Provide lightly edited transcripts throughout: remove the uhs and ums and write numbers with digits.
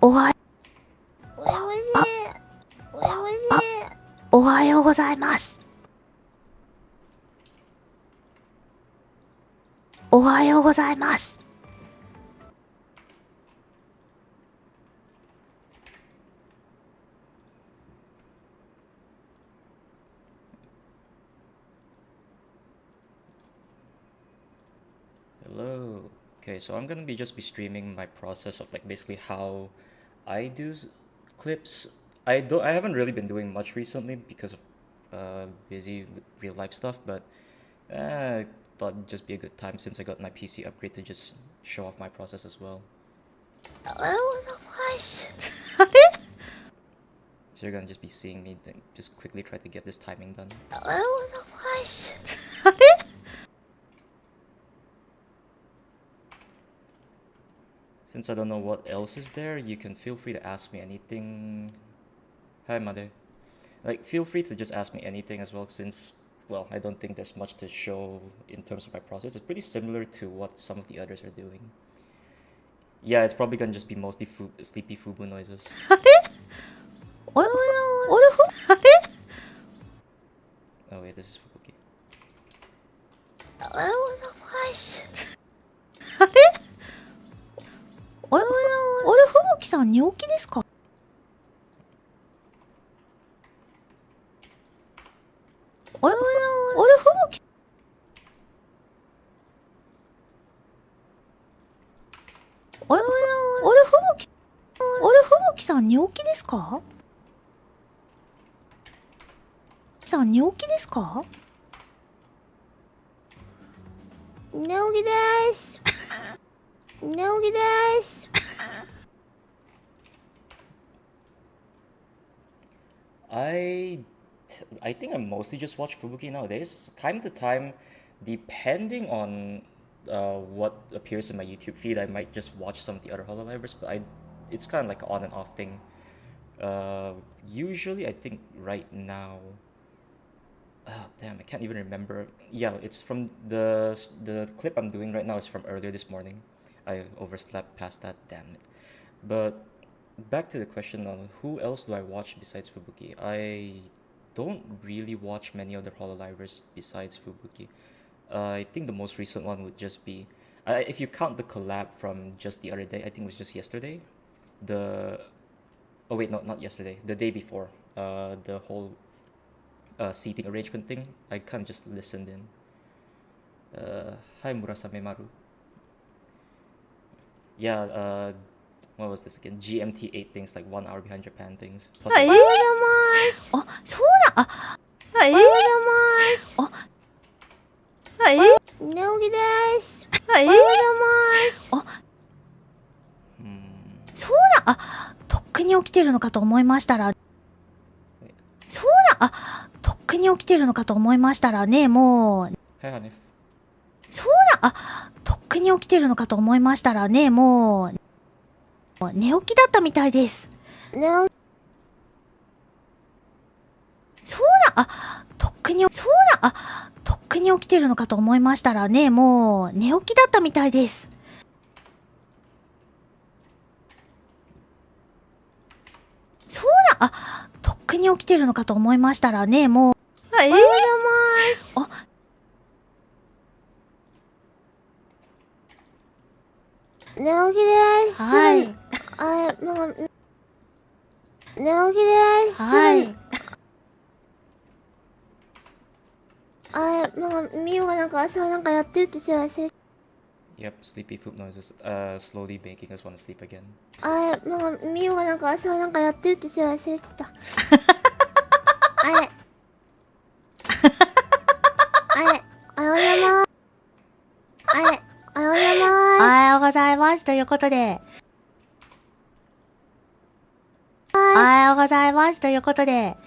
おは、おいしい。おいしい。おはようございます。おはようございます。Hello. Okay, so I'm gonna just be streaming my process of like basically how I do clips. I haven't really been doing much recently because of busy with real life stuff, but I thought it'd just be a good time since I got my PC upgrade to just show off my process as well. So you're gonna just be seeing me just quickly try to get this timing done. Since I don't know what else is there, you can feel free to ask me anything. Hi, Mother. Like, feel free to just ask me anything as well, since, well, I don't think there's much to show in terms of my process. It's pretty similar to what some of the others are doing. Yeah, it's probably gonna just be mostly sleepy Fubu noises. Oh wait, this is Fubuki. ふぶきさん寝起きですか？ふぶきふぶきさん寝起きですか？寝起きですか？寝起きです。寝起きです。I think I mostly just watch Fubuki nowadays. Time to time, depending on what appears in my YouTube feed, I might just watch some of the other Hololivers, but it's kind of like an on and off thing. Usually, I think right now. Ah, damn, I can't even remember. Yeah, it's from the clip I'm doing right now is from earlier this morning. I overslept past that, damn it. But back to the question on who else do I watch besides Fubuki? I don't really watch many other Hololivers besides Fubuki. I think the most recent one would just be, if you count the collab from just the other day, I think it was just yesterday. The Oh wait, no, not yesterday. The day before. The whole seating arrangement thing. I kind of just listened in. Hi Murasame Maru. Yeah. What was this again? GMT 8 things, like 1 hour behind Japan things. Plus おはようございます。あ、そうだ。おはようございます。寝起きです。おはようございます。そうだ。とっくに起きてるのかと思いましたら。そうだ。とっくに起きてるのかと思いましたらね、もう。Hi Hanif. そうだ。とっくに起きてるのかと思いましたらね、もう。寝起きだったみたいです。そうだ。とっくに起きてるのかと思いましたらね、もう寝起きだったみたいです。そうだ。とっくに起きてるのかと思いましたらね、もう。おはようございます。寝起きです。はい。寝起きです。はい。ミオが朝やってるって知らせる。 Yep, sleepy food noises slowly making us want to sleep again. ミオが朝やってるって知らせてた。おはようございます。おはようございます。おはようございますということで。おはようございますということで、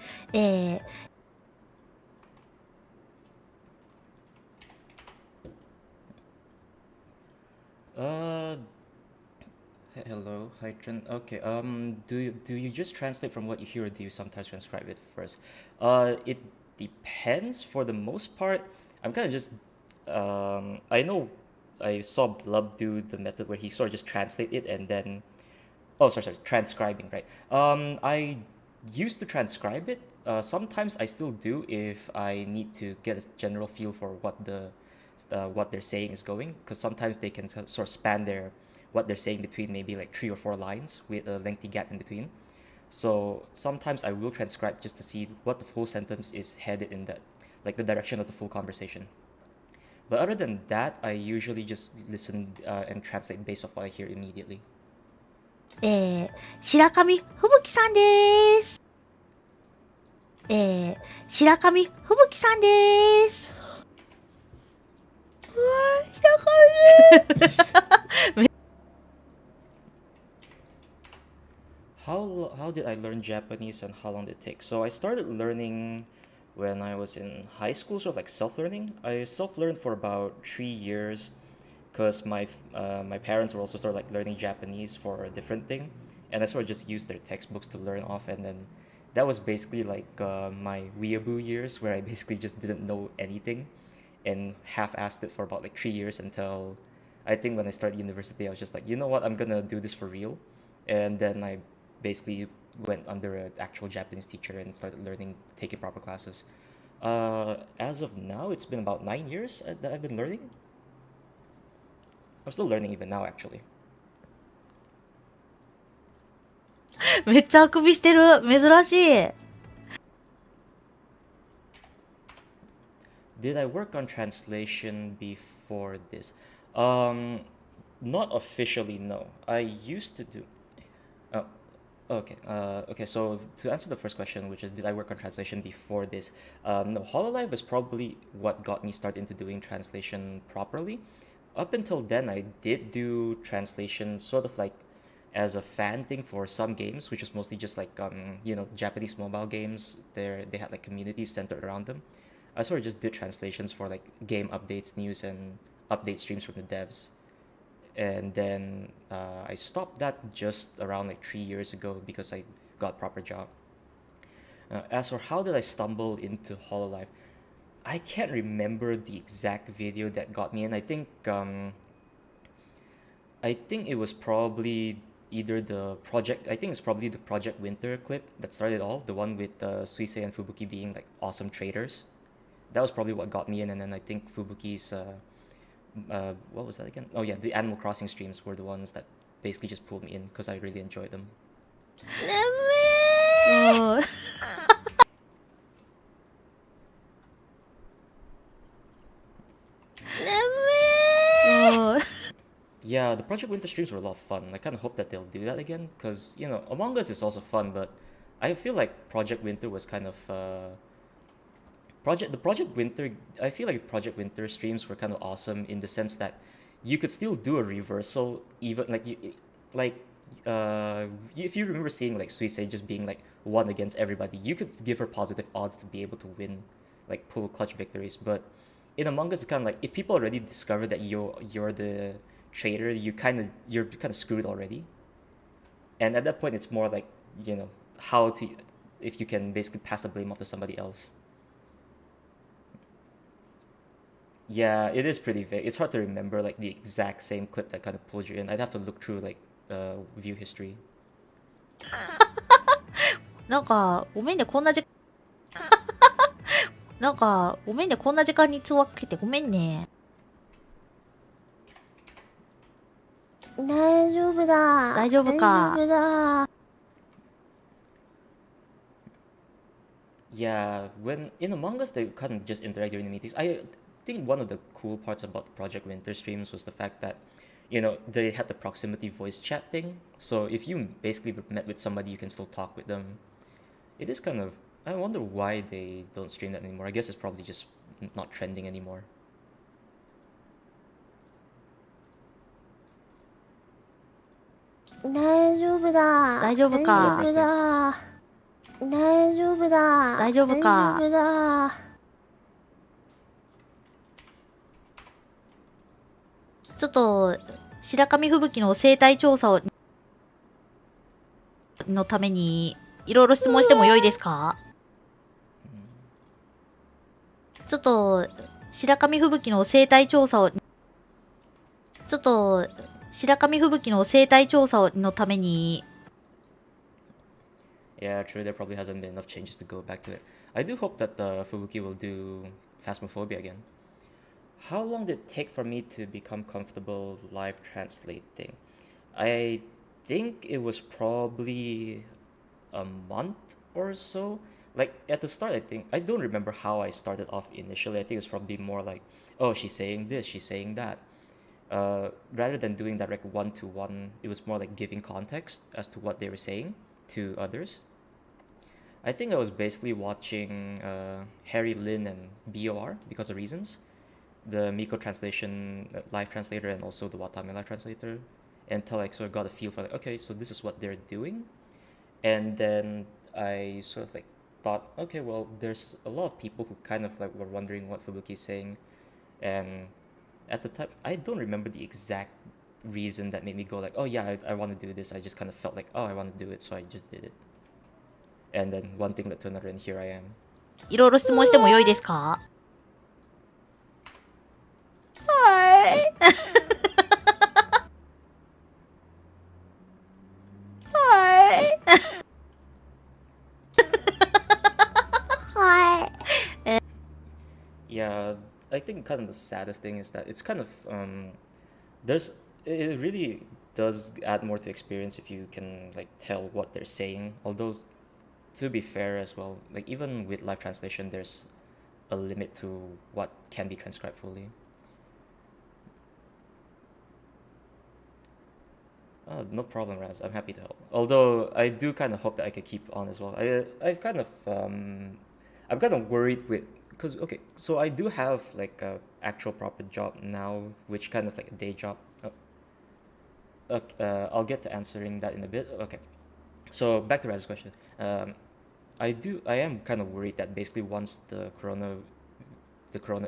Hello, Hydran. Okay. Do you just translate from what you hear, or do you sometimes transcribe it first? It depends. For the most part, I'm kind of just. I know I saw Blub do the method where he sort of just translate it and then. Oh, sorry, transcribing, right? I used to transcribe it. Sometimes I still do if I need to get a general feel for what they're saying is going, because sometimes they can sort of span their what they're saying between maybe like 3 or 4 lines with a lengthy gap in between. So sometimes I will transcribe just to see what the full sentence is headed in, that like the direction of the full conversation. But other than that, I usually just listen and translate based off what I hear immediately. 白神吹雪さんです。白神吹雪さんです。How did I learn Japanese and how long did it take? So I started learning when I was in high school, sort of like self-learning. I self-learned for about 3 years because my parents were also sort of like learning Japanese for a different thing, and I sort of just used their textbooks to learn off, and then that was basically like my weeaboo years where I basically just didn't know anything and half-assed it for about like 3 years until I think when I started university, I was just like, you know what, I'm gonna do this for real, and then I basically went under an actual Japanese teacher and started learning, taking proper classes. As of now, it's been about 9 years that I've been learning. I'm still learning even now, actually. めっちゃあくびしてる。珍しい。Did I work on translation before this? Um, Not officially, no. I used to do. Oh, okay. Okay. So to answer the first question, which is, did I work on translation before this? No. Hololive was probably what got me started into doing translation properly. Up until then, I did do translation sort of like as a fan thing for some games, which was mostly just like Japanese mobile games. They had like communities centered around them. I sort of just did translations for like game updates, news, and update streams from the devs. And then I stopped that just around like 3 years ago because I got a proper job. As for how did I stumble into Hololive, I can't remember the exact video that got me in. I think it was probably either the project. I think it's probably the Project Winter clip that started it all. The one with Suisei and Fubuki being like awesome traders. That was probably what got me in, and then I think Fubuki's what was that again? Oh yeah, the Animal Crossing streams were the ones that basically just pulled me in because I really enjoyed them. うん。うん。 Yeah, the Project Winter streams were a lot of fun. I kind of hope that they'll do that again because Among Us is also fun, but I feel like Project Winter was kind of Project Winter. I feel like Project Winter streams were kind of awesome in the sense that you could still do a reversal, even like if you remember seeing like Suisei just being like one against everybody, you could give her positive odds to be able to win, like pull clutch victories. But in Among Us, it's kind of like if people already discover that you're the traitor, you're kind of screwed already. And at that point, it's more like how to if you can basically pass the blame off to somebody else. Yeah, it is pretty vague. It's hard to remember like the exact same clip that kind of pulled you in. I'd have to look through like view history. なんか、ごめんね、こんな時なんか、ごめんね、こんな時間に通話かけてごめんね。大丈夫だ。大丈夫か。大丈夫だ。Yeah, when in Among Us, they kind of just interact during the meetings. I think one of the cool parts about the Project Winter streams was the fact that, they had the proximity voice chat thing. So if you basically met with somebody, you can still talk with them. It is kind of, I wonder why they don't stream that anymore. I guess it's probably just not trending anymore. 大丈夫だ。大丈夫か。大丈夫だ。大丈夫だ。大丈夫か。大丈夫だ。ちょっと、白神吹雪の生態調査のために、いろいろ質問してもよいですか？ちょっと、白神吹雪の生態調査のために、Yeah, true. There probably hasn't been enough changes to go back to it. I do hope that Fubuki will do Phasmophobia again. How long did it take for me to become comfortable live translating? I think it was probably a month or so. Like at the start, I think I don't remember how I started off initially. I think it's probably more like, oh, she's saying this, she's saying that. Rather than doing direct one to one, it was more like giving context as to what they were saying to others. I think I was basically watching Harry Lin and BOR because of reasons. The Miko translation live translator and also the Watame live translator, until I sort of got a feel for like, okay, so this is what they're doing. And then I sort of like thought, okay, well, there's a lot of people who kind of like were wondering what Fubuki is saying. And at the time, I don't remember the exact reason that made me go like, oh yeah, I want to do this. I just kind of felt like, oh, I want to do it, so I just did it. And then one thing led to another, and here I am. いろいろ質問しても良いですか？はいはいはい Yeah, I think kind of the saddest thing is that it's kind of there's it really does add more to experience if you can like tell what they're saying. Although to be fair as well, like even with live translation, there's a limit to what can be transcribed fully. No problem, Raz. I'm happy to help. Although I do kind of hope that I could keep on as well. I'm kind of worried with because okay, so I do have like a actual proper job now, which kind of like a day job. I'll get to answering that in a bit. Okay, so back to Raz's question. I am kind of worried that basically once the corona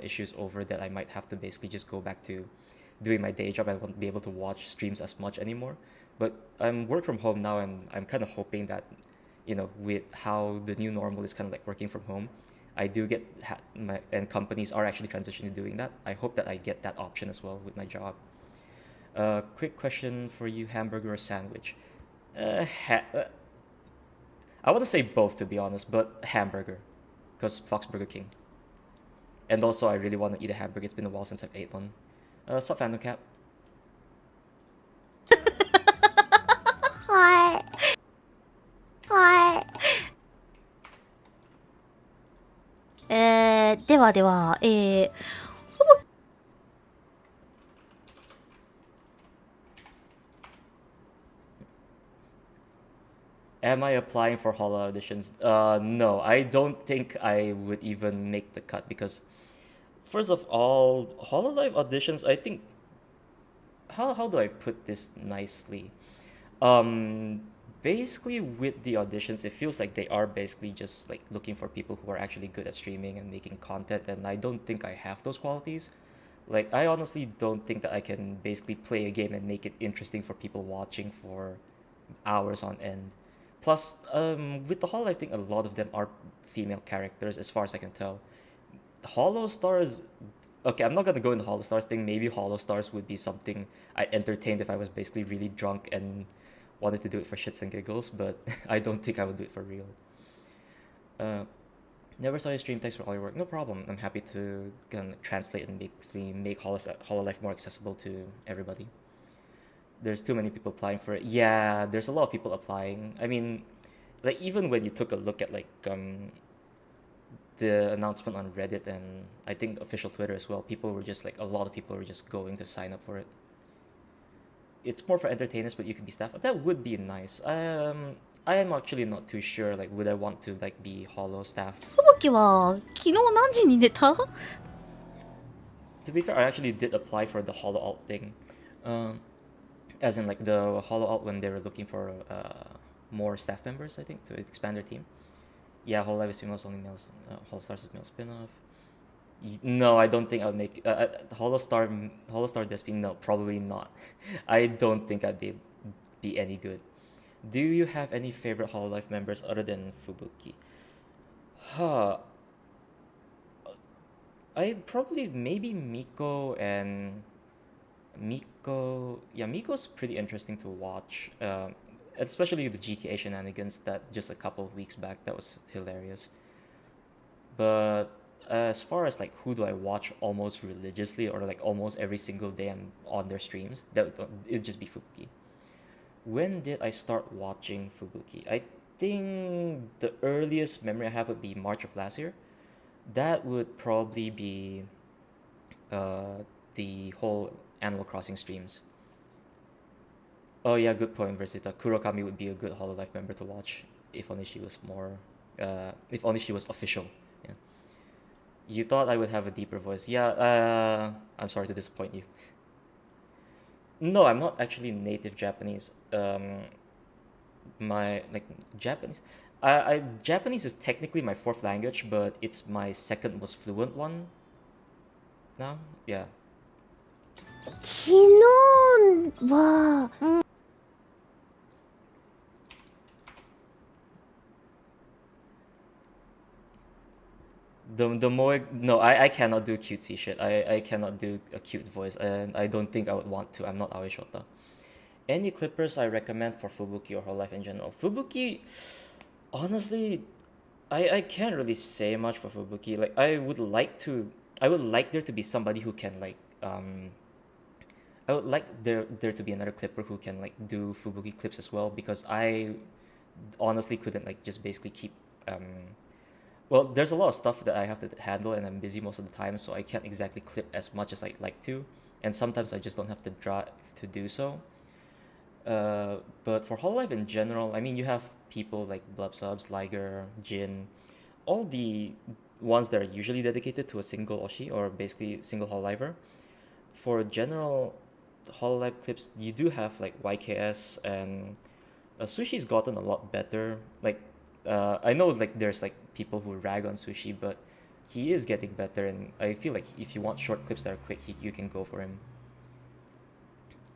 issue is over, that I might have to basically just go back to doing my day job. I won't be able to watch streams as much anymore. But I'm work from home now, and I'm kind of hoping that, with how the new normal is kind of like working from home, I do get and companies are actually transitioning to doing that. I hope that I get that option as well with my job. Quick question for you: hamburger or sandwich? I want to say both to be honest, but hamburger, because Fox Burger King. And also, I really want to eat a hamburger. It's been a while since I've ate one. Sup, Fandom Cap? はいはいではでは、Am I applying for Holo auditions? No, I don't think I would even make the cut because, first of all, Hololive auditions, I think, how do I put this nicely? Um, Basically with the auditions, it feels like they are basically just like looking for people who are actually good at streaming and making content, and I don't think I have those qualities. Like, I honestly don't think that I can basically play a game and make it interesting for people watching for hours on end. Plus, with the Holo, I think a lot of them are female characters, as far as I can tell. Hollow Stars. Okay, I'm not gonna go into Hollow Stars thing. Maybe Hollow Stars would be something I entertained if I was basically really drunk and wanted to do it for shits and giggles, but I don't think I would do it for real. Uh, Never saw your stream. Thanks for all your work. No problem. I'm happy to translate and make Hololive more accessible to everybody. There's too many people applying for it. Yeah, there's a lot of people applying. I mean, like even when you took a look at like the announcement on Reddit and I think official Twitter as well, people were just like a lot of people were just going to sign up for it. It's more for entertainers, but you could be staff. That would be nice. I am actually not too sure. Like, would I want to like be Holo staff? ふぶきは昨日何時に寝た？ To be fair, I actually did apply for the Holo alt thing, as in like the Holo alt when they were looking for more staff members. I think to expand their team. Yeah, Holo Live is females only males. Holo Stars is male spin-off. No, I don't think I would make Holostar Despy. No, probably not. I don't think I'd be any good. Do you have any favorite Hololive members other than Fubuki? Huh. I probably maybe Miko and Miko. Yeah, Miko's pretty interesting to watch. especially the GTA shenanigans that just a couple of weeks back. That was hilarious. But as far as like who do I watch almost religiously or like almost every single day I'm on their streams, it'd just be Fubuki. When did I start watching Fubuki? I think the earliest memory I have would be March of last year. That would probably be uh, the whole Animal Crossing streams. Oh yeah, good point, Versita. Kurokami would be a good Hololive member to watch if only she was more, if only she was official. Yeah. You thought I would have a deeper voice. Yeah, I'm sorry to disappoint you. No, I'm not actually native Japanese. My like Japanese, Japanese is technically my fourth language, but it's my second most fluent one now. Yeah. 昨日は、The more no, I cannot do cutesy shit. I cannot do a cute voice, and I don't think I would want to. I'm not Aoi Shota. Any clippers I recommend for Fubuki or whole life in general? Fubuki, honestly, I can't really say much for Fubuki. Like I would like there to be somebody who can I would like there to be another clipper who can like do Fubuki clips as well because I honestly couldn't like just basically keep well, there's a lot of stuff that I have to handle and I'm busy most of the time, so I can't exactly clip as much as I'd like to, and sometimes I just don't have the drive to do so. But for Hololive in general, I mean, you have people like Blubsubs, Liger, Jin, all the ones that are usually dedicated to a single Oshi or basically single Hololiver. For general Hololive clips, you do have like YKS and Sushi's gotten a lot better. Like, I know like there's like people who rag on Sushi, but he is getting better, and I feel like if you want short clips that are quick, you can go for him.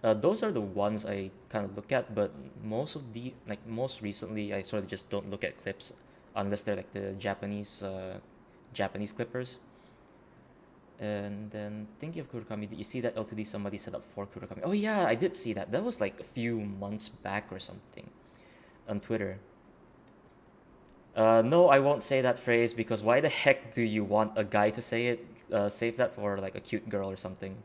Those are the ones I kind of look at, but most recently, I sort of just don't look at clips unless they're like the Japanese clippers. And then thinking of Kurokami, did you see that LTD somebody set up for Kurokami? Oh yeah, I did see that. That was like a few months back or something on Twitter. No, I won't say that phrase because why the heck do you want a guy to say it? Save that for like a cute girl or something.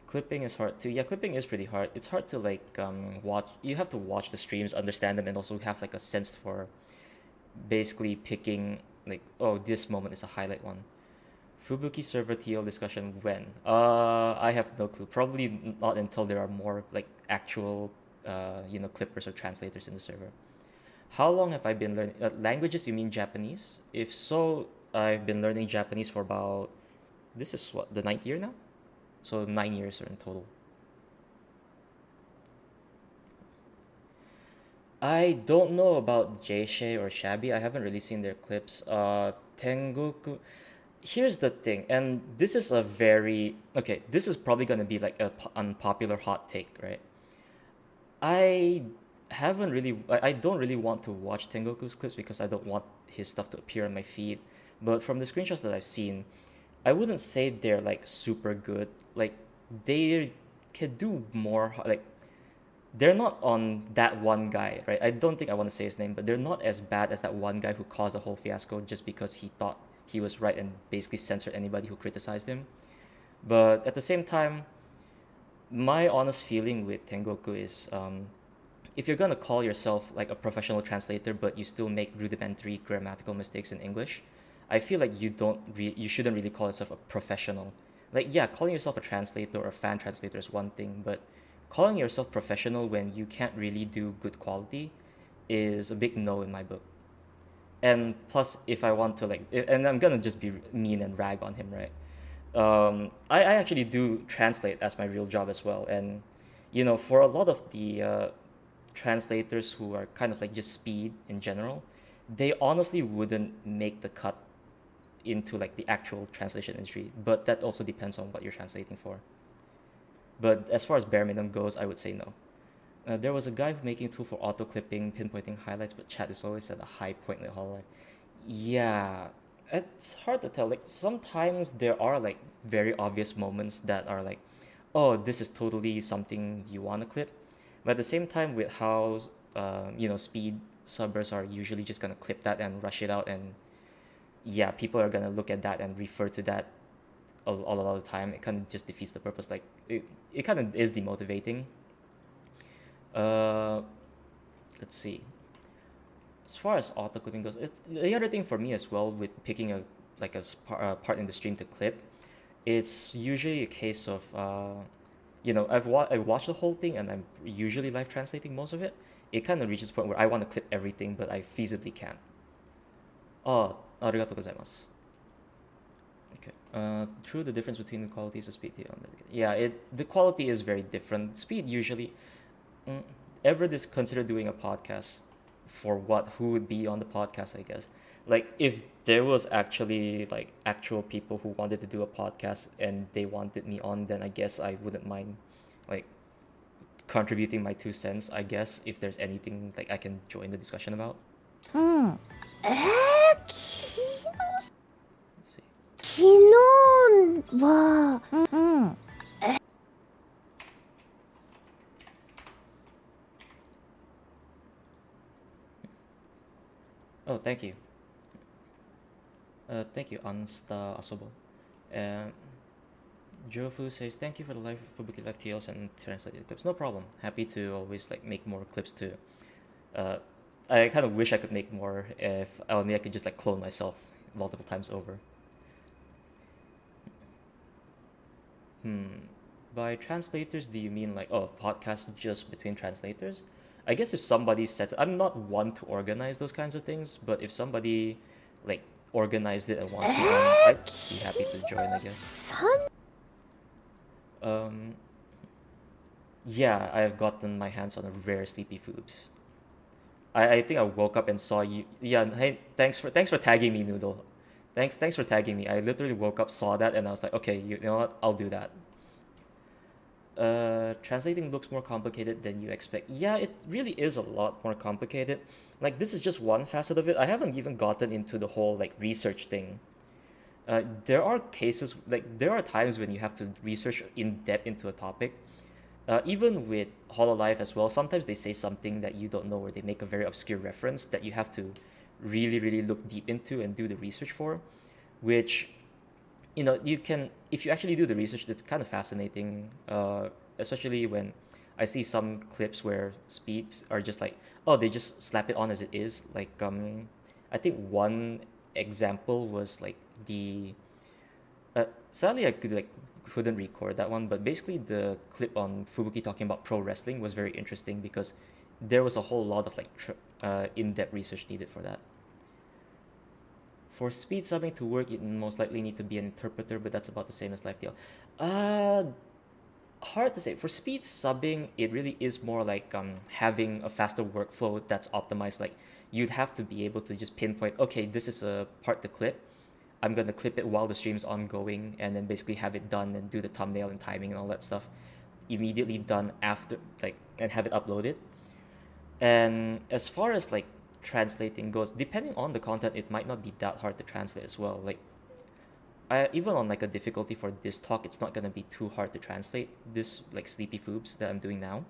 Clipping is hard too. Yeah, clipping is pretty hard. It's hard to like watch. You have to watch the streams, understand them, and also have like a sense for basically picking like, oh, this moment is a highlight one. Fubuki server TL discussion when? I have no clue. Probably not until there are more like actual clippers or translators in the server. How long have I been learning languages? You mean Japanese? If so, I've been learning Japanese for about this is what the ninth year now, so 9 years in total. I don't know about Jayshay or Shabby. I haven't really seen their clips. Tengoku. Here's the thing, and this is a very okay. This is probably gonna be like a unpopular hot take, right? I I don't really want to watch Tengoku's clips because I don't want his stuff to appear on my feed. But from the screenshots that I've seen, I wouldn't say they're like super good. Like they can do more. Like they're not on that one guy, right? I don't think I want to say his name, but they're not as bad as that one guy who caused a whole fiasco just because he thought he was right and basically censored anybody who criticized him. But at the same time, my honest feeling with Tengoku is if you're gonna call yourself like a professional translator but you still make rudimentary grammatical mistakes in English, I feel like you shouldn't really call yourself a professional. Like yeah, calling yourself a translator or a fan translator is one thing, but calling yourself professional when you can't really do good quality is a big no in my book. And plus, if I want to and I'm gonna just be mean and rag on him, right? I actually do translate as my real job as well, and for a lot of the translators who are kind of like just speed in general, they honestly wouldn't make the cut into like the actual translation industry. But that also depends on what you're translating for. But as far as bare minimum goes, I would say no. There was a guy making a tool for auto clipping, pinpointing highlights, but chat is always at a high point in the whole life. Yeah, it's hard to tell. Like sometimes there are like very obvious moments that are like, oh, this is totally something you want to clip. But at the same time, with how speed subbers are usually just gonna clip that and rush it out, and yeah, people are gonna look at that and refer to that a lot of the time. It kind of just defeats the purpose. Like it kind of is demotivating. Uh, let's see. As far as auto clipping goes, the other thing for me as well with picking a part in the stream to clip. It's usually a case of I watched the whole thing and I'm usually live translating most of it. It kind of reaches a point where I want to clip everything, but I feasibly can't. Oh, arigatou gozaimasu. Okay. True, the difference between the qualities of speed. Yeah, the quality is very different. Speed usually, mm, ever this consider doing a podcast for what? Who would be on the podcast? I guess. Like if there was actually like actual people who wanted to do a podcast and they wanted me on, then I guess I wouldn't mind, like contributing my 2 cents. I guess if there's anything like I can join the discussion about. うん。Let's see. 昨日は、うん。Oh, thank you. Thank you, Ansta Asobo. Um, Jofu says thank you for the live Fubuki live tales and translated clips. No problem. Happy to always like make more clips too. Uh, I kind of wish I could make more if only I could just like clone myself multiple times over. By translators, do you mean like podcasts just between translators? I guess if somebody sets, I'm not one to organize those kinds of things, but if somebody like organized it and wants me on, I'd be happy to join, I guess. 3 Um, yeah, I've gotten my hands on a rare sleepy foobs. I think I woke up and saw you. Yeah, hey, thanks for tagging me, Noodle. Thanks for tagging me. I literally woke up, saw that, and I was like, okay, you know what? I'll do that. Translating looks more complicated than you expect. Yeah, it really is a lot more complicated. Like this is just one facet of it. I haven't even gotten into the whole like research thing. There are cases like there are times when you have to research in depth into a topic. Even with Hololive as well, sometimes they say something that you don't know, or they make a very obscure reference that you have to really, really look deep into and do the research for, which you can, if you actually do the research, it's kind of fascinating, especially when I see some clips where speeds are just like, oh, they just slap it on as it is. Like, I think one example was like sadly I couldn't record that one, but basically the clip on Fubuki talking about pro wrestling was very interesting because there was a whole lot of like in-depth research needed for that. For speed subbing to work, you most likely need to be an interpreter, but that's about the same as live TL. Hard to say. For speed subbing, it really is more like having a faster workflow that's optimized. Like you'd have to be able to just pinpoint, okay, this is a part to clip. I'm gonna clip it while the stream's ongoing, and then basically have it done and do the thumbnail and timing and all that stuff immediately done after, like, and have it uploaded. And as far as like translating goes, depending on the content, it might not be that hard to translate as well. Like even on like a difficulty for this talk, it's not gonna be too hard to translate this like sleepy foobs that I'm doing now.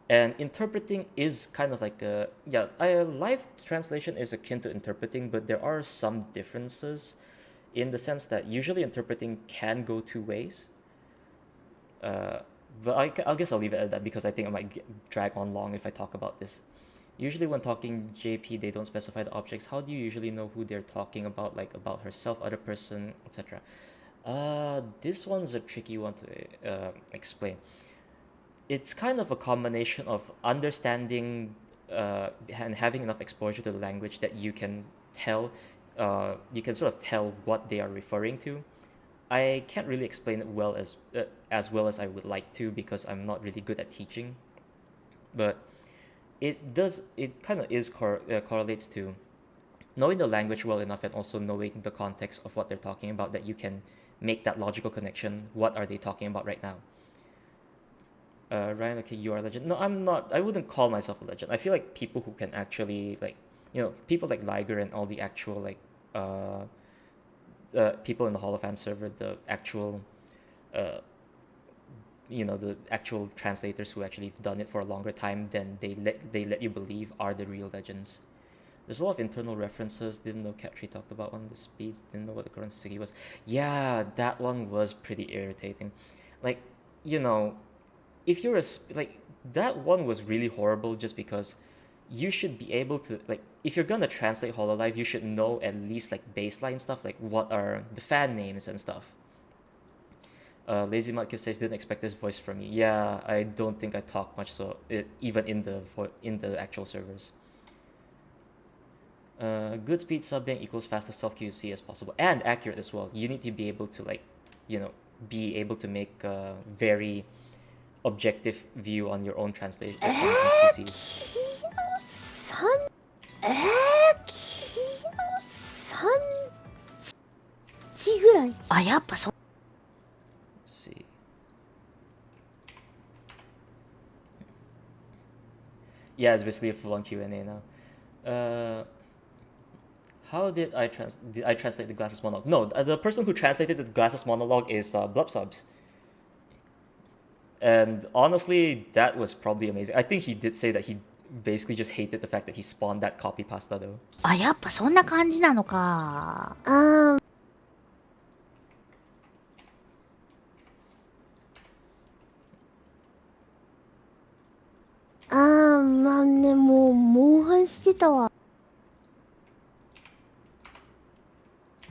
And interpreting is kind of like live translation is akin to interpreting, but there are some differences in the sense that usually interpreting can go two ways. But I guess I'll leave it at that because I think I might drag on long if I talk about this. Usually when talking JP, they don't specify the objects. How do you usually know who they're talking about, like about herself, other person, etc.? This one's a tricky one to explain. It's kind of a combination of understanding and having enough exposure to the language that you can you can sort of tell what they are referring to. I can't really explain it as well as I would like to because I'm not really good at teaching, but it kind of correlates to knowing the language well enough and also knowing the context of what they're talking about, that you can make that logical connection. What are they talking about right now? Ryan, okay, you are a legend. No, I'm not. I wouldn't call myself a legend. I feel like people who can actually like, people like Liger and all the actual like people in the Hall of Fans server, the actual the actual translators who actually have done it for a longer time than they let you believe are the real legends. There's a lot of internal references. Didn't know Cat Tree talked about one of the speeds. Didn't know what the current city was. Yeah, that one was pretty irritating. Like, you know, if you're like that one was really horrible just because you should be able to, like, if you're gonna translate Hololive, you should know at least like baseline stuff, like what are the fan names and stuff. Lazy Mudkip says didn't expect this voice from me. Yeah, I don't think I talk much, so even in the actual servers. Good speed subbing equals fastest self QC as possible and accurate as well. You need to be able to, like, be able to make a very objective view on your own translation on QCs. キノさんぐらい。あ、やっぱそう。Let's see. Yeah, it's basically a full-on Q&A now. How did I translate the Glasses monologue? No, the person who translated the Glasses monologue is Blubsubs. And honestly, that was probably amazing. I think he did say that he basically just hated the fact that he spawned that copy pasta though. あ、やっぱそんな感じなのか。まあね、もう、モンハンしてたわ。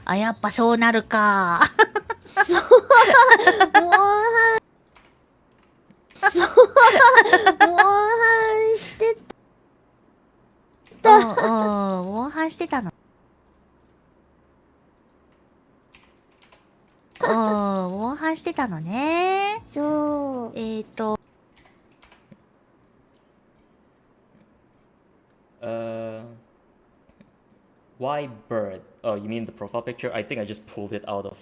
あ、やっぱそうなるか。そう、モンハン、そう、モンハンしてた。うんうん、モンハンしてたの。うん、モンハンしてたのね。そう。Why bird? Oh, you mean the profile picture? I think I just pulled it out of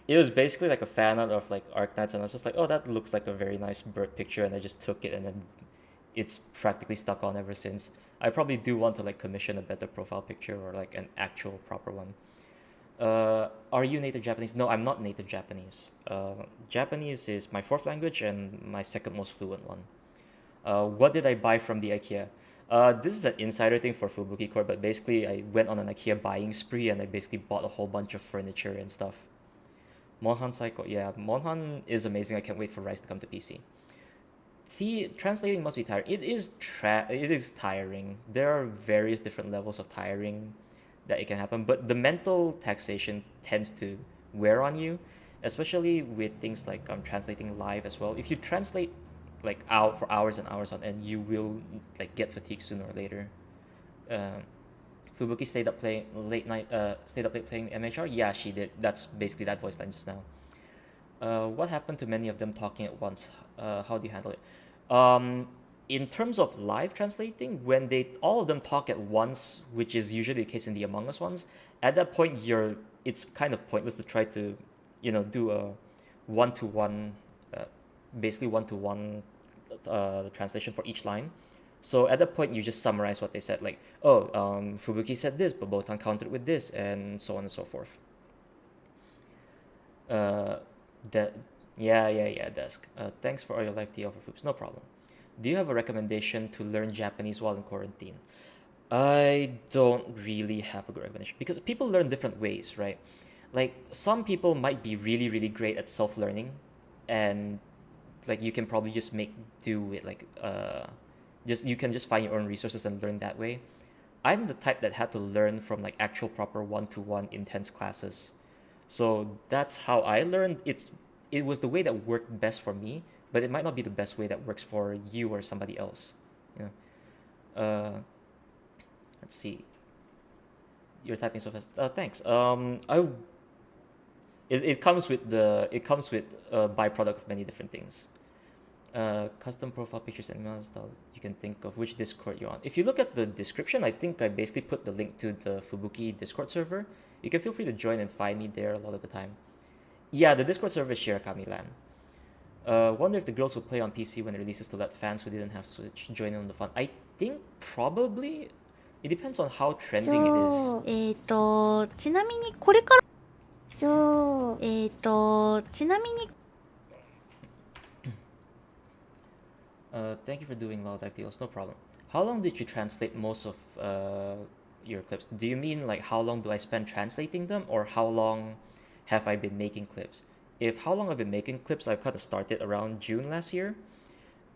it was basically like a fan art of like Arknights, and I was just like, oh, that looks like a very nice bird picture, and I just took it, and then it's practically stuck on ever since. I probably do want to like commission a better profile picture or like an actual proper one. Are you native Japanese? No, I'm not native Japanese. Japanese is my fourth language and my second most fluent one. What did I buy from the IKEA? This is an insider thing for Fubuki Core, but basically I went on an IKEA buying spree and I basically bought a whole bunch of furniture and stuff. Monhan Psycho, yeah, Monhan is amazing. I can't wait for Rise to come to PC. Translating must be tiring. It is tiring. There are various different levels of tiring that it can happen, but the mental taxation tends to wear on you, especially with things like translating live as well. If you translate like out for hours and hours on end, you will like get fatigued sooner or later. Fubuki stayed up late playing MHR. Yeah, she did. That's basically that voice line just now. What happened to many of them talking at once? How do you handle it? In terms of live translating, when all of them talk at once, which is usually the case in the Among Us ones, at that point it's kind of pointless to try to, do a one-to-one, basically one-to-one translation for each line. So at that point, you just summarize what they said, like, oh, Fubuki said this, but Botan countered with this, and so on and so forth. Desk. Thanks for all your live TL for Foops. No problem. Do you have a recommendation to learn Japanese while in quarantine? I don't really have a good recommendation because people learn different ways, right? Like some people might be really, really great at self-learning, and like you can probably just make do with like you can just find your own resources and learn that way. I'm the type that had to learn from like actual proper one-to-one intense classes. So that's how I learned. It was the way that worked best for me, but it might not be the best way that works for you or somebody else. Let's see. You're typing so fast. Thanks. It comes with a byproduct of many different things. Custom profile pictures and email style you can think of. Which Discord you're on. If you look at the description, I think I basically put the link to the Fubuki Discord server. You can feel free to join and find me there a lot of the time. Yeah, the Discord server is Shirakami-lan. Wonder if the girls will play on PC when it releases to let fans who didn't have Switch join in on the fun. I think probably. It depends on how trending it is. ちなみにこれからそう。ちなみに Thank you for doing lot of deals, no problem. How long did you translate most of your clips? Do you mean like how long do I spend translating them, or how long have I been making clips? If how long I've been making clips, I've kind of started around June last year.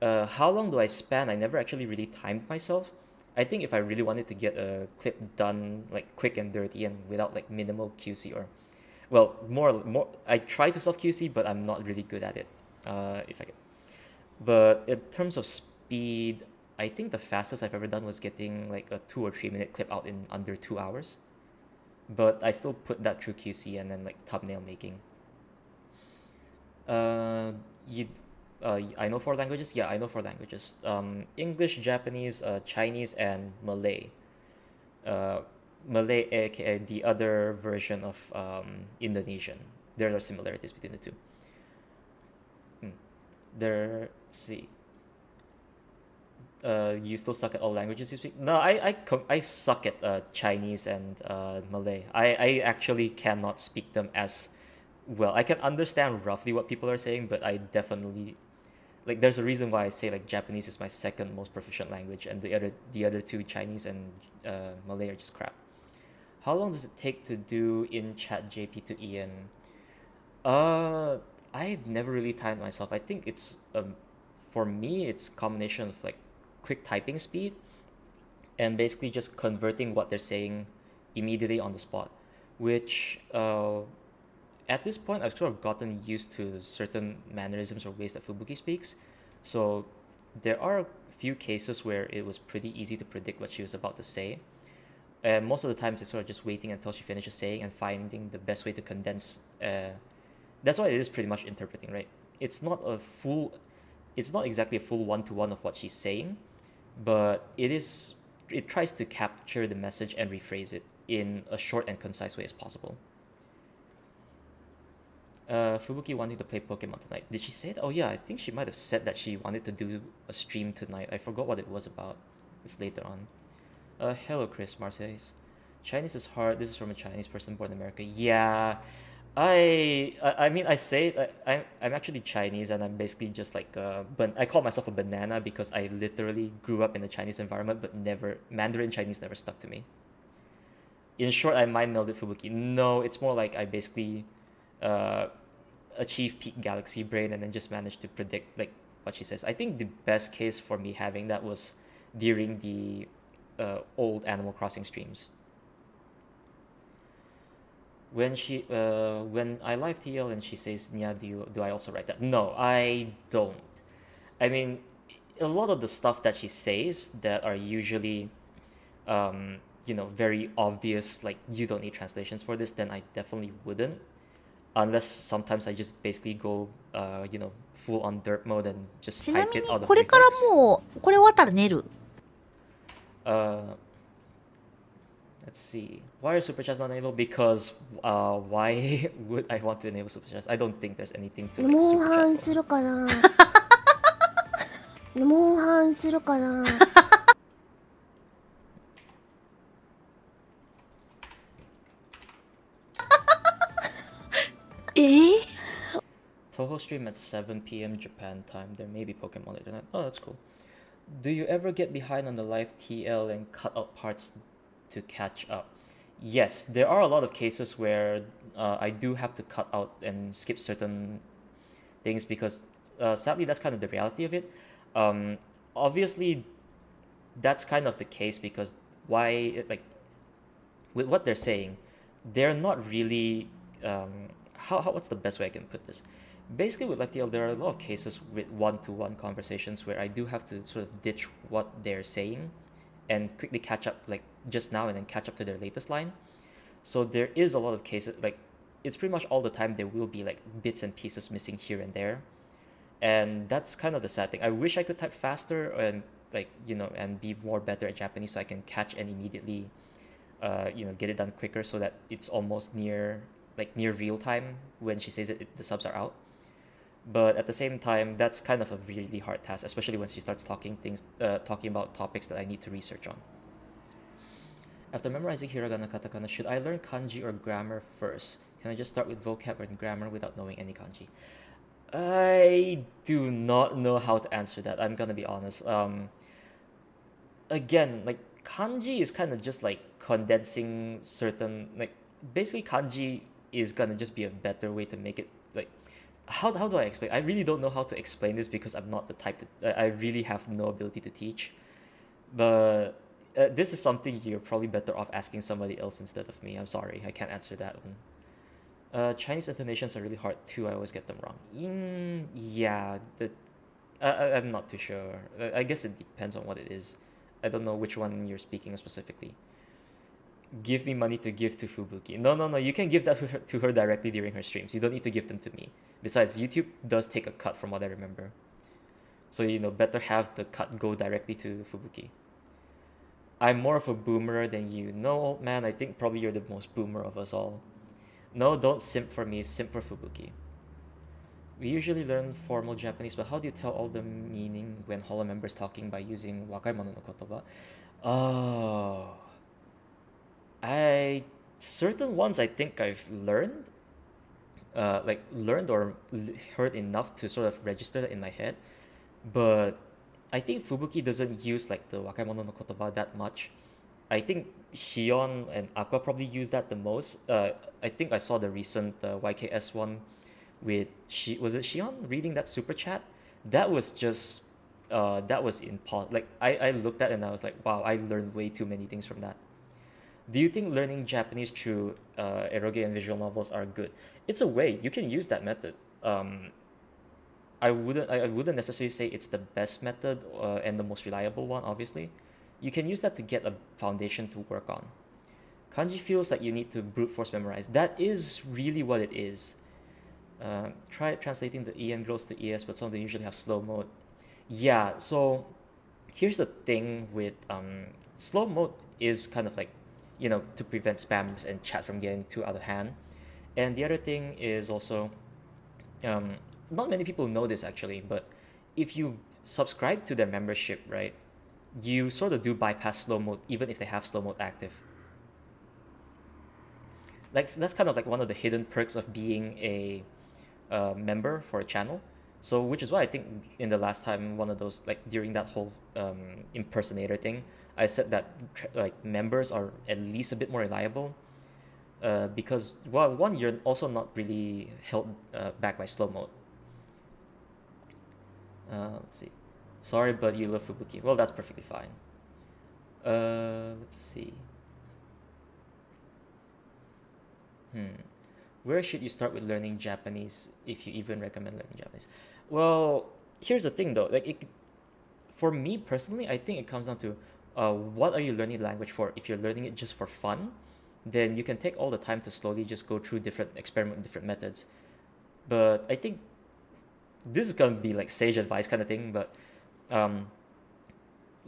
How long do I span? I never actually really timed myself. I think if I really wanted to get a clip done like quick and dirty and without like minimal QC, or well, more I try to self QC, but I'm not really good at it. If I can. But in terms of speed, I think the fastest I've ever done was getting like a 2 or 3 minute clip out in under 2 hours. But I still put that through QC and then like thumbnail making. Uh, you, I know 4 languages. Yeah, I know 4 languages. English, Japanese, Chinese, and Malay. Uh, Malay, aka the other version of Indonesian. There are similarities between the two. Hmm. Let's see. You still suck at all languages you speak? No, I suck at Chinese and Malay. I actually cannot speak them as well. I can understand roughly what people are saying, but I definitely like there's a reason why I say like Japanese is my second most proficient language, and the other two, Chinese and Malay, are just crap. How long does it take to do in chat JP to Ian? Uh, I've never really timed myself. I think it's for me it's combination of like quick typing speed and basically just converting what they're saying immediately on the spot, which at this point I've sort of gotten used to certain mannerisms or ways that Fubuki speaks. So there are a few cases where it was pretty easy to predict what she was about to say. And most of the times it's sort of just waiting until she finishes saying and finding the best way to condense. That's why it is pretty much interpreting, right? It's not a full, it's not exactly a full one-to-one of what she's saying, but it tries to capture the message and rephrase it in a short and concise way as possible. Fubuki wanting to play Pokemon tonight. Did she say that? Oh yeah, I think she might have said that she wanted to do a stream tonight. I forgot what it was about. It's later on. Hello, Chris Marseilles. Chinese is hard. This is from a Chinese person born in America. Yeah, I mean I say it, I'm actually Chinese, and I'm basically just like but I call myself a banana because I literally grew up in a Chinese environment, but never Mandarin Chinese never stuck to me. In short, I mind melded Fubuki. No, it's more like I basically uh, achieve peak galaxy brain and then just managed to predict like what she says. I think the best case for me having that was during the old Animal Crossing streams. When I live TL and she says, "Nya, do I also write that?" No, I don't. I mean, a lot of the stuff that she says that are usually very obvious, like you don't need translations for this, then I definitely wouldn't. Unless sometimes I just basically go, full on derp mode and just ちな type み it に out of これから reflex. もうこれ終わったら寝る。 Uh, let's see. Why are super chats not enabled? Because why would I want to enable super chats? I don't think there's anything to like モン super ハン chat す for. るかなモンハンするかなToho stream at 7 p.m. Japan time. There may be Pokemon later tonight. Oh, that's cool. Do you ever get behind on the live TL and cut out parts to catch up? Yes, there are a lot of cases where I do have to cut out and skip certain things because sadly that's kind of the reality of it. Obviously, that's kind of the case because like with what they're saying, they're not really how what's the best way I can put this? Basically, with LiveTL, there are a lot of cases with one-to-one conversations where I do have to sort of ditch what they're saying and quickly catch up, like just now, and then catch up to their latest line. So there is a lot of cases, like it's pretty much all the time there will be like bits and pieces missing here and there, and that's kind of the sad thing. I wish I could type faster and and be more better at Japanese so I can catch and immediately get it done quicker so that it's almost near real time when she says the subs are out. But at the same time, that's kind of a really hard task, especially when she starts talking about topics that I need to research on. After memorizing hiragana, katakana, should I learn kanji or grammar first? Can I just start with vocab and grammar without knowing any kanji? I do not know how to answer that. I'm gonna be honest. Again, like kanji is kind of just like condensing certain like basically kanji is gonna just be a better way to make it like how do I explain? I really don't know how to explain this because I'm not the type I really have no ability to teach. But this is something you're probably better off asking somebody else instead of me. I'm sorry, I can't answer that one. Chinese intonations are really hard too. I always get them wrong. Yeah, I'm not too sure. I guess it depends on what it is. I don't know which one you're speaking of specifically. Give me money to give to Fubuki. No, no, no. You can give that to her directly during her streams. You don't need to give them to me. Besides, YouTube does take a cut from what I remember. So, better have the cut go directly to Fubuki. I'm more of a boomer than you. No, old man, I think probably you're the most boomer of us all. No, don't simp for me, simp for Fubuki. We usually learn formal Japanese, but how do you tell all the meaning when Holo members talking by using wakaimono no kotoba? Oh, I certain ones I think I've learned, like learned or heard enough to sort of register that in my head, but I think Fubuki doesn't use like the wakaimono no kotoba that much. I think Shion and Aqua probably use that the most. I think I saw the recent YKS one with was it Shion reading that super chat? That was just that was like I looked at it and I was like, wow, I learned way too many things from that. Do you think learning Japanese through eroge and visual novels are good? It's a way you can use that method. I wouldn't necessarily say it's the best method and the most reliable one. Obviously, you can use that to get a foundation to work on. Kanji feels like you need to brute force memorize. That is really what it is. Try translating the EN girls to ES, but some of them usually have slow mode. Yeah, so here's the thing with slow mode is kind of like, to prevent spams and chat from getting too out of hand. And the other thing is also, um, not many people know this actually, but if you subscribe to their membership, right, you sort of do bypass slow mode even if they have slow mode active. Like that's kind of like one of the hidden perks of being a member for a channel. So which is why I think in the last time one of those like during that whole impersonator thing, I said that like members are at least a bit more reliable because well one you're also not really held back by slow mode. Let's see. Sorry, but you love Fubuki. Well, that's perfectly fine. Let's see. Where should you start with learning Japanese if you even recommend learning Japanese? Well, here's the thing though. For me personally, I think it comes down to what are you learning the language for? If you're learning it just for fun, then you can take all the time to slowly just go through experiment with different methods. But I think this is gonna be like sage advice kind of thing. But um,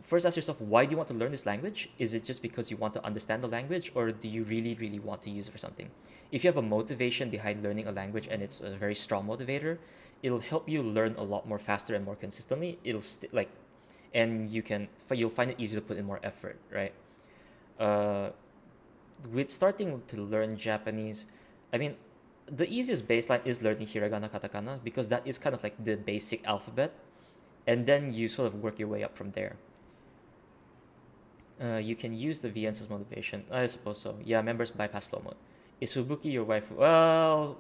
first ask yourself, why do you want to learn this language? Is it just because you want to understand the language, or do you really, really want to use it for something? If you have a motivation behind learning a language and it's a very strong motivator, it'll help you learn a lot more faster and more consistently. And you'll find it easier to put in more effort, right? Uh, with starting to learn Japanese, I mean, the easiest baseline is learning hiragana, katakana, because that is kind of like the basic alphabet, and then you sort of work your way up from there. You can use the VNs as motivation. I suppose so. Yeah, members bypass slow mode. Is Fubuki your wife? Well,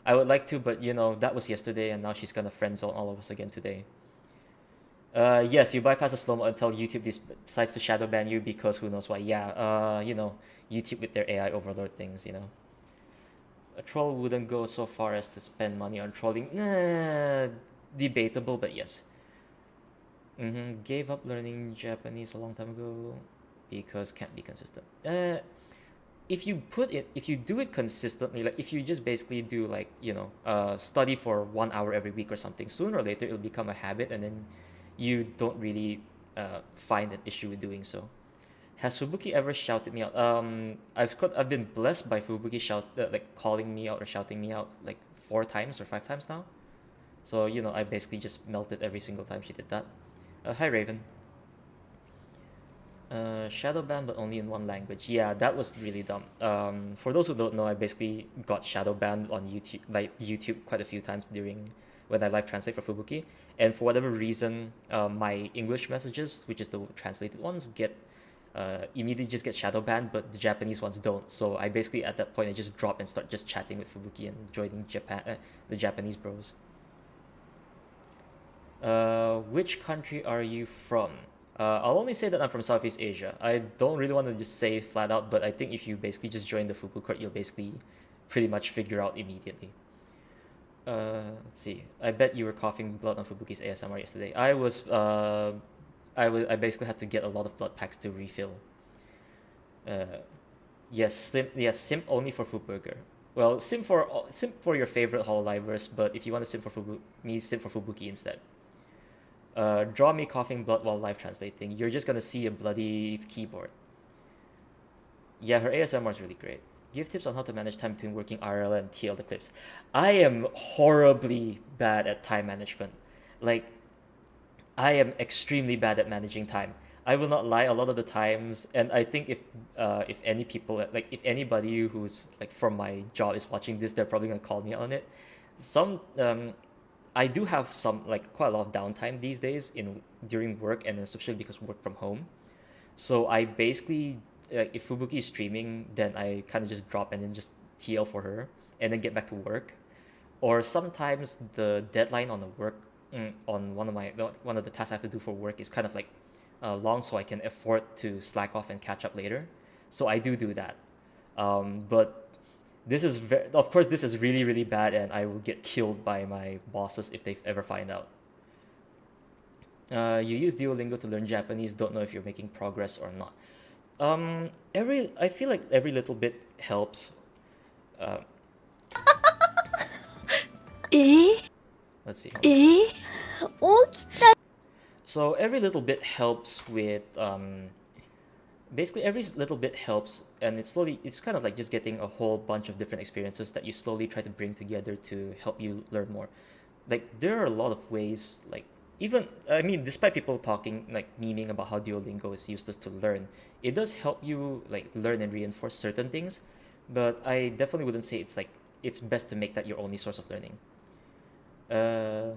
I would like to, but that was yesterday, and now she's gonna friend zone all of us again today. Yes, you bypass the slow mode until YouTube decides to shadow ban you because who knows why. Yeah, YouTube with their AI overlord things. A troll wouldn't go so far as to spend money on trolling. Nah, debatable, but yes. Gave up learning Japanese a long time ago because can't be consistent. If you do it consistently, like if you just basically do like study for 1 hour every week or something, sooner or later it'll become a habit, and then you don't really find an issue with doing so. Has Fubuki ever shouted me out? I've been blessed by Fubuki like calling me out or shouting me out like 4 times or 5 times now. So I basically just melted every single time she did that. Hi Raven. Shadow banned, but only in one language. Yeah, that was really dumb. For those who don't know, I basically got shadow banned on YouTube, like YouTube, quite a few times during when I live translate for Fubuki, and for whatever reason, my English messages, which is the translated ones, get immediately just get shadow banned, but the Japanese ones don't. So I basically at that point I just drop and start just chatting with Fubuki and joining the Japanese bros. Which country are you from? I'll only say that I'm from Southeast Asia. I don't really want to just say flat out, but I think if you basically just join the Fubu court, you'll basically pretty much figure out immediately. Let's see. I bet you were coughing blood on Fubuki's ASMR yesterday. I basically had to get a lot of blood packs to refill. Uh, yes, simp only for Fuburger. Well, simp for your favorite Hololivers, but if you want to simp for simp for Fubuki instead. Draw me coughing blood while live translating. You're just gonna see a bloody keyboard. Yeah, her ASMR is really great. Give tips on how to manage time between working IRL and TL the clips. I am horribly bad at time management. Like, I am extremely bad at managing time. I will not lie a lot of the times, and I think if any people like if anybody who's like from my job is watching this, they're probably gonna call me on it. Some I do have some like quite a lot of downtime these days in during work, and especially because work from home. So I basically if Fubuki is streaming, then I kind of just drop and then just TL for her, and then get back to work. Or sometimes the deadline on the work on one of the tasks I have to do for work is kind of like long, so I can afford to slack off and catch up later. So I do that. But of course this is really really bad, and I will get killed by my bosses if they ever find out. You use Duolingo to learn Japanese. Don't know if you're making progress or not. I feel like every little bit helps. Uh, Eh? let's see. Eh? So every little bit helps with basically every little bit helps, and it's kind of like just getting a whole bunch of different experiences that you slowly try to bring together to help you learn more. Like there are a lot of ways, like even I mean despite people talking like memeing about how Duolingo is useless to learn, it does help you like learn and reinforce certain things, but I definitely wouldn't say it's best to make that your only source of learning. uh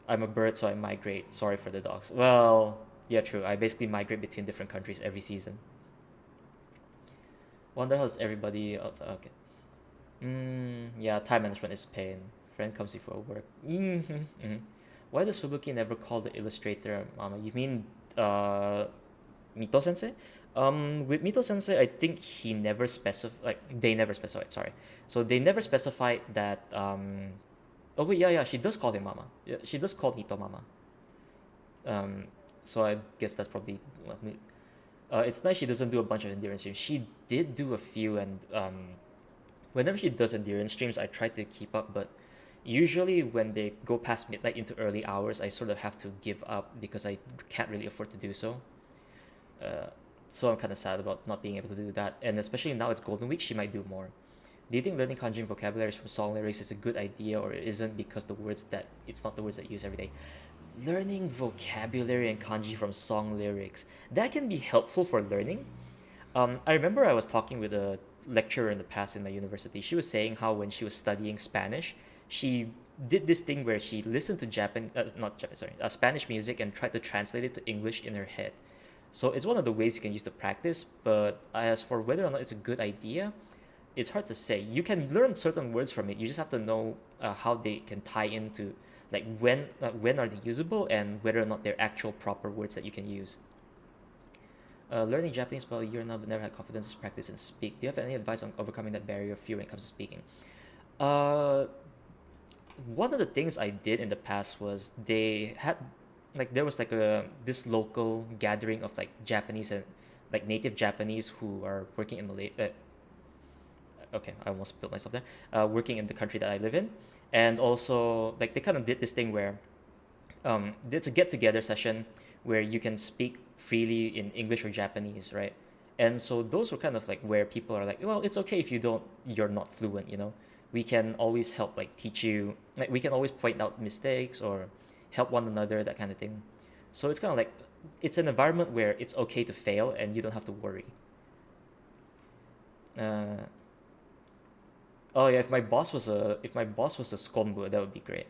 I'm a bird, so I migrate. Sorry for the dogs. Well, yeah, true. I basically migrate between different countries every season. Wonder how's everybody else. Okay. Yeah, time management is pain. Friend comes before work. Why does Fubuki never call the illustrator Mama? You mean Mito Sensei? With Mito Sensei, I think he never specified. Like they never specified. Sorry. So they never specified that. Oh wait, yeah, she does call him Mama. Yeah, she does call Mito Mama. Um, so I guess that's probably what it's nice she doesn't do a bunch of endurance streams. She did do a few, and whenever she does endurance streams, I try to keep up, but usually when they go past midnight into early hours, I sort of have to give up because I can't really afford to do so. Uh, so I'm kind of sad about not being able to do that, and especially now it's Golden Week, she might do more. Do you think learning kanji and vocabularies from song lyrics is a good idea, or it isn't because it's not the words that you use every day? Learning vocabulary and kanji from song lyrics, that can be helpful for learning. I remember I was talking with a lecturer in the past in my university. She was saying how when she was studying Spanish, she did this thing where she listened to not Japan, sorry, Spanish music and tried to translate it to English in her head. So it's one of the ways you can use to practice. But as for whether or not it's a good idea, it's hard to say. You can learn certain words from it. You just have to know how they can tie into like when are they usable and whether or not they're actual proper words that you can use. Learning Japanese for a year now, but never had confidence to practice and speak. Do you have any advice on overcoming that barrier of fear when it comes to speaking? Uh, One of the things I did in the past was they had like there was like a this local gathering of like Japanese and like native Japanese who are working in Malaysia. Okay, I almost spilled myself there. Working in the country that I live in, and also like they kind of did this thing where it's a get together session where you can speak freely in English or Japanese, right? And so those were kind of like where people are like, well, it's okay if you're not fluent, you know. We can always help like teach you, like we can always point out mistakes or help one another, that kind of thing. So it's kind of like it's an environment where it's okay to fail and you don't have to worry. Oh yeah, if my boss was a Skonbu, that would be great.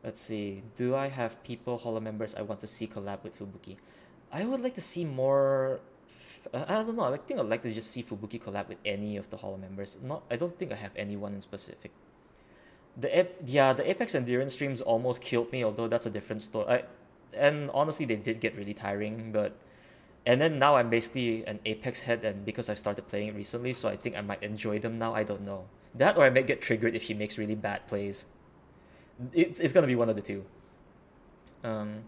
Let's see. Do I have people, Holo members I want to see collab with Fubuki? I would like to see more. I don't know. I think I'd like to just see Fubuki collab with any of the Holo members. Not. I don't think I have anyone in specific. The Apex Endurance streams almost killed me. Although that's a different story. And honestly, they did get really tiring. And then now I'm basically an Apex head, and because I've started playing it recently, so I think I might enjoy them now. I don't know. That or I might get triggered if he makes really bad plays. It's gonna be one of the two. Um,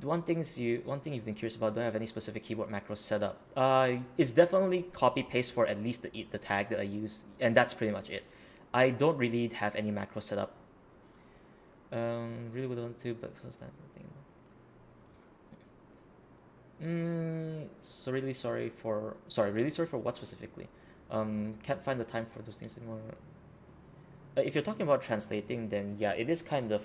one thing you've been curious about. Do I have any specific keyboard macros set up? It's definitely copy paste for at least the tag that I use, and that's pretty much it. I don't really have any macros set up. Really would want to, but first time thing. So really sorry for what specifically? Can't find the time for those things anymore. If you're talking about translating, then yeah, it is kind of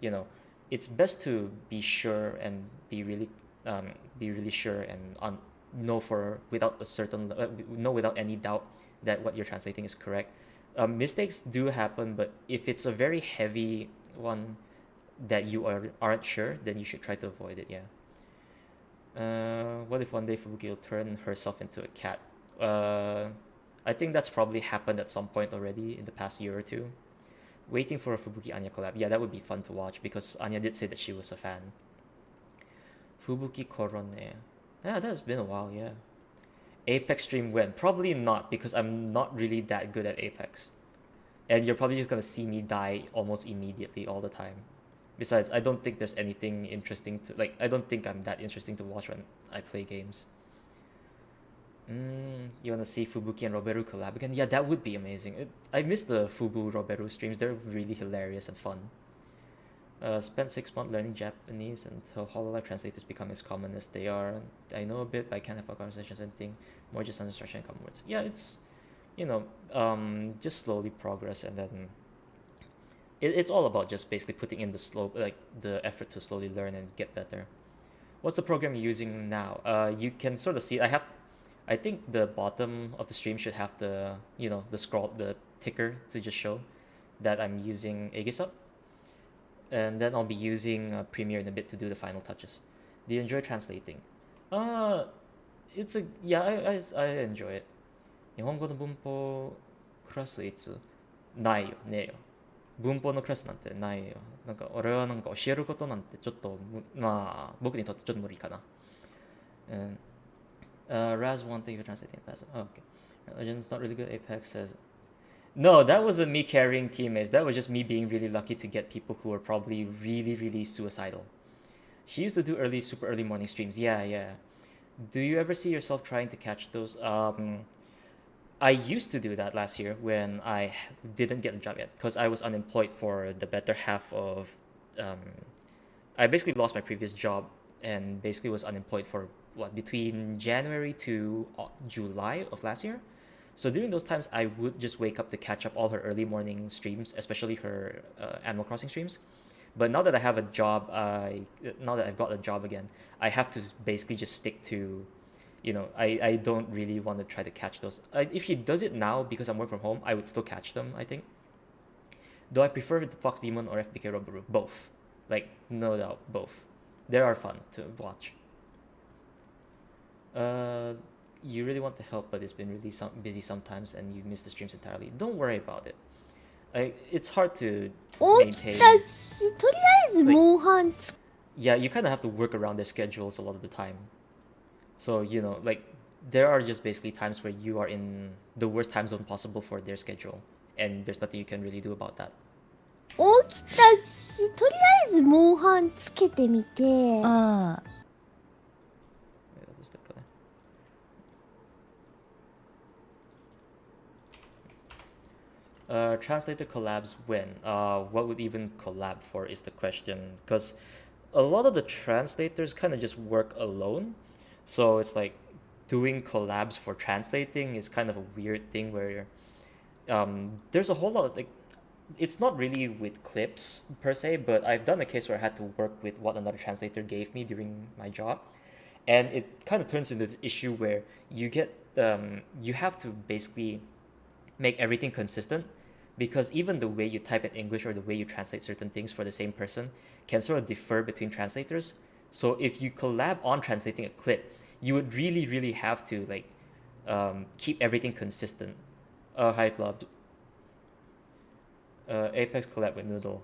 you know, it's best to be sure and be really sure and know without any doubt that what you're translating is correct. Mistakes do happen, but if it's a very heavy one that you aren't sure, then you should try to avoid it. Yeah. What if one day Fubuki will turn herself into a cat? I think that's probably happened at some point already in the past year or two. Waiting for a Fubuki Anya collab. Yeah, that would be fun to watch because Anya did say that she was a fan. Fubuki Korone. Yeah, that's been a while, yeah. Apex stream when? Probably not because I'm not really that good at Apex. And you're probably just gonna see me die almost immediately all the time. Besides, I don't think there's anything interesting to like. I don't think I'm that interesting to watch when I play games. You wanna see Fubuki and Roberu collab again? Yeah, that would be amazing. I miss the Fubu Roberu streams. They're really hilarious and fun. Spent 6 months learning Japanese until HoloLive translators become as common as they are. I know a bit, but I can't have a conversations and think more just understanding and common words. Yeah, it's just slowly progress, and then it's all about just basically putting in the effort to slowly learn and get better. What's the program you're using now? You can sort of see. I think the bottom of the stream should have the the ticker to just show that I'm using Aegisup. And then I'll be using Premiere in a bit to do the final touches. Do you enjoy translating? Uh, I enjoy it. 日本語の文法クラスいつないよねえよ。文法のクラスなんてないよ。なんか俺はなんか教えることなんてちょっとまあ僕にとってちょっと無理かな。And Raz one thing for translating passive. Oh, okay. Religion's not really good. Apex says no, that wasn't me carrying teammates. That was just me being really lucky to get people who were probably really, really suicidal. She used to do super early morning streams. Yeah, yeah. Do you ever see yourself trying to catch those? I used to do that last year when I didn't get a job yet because I was unemployed for the better half of. I basically lost my previous job and basically was unemployed for between January to July of last year. So during those times, I would just wake up to catch up all her early morning streams, especially her Animal Crossing streams. But now that I have a job, now that I've got a job again, I have to basically just stick to, I don't really want to try to catch those. If she does it now because I'm working from home, I would still catch them, I think. Do I prefer the Fox Demon or FBK Roboru? Both. Like, no doubt, both. They are fun to watch. You really want to help, but it's been really busy sometimes and you miss the streams entirely. Don't worry about it. It's hard to maintain. Yeah, you kind of have to work around their schedules a lot of the time. So, there are just basically times where you are in the worst time zone possible for their schedule, and there's nothing you can really do about that. 起きたし、とりあえずモンハンつけてみて。Translator collabs when? What would even collab for is the question. Because a lot of the translators kind of just work alone. So it's like doing collabs for translating is kind of a weird thing where there's a whole lot of it's not really with clips per se, but I've done a case where I had to work with what another translator gave me during my job, and it kind of turns into this issue where you have to basically make everything consistent, because even the way you type in English or the way you translate certain things for the same person can sort of differ between translators. So if you collab on translating a clip, you would really have to like keep everything consistent. Hi club. Apex collab with Noodle.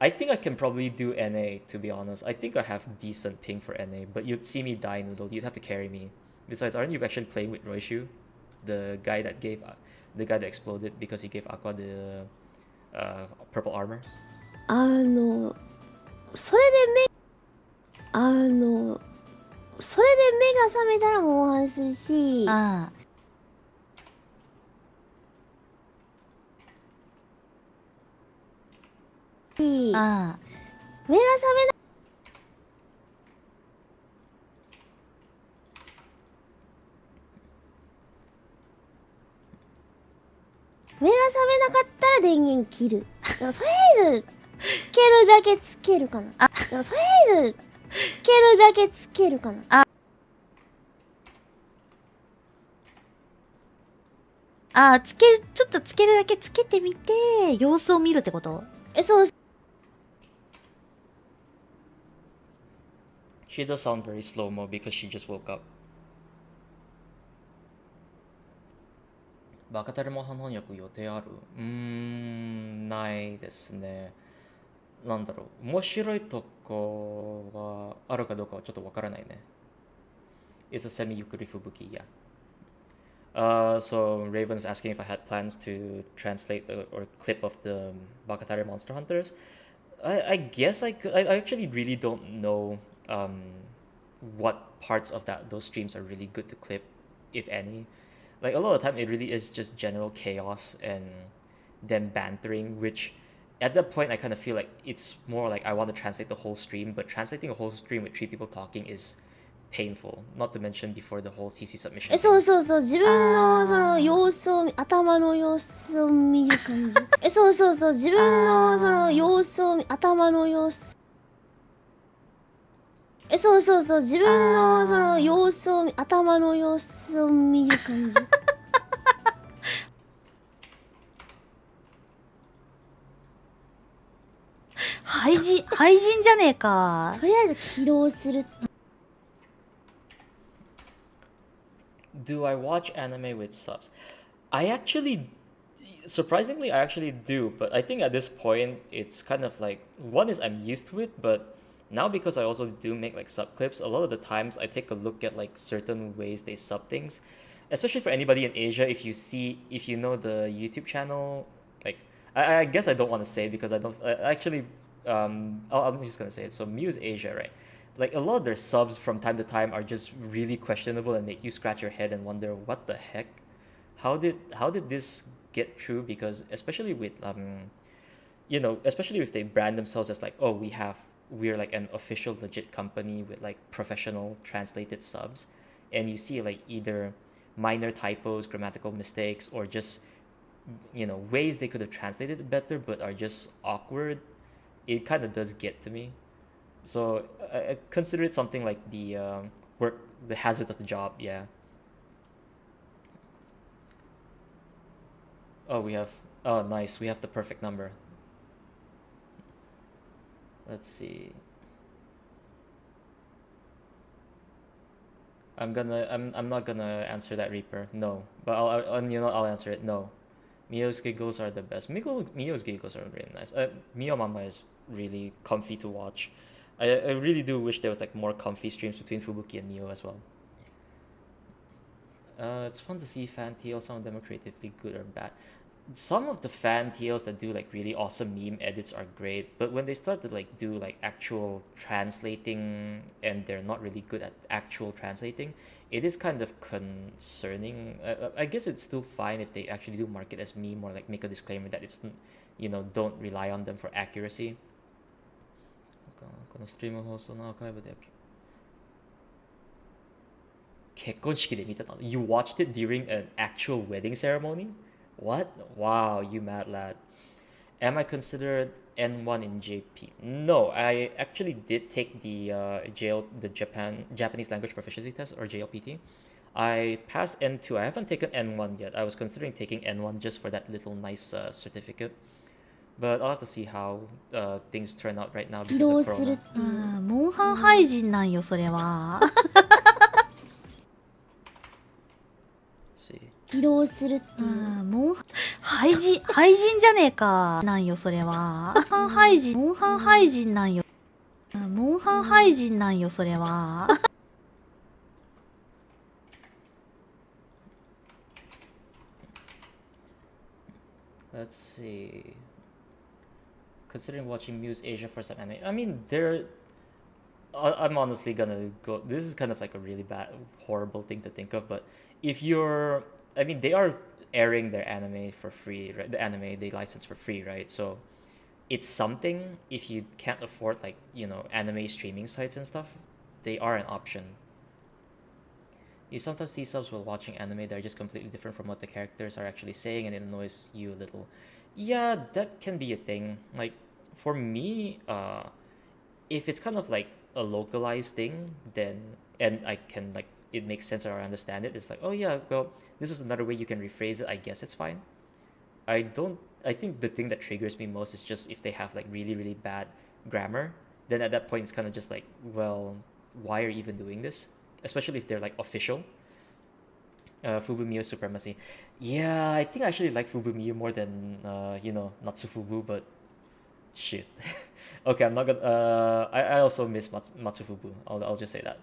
I think I can probably do NA, to be honest. I think I have decent ping for NA, but you'd see me die, Noodle. You'd have to carry me. Besides, aren't you actually playing with Roishu? The guy that gave, the guy that exploded because he gave Aqua the purple armor? それで目が覚めたらモンハンするし、ああ目が覚めなかったら電源切る。でもとりあえずつけるだけつけるかな。でもとりあえずつけるだけつけるかな。ちょっとつけるだけつけてみて様子を見るってこと？そう。She does sound very slow-mo because she just woke up. バカタレモ翻訳予定ある？ないですね。なんだろう。面白いとこはあるかどうかはちょっとわからないね。It's a semi-yukuri Fubuki, yeah. So Raven's asking if I had plans to translate or clip of the Bakatare Monster Hunters. I guess I could. I actually really don't know what parts of those streams are really good to clip, if any. Like a lot of the time, it really is just general chaos and them bantering, which at that point I kind of feel like it's more like I want to translate the whole stream, but translating a whole stream with 3 people talking is painful. Not to mention before the whole CC submission. そうそうそう、自分のその様子を頭の様子を見る感じ。そうそうそう、自分のその様子を頭の様子。そうそうそう、自分のその様子を頭の様子を見る感じ。廃人じゃねえか。とりあえず起動する。Do I watch anime with subs? Surprisingly, I actually do, but I think at this point, it's kind of like, one is I'm used to it, but now because I also do make like sub clips, a lot of the times I take a look at like certain ways they sub things, especially for anybody in Asia. If you know the YouTube channel, like, I guess I don't want to say because I don't, I'm just gonna say it. So Muse Asia, right? Like a lot of their subs from time to time are just really questionable and make you scratch your head and wonder what the heck, how did this get through? Because especially with especially if they brand themselves as like, oh, we're like an official legit company with like professional translated subs, and you see like either minor typos, grammatical mistakes, or just ways they could have translated it better but are just awkward. It kind of does get to me. So I consider it something like the hazard of the job, yeah. Oh, nice, we have the perfect number. Let's see. I'm not gonna answer that, Reaper. No, but I'll answer it. No, Mio's giggles are the best. Mio's giggles are really nice. Mio Mama is really comfy to watch. I really do wish there was like more comfy streams between Fubuki and Mio as well. It's fun to see fan tales. Some of them are creatively good or bad. Some of the fan tales that do like really awesome meme edits are great, but when they start to like do like actual translating and they're not really good at actual translating, it is kind of concerning. I guess it's still fine if they actually do mark it as meme or like make a disclaimer that it's don't rely on them for accuracy. このストリーム放送のアーカイブで結婚式で見てたの? You watched it during an actual wedding ceremony? What? Wow, you mad lad. Am I considered N1 in JP? No, I actually did take the Japanese language proficiency test, or JLPT. I passed N2. I haven't taken N1 yet. I was considering taking N1 just for that little nice certificate. But I'll have to see how things turn out right now 疲 because of 労するっ Corona. ていう。モンハン廃人なんよ、それは。Let's see. 疲労するっていう。モンハン、廃人じゃねえか。なんよ、それは。モンハン廃人、モンハン廃人なんよ。モンハン廃人なんよ、それは。Let's see. Considering watching Muse Asia for some anime, I mean, I'm honestly gonna go. This is kind of like a really bad, horrible thing to think of, but if you're, I mean, they are airing their anime for free, right? The anime they license for free, right? So it's something. If you can't afford, like, anime streaming sites and stuff, they are an option. You sometimes see subs while watching anime that are just completely different from what the characters are actually saying, and it annoys you a little. Yeah, that can be a thing. Like, for me, if it's kind of like a localized thing, then, and I can, like, it makes sense or I understand it, it's like, oh yeah, well, this is another way you can rephrase it, I guess it's fine. I think the thing that triggers me most is just if they have like really, really bad grammar, then at that point it's kind of just like, well, why are you even doing this? Especially if they're like official. Fubumiyo Supremacy. Yeah, I think I actually like Fubumiyo more than, Natsufubu, but shit. Okay, I'm not gonna. I also miss Matsufubu. I'll just say that.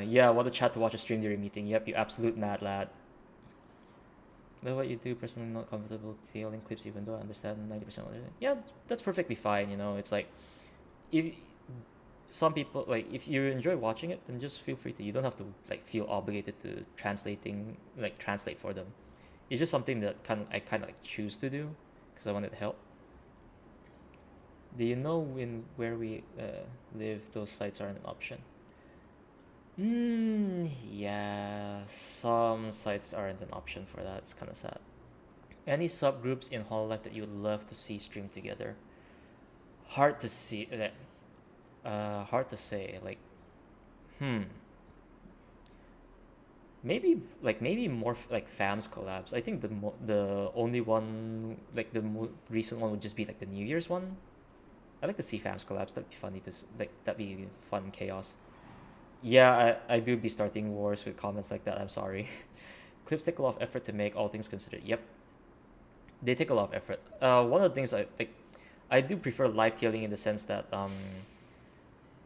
Yeah, what a chat to watch a stream during meeting. Yep, you absolute mad lad. Know what you do. Personally, not comfortable tailing clips, even though I understand 90% of it. Yeah, that's perfectly fine. It's like, if some people, like, if you enjoy watching it, then just feel free to. You don't have to like feel obligated to translate for them. It's just something that I kind of like choose to do because I wanted to help. Do you know where we live, those sites aren't an option? Yeah, some sites aren't an option for that. It's kind of sad. Any subgroups in Hololive that you would love to see stream together? Hard to see. Hard to say. Like, maybe more like fams collabs. I think the only one, like the recent one, would just be like the New Year's one. I'd like to see fams collabs. That'd be funny that'd be fun chaos. Yeah, I do be starting wars with comments like that. I'm sorry. Clips take a lot of effort to make, all things considered. Yep, they take a lot of effort. One of the things I do prefer live tailing in the sense that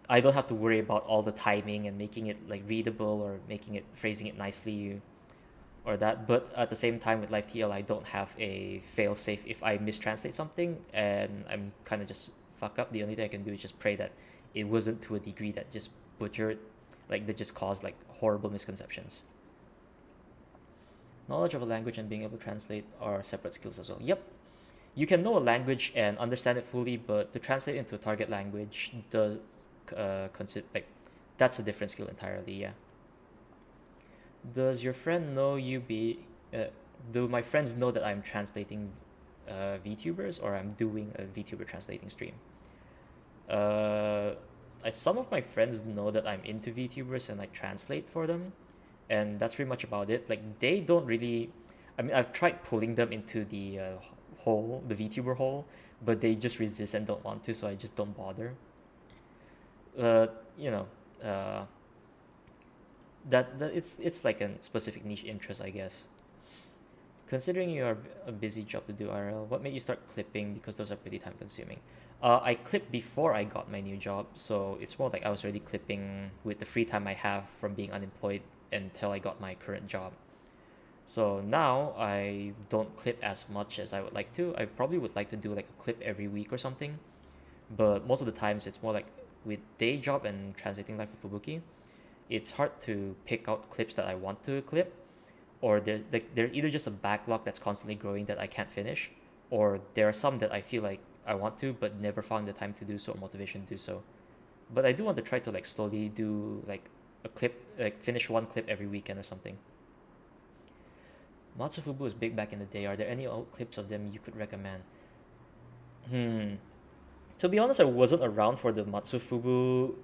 I don't have to worry about all the timing and making it like readable or phrasing it nicely or that. But at the same time with live TL, I don't have a fail safe if I mistranslate something and I'm kind of just fuck up. The only thing I can do is just pray that it wasn't to a degree that just butchered, like that just caused like horrible misconceptions. Knowledge of a language and being able to translate are separate skills as well. Yep. You can know a language and understand it fully, but to translate into a target language does consider like that's a different skill entirely. Yeah. Does your friend know you be? Do my friends know that I'm translating VTubers, or I'm doing a VTuber translating stream? Some of my friends know that I'm into VTubers and I translate for them, and that's pretty much about it. Like they don't really. I mean, I've tried pulling them into the the VTuber hole, but they just resist and don't want to, so I just don't bother. Uh, you know, uh, that it's like a specific niche interest, I guess. Considering you are a busy job to do RL, what made you start clipping? Because those are pretty time consuming. I clipped before I got my new job, so it's more like I was already clipping with the free time I have from being unemployed until I got my current job. So now I don't clip as much as I would like to. I probably would like to do like a clip every week or something, but most of the times it's more like with day job and translating life for Fubuki, it's hard to pick out clips that I want to clip, or there's either just a backlog that's constantly growing that I can't finish, or there are some that I feel like I want to but never found the time to do so or motivation to do so. But I do want to try to like slowly do like a clip, like finish one clip every weekend or something. Matsufubu was big back in the day. Are there any old clips of them you could recommend? To be honest, I wasn't around for the Matsufubu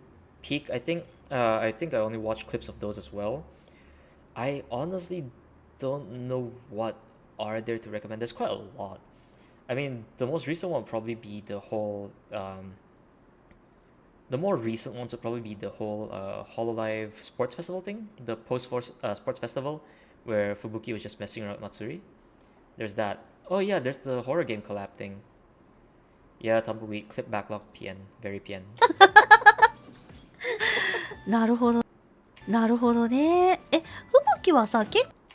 peak. I think I only watched clips of those as well. I honestly don't know what are there to recommend. There's quite a lot. I mean, the most recent one would probably be the more recent ones would probably be the whole Hololive Sports Festival thing, the post-force Sports Festival, where Fubuki was just messing around with Matsuri. There's that. Oh yeah, there's the horror game collab thing. Yeah, Tumbleweed, clip backlog, PN, very PN. なるほど。なるほどね。え、ふぶきはさ、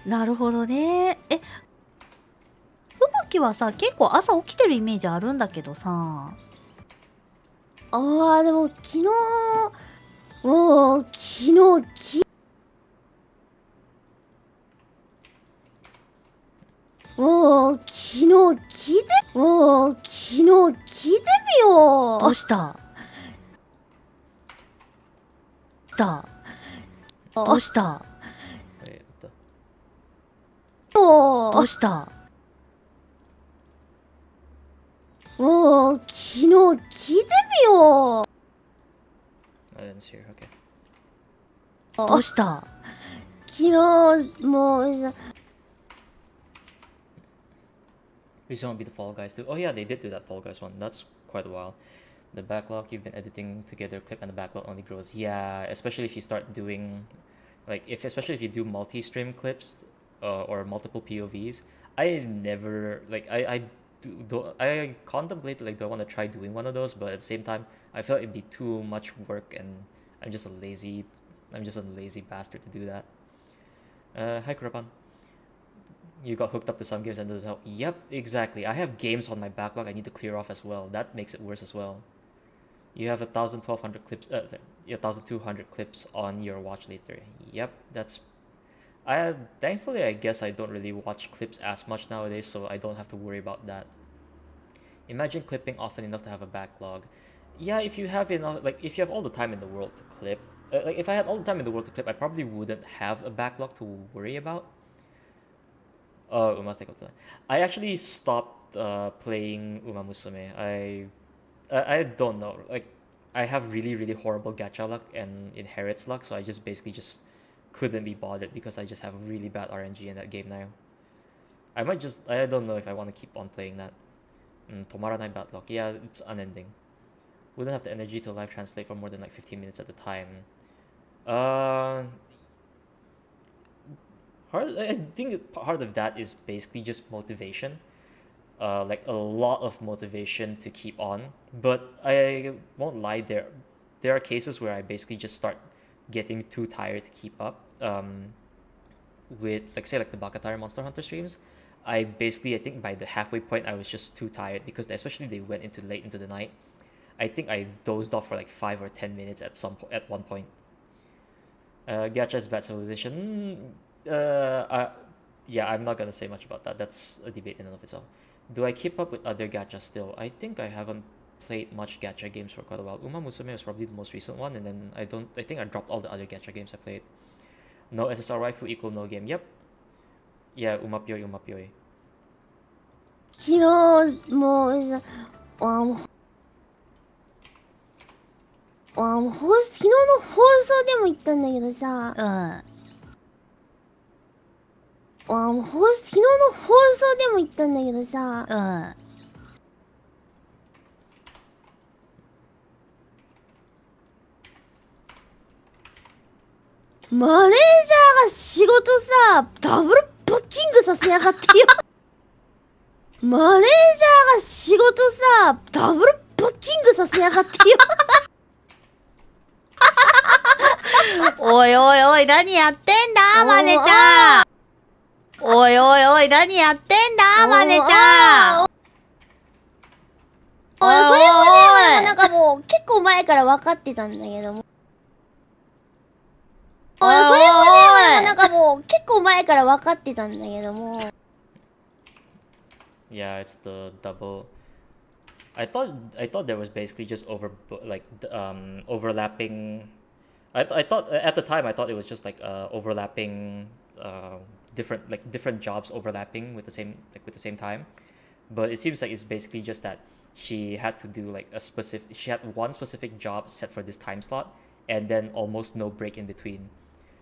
なるほどね。え、ふぶきはさ、結構朝起きてるイメージあるんだけどさ。あー、でも昨日、もう、昨日、もう、昨日聞いて、もう、昨日聞いてみよどうしたどうしたWait, what the? どうしたもう、昨日聞いてみよ I didn't see her. Okay. どうした昨日、もう、 Please don't be the Fall Guys too. Oh yeah, they did do that Fall Guys one. That's quite a while. The backlog you've been editing together clip and the backlog only grows. Yeah, especially if you start doing, especially if you do multi-stream clips, or multiple POVs. I never like I contemplate like do I want to try doing one of those, but at the same time I felt it'd be too much work and I'm just a lazy bastard to do that. Hi Kurapan. You got hooked up to some games and doesn't help. Yep, exactly. I have games on my backlog I need to clear off as well. That makes it worse as well. You have 1,200 clips, 1,200 clips on your watch later. Yep, that's. Thankfully I guess I don't really watch clips as much nowadays, so I don't have to worry about that. Imagine clipping often enough to have a backlog. Yeah, if you have enough, like if you have all the time in the world to clip, like if I had all the time in the world to clip, I probably wouldn't have a backlog to worry about. Oh, I actually stopped playing Uma Musume. I don't know. Like I have really horrible gacha luck and inherits luck, so I just basically just couldn't be bothered because I just have really bad RNG in that game now. I don't know if I want to keep on playing that. Tomaranai bad luck. Yeah, it's unending. Wouldn't have the energy to live translate for more than like 15 minutes at a time. I think part of that is basically just motivation. Like a lot of motivation to keep on. But I won't lie, there are cases where I basically just start getting too tired to keep up. With like say like the Bakatare Monster Hunter streams, I think by the halfway point I was just too tired because especially they went into late into the night. I think I dozed off for like 5 or 10 minutes at one point. Gacha's bad civilization. Yeah, I'm not gonna say much about that. That's a debate in and of itself. Do I keep up with other gacha still? I think I haven't played much gacha games for quite a while. Uma Musume was probably the most recent one, and then I think I dropped all the other gacha games I played. No SSR waifu equal no game. Yep. Yeah, Umapyoi. 昨日もう昨日の放送でも言ったんだけどさ、昨日の放送でも言ったんだけどさ、マネージャーが仕事さ、ダブルブッキングさせやがってよ。マネージャーが仕事さ、ダブルブッキングさせやがってよ。おいおいおい、何やってんだ、マネちゃん。おいおいおい、何やってんだ、マネちゃん。おいそれもね、なんかもう結構前から分かってたんだけども。それもね、なんかもう結構前から分かってたんだけども。Yeah, it's the double. I thought there was basically just overlapping. I thought at the time I thought it was just like overlapping different jobs overlapping with the same time. But it seems like it's basically just that she had to do like she had one specific job set for this time slot, and then almost no break in between.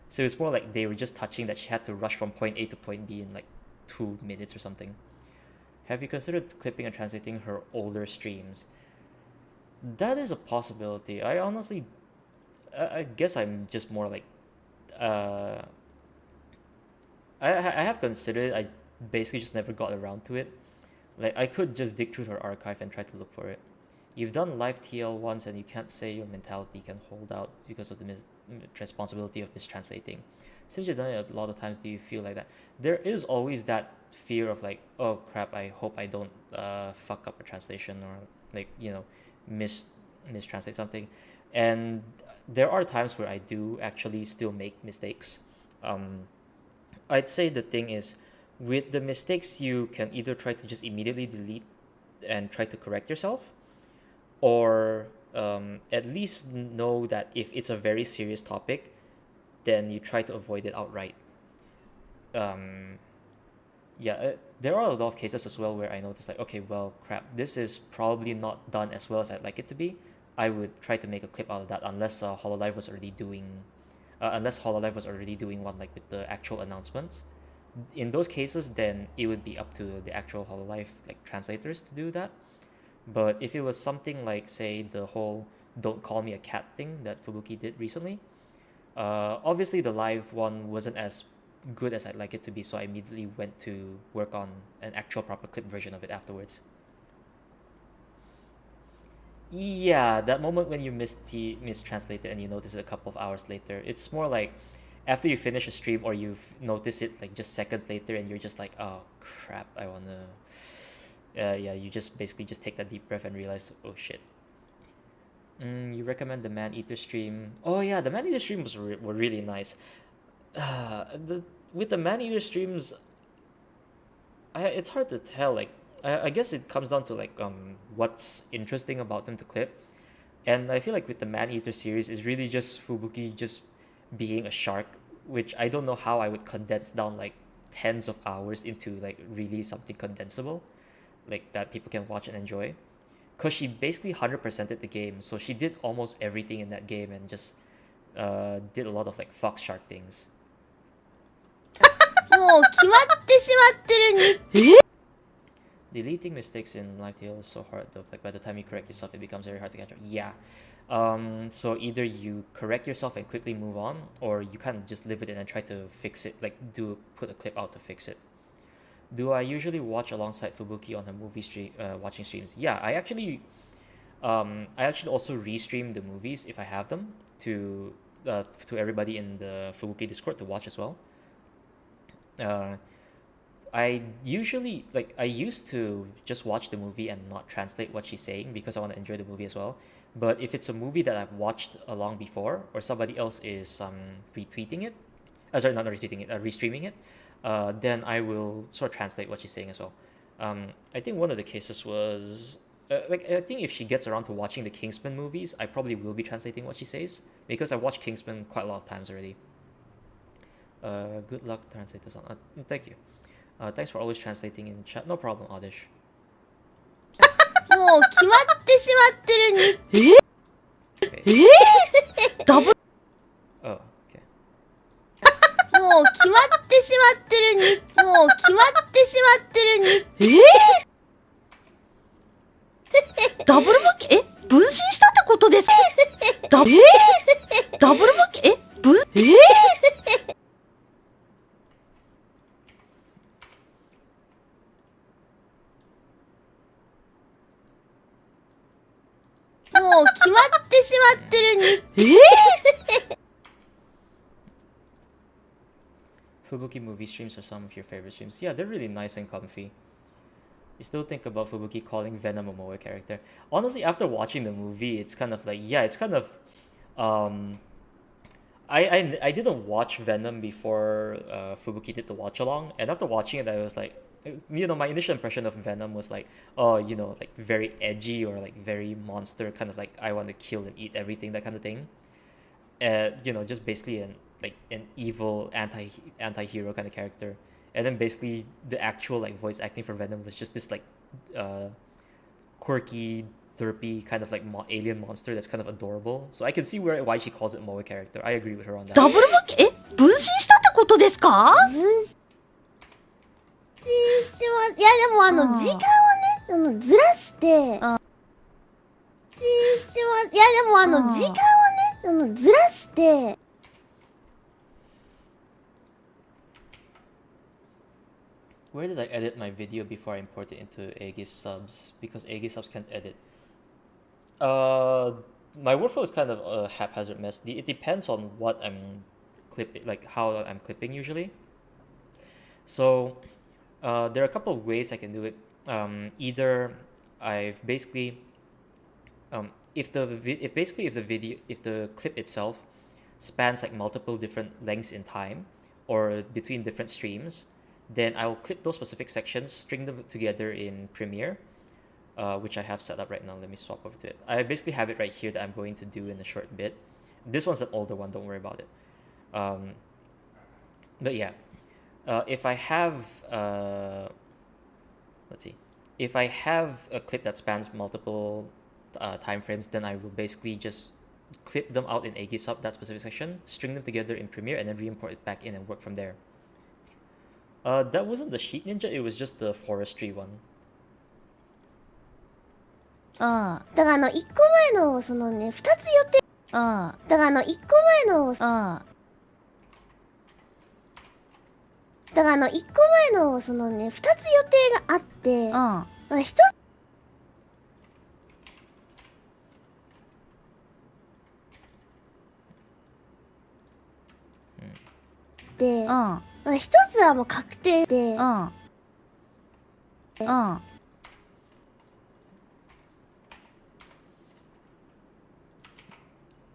So it's more like they were just touching that she had to rush from point A to point B in like 2 minutes or something. Have you considered clipping and translating her older streams? That is a possibility. I honestly, I guess I'm just more like, uh, I have considered it. I basically just never got around to it. Like I could just dig through her archive and try to look for it. You've done live TL once, and you can't say your mentality can hold out because of the responsibility of mistranslating. Since you've done it a lot of times, do you feel like that? There is always that fear of like, oh crap, I hope I don't fuck up a translation or like mistranslate something. And there are times where I do actually still make mistakes. Um, I'd say the thing is, with the mistakes, you can either try to just immediately delete and try to correct yourself, or at least know that if it's a very serious topic, then you try to avoid it outright. Um, yeah, there are a lot of cases as well where I noticed like, okay, well, crap, this is probably not done as well as I'd like it to be. I would try to make a clip out of that unless Hololive was already doing one like with the actual announcements. In those cases, then it would be up to the actual Hololive like translators to do that. But if it was something like, say, the whole "Don't call me a cat" thing that Fubuki did recently, obviously the live one wasn't as good as I'd like it to be, so I immediately went to work on an actual proper clip version of it afterwards. Yeah, that moment when you mistranslate it and you notice it a couple of hours later, it's more like after you finish a stream or you've noticed it like just seconds later and you're just like, oh crap, I wanna. Yeah, you just basically just take that deep breath and realize, oh shit. You recommend the Man Eater stream? Oh yeah, the Man Eater streams were really nice. The with the Man Eater streams, it's hard to tell. Like, I guess it comes down to like what's interesting about them to clip. And I feel like with the Man Eater series, is really just Fubuki just being a shark, which I don't know how I would condense down like tens of hours into like really something condensable, like that people can watch and enjoy. Cause she basically 100%ed the game, so she did almost everything in that game and just did a lot of like fox shark things. もう決まってしまってるに Deleting mistakes in live TL is so hard though. Like by the time you correct yourself, it becomes very hard to catch up. Yeah. So either you correct yourself and quickly move on, or you kind of just live with it and try to fix it. Like put a clip out to fix it. Do I usually watch alongside Fubuki on her movie watching streams? Yeah, I actually also restream the movies if I have them to everybody in the Fubuki Discord to watch as well. I used to just watch the movie and not translate what she's saying because I want to enjoy the movie as well. But if it's a movie that I've watched along before, or somebody else is retweeting it, sorry, not retweeting it, restreaming it, then I will sort of translate what she's saying as well. I think one of the cases was I think if she gets around to watching the Kingsman movies, I probably will be translating what she says because I watched Kingsman quite a lot of times already. Good luck, translators. Thank you. Thanks for always translating in chat. No problem, Oddish. もう決まってしまってるに Double Oh, okay. もう決まってしまってるにもう決まってしまってるにダブルブッキ分身したってことですかダブルブッキもう決まってしまってるに Fubuki movie streams are some of your favorite streams. Yeah, they're really nice and comfy. You still think about Fubuki calling Venom a Moe character? Honestly, after watching the movie, it's kind of like, yeah, it's kind of I didn't watch Venom before Fubuki did the watch along, and after watching it, I was like, my initial impression of Venom was like, oh, like very edgy or like very monster, kind of like I want to kill and eat everything, that kind of thing. Just basically like an evil anti-hero kind of character, and then basically the actual like voice acting for Venom was just this like quirky, derpy kind of like alien monster that's kind of adorable. So I can see why she calls it moe character. I agree with her on that. ダブルブッキ、分身したってことですか？分身しま、いやでも時間をね、ずらして、分身しま、いやでも時間をね、ずらして、Where did I edit my video before I import it into Aegis subs? Because Aegis subs can't edit. My workflow is kind of a haphazard mess. It depends on what I'm clipping, like how I'm clipping usually. So, there are a couple of ways I can do it. Either I've basically, if the clip itself spans like multiple different lengths in time or between different streams, then I will clip those specific sections, string them together in Premiere, which I have set up right now. Let me swap over to it. I basically have it right here that I'm going to do in a short bit. This one's an older one, don't worry about it. But yeah, if I have, let's see, if I have a clip that spans multiple time frames, then I will basically just clip them out in Aegis sub, that specific section, string them together in Premiere, and then re-import it back in and work from there. That wasn't the Sheet Ninja, it was just the forestry one. うんだから1個前のそのね、2つ予定、うんだから1個前の、うんだから1個前のそのね、2つ予定があって、まあ、1つで、まあ、1つはもう確定で、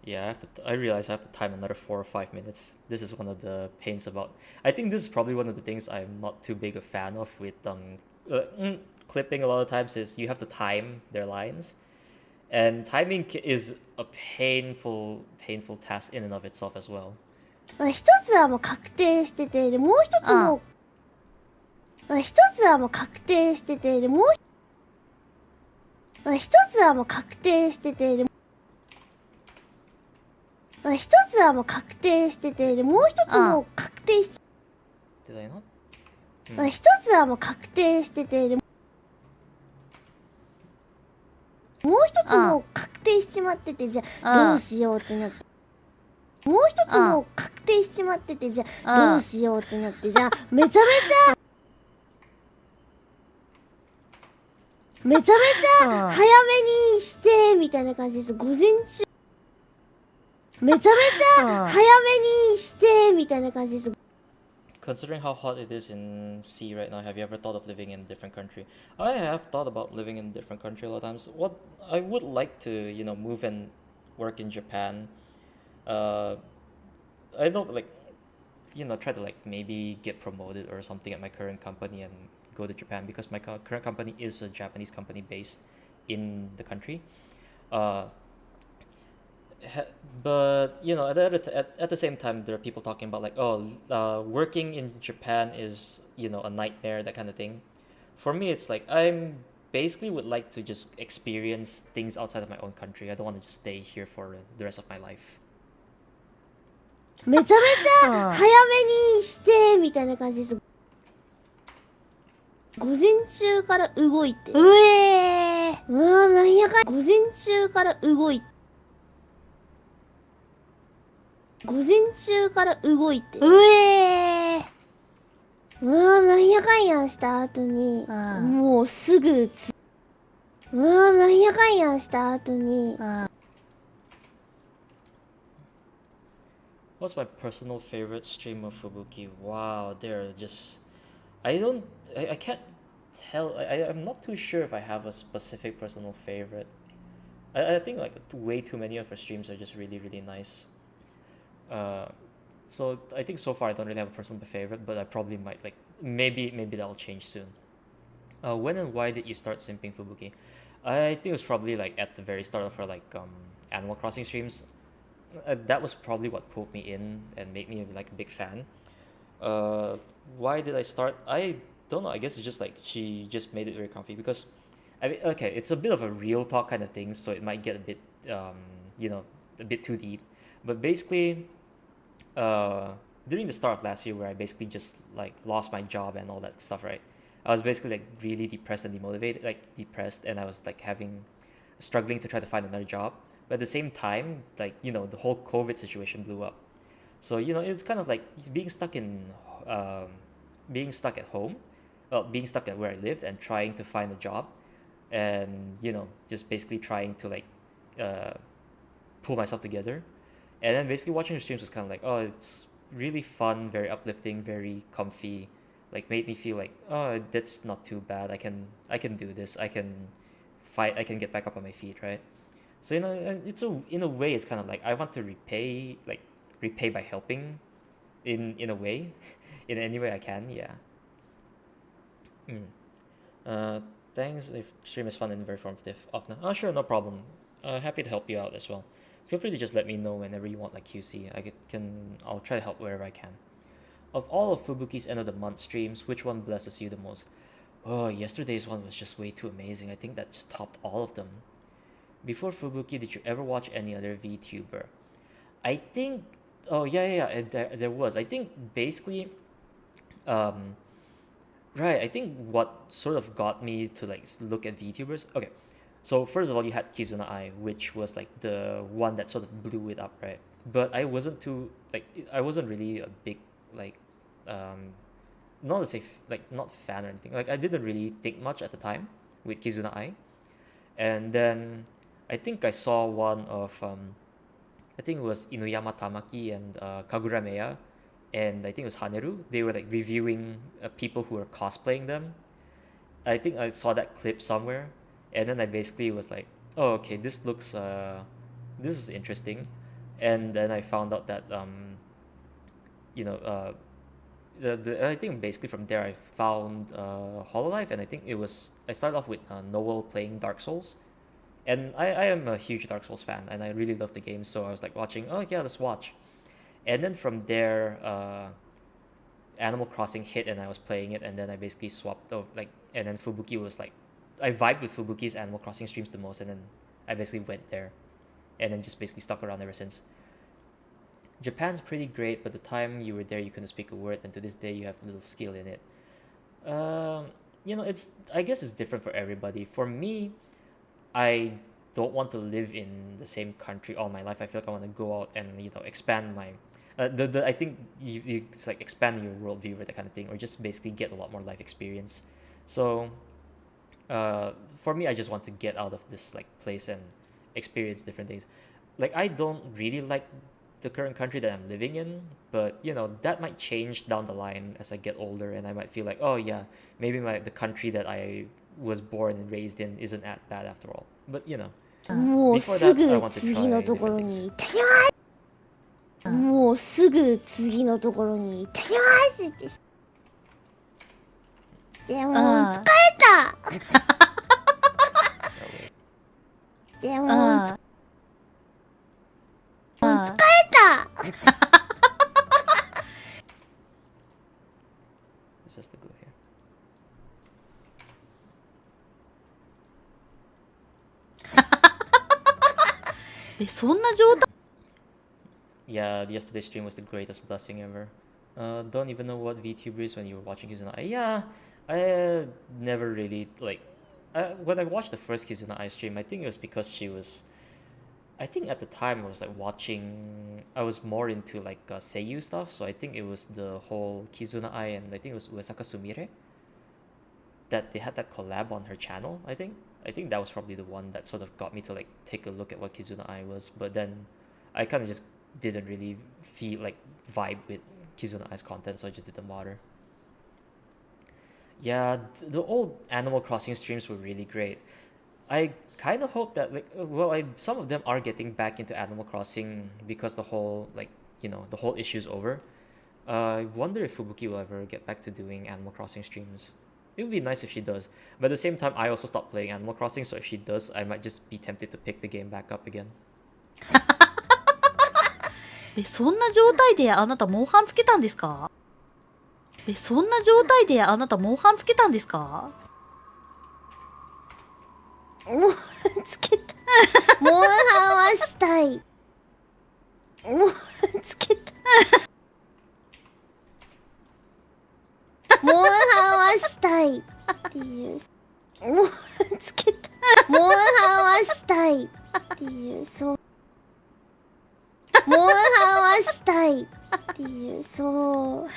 Yeah, I realize I have to time another 4 or 5 minutes. This is one of the pains about. I think this is probably one of the things I'm not too big a fan of with clipping a lot of times is you have to time their lines, and timing is a painful task in and of itself as well. まあ、1つはもう確定してて、でもう1つも、まあ、1つはもう確定してて、でもうまあ、1つはもう確定してて、でまあ、1つはもう確定してて、でもう1つも確定し、Did I not? まあ、1つはもう確定してて、でもう1つも確定しちまってて、じゃあどうしようってなって。もう1つも確定しちまってて、じゃあどうしようってなって、じゃあめちゃめちゃ早めにしてみたいな感じです。午前中めちゃめちゃ早めにしてみたいな感じです。 Considering how hot it is in sea right now, have you ever thought of living in a different country? I have thought about living in a different country a lot of times. What I would like to, move and work in Japan. I don't like, try to like maybe get promoted or something at my current company and go to Japan because my current company is a Japanese company based in the country. But at the same time, there are people talking about like, working in Japan is a nightmare, that kind of thing. For me, it's like I'm basically would like to just experience things outside of my own country. I don't want to just stay here for the rest of my life. めちゃめちゃ早めにしてみたいな感じです。午前中から動いて、なんやかん午前中から動いて、午前中から動いて、なんやかんやした後に、もうすぐなんやかんやした後に、What's my personal favorite stream of Fubuki? Wow, they're just... I can't tell. I'm not too sure if I have a specific personal favorite. I think like way too many of her streams are just really, really nice. So I think so far I don't really have a personal favorite, but I probably might like... Maybe that'll change soon. When and why did you start simping Fubuki? I think it was probably like at the very start of her like Animal Crossing streams. that was probably what pulled me in and made me like a big fan. Uh, why did I start? I don't know. I guess it's just like she just made it very comfy because, I mean, okay, it's a bit of a real talk kind of thing, so it might get a bit, you know, a bit too deep. But basically, uh, during the start of last year, where I basically just like lost my job and all that stuff, right? I was basically like really depressed and demotivated, like depressed, and I was like struggling to try to find another job. But at the same time, like the whole COVID situation blew up. So it's kind of like um, being stuck at home, well, being stuck at where I lived and trying to find a job, and just basically trying to like uh, pull myself together. And then basically watching the streams was kind of like, oh, it's really fun, very uplifting, very comfy. Like made me feel like, oh, that's not too bad. I can do this. I can fight. I can get back up on my feet, right? So it's in a way, it's kind of like I want to repay by helping, in a way, in any way I can. Yeah. Mm. Uh, Thanks. If stream is fun and very informative. Off now. Oh, sure, no problem. Happy to help you out as well. Feel free to just let me know whenever you want like QC. I'll try to help wherever I can. Of all of Fubuki's end of the month streams, which one blesses you the most? Oh, yesterday's one was just way too amazing. I think that just topped all of them. Before Fubuki, did you ever watch any other VTuber? I think. Oh yeah. There was. I think basically, um, right. I think what sort of got me to like look at VTubers. Okay, so first of all, you had Kizuna Ai, which was like the one that sort of blew it up, right? But I wasn't too like I wasn't really a big like um not to say like not fan or anything. Like I didn't really think much at the time with Kizuna Ai, and then I think I saw one of I think it was Inuyama Tamaki and Kagura Meya, and I think it was Haneru. They were like reviewing people who were cosplaying them. I think I saw that clip somewhere, and then I basically was like, oh, okay, this is interesting, and then I found out that you know I think basically from there I found Hololive, and I think I started off with Noel playing Dark Souls, and I am a huge Dark Souls fan, and I really love the game, so I was like watching, oh yeah, let's watch, and then from there Animal Crossing hit, and I was playing it, and then I basically swapped over, like, and then Fubuki was like, I vibed with Fubuki's Animal Crossing streams the most, and then I basically went there, and then just basically stuck around ever since. Japan's pretty great, but the time you were there, you couldn't speak a word, and to this day, you have little skill in it. Um, it's I guess it's different for everybody. For me, I don't want to live in the same country all my life. I feel like I want to go out and expand my I think it's like expanding your worldview or that kind of thing, or just basically get a lot more life experience. So for me, I just want to get out of this like place and experience different things. Like I don't really like the current country that I'm living in, but that might change down the line as I get older, and I might feel like, oh yeah, maybe the country that I was born and raised in isn't that bad after all. But もう before す that, I ぐ want to 次の try とこ different ろ things. に行ってきます。もうすぐ次のところに行ってきますって。でも疲れた。でも疲れた。 Let's just go here. Yeah, yesterday's stream was the greatest blessing ever. Don't even know what VTuber is when you were watching Kizuna Ai. Yeah, I never really like. When I watched the first Kizuna Ai stream, I think it was because she was. I think at the time I was like watching. I was more into like Seiyu stuff, so I think it was the whole Kizuna Ai, and I think it was Uesaka Sumire that they had that collab on her channel. I think that was probably the one that sort of got me to like take a look at what Kizuna Ai was. But then I kind of just didn't really feel like vibe with Kizuna Ai's content, so I just didn't bother. Yeah, the old Animal Crossing streams were really great. I kind of hope that some of them are getting back into Animal Crossing because the whole the whole issue's over. I wonder if Fubuki will ever get back to doing Animal Crossing streams. It would be nice if she does, but at the same time, I also stopped playing Animal Crossing, so if she does, I might just be tempted to pick the game back up again. そんな状態であなたモンハンつけたんですか？そんな状態であなたモンハンつけたんですか？もうつけた。モンハンはしたい。もうつけた。モンハンはしたいっていう。もうつけた。モンハンはしたいっていう。そう。モンハンはしたいっていう。そう。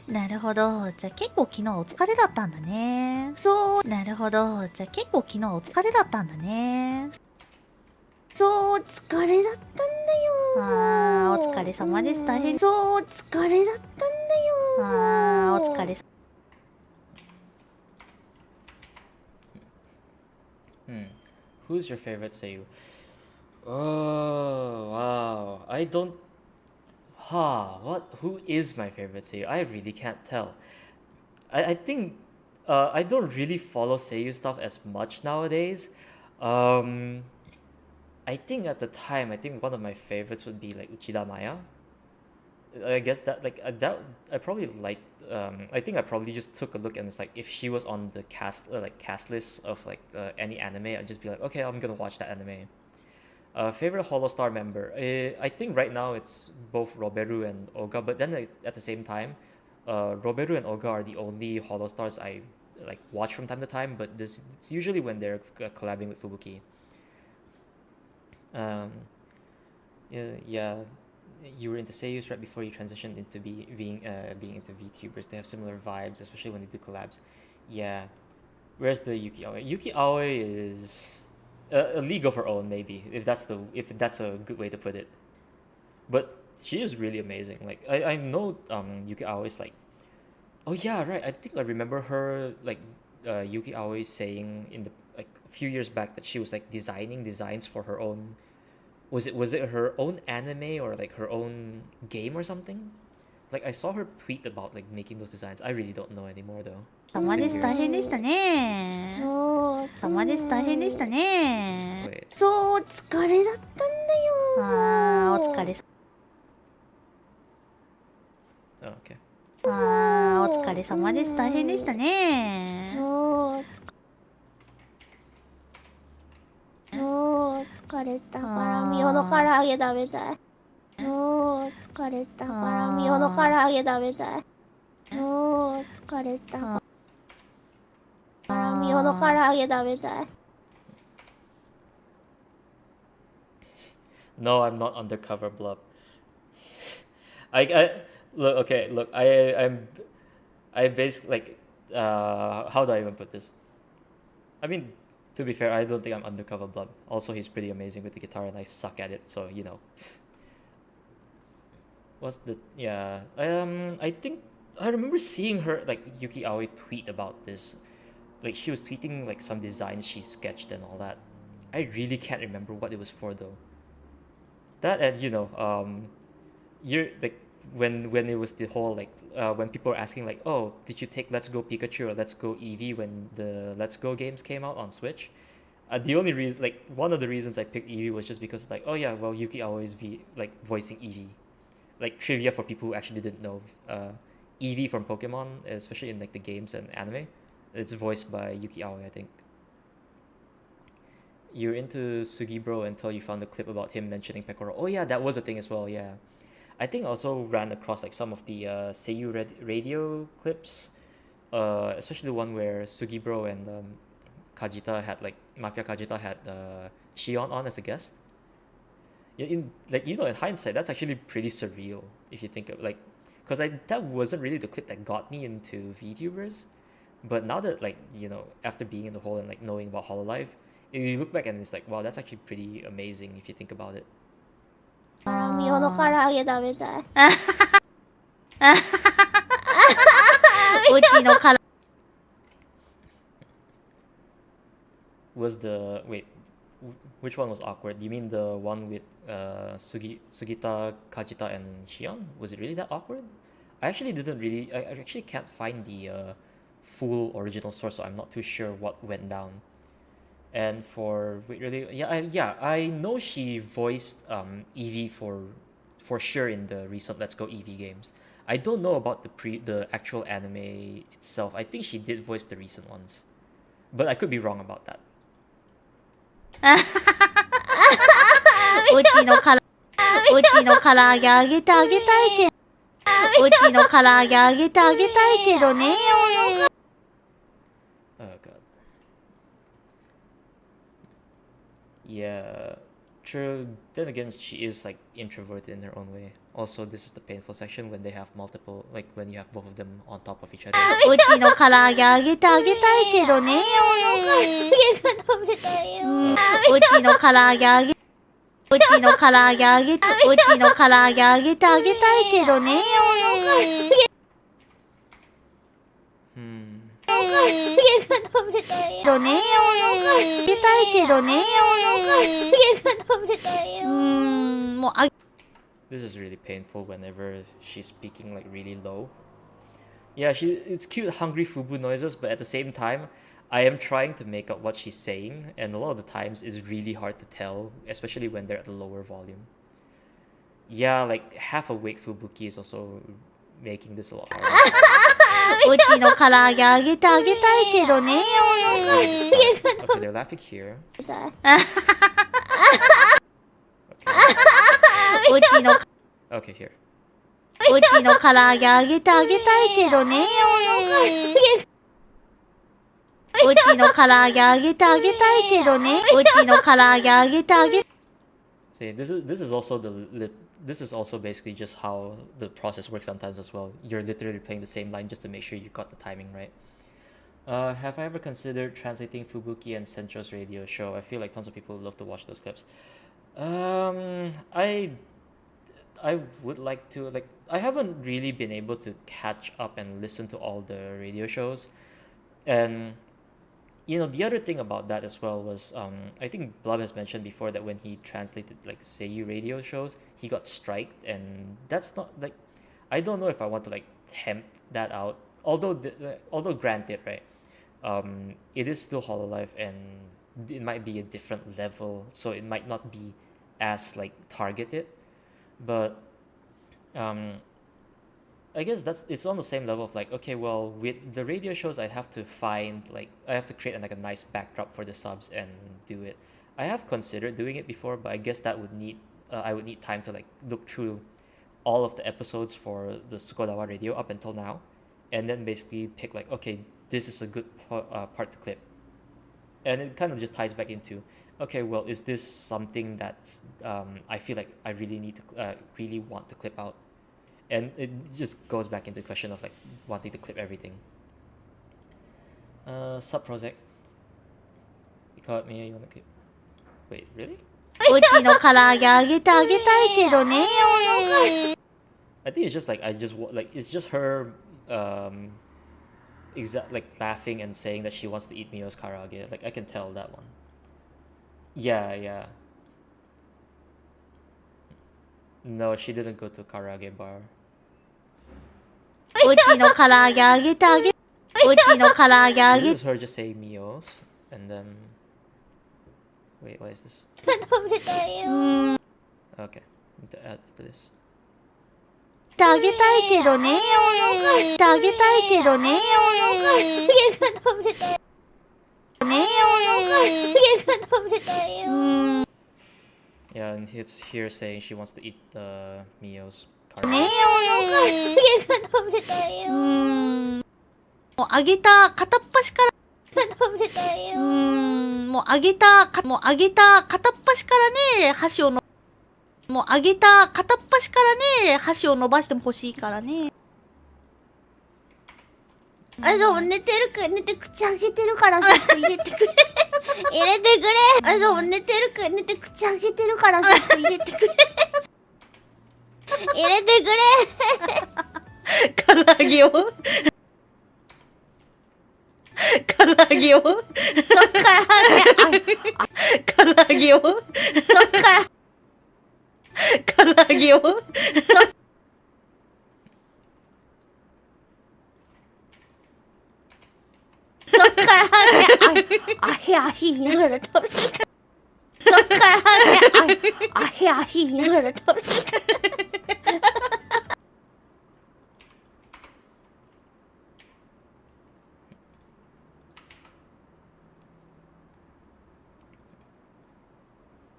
なるほど。じゃあ結構昨日お疲れだったんだね。そう。なるほど。じゃあ結構昨日お疲れだったんだね。そう、疲れだったんだよ。あー、お疲れ様です。大変。そう、疲れだったんだよ。あー、お疲れ。Who's your favorite Seiyu? Oh, wow. I don't. Who is my favorite Seiyu? I really can't tell. I think I don't really follow Seiyu stuff as much nowadays. Um, I think at the time, I think one of my favorites would be like Uchida Maya. I guess that I probably liked. I think I probably just took a look and it's like if she was on the cast list of like any anime, I'd just be like, okay, I'm gonna watch that anime. Favorite Holostar member? I think right now it's both Roberu and Oga, but then like, at the same time, Roberu and Oga are the only Holostars I like watch from time to time. But this it's usually when they're collabing with Fubuki. Um, yeah, you were into Seiyus right before you transitioned into being into VTubers. They have similar vibes, especially when they do collabs. Yeah. Where's the Yuki Aoi? Yuki Aoi is a league of her own, maybe if that's a good way to put it. But she is really amazing. Like I know Yuki Aoi is like, oh yeah, right. I think I remember her like Yuki Aoi saying in the like a few years back that she was like designing designs for her own. Was it her own anime or like her own game or something? Like I saw her tweet about like making those designs. I really don't know anymore though. 様です。大変でしたね。そう。様です。大変でしたね。 Wait. そう、疲れだったんだよ。あー、お疲れ。Oh, okay. あー、お疲れ様です。大変でしたね。そう、疲れたからミオの唐揚げ食べたい。そう、疲れたからミオの唐揚げ食べたい。そう、疲れたからミオの唐揚げ食べたい。No, I'm not undercover blob. I look okay. Look, I basically like how do I even put this? I mean, to be fair, I don't think I'm undercover blob. Also, he's pretty amazing with the guitar, and I suck at it. So you know. What's the yeah? I think I remember seeing her like Yuki Aoi tweet about this. Like she was tweeting like some designs she sketched and all that. I really can't remember what it was for though. That and you're like when it was the whole like when people were asking like, oh, did you take Let's Go Pikachu or Let's Go Eevee when the Let's Go games came out on Switch? The only reason, like one of the reasons I picked Eevee was just because like, oh yeah, well Yuki always like voicing Eevee. Like trivia for people who actually didn't know, Eevee from Pokemon, especially in like the games and anime, it's voiced by Yuki Aoi, I think. You're into Sugibro until you found a clip about him mentioning Pekoro. Oh yeah, that was a thing as well. Yeah, I think I also ran across like some of the Seiyu radio clips, especially the one where Sugibro and Kajita had like Mafia Kajita had Shion on as a guest. Yeah, in like in hindsight, that's actually pretty surreal if you think of like, because that wasn't really the clip that got me into VTubers, but now that like after being in the hole and like knowing about Hololive, you look back and it's like wow, that's actually pretty amazing if you think about it. ミオの唐揚げ食べたい。うちのから Was the wait, which one was awkward? You mean the one with Sugita, Kajita, and Shion? Was it really that awkward? I actually didn't really. I actually can't find the full original source, so I'm not too sure what went down. And for wait, really, yeah, I know she voiced Eevee for sure in the recent Let's Go Eevee games. I don't know about the actual anime itself. I think she did voice the recent ones, but I could be wrong about that. うちのからうちの唐揚げあげてあげたいけうちの唐揚げあげてあげたいけどね Oh god. Yeah, true. Then again, she is like introverted in her own way. Also, this is the painful section when they have multiple, like when you have both of them on top of each other. うちの唐揚げあげてあげたいけどねうちの唐揚げあげうちの唐揚げあげうちの唐揚げあげてあげたいけどね Hmm. どねあげたいけどねもうあ This is really painful whenever she's speaking like really low. Yeah, it's cute hungry Fubu noises, but at the same time, I am trying to make out what she's saying, and a lot of the times it's really hard to tell, especially when they're at a lower volume. Yeah, like half awake Fubuki is also making this a lot harder. うちの唐揚げあげてあげたいけどね Okay, they're laughing here. うちの Okay, here. うちの唐揚げあげてあげたいけどねうちの唐揚げあげてあげたいけどねうちの唐揚げあげてあげ See, this is also this is also basically just how the process works sometimes as well. You're literally playing the same line just to make sure you got the timing right. Have I ever considered translating Fubuki and Sencho's radio show? I feel like tons of people love to watch those clips. I would like to, like, I haven't really been able to catch up and listen to all the radio shows. And you know, the other thing about that as well was I think Blub has mentioned before that when he translated like Seiyu radio shows, he got striked, and that's not like, I don't know if I want to like tempt that out. Although granted, right, it is still Hololive and it might be a different level, so it might not be as like targeted, but I guess it's on the same level of like, okay, well, with the radio shows, I have to create like a nice backdrop for the subs and do it. I have considered doing it before, but I guess that would need I would need time to like look through all of the episodes for the Sukodawa radio up until now, and then basically pick like, okay, this is a good part to clip, and it kind of just ties back into, okay, well, is this something that's I feel like I really need to really want to clip out. And it just goes back into the question of like wanting to clip everything. Sub Prozac. You caught me, you wanna clip? Wait, really? うちの唐揚げあげてあげたいけどね I think it's just like it's just her like laughing and saying that she wants to eat Mio's karaage. Like I can tell that one. Yeah. No, she didn't go to karaage bar. うちの唐揚げあげてあげうちの唐揚げあ This げ is her just saying Mio's, and then wait, what is this? うん Okay, after this. てあげたいけどねてあげたいけどねうん Yeah, and it's here saying she wants to eat the Mio's ね karaage. うんもう揚げた片っ端からもう揚げた片っ端からね箸をのもう揚げた片っ端からね箸を伸ばしても欲しいからねあ、でも寝て口開けてるからちょっと入れてくれ入れてくれあ、でも寝て口開けてるからちょっと入れてくれ入れてくれ唐揚げを唐揚げをそっから唐揚げをそっから唐揚げをそっからからあへあひ言いながら食べるそっからあへあひ言いながら食べる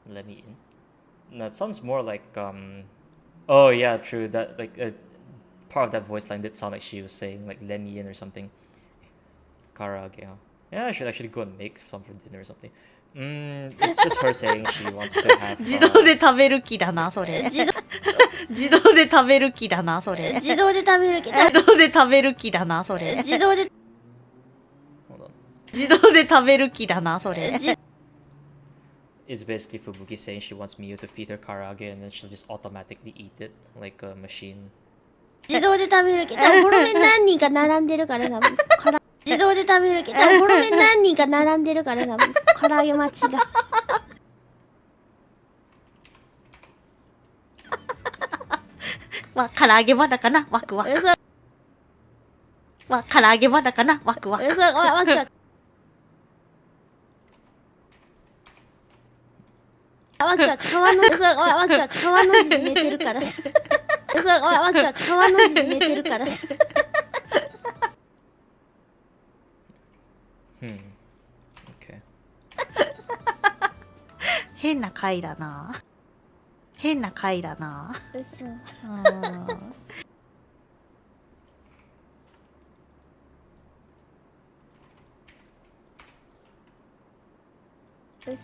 Let me in. No, it sounds more like Oh yeah, true. That like part of that voice line did sound like she was saying like "let me in" or something. Karaage. Huh? Yeah, I should actually go and make some for dinner or something. It's just her saying she wants to have. 自動で食べる気だなそれ。自動で食べる気だなそれ。自動で食べるけど自動で食べる気だなそれ。自動で Hold on. 自動で食べる気だなそれ。 It's basically Fubuki saying she wants Miyu to feed her karage and then she'll just automatically eat it like a machine. 自動で食べるけどボロメ何人か並んでるから多分から自動で食べるけどボロメ何人か並んでるから多分唐揚げ待ちがわ、唐揚げまだかなワクワク。嘘わ、唐揚げまだかなワクワク。嘘ワクワクワクワク川の嘘ワクワク川の字で寝てるからさ嘘ワクワク川の字で寝てるからさOkay. 変な回だな。変な回だな。嘘嘘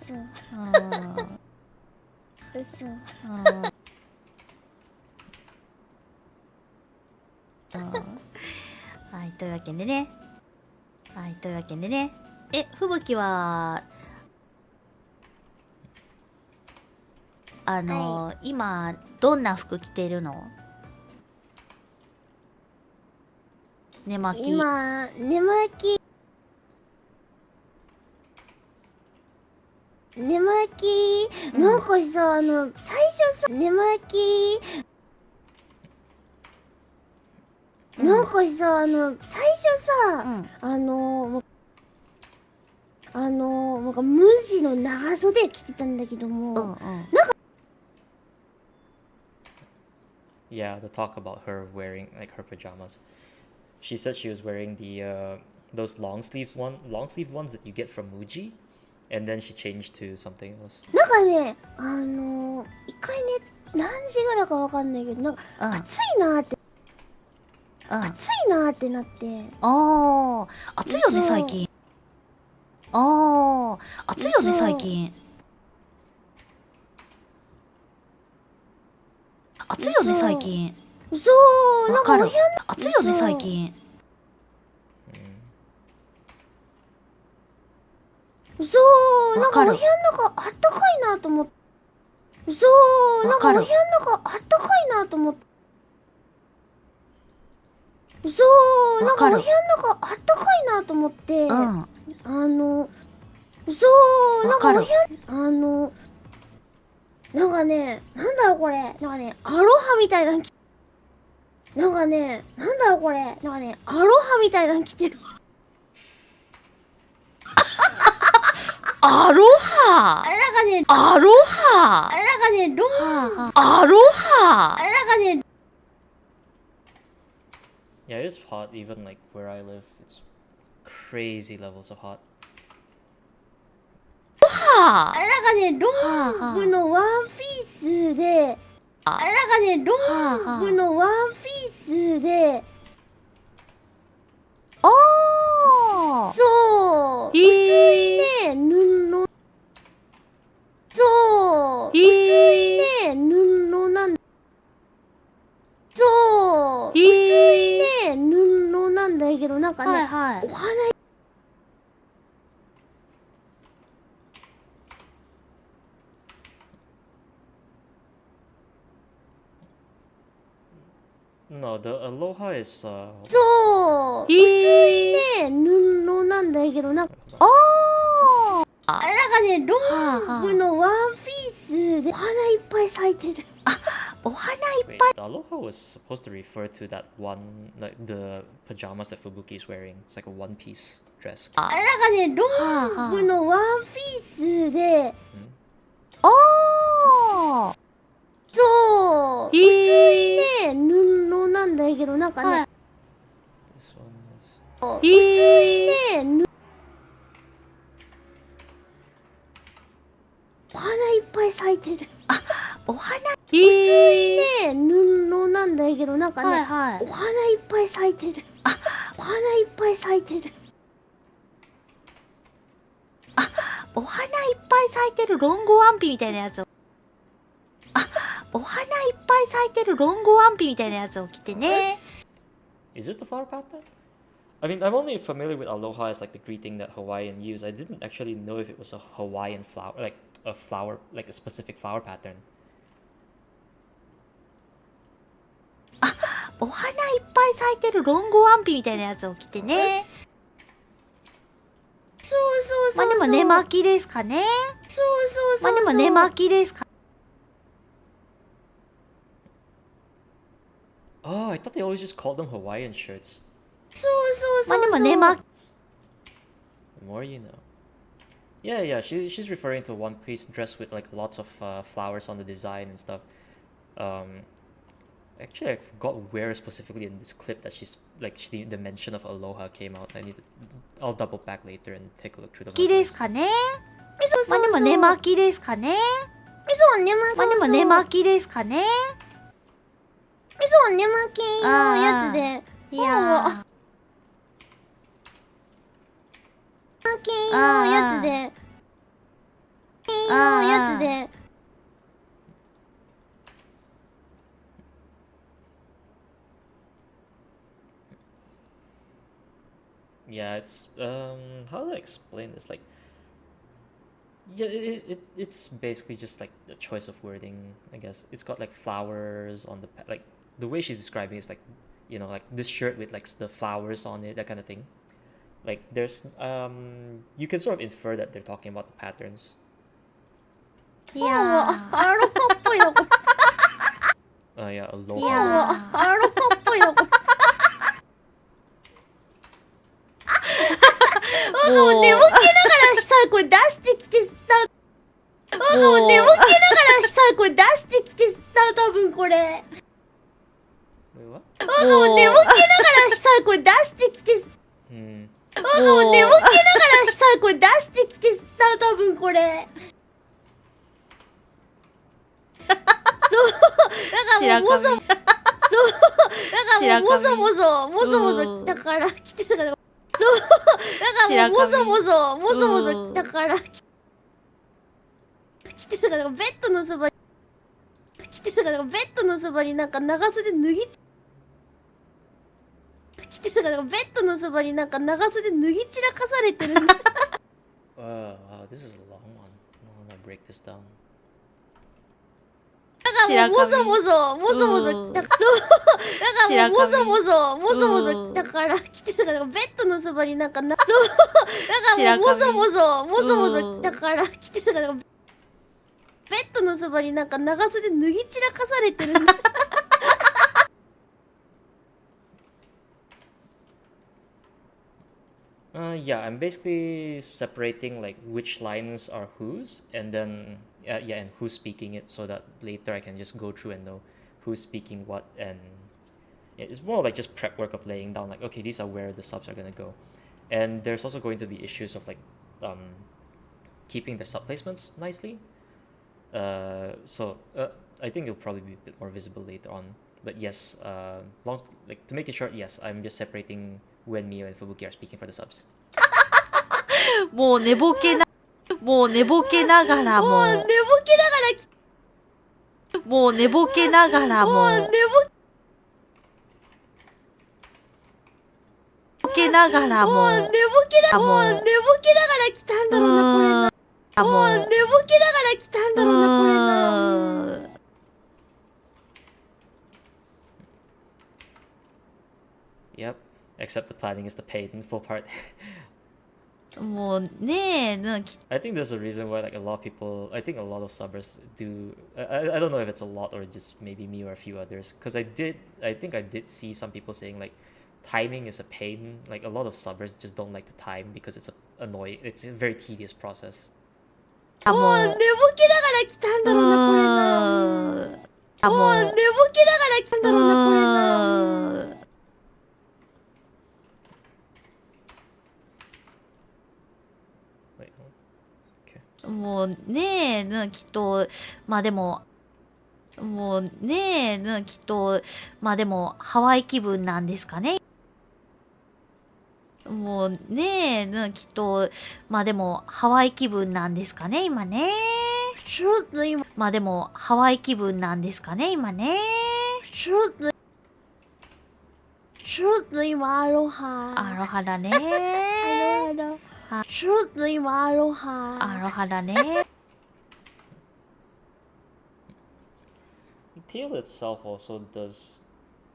嘘はい、というわけでね。はい、というわけでね。吹雪は、今、どんな服着てるの？寝巻き。今寝巻きなんかさ最初さ寝巻きなんかさ最初さなんか無地の長袖着てたんだけども、Yeah, the talk about her wearing like her pajamas. She said she was wearing the those long sleeved ones that you get from Muji, and then she changed to something else. なんかね一回ね何時ぐらいかわかんないけどなんか暑いなってなってああ、暑いよね最近。ああ、暑いよね最近。暑いよね最近。そうわかる。なんかお部屋の暑いよね最近。そうなんかお部わかる屋の中あったかいなと思ってそうなんかお部屋の中あったかいなと思ってそうなんかお部屋の中あったかいなと思ってそうなんかお部屋なんかねなんだろうこれなんかねアロハみたいななんかねなんだろうこれなんかねアロハみたいなの着てるアロハなんかねアロハなんかねアロハなんかね Yeah, it's hot even like where I live. It's crazy levels of hot. はなんかねロングのワンピースでなんかねロングのワンピースであそう薄いね布そう薄いね布なんそう薄いね布なんだけどなんかね、はいはいお花No, the aloha is そう薄いね布なんだけどなんかなんかねロングのワンピースでお花いっぱい咲いてるお花いっ Wait, ぱい the aloha was supposed to refer to that one, like the pajamas that Fubuki is wearing. It's like a one-piece dress. なんかね、ロングのワンピースで、おーそう、薄いね、布なんだけど、なんかね、 This one is... 薄いね、お花いっぱい咲いてる。お花薄いね、布なんだけど、なんかね、はいはいお花いっぱい咲いてる。お花いっぱい咲いてる。お花いっぱい咲いてるロングワンピみたいなやつをお花いっぱい咲いてるロングワンピみたいなやつを着てね。 Is it the flower pattern? I mean, I'm only familiar with aloha as like the greeting that Hawaiian use. I didn't actually know if it was a Hawaiian flower, like a flower, like a specific flower pattern. お花いっぱい咲いてるロングワンピみたいなやつを着てね。そうそうそう。まあでも寝巻きですかね。そうそうそう。まあでも寝巻きですか。 Oh, I thought they always just called them Hawaiian shirts. そうそうそう。まあでも寝巻き The more you know. Yeah, yeah, she's referring to a one-piece dress with like lots of flowers on the design and stuff. Actually, I forgot where specifically in this clip that the mention of aloha came out. I'll double back later and take a look through the きです mentions. かね。そうそうそう。まあでも寝巻きですかね。そう、寝巻き。まあでも寝巻きですかね。そう、寝巻きのやつで。いや寝巻きのやつで。のやつで。Yeah, it's how do I explain this? Like, yeah, it's basically just like the choice of wording, I guess. It's got like flowers on like the way she's describing it is like, you know, like this shirt with like the flowers on it, that kind of thing. Like there's you can sort of infer that they're talking about the patterns. いやアロハっぽいな、これ。Yeah, い aloha. やアロハっぽいな、これ。もう寝ぼけながらさ、これ出してきてさ。もう寝ぼけながらさ、これ出してきてさ、多分これ。 Wait, what? もう寝ぼけながらさ、これ出してきて。 Hmm. もう寝ぼけながらさ、これ出してきてさ、多分これ。そう、だからもうもぞもぞ、そう、だからもうもぞもぞ、もぞもぞだから来てたから。そう、だからもうもぞもぞ、もぞもぞだから来てたから、ベッドのそばに来てたから、ベッドのそばになんか長袖脱ぎ来てたから、ベッドのそばになんか長袖脱ぎ散らかされてる。 Wow, this is a long one. I'm gonna break this down. だからもうもぞもぞ、もぞもぞだから、そう、だからもうもぞもぞ、もぞもぞだから来てたから、ベッドのそばになんかそう、だからもうもぞもぞ、もぞもぞだから来てたから、ベッドのそばになんか長袖脱ぎ散らかされてる。 Yeah, I'm basically separating like which lines are whose, and then yeah, and who's speaking it, so that later I can just go through and know who's speaking what, and it's more like just prep work of laying down like, okay, these are where the subs are gonna go, and there's also going to be issues of like keeping the sub placements nicely. So I think it'll probably be a bit more visible later on. But yes, like to make it short, yes, I'm just separating when Mio and Fubuki are speaking for the subs. もう寝ぼけながらもう寝ぼけながらもう寝ぼけながらもう寝ぼけながらもう寝ぼけながら来たんだろうな、これな。もう寝ぼけながら来たんだろうな、これな。 Yep, except the planning is the painful part. もうねえ、I think there's a reason why like a lot of people, I think a lot of subbers do. I don't know if it's a lot or just maybe me or a few others. Because I think I did see some people saying like timing is a pain. Like a lot of subbers just don't like to time because it's annoying. It's a very tedious process. もう寝ぼけながら来たんだろうなこれな。もう寝ぼけながら来たんだろうなこれな。Wait, okay. もうねえ、きっと、まあでも、もうねえ、きっと、まあでも、ハワイ気分なんですかね。もうねえ、きっと、まあでも、ハワイ気分なんですかね、今ね。ちょっと今、まあでも、ハワイ気分なんですかね、今ね。ちょっと今アロハ。アロハだね。アロハ。ちょっと今アロハ。アロハだね。TL itself also does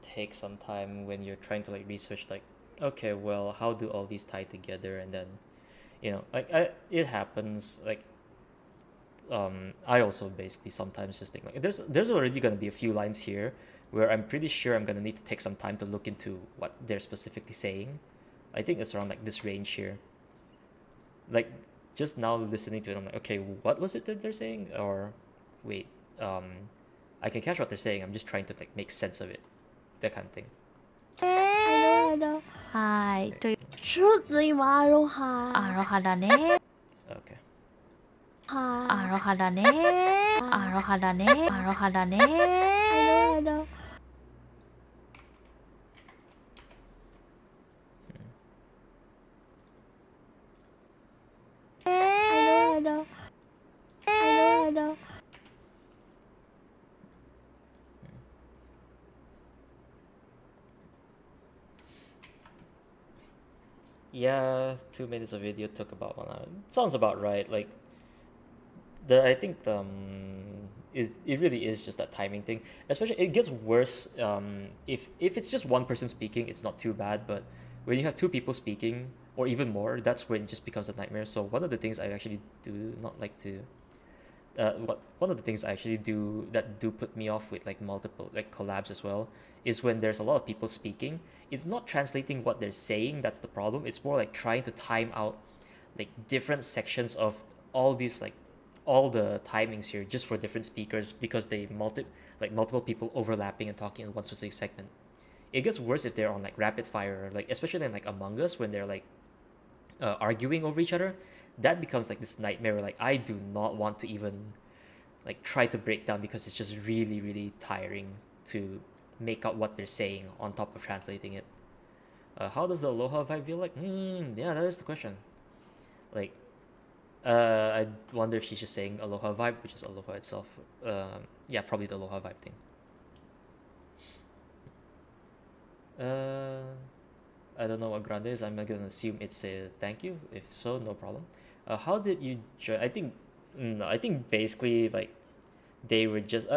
take some time when you're trying to like research like, okay, well, how do all these tie together? And then, like it happens like I also basically sometimes just think like there's already gonna be a few lines here where I'm pretty sure I'm gonna need to take some time to look into what they're specifically saying. I think it's around like this range here. Like just now listening to it, I'm like, okay, what was it that they're saying? Or wait, I can catch what they're saying. I'm just trying to like make sense of it, that kind of thing. アロはい。という、ちょっと今アロハ。アロハだね。 Okay. アロハだね。アロハだね。アロハだね。アロ。Yeah, 2 minutes of video took about 1 hour. Sounds about right. Like I think it really is just that timing thing. Especially it gets worse if it's just one person speaking, it's not too bad, but when you have two people speaking or even more, that's when it just becomes a nightmare. So one of the things I actually do not like to one of the things I actually do that do put me off with like multiple like collabs as well is when there's a lot of people speaking. It's not translating what they're saying that's the problem. It's more like trying to time out like different sections of all these like all the timings here just for different speakers because they multiple people overlapping and talking in one specific segment. It gets worse if they're on like rapid fire, like especially in like Among Us when they're like arguing over each other. That becomes like this nightmare where, like I do not want to even like try to break down because it's just really really tiring to make out what they're saying on top of translating it. How does the Aloha vibe feel like? Yeah, that is the question. Like, I wonder if she's just saying Aloha vibe, which is Aloha itself. Yeah, probably the Aloha vibe thing. I don't know what grande is. I'm gonna assume it's a thank you. If so, no problem. How did you join? I think basically like they were just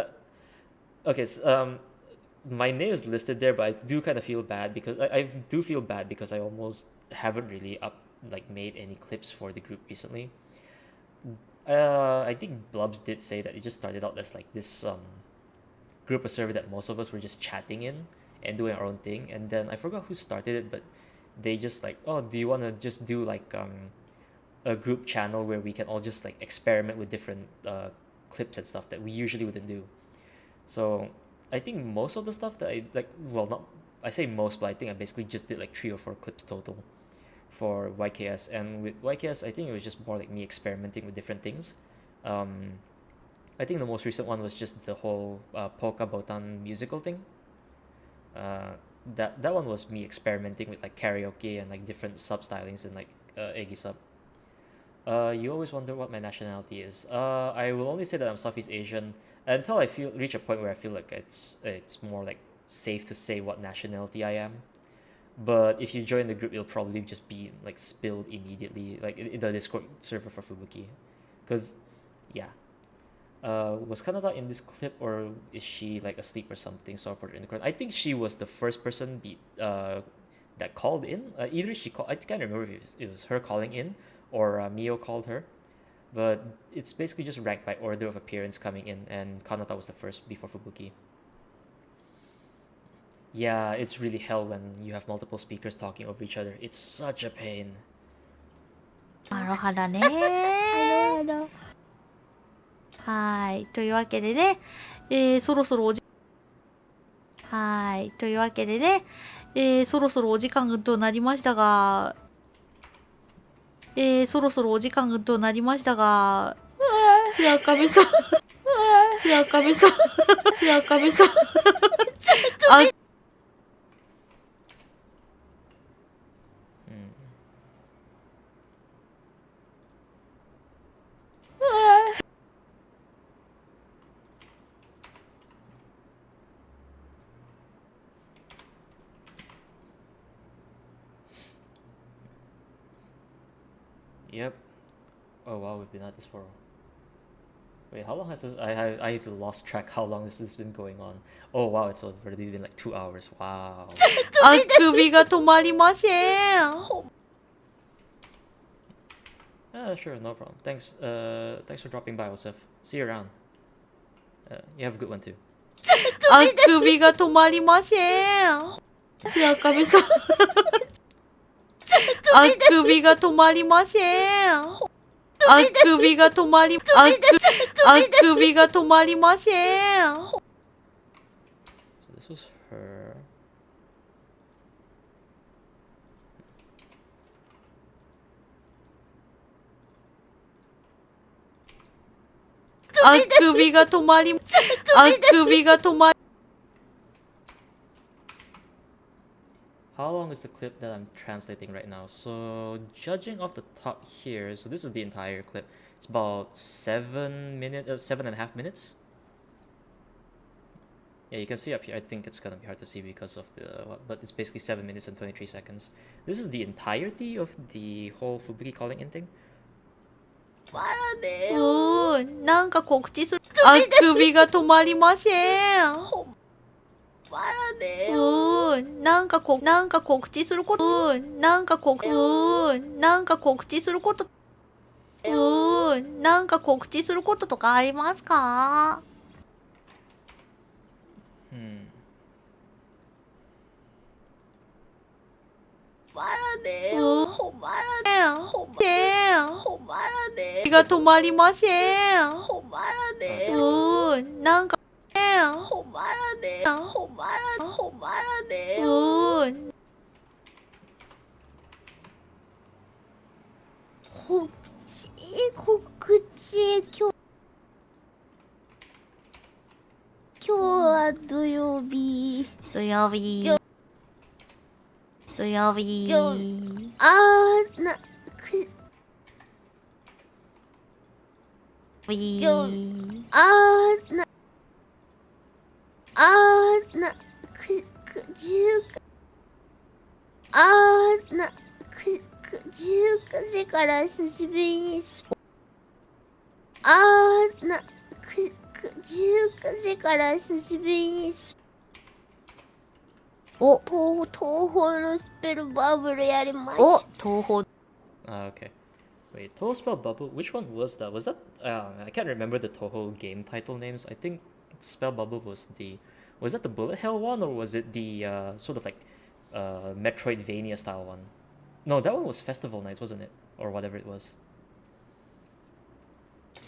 okay. My name is listed there, but I do kind of feel bad because I do feel bad because I almost haven't really made any clips for the group recently. I think Blubs did say that it just started out as like this group of server that most of us were just chatting in and doing our own thing, and then I forgot who started it, but they just like, oh, do you want to just do like a group channel where we can all just like experiment with different clips and stuff that we usually wouldn't do. So I think most of the stuff that I like, well, not I say most, but I think I basically just did like 3 or 4 clips total for YKS. And with YKS, I think it was just more like me experimenting with different things. Um, I think the most recent one was just the whole polka botan musical thing. Uh, that one was me experimenting with like karaoke and like different sub stylings and like Eggy sub. You always wonder what my nationality is. I will only say that I'm Southeast Asian until I reach a point where I feel like it's more like safe to say what nationality I am. But if you join the group, it'll probably just be like spilled immediately, like in the Discord server for Fubuki, because yeah. Was Kanata in this clip or is she like asleep or something? So I put her in the crowd. I think she was the first person that called in. Either she called, I can't remember if it was her calling in or Mio called her, but it's basically just ranked by order of appearance coming in, and Kanata was the first before Fubuki. Yeah, it's really hell when you have multiple speakers talking over each other. It's such a pain. なるほどね。あのはい。というわけでね、そろそろお時はい。というわけでね、そろそろお時間となりましたが、そろそろお時間となりましたが、白壁さん、白壁さん、白壁さん、あ、Hmm. Yep. Oh wow, we've been at this for. Wait, how long has this? I lost track how long this has been going on. Oh wow, it's already been like 2 hours. Wow. あくびが止まりません。 Sure, no problem. Thanks for dropping by, Joseph. See you around. You have a good one too. あくびが止まりません。白壁さん。あくびが止まりません。あくびが止まり、あくびが止まりません。 So this was her. あくびが止まり、あくびが止まり。 How long is the clip that I'm translating right now? So judging off the top here, so this is the entire clip. It's about 7.5 minutes. Yeah, you can see up here. I think it's gonna be hard to see because of but it's basically 7 minutes and 23 seconds. This is the entirety of the whole Fubuki calling in thing. バラでよ。なんか告知する。あくびが止まりません。バラでよ。なんか告知すること。なんか告知すること。なんか告知することとかありますか？ バラでよ。バラでよ。バラでよ。が止まりません。バラでよ。なんかバラでよ。バラでよ。告知今日は土曜日。土曜日。土曜日。19時から久しぶりに19時から久しぶりにお、東宝のスペルバブルやりました。お、東宝。 Okay. Wait, Toho Spell Bubble? Which one was that? Was that? I can't remember the Toho game title names. I think Spell Bubble was the. Was that the Bullet Hell one, or was it the sort of like Metroidvania style one? No, that one was Festival Nights, wasn't it? Or whatever it was.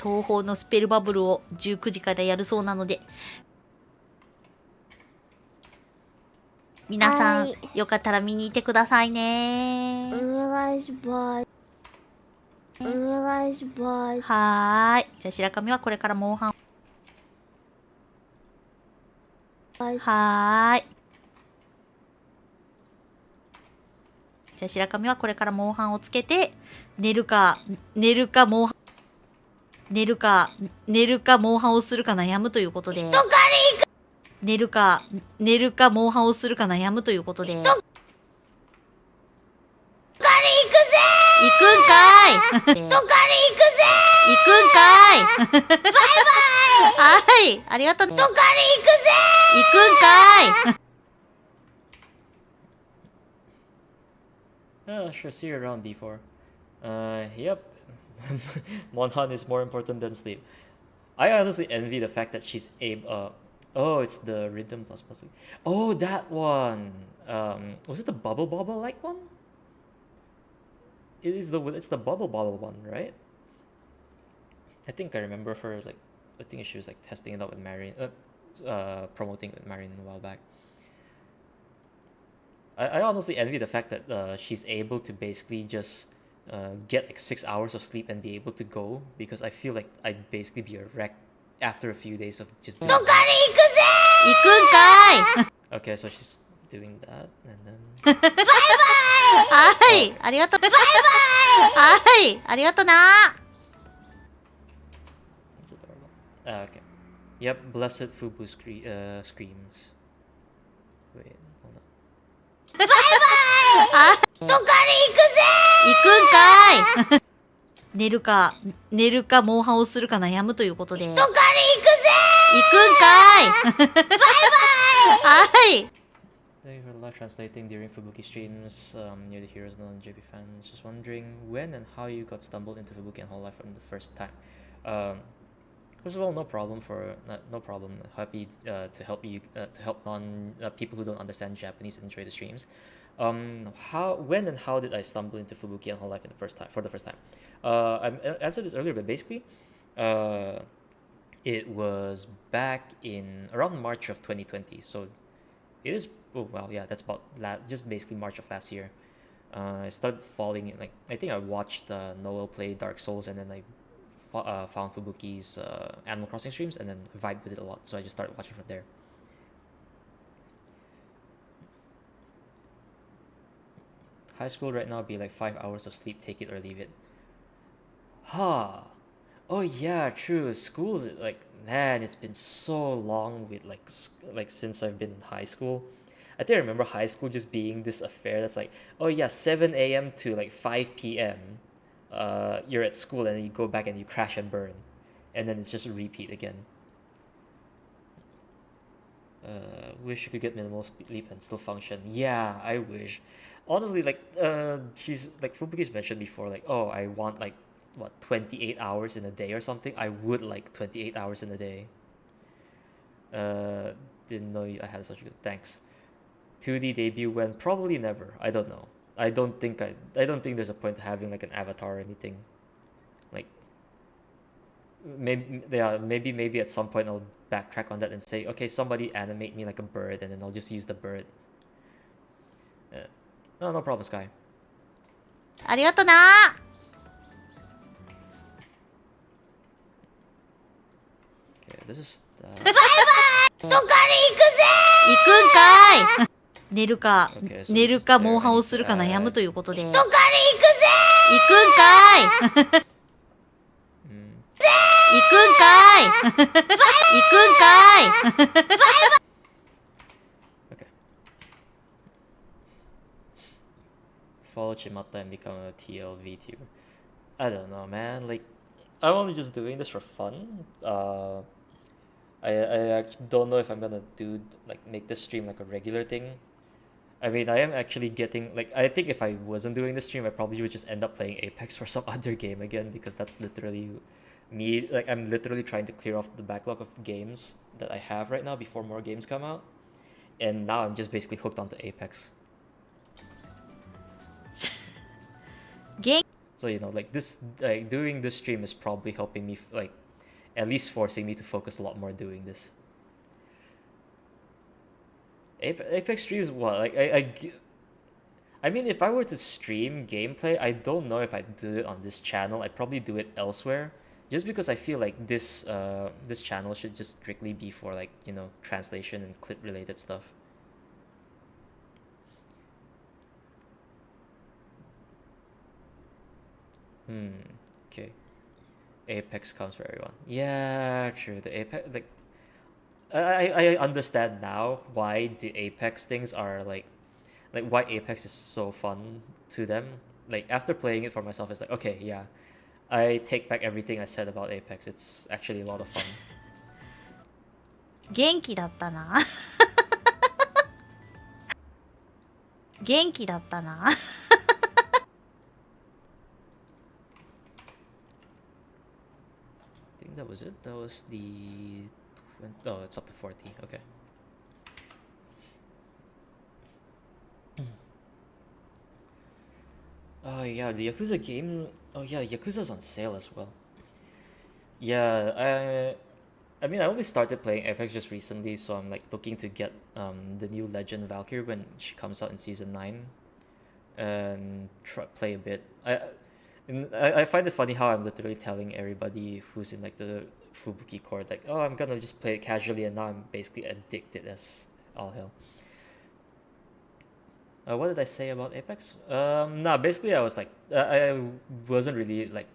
東宝のスペルバブルを19時からやるそうなので、皆さん、はいよかったら見に行ってくださいね。お願いします。お願いします。はーい。じゃあ白神はこれからモンハン。はーい。じゃあ白神はこれからモンハンをつけて、寝るかモンハン、寝るかモンハンをするか悩むということで。寝るかモンハンをするか悩むということで。行くんかい。行くんかい。バイバイ。はい、ありがとうね。行くんかい。Sure, see you around D4. Yep. Monhan is more important than sleep. I honestly envy the fact that she's able. Oh, it's the rhythm plus plus. Oh, that one. Was it the bubble bobble like one? It's the bubble bobble one, right? I think I remember her like. I think she was like testing it out with Marion. Promoting it with Marion a while back. I honestly envy the fact that she's able to basically just get like 6 hours of sleep and be able to go, because I feel like I'd basically be a wreck after a few days of just doing that. 行くんかい Okay, so she's doing that and then はい、ありがとう。バイバイはい、ありがとな that's adorable. Okay. Yep, blessed screams. Wait, hold on. 行くんかい寝るか、モンハンをするか悩むということで。行くんかいはい。 Thank you for live translating during Fubuki streams. Near the heroes, non-JP fans. Just wondering when and how you got stumbled into Fubuki and whole life from the first time. First of all, no problem. Happy to help you to help non people who don't understand Japanese enjoy the streams. When and how did I stumble into Fubuki and whole life for the first time? I answered this earlier, but basically, it was back in around March of 2020. So it is. Oh wow, yeah, that's about just basically March of last year. I started falling in, like, I think I watched Noel play Dark Souls, and then I found Fubuki's Animal Crossing streams, and then vibed with it a lot. So I just started watching from there. High school right now would be like 5 hours of sleep, take it or leave it. Ha! Oh yeah, true. School's like, man, it's been so long with like since I've been in high school. I think I remember high school just being this affair that's like, oh yeah, 7 a.m. to like 5 p.m. You're at school, and then you go back and you crash and burn, and then it's just a repeat again. Wish you could get minimal sleep and still function. Yeah, I wish. Honestly, like she's like Fubuki's mentioned before, like, oh, I want like what 28 hours in a day or something. I would like 28 hours in a day. Didn't know I had such a good. Thanks. 2D debut when? Probably never. I don't know. I don't think there's a point to having like an avatar or anything. Like maybe at some point I'll backtrack on that and say, okay, somebody animate me like a bird, and then I'll just use the bird. No problem, Sky. ありがとな Okay, this is 行くんかい寝るか、Okay, so 寝 this る is か there. モンハン I を need す to るか悩む add. ということで。行くんかい Mm. 行くんかい行くんかい Okay. Follow Chimata and become a TLV tuber. I don't know, man. Like, I'm only just doing this for fun. I actually don't know if I'm gonna make this stream like a regular thing. I mean, I am actually getting like, I think if I wasn't doing this stream, I probably would just end up playing Apex for some other game again, because that's literally me. Like, I'm literally trying to clear off the backlog of games that I have right now before more games come out, and now I'm just basically hooked onto Apex. 元 So like this, like doing this stream is probably helping me, like, at least forcing me to focus a lot more doing this. Apex streams, what? Like, I mean, if I were to stream gameplay, I don't know if I'd do it on this channel. I'd probably do it elsewhere, just because I feel like this channel should just strictly be for, like, translation and clip related stuff. Okay. Apex comes for everyone. Yeah, true. The Apex, like, I understand now why the Apex things are like why Apex is so fun to them. Like, after playing it for myself, it's like, okay, yeah, I take back everything I said about Apex. It's actually a lot of fun. 元気だったな元気だったな was it? That was the 20, oh, it's up to 40. Okay. Oh yeah, the Yakuza game. Oh yeah, Yakuza's on sale as well. Yeah, I mean, I only started playing Apex just recently, so I'm like looking to get the new Legend Valkyrie when she comes out in season 9 and play a bit. I find it funny how I'm literally telling everybody who's in like the Fubuki court like, oh, I'm gonna just play it casually, and now I'm basically addicted as all hell. What did I say about Apex? Nah, basically I was like, I wasn't really like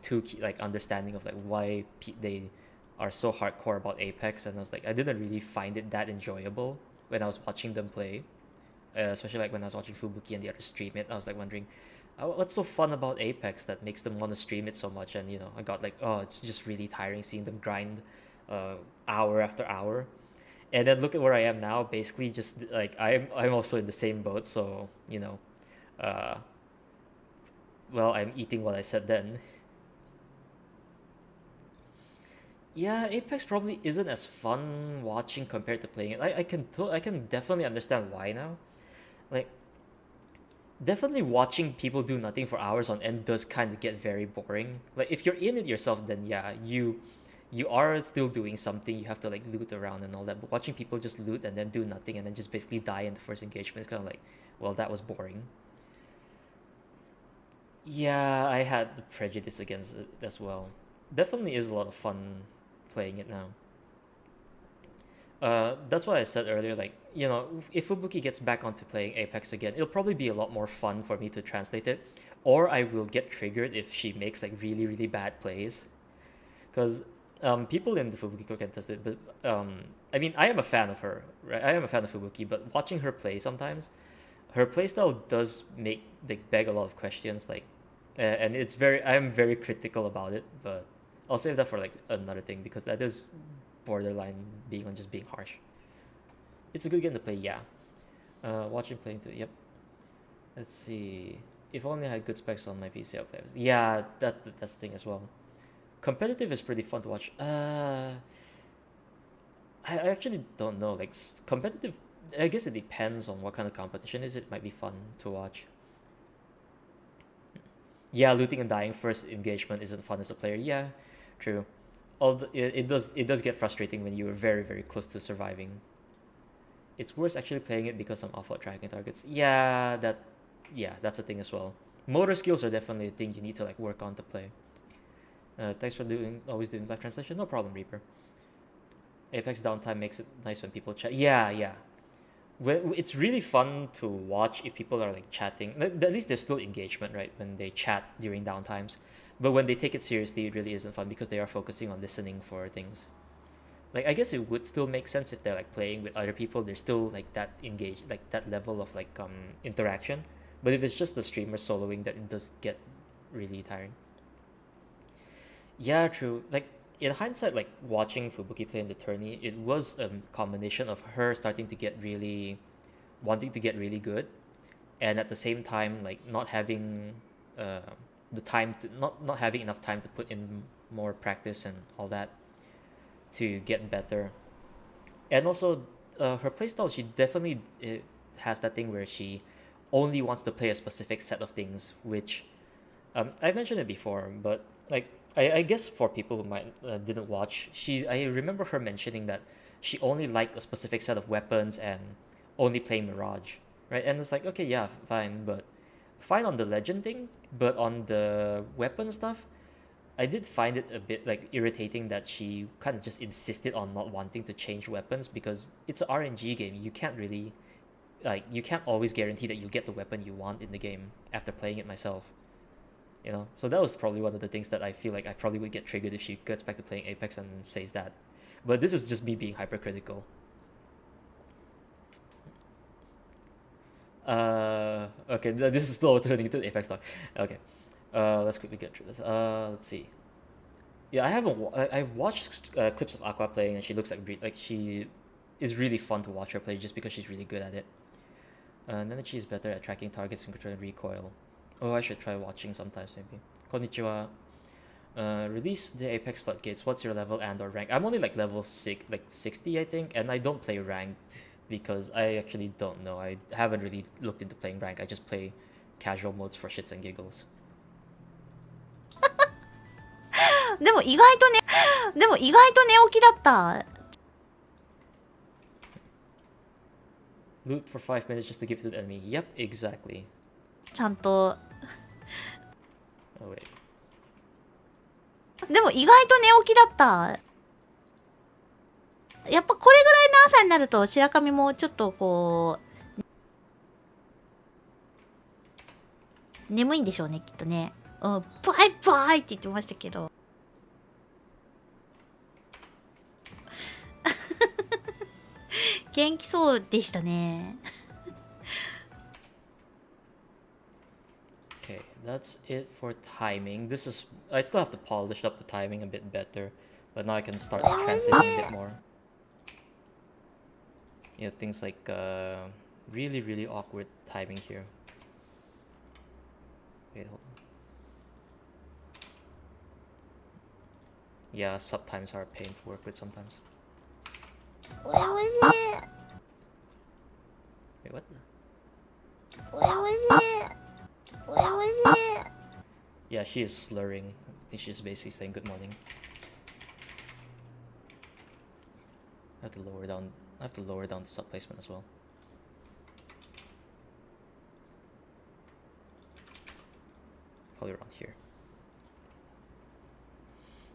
too like understanding of like why they are so hardcore about Apex, and I was like, I didn't really find it that enjoyable when I was watching them play, especially like when I was watching Fubuki and the other stream it. I was like wondering, what's so fun about Apex that makes them want to stream it so much? And I got like, oh, it's just really tiring seeing them grind, hour after hour. And then look at where I am now. Basically, just like I'm also in the same boat. So uh, well, I'm eating what I said then. Yeah, Apex probably isn't as fun watching compared to playing it. I can definitely understand why now. Like, definitely watching people do nothing for hours on end does kind of get very boring. Like, if you're in it yourself, then yeah, you are still doing something. You have to like loot around and all that. But watching people just loot and then do nothing and then just basically die in the first engagement is kind of like, well, that was boring. Yeah, I had the prejudice against it as well. Definitely is a lot of fun playing it now. That's why I said earlier, like, if Fubuki gets back onto playing Apex again, it'll probably be a lot more fun for me to translate it, or I will get triggered if she makes like really, really bad plays. Because people in the Fubuki court can test it, but I mean, I am a fan of her, right? I am a fan of Fubuki, but watching her play sometimes, her playstyle does make like beg a lot of questions, like, and I'm very critical about it, but I'll save that for like another thing because that is borderline being harsh. It's a good game to play, yeah. Watching playing too, yep. Let's see. If only I had good specs on my PC, I'd play. Yeah, that's the thing as well. Competitive is pretty fun to watch. I actually don't know. Like competitive, I guess it depends on what kind of competition is. It might be fun to watch. Yeah, looting and dying first engagement isn't fun as a player. Yeah, true. It does get frustrating when you're very very close to surviving. It's worse actually playing it because I'm awful at tracking targets. Yeah, that's a thing as well. Motor skills are definitely a thing you need to like work on to play. Thanks for always doing live translation. No problem, Reaper. Apex downtime makes it nice when people chat. Yeah. It's really fun to watch if people are like chatting. At least there's still engagement, right? When they chat during downtimes. But when they take it seriously, it really isn't fun because they are focusing on listening for things. Like, I guess it would still make sense if they're like playing with other people. There's still like that engage, like that level of like interaction. But if it's just the streamer soloing, that it does get really tiring. Yeah, true. Like in hindsight, like watching Fubuki play in the tourney, it was a combination of her starting to get really, wanting to get really good, and at the same time, like not having, uh, the time to not having enough time to put in more practice and all that to get better. And also, her playstyle, she definitely has that thing where she only wants to play a specific set of things, which I've mentioned it before, but like I guess for people who might didn't watch, I remember her mentioning that she only liked a specific set of weapons and only playing Mirage, right? And it's like, okay, yeah, fine, but fine on the legend thing, but on the weapon stuff, I did find it a bit like irritating that she kind of just insisted on not wanting to change weapons because it's an RNG game. You can't really, like, you can't always guarantee that you get the weapon you want in the game after playing it myself. So that was probably one of the things that I feel like I probably would get triggered if she gets back to playing Apex and says that. But this is just me being hypercritical. Okay, this is still turning into Apex talk. Okay, let's quickly get through this. Let's see. Yeah, I haven't. I've watched clips of Aqua playing, and she looks like she is really fun to watch her play just because she's really good at it. And then she is better at tracking targets and controlling recoil. Oh, I should try watching sometimes maybe. Konnichiwa. Release the Apex floodgates. What's your level and or rank? I'm only like level 60, I think, and I don't play ranked because I actually don't know. I haven't really looked into playing rank. I just play casual modes for shits and giggles. でも意外とね、でも意外と寝起きだった。Loot for 5 minutes just to give to the enemy. Yep, exactly. ちゃんと。Oh wait. でも意外と寝起きだった。やっぱこれぐらいの朝になると白神もちょっとこう眠いんでしょうねきっとね。うん、バイバイって言ってましたけど。元気そうでしたね。Okay, that's it for timing. This is I still have to polish up the timing a bit better, but now I can start translating a bit more. Yeah, things like really awkward timing here. Wait, hold on. Yeah, subtimes are a pain to work with sometimes. Wait, what? Yeah, she is slurring. I think she's basically saying good morning. I have to lower down the sub placement as well. Probably around here.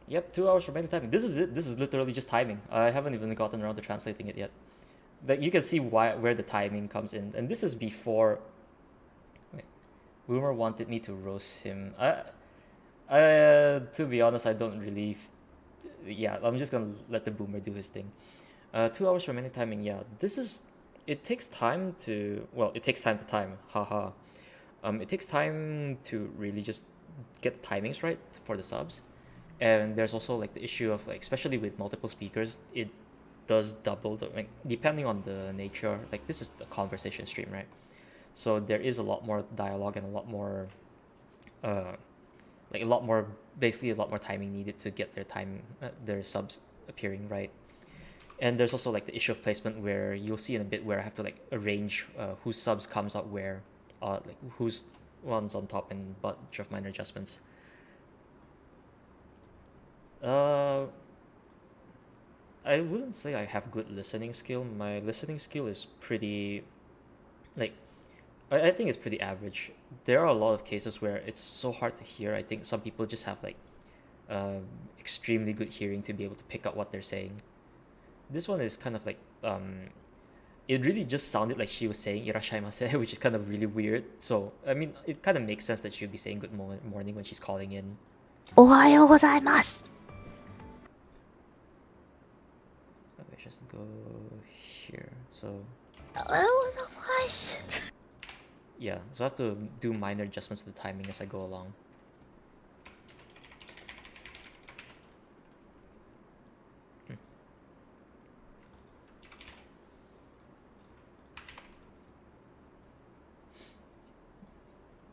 Yep, 2 hours for manual timing. This is it. This is literally just timing. I haven't even gotten around to translating it yet. Like you can see where the timing comes in, and this is before. Wait, Boomer wanted me to roast him. To be honest, I don't really. Yeah, I'm just gonna let the Boomer do his thing. 2 hours for manual timing. Yeah, this is. It takes time to. Well, it takes time to time. Haha. It takes time to really just get the timings right for the subs. And there's also like the issue of like, especially with multiple speakers, it does double the, like depending on the nature. Like this is the conversation stream, right? So there is a lot more dialogue and a lot more basically a lot more timing needed to get their subs appearing right. And there's also like the issue of placement where you'll see in a bit where I have to like arrange whose subs comes out where, like whose one's on top and bunch of minor adjustments. I wouldn't say I have good listening skill. My listening skill is pretty, like, I think it's pretty average. There are a lot of cases where it's so hard to hear. I think some people just have like extremely good hearing to be able to pick up what they're saying. This one is kind of like it really just sounded like she was saying "irashaimase," which is kind of really weird. So I mean, it kind of makes sense that she'd be saying good morning when she's calling in. おはようございます。 Okay, just go here. So yeah, so I have to do minor adjustments to the timing as I go along.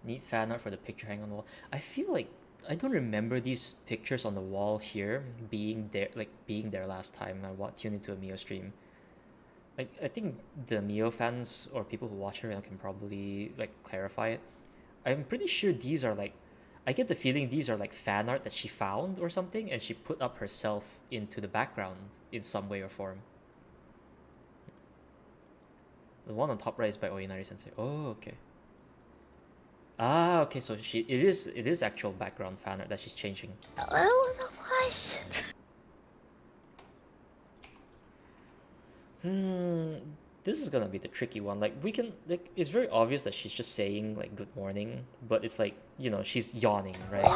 Neat fan art for the picture hanging on the wall. I feel like I don't remember these pictures on the wall here being there last time I tuned into a Mio stream. Like I think the Mio fans or people who watch her can probably like clarify it. I'm pretty sure these are like, I get the feeling these are like fan art that she found or something and she put up herself into the background in some way or form. The one on top right is by Oinari Sensei. Oh, okay. Ah, okay, so it is actual background fan art that she's changing. This is gonna be the tricky one. Like we can it's very obvious that she's just saying like good morning, but it's like, you know, she's yawning, right?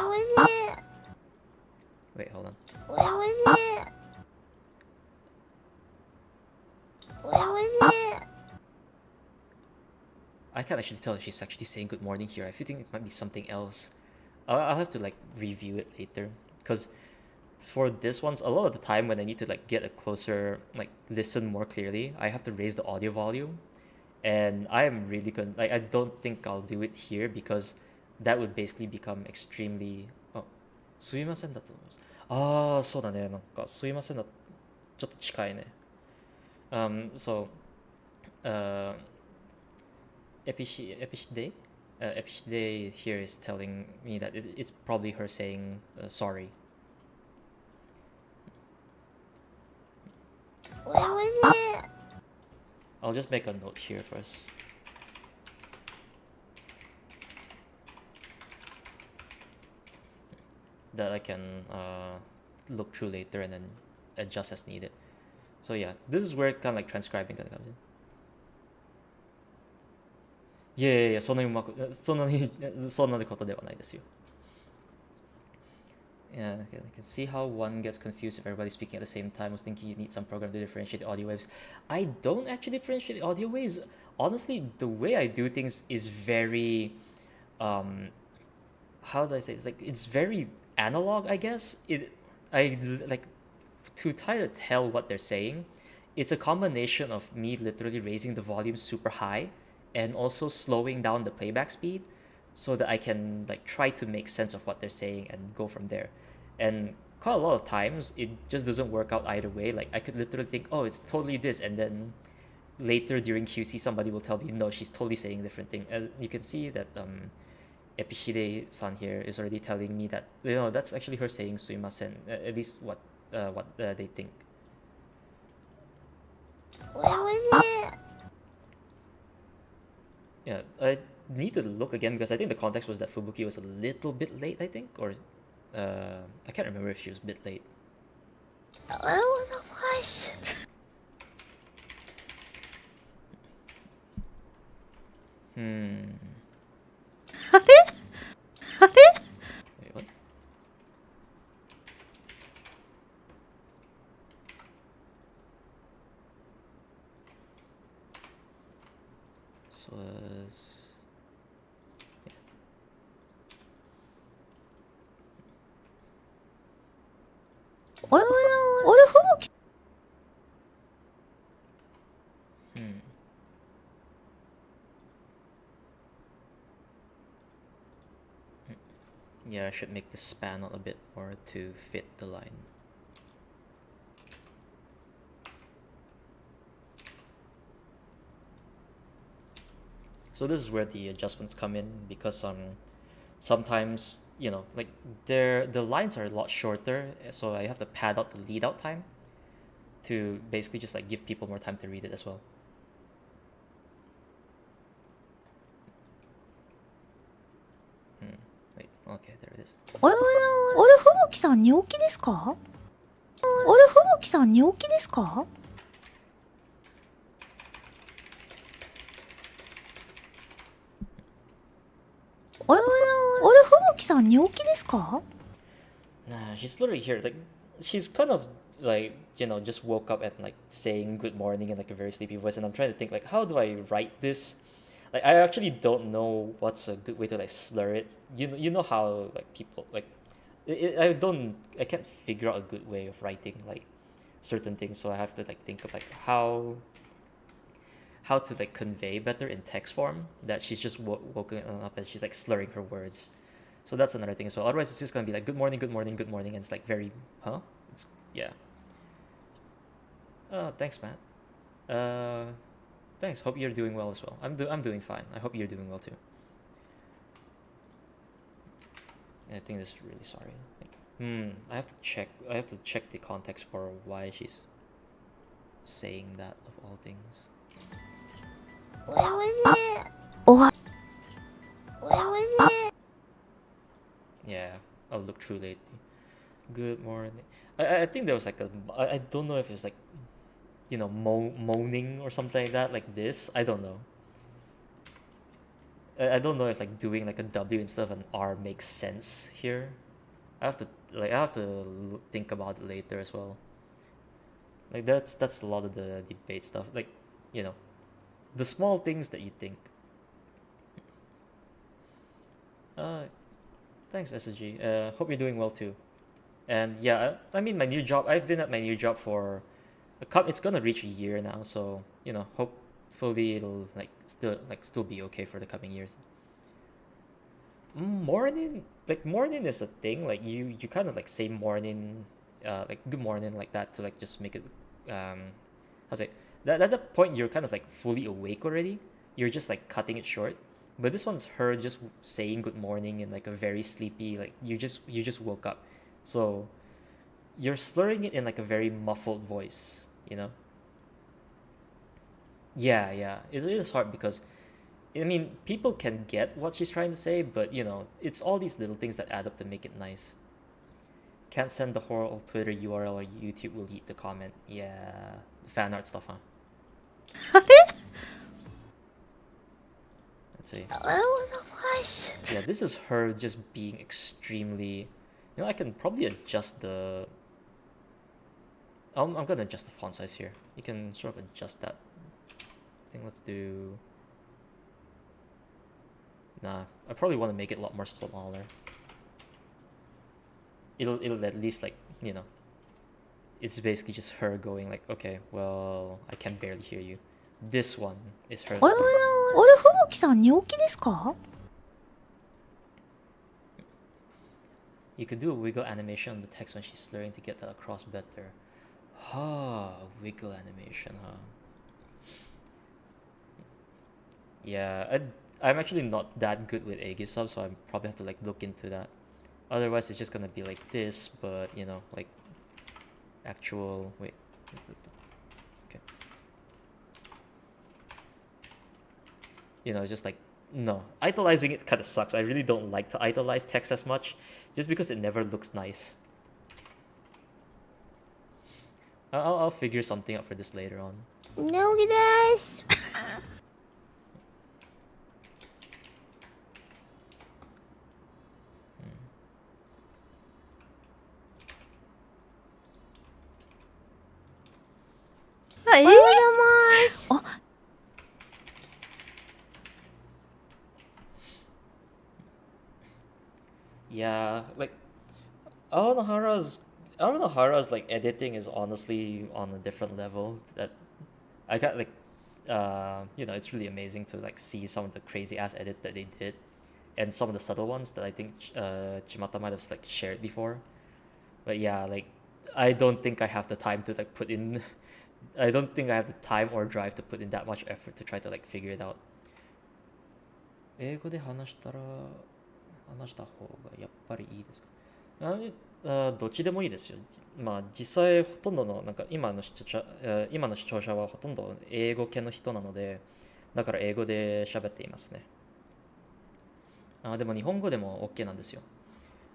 Wait, hold on. I can't actually tell if she's actually saying good morning here. I think it might be something else. I'll have to like review it later, because for this one's a lot of the time when I need to like get a closer, like listen more clearly, I have to raise the audio volume, and I am really good. Like I don't think I'll do it here because that would basically become extremely. Oh, すいませんだと思います。ああ、そうだね。なんか、すいませんだ。ちょっと近いね。So, uh, Epishide? Epishide here is telling me that it's probably her saying sorry. おいしい。 I'll just make a note here first. That I can look through later and then adjust as needed. So yeah, this is where kind of like transcribing kind of comes in. いやいやいや、そんなにうまく、そんなに、そんなことではないですよ。Yeah, okay, I can see how one gets confused if everybody's speaking at the same time. I was thinking you need some program to differentiate the audio waves. I don't actually differentiate the audio waves. Honestly, the way I do things is very, um, how do I say? It's very analog, I guess. I like to try to tell what they're saying. It's a combination of me literally raising the volume super high and also slowing down the playback speed so that I can like try to make sense of what they're saying and go from there. And quite a lot of times it just doesn't work out either way. Like I could literally think, oh, it's totally this, and then later during QC somebody will tell me, no, she's totally saying a different thing. As you can see that Epishide-san here is already telling me that that's actually her saying suimasen. At least what they think. おいしい。 Yeah, I need to look again because I think the context was that Fubuki was a little bit late, I think, or I can't remember if she was a bit late. I don't know what. Hmm. あれ Wait, what? This was. Yeah. あれ吹雪 Hmm. Yeah, I should make the span out a bit more to fit the line. So this is where the adjustments come in because sometimes like the lines are a lot shorter, so I have to pad out the lead out time to basically just like give people more time to read it as well. Wait, okay, there it is. あれ吹雪さん寝起きですか吹雪さん寝起きですか吹雪さん寝起きですか Nah, she's literally here. Like, she's kind of like, just woke up and like saying good morning in like a very sleepy voice. And I'm trying to think, like, how do I write this? Like, I actually don't know what's a good way to like slur it. You know how like people like, I can't figure out a good way of writing like certain things. So I have to like think of like how to like convey better in text form that she's just woken up and she's like slurring her words. So that's another thing as well. Otherwise, it's just gonna be like good morning, good morning, good morning, and it's like very, huh? It's yeah. Thanks, Matt. Thanks. Hope you're doing well as well. I'm doing fine. I hope you're doing well too. I think this is really sorry. Like, I have to check. I have to check the context for why she's saying that of all things. おいしい。おわおいしい。 Yeah, I'll look through lately. Good morning. I think there was like I don't know if it was like moaning or something like that, like this. I don't know. I don't know if like doing like a W instead of an R makes sense here. I have to think about it later as well. Like that's a lot of the debate stuff. Like, the small things that you think. Thanks, SSG. Hope you're doing well too. And yeah, I mean my new job. I've been at my new job for it's gonna reach a year now. So hopefully it'll like still be okay for the coming years. Morning, like morning is a thing. Like you kind of like say morning, like good morning like that to like just make it, how's it? That at that point you're kind of like fully awake already. You're just like cutting it short. But this one's her just saying good morning in like a very sleepy, like you just woke up, so you're slurring it in like a very muffled voice, you know? Yeah, yeah. It is hard because I mean, people can get what she's trying to say, but you know, it's all these little things that add up to make it nice. Can't send the whole Twitter URL or YouTube will eat the comment. Yeah, fan art stuff, huh? あれ Let's see. Otherwise, Yeah, this is her just being extremely. You know, I can probably adjust the. I'm gonna adjust the font size here. You can sort of adjust that. I think let's do. Nah, I probably want to make it a lot more smaller. It'll at least like, you know, it's basically just her going like, okay, well, I can barely hear you. This one is her. あれ、ふぶきさん寝起きですか？ You could do a wiggle animation on the text when she's slurring to get that across better. Wiggle animation, huh? Yeah, I'm actually not that good with Aegis sub, so I probably have to like look into that. Otherwise, it's just gonna be like this, but you know, like actual. Wait. Okay. You know, just like no, idolizing it kind of sucks. I really don't like to idolize text as much, just because it never looks nice. I'll figure something out for this later on. no, guys. Hey. おはようございます。 Yeah, like Aonohara's like editing is honestly on a different level. That I got like, you know, it's really amazing to like see some of the crazy ass edits that they did, and some of the subtle ones that I think Chimata might have like shared before. But yeah, like I don't think I have the time to like put in. I don't think I have the time or drive to put in that much effort to try to like figure it out. 英語で話した方がやっぱりいいですか？どっちでもいいですよ。まあ実際ほとんどのなんか今の視聴者はほとんど英語系の人なので、だから英語で喋っていますね。でも日本語でも OK なんですよ。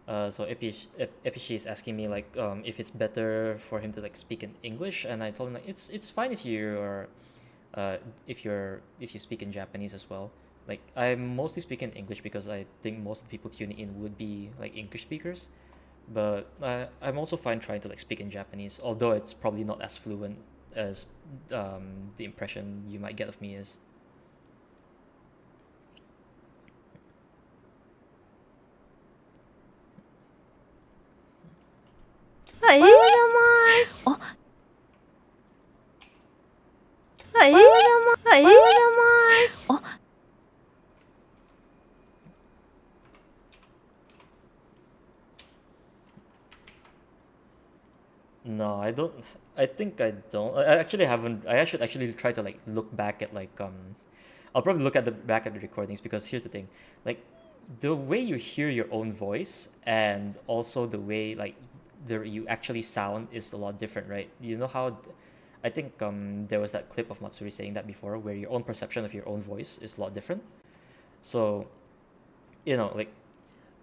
So Epishi is asking me like if it's better for him to like speak in English, and I told him like it's fine if you're if you speak in Japanese as well. Like I'm mostly speaking English because I think most of the people tuning in would be like English speakers, but I'm also fine trying to like speak in Japanese, although it's probably not as fluent as the impression you might get of me is. Hey. おはようございます。あ、おはようございます。おはようございます。 あ、 No, I don't. I think I don't. I actually haven't. I should actually try to like look back at like I'll probably look at the back at the recordings because here's the thing, like the way you hear your own voice and also the way like you actually sound is a lot different, right? You know how I think there was that clip of Matsuri saying that before where your own perception of your own voice is a lot different. So, you know, like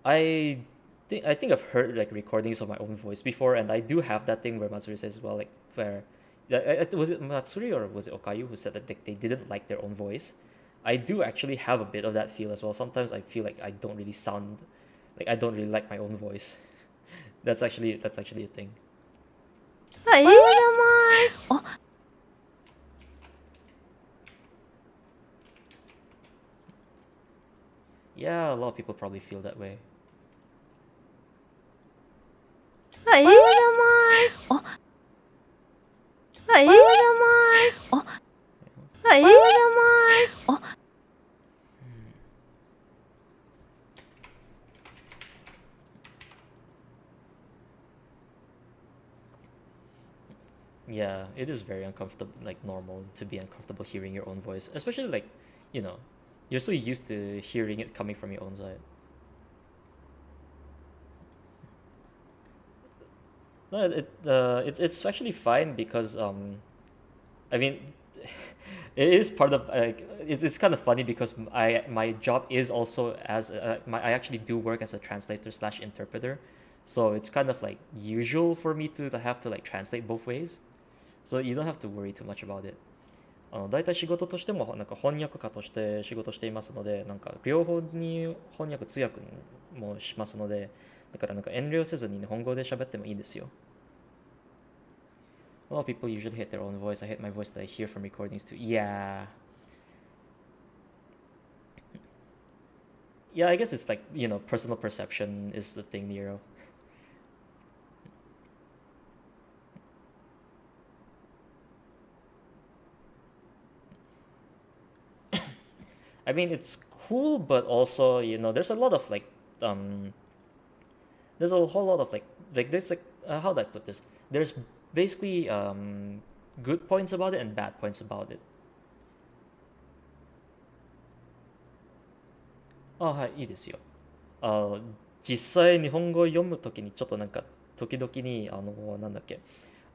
I I think I've heard like recordings of my own voice before, and I do have that thing where Matsuri says, well, like where was it Matsuri or was it Okayu who said that they didn't like their own voice? I do actually have a bit of that feel as well. Sometimes I feel like I don't really sound like I don't really like my own voice. That's actually a thing. おはようございます。 あ、 Yeah, a lot of people probably feel that way. おはようございます。 あ、 おはようございます。 あ、 おはようございます。 あ、Yeah, it is very uncomfortable, like normal to be uncomfortable hearing your own voice, especially like, you know, you're so used to hearing it coming from your own side. No, it's actually fine because I mean, it is part of like it's kind of funny because my job is also as I actually do work as a translator slash interpreter, so it's kind of like usual for me to have to like translate both ways, so you don't have to worry too much about it. 大体仕事としてもなんか翻訳家として仕事していますので、なんか両方に翻訳通訳もしますので、だからなんか遠慮せずに日本語で喋ってもいいですよ。A lot of people usually hate their own voice. I hate my voice that I hear from recordings too. Yeah. Yeah, I guess it's like, personal perception is the thing, Nero. I mean, it's cool, but also, there's a lot of like, um, there's a whole lot of like there's like, how do I put this? There's basically good points about it and bad points about it. あ、はい、いいですよ。実際日本語を読むときにちょっとなんか時々になんだっけ、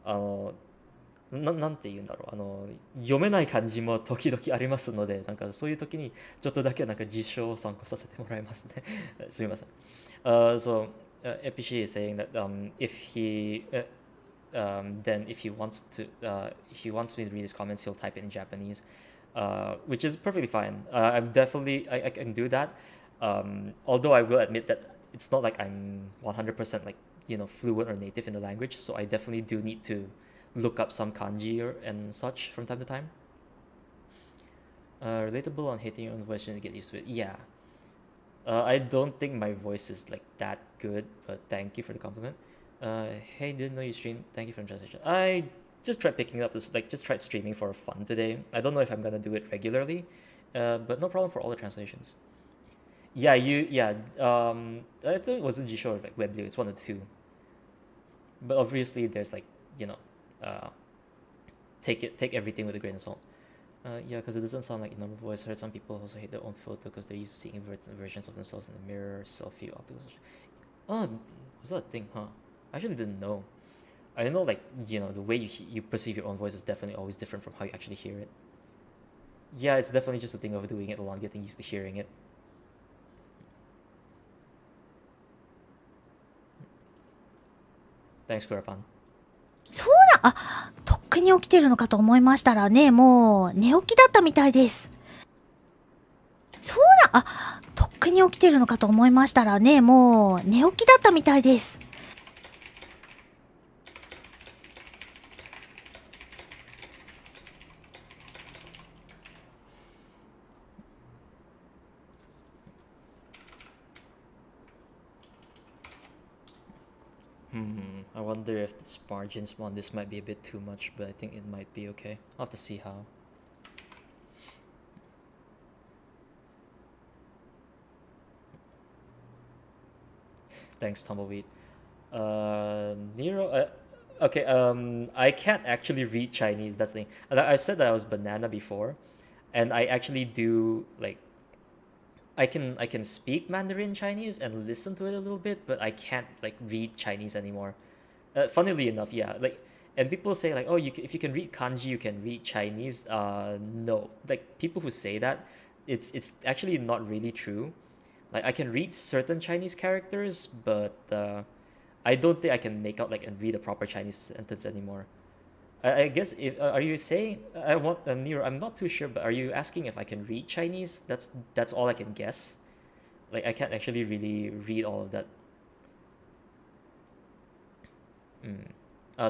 あのなんて言うんだろう、読めない漢字も時々ありますので、なんかそういう時にちょっとだけなんか辞書を参考させてもらいますね。すみません。So EPC is saying that then if he wants me to read his comments, he'll type it in Japanese, which is perfectly fine. I can do that. Although I will admit that it's not like I'm 100% like fluent or native in the language, so I definitely do need to look up some kanji and such from time to time. Relatable on hating your own voice and get used to it. Yeah. I don't think my voice is like that good, but thank you for the compliment. Hey, didn't know you streamed. Thank you for the translation. I just tried picking up this, like, just tried streaming for fun today. I don't know if I'm gonna do it regularly, but no problem for all the translations. Yeah, I think it wasn't Jisho or like Weblu. It's one of the two. But obviously, there's like, you know, uh, take everything with a grain of salt. Yeah, because it doesn't sound like a normal voice. I heard some people also hate their own photo because they're used to seeing versions of themselves in the mirror, selfie, optical. Oh, was that a thing, huh? I actually didn't know. I know, like, the way you perceive your own voice is definitely always different from how you actually hear it. Yeah, it's definitely just a thing of doing it a lot, getting used to hearing it. Thanks, Kurapan. そうだ、とっくに起きてるのかと思いましたらね、もう寝起きだったみたいです。そうだ、とっくに起きてるのかと思いましたらね、もう寝起きだったみたいです。I wonder if this margins on this might be a bit too much, but I think it might be okay. I'll have to see how. Thanks, Tumbleweed. Nero. Okay. I can't actually read Chinese. That's the thing. I said that I was banana before, and I actually do like. I can speak Mandarin Chinese and listen to it a little bit, but I can't like read Chinese anymore. Funnily enough, yeah. Like, and people say like, oh, if you can read kanji, you can read Chinese. No. Like people who say that, it's actually not really true. Like I can read certain Chinese characters, but I don't think I can make out like and read a proper Chinese sentence anymore. I guess if are you saying I want Nero? I'm not too sure, but are you asking if I can read Chinese? That's all I can guess. Like I can't actually really read all of that.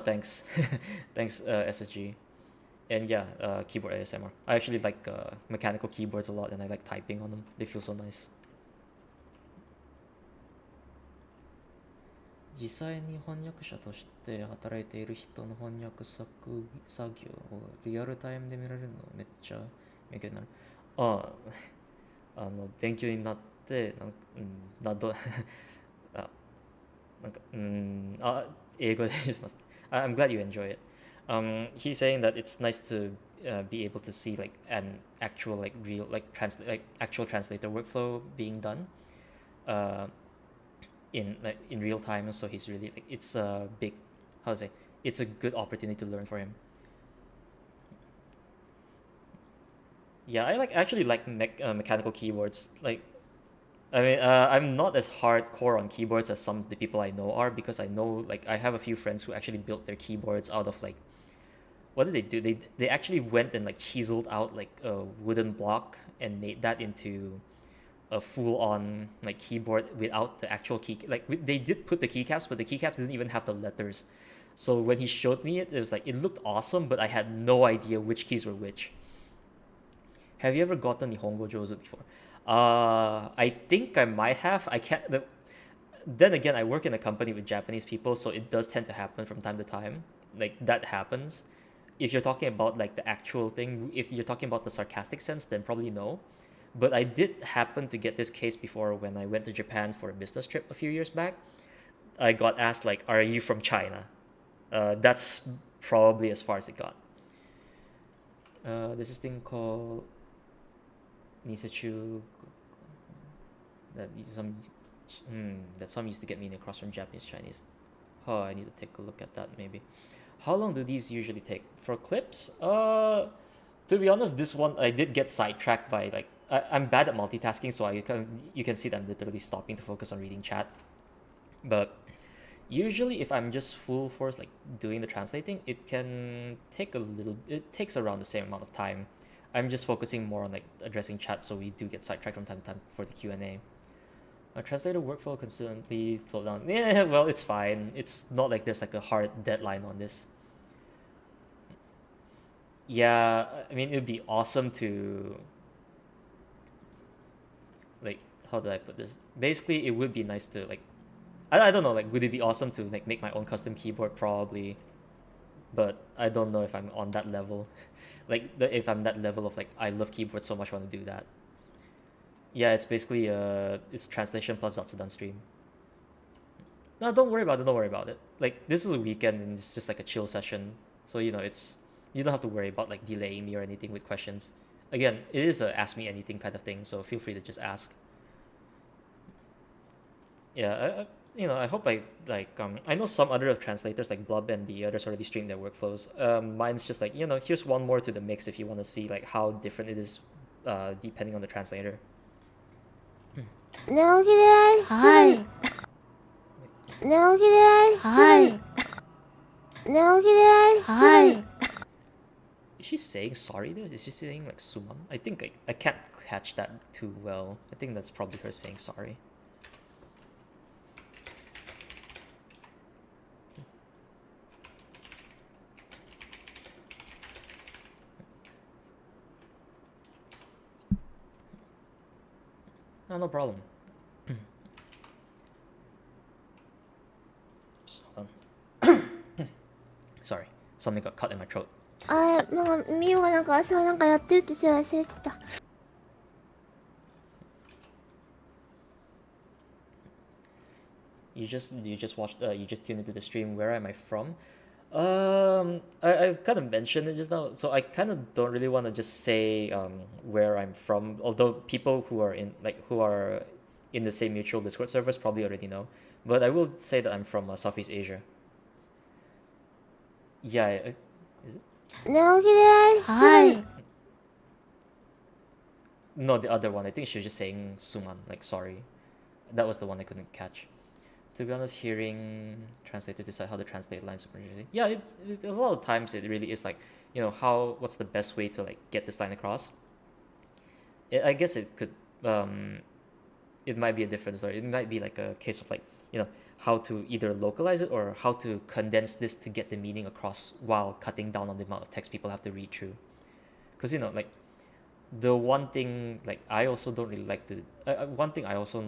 Thanks, thanks SSG, and yeah, keyboard ASMR. I actually like mechanical keyboards a lot, and I like typing on them. They feel so nice. 実際に翻訳者として働いている人の翻訳作業をリアルタイムで見られるのめっちゃ勉強になる。ああ、勉強になって、なんど、あ、なんか、英語でします。I'm glad you enjoy it. He's saying that it's nice to be able to see like an actual like real like actual translator workflow being done uh, in real time. So he's really like it's a big, how to say, it's a good opportunity to learn for him. Yeah, I actually like mechanical keyboards. Like, I mean, I'm not as hardcore on keyboards as some of the people I know are, because I know like I have a few friends who actually built their keyboards out of like, what did they do? They actually went and like chiseled out like a wooden block and made that into a full on like keyboard without the actual key. Like they did put the keycaps, but the keycaps didn't even have the letters. So when he showed me it, it was like it looked awesome, but I had no idea which keys were which. Have you ever gotten Nihongo Jozu before? I think I might have. I can't. Then again, I work in a company with Japanese people, so it does tend to happen from time to time. Like that happens. If you're talking about like the actual thing, if you're talking about the sarcastic sense, then probably no. But I did happen to get this case before when I went to Japan for a business trip a few years back. I got asked like, "Are you from China?" That's probably as far as it got. There's this thing called Nisechu that some used to get me in across from Japanese Chinese. Oh, I need to take a look at that maybe. How long do these usually take for clips? To be honest, this one I did get sidetracked by like I'm bad at multitasking, so you can see that I'm literally stopping to focus on reading chat. But usually, if I'm just full force like doing the translating, it can take a little. It takes around the same amount of time. I'm just focusing more on like addressing chat, so we do get sidetracked from time to time for the Q&A. A translator workflow consistently slow down. Yeah, well, it's fine. It's not like there's like a hard deadline on this. Yeah, I mean, it'd be awesome to like, how do I put this? Basically, it would be nice to like, I don't know, like, would it be awesome to like make my own custom keyboard? Probably, but I don't know if I'm on that level. Like, if I'm that level of like, I love keyboards so much, I want to do that. Yeah, it's basically it's translation plus Zatsudan stream. No, don't worry about it. Don't worry about it. Like, this is a weekend and it's just like a chill session, so it's you don't have to worry about like delaying me or anything with questions. Again, it is a ask me anything kind of thing, so feel free to just ask. Yeah, I hope I know some other translators like Blub and the others already stream their workflows. Mine's just like, here's one more to the mix if you want to see like how different it is, depending on the translator. 寝起きです。はい。寝起きです。はい。寝起きです。はい。 Is she saying sorry there? Is she saying like suman? I think I can't catch that too well. I think that's probably her saying sorry. Oh, no problem. Hold on. Sorry, something got cut in my throat. なんかミオがなんか朝なんかやってるって忘れてた。You just watched you just tuned into the stream. Where am I from? I've kind of mentioned it just now, so I kind of don't really want to just say where I'm from. Although people who are in the same mutual Discord servers probably already know, but I will say that I'm from Southeast Asia. Yeah, is it? 寝起きです。はい。 No, the other one. I think she was just saying suman, like sorry. That was the one I couldn't catch. To be honest, hearing translators decide how to translate lines super easy. Yeah, a lot of times it really is like, what's the best way to like get this line across. I guess it could, it might be a different story. It might be like a case of like, how to either localize it or how to condense this to get the meaning across while cutting down on the amount of text people have to read through. Because, like, the one thing like I also don't really like to one thing I also I'm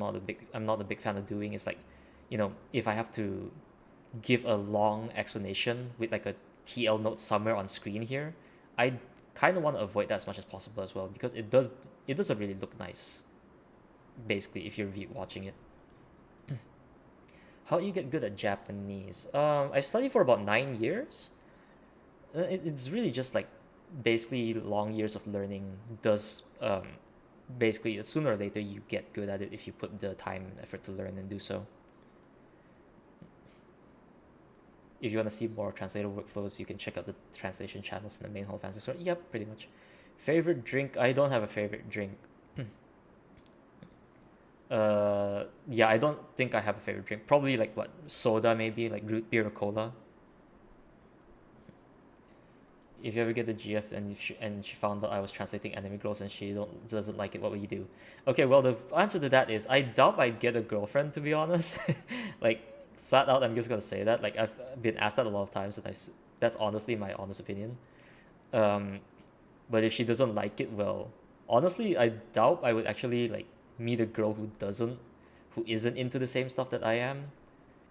not a big fan of doing is like, if I have to give a long explanation with like a TL note somewhere on screen here, I kind of want to avoid that as much as possible as well, because it doesn't really look nice, basically, if you're watching it. How do you get good at Japanese? I studied for about 9 years. it's really just like basically long years of learning does basically sooner or later you get good at it if you put the time and effort to learn and do so. If you want to see more translator workflows, you can check out the translation channels in the main Hall Fantasy Store. Yep, pretty much. Favorite drink? I don't have a favorite drink. Yeah, I don't think I have a favorite drink. Probably like what, soda maybe, like root beer or cola. If you ever get the GF and she found out I was translating anime girls and she doesn't like it, what would you do? Okay, well the answer to that is I doubt I'd get a girlfriend, to be honest. Like flat out, I'm just gonna say that. Like I've been asked that a lot of times, and that's honestly my honest opinion. Um, but if she doesn't like it, well, honestly, I doubt I would actually like meet a girl who isn't into the same stuff that I am.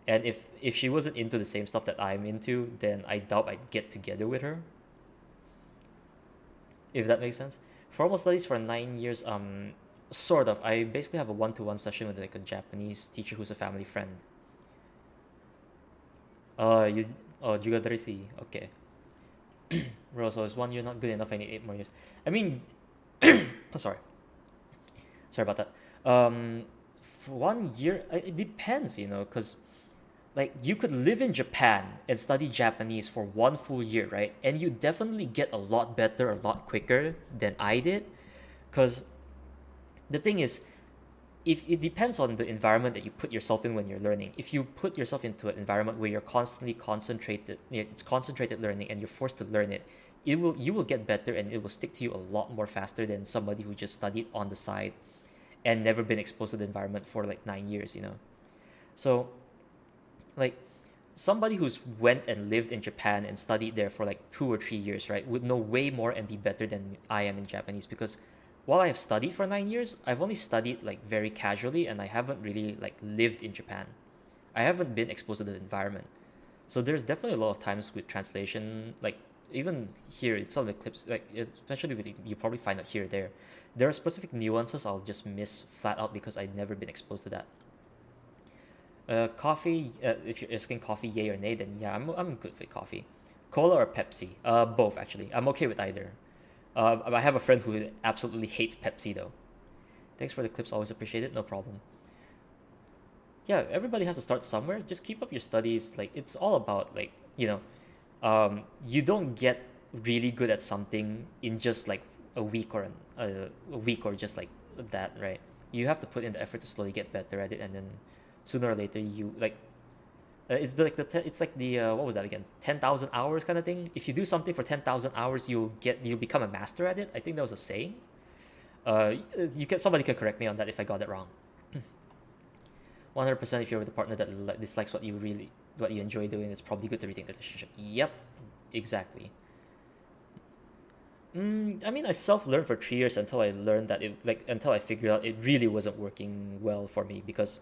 And if she wasn't into the same stuff that I'm into, then I doubt I'd get together with her. If that makes sense. Formal studies for 9 years, sort of. I basically have a one-to-one session with like a Japanese teacher who's a family friend. You Jugadarisi. Okay. Rosso, is 1 year not good enough? I need 8 more years. I mean, oh, sorry about that. For 1 year, it depends, because like you could live in Japan and study Japanese for 1 full year, right? And you definitely get a lot better, a lot quicker than I did. Because the thing is, if it depends on the environment that you put yourself in when you're learning. If you put yourself into an environment where you're constantly concentrated, it's concentrated learning, and you're forced to learn it, you will get better and it will stick to you a lot more faster than somebody who just studied on the side and never been exposed to the environment for like 9 years. So like somebody who's went and lived in Japan and studied there for like 2 or 3 years, right, would know way more and be better than I am in Japanese, because while I have studied for 9 years, I've only studied like very casually and I haven't really like lived in Japan. I haven't been exposed to the environment. So there's definitely a lot of times with translation, like even here in some of the clips, like especially with you probably find out here or there are specific nuances I'll just miss flat out because I've never been exposed to that. Coffee. If you're asking coffee, yay or nay, then yeah, I'm good with coffee. Cola or Pepsi? Both actually. I'm okay with either. I have a friend who absolutely hates Pepsi though. Thanks for the clips. Always appreciate it. No problem. Yeah, everybody has to start somewhere. Just keep up your studies. Like it's all about like you don't get really good at something in just like a week or just like that, right? You have to put in the effort to slowly get better at it, and then sooner or later you like it's like the what was that again, 10,000 hours kind of thing. If you do something for 10,000 hours, you'll become a master at it. I think that was a saying. Somebody can correct me on that if I got it wrong. 100%. If you're with a partner that dislikes what you enjoy doing, it's probably good to rethink the relationship. Yep, exactly. I mean, I self-learned for 3 years until I learned that until I figured out it really wasn't working well for me. Because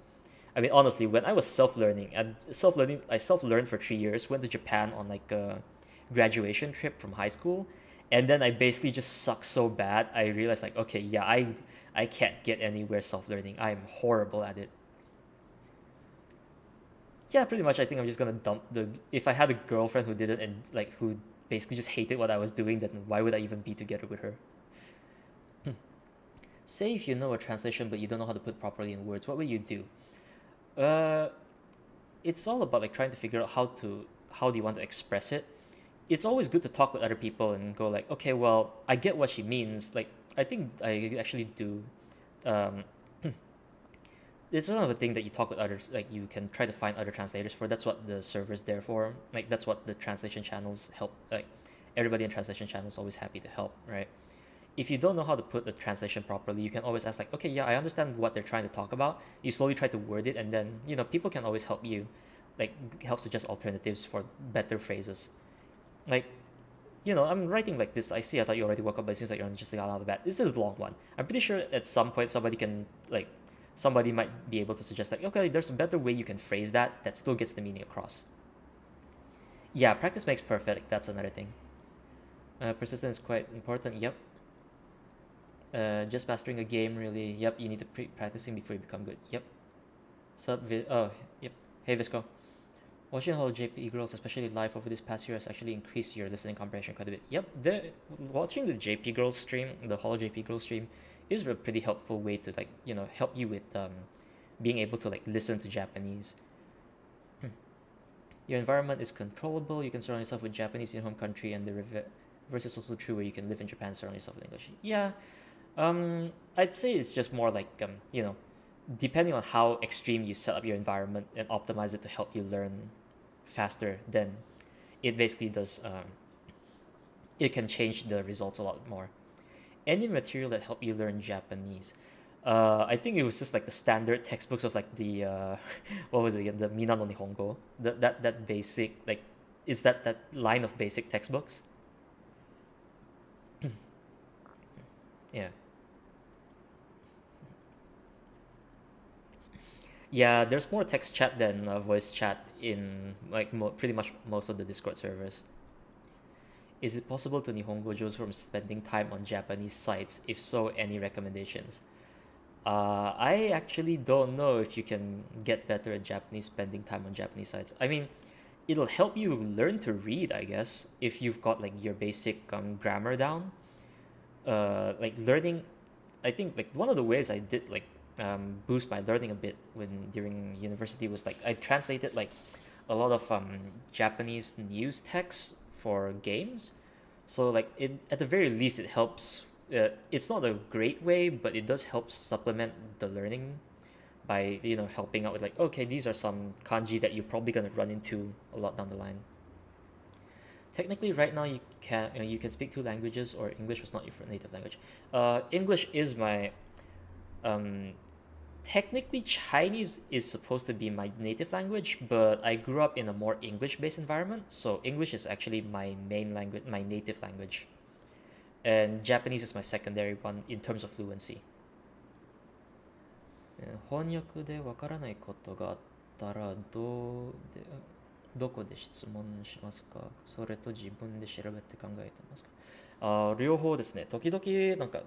I mean, honestly, when I was I self-learned for 3 years, went to Japan on like a graduation trip from high school, and then I basically just sucked so bad, I realized like, okay, yeah, I can't get anywhere self-learning. I'm horrible at it. Yeah, pretty much. I think I'm just gonna if I had a girlfriend who didn't and like who basically just hated what I was doing, then why would I even be together with her? Say if you know a translation but you don't know how to put properly in words, what will you do? Uh, it's all about like trying to figure out how do you want to express it. It's always good to talk with other people and go like, okay, well, I get what she means. Like, I think I actually do. Um, it's sort of a thing that you talk with others. Like, you can try to find other translators for. That's what the server's there for. Like, that's what the translation channels help. Like, everybody in translation channels is always happy to help, right? If you don't know how to put the translation properly, you can always ask like, okay, yeah, I understand what they're trying to talk about. You slowly try to word it, and then people can always help you, like help suggest alternatives for better phrases. Like, I'm writing like this. I thought you already woke up, but it seems like you're just like out of the bed. This is a long one. I'm pretty sure at some point somebody might be able to suggest like, okay, there's a better way you can phrase that still gets the meaning across. Yeah, practice makes perfect. That's another thing. Persistence is quite important. Yep. Just mastering a game, really. Yep, you need to practicing before you become good. Yep. Yep. Hey, Visco. Watching Holo JP Girls, especially live over this past year, has actually increased your listening comprehension quite a bit. Yep, watching the JP Girls stream, the Holo JP Girls stream, is a pretty helpful way to like help you with being able to like listen to Japanese. Your environment is controllable. You can surround yourself with Japanese in home country, and the reverse is also true, where you can live in Japan and surround yourself with English. Yeah, I'd say it's just more like depending on how extreme you set up your environment and optimize it to help you learn faster, then it basically does. It can change the results a lot more. Any material that help you learn Japanese. I think it was just like the standard textbooks of like the what was it again? The Mina no Nihongo. That basic like is that line of basic textbooks? Yeah. Yeah, there's more text chat than voice chat in like pretty much most of the Discord servers. Is it possible to Nihongo just from spending time on Japanese sites? If so, any recommendations? I actually don't know if you can get better at Japanese spending time on Japanese sites. I mean, it'll help you learn to read, I guess, if you've got like your basic grammar down. Like learning, I think like one of the ways I did like boost my learning a bit when during university was like I translated like a lot of Japanese news text for games. So like it at the very least it helps. It's not a great way, but it does help supplement the learning by helping out with like okay, these are some kanji that you're probably gonna run into a lot down the line. Technically, right now you can speak two languages, or English was not your native language. English is my um, technically Chinese is supposed to be my native language, but I grew up in a more English-based environment, so English is actually my main language, my native language, and Japanese is my secondary one in terms of fluency. 翻訳でわからないことがあったらどこで質問しますか？それと自分で調べて考えてますか？両方ですね。時々なんか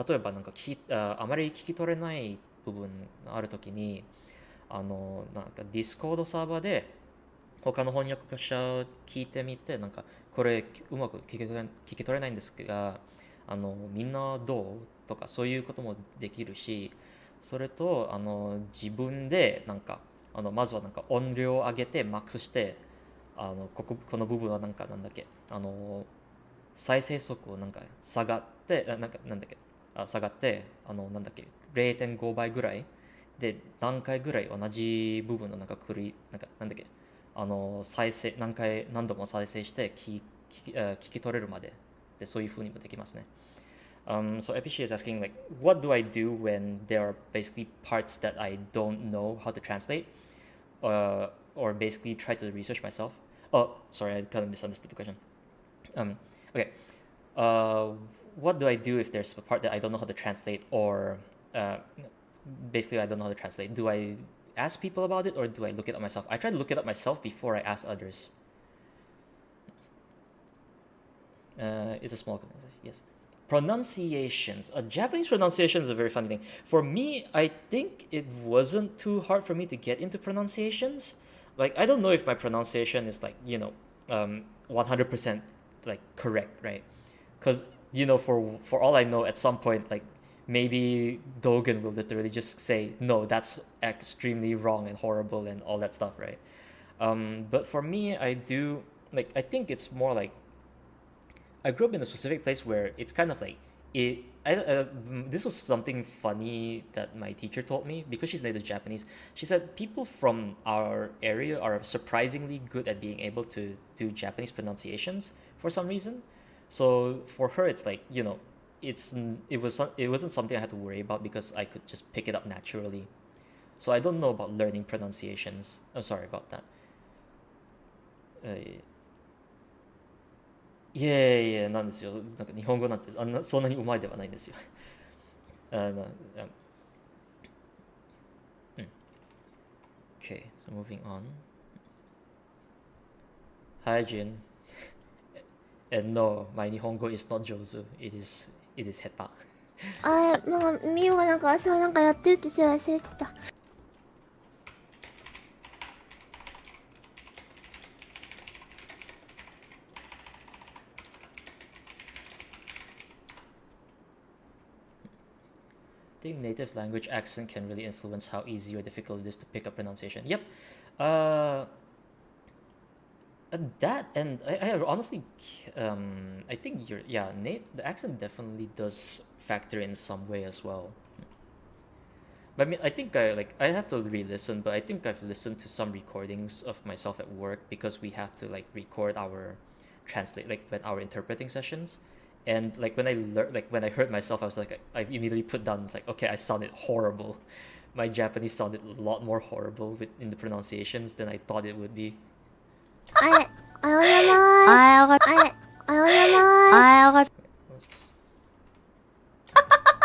例えばなんかあまり聞き取れない部分があるときになんかディスコードサーバーで他の翻訳者を聞いてみてなんかこれうまく聞き取れないんですがみんなどうとかそういうこともできるし、それと自分でなんかまずはなんか音量を上げてマックスしてこの部分はなんだっけ再生速をなんか下がってなんだっけ下がってなんだっけ0.5倍ぐらいで何回ぐらい同じ部分のなんかなんだっけ何度も再生して聞き取れるまででそういう風にもできますね。So Epishi is asking like, what do I do when there are basically parts that I don't know how to translate, or basically try to research myself? Oh, sorry, I kind of misunderstood the question. Okay. What do I do if there's a part that I don't know how to translate, or basically I don't know how to translate? Do I ask people about it, or do I look it up myself? I try to look it up myself before I ask others. It's a small community, yes. Pronunciations. Japanese pronunciation is a very funny thing. For me, I think it wasn't too hard for me to get into pronunciations. Like, I don't know if my pronunciation is like, 100% like correct, right? Because, for all I know, at some point, like, maybe Dogen will literally just say, no, that's extremely wrong and horrible and all that stuff, right? But for me, I think it's more like I grew up in a specific place where it's kind of like this was something funny that my teacher told me because she's native Japanese. She said people from our area are surprisingly good at being able to do Japanese pronunciations for some reason. So for her, it's like it wasn't something I had to worry about because I could just pick it up naturally. So I don't know about learning pronunciations. I'm sorry about that. いやいやなんですよ。なんか日本語なんてそんなにうまいではないんですよ。Okay, so moving on. Hi Jin. And no, my 日本語 is not 上手. It is 下手。なんかみゆがなんか朝なんかやってるって忘れてた。think native language accent can really influence how easy or difficult it is to pick up pronunciation. Yep. Uh, that and I honestly, I think the accent definitely does factor in some way as well. But I mean, I think I have to re-listen, but I think I've listened to some recordings of myself at work because we have to like record our translate like when our interpreting sessions, and like when I learned like when I heard myself, I was like I immediately put down like okay, I sounded horrible. My Japanese sounded a lot more horrible in the pronunciations than I thought it would be. あれ、おはようございます。あよかっあれ、おはようございます。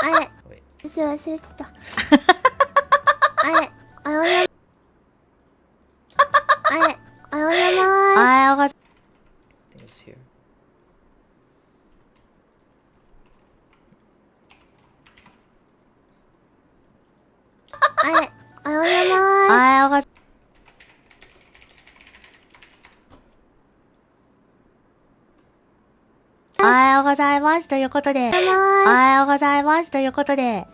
あよかっあれ、 Wait, 私忘れてた。あれ、おはようございます。あれ、おはようございます。あよかっ I think it was here. あれ、おはようございます。あよかっおはようございますということで、おはようございますということで、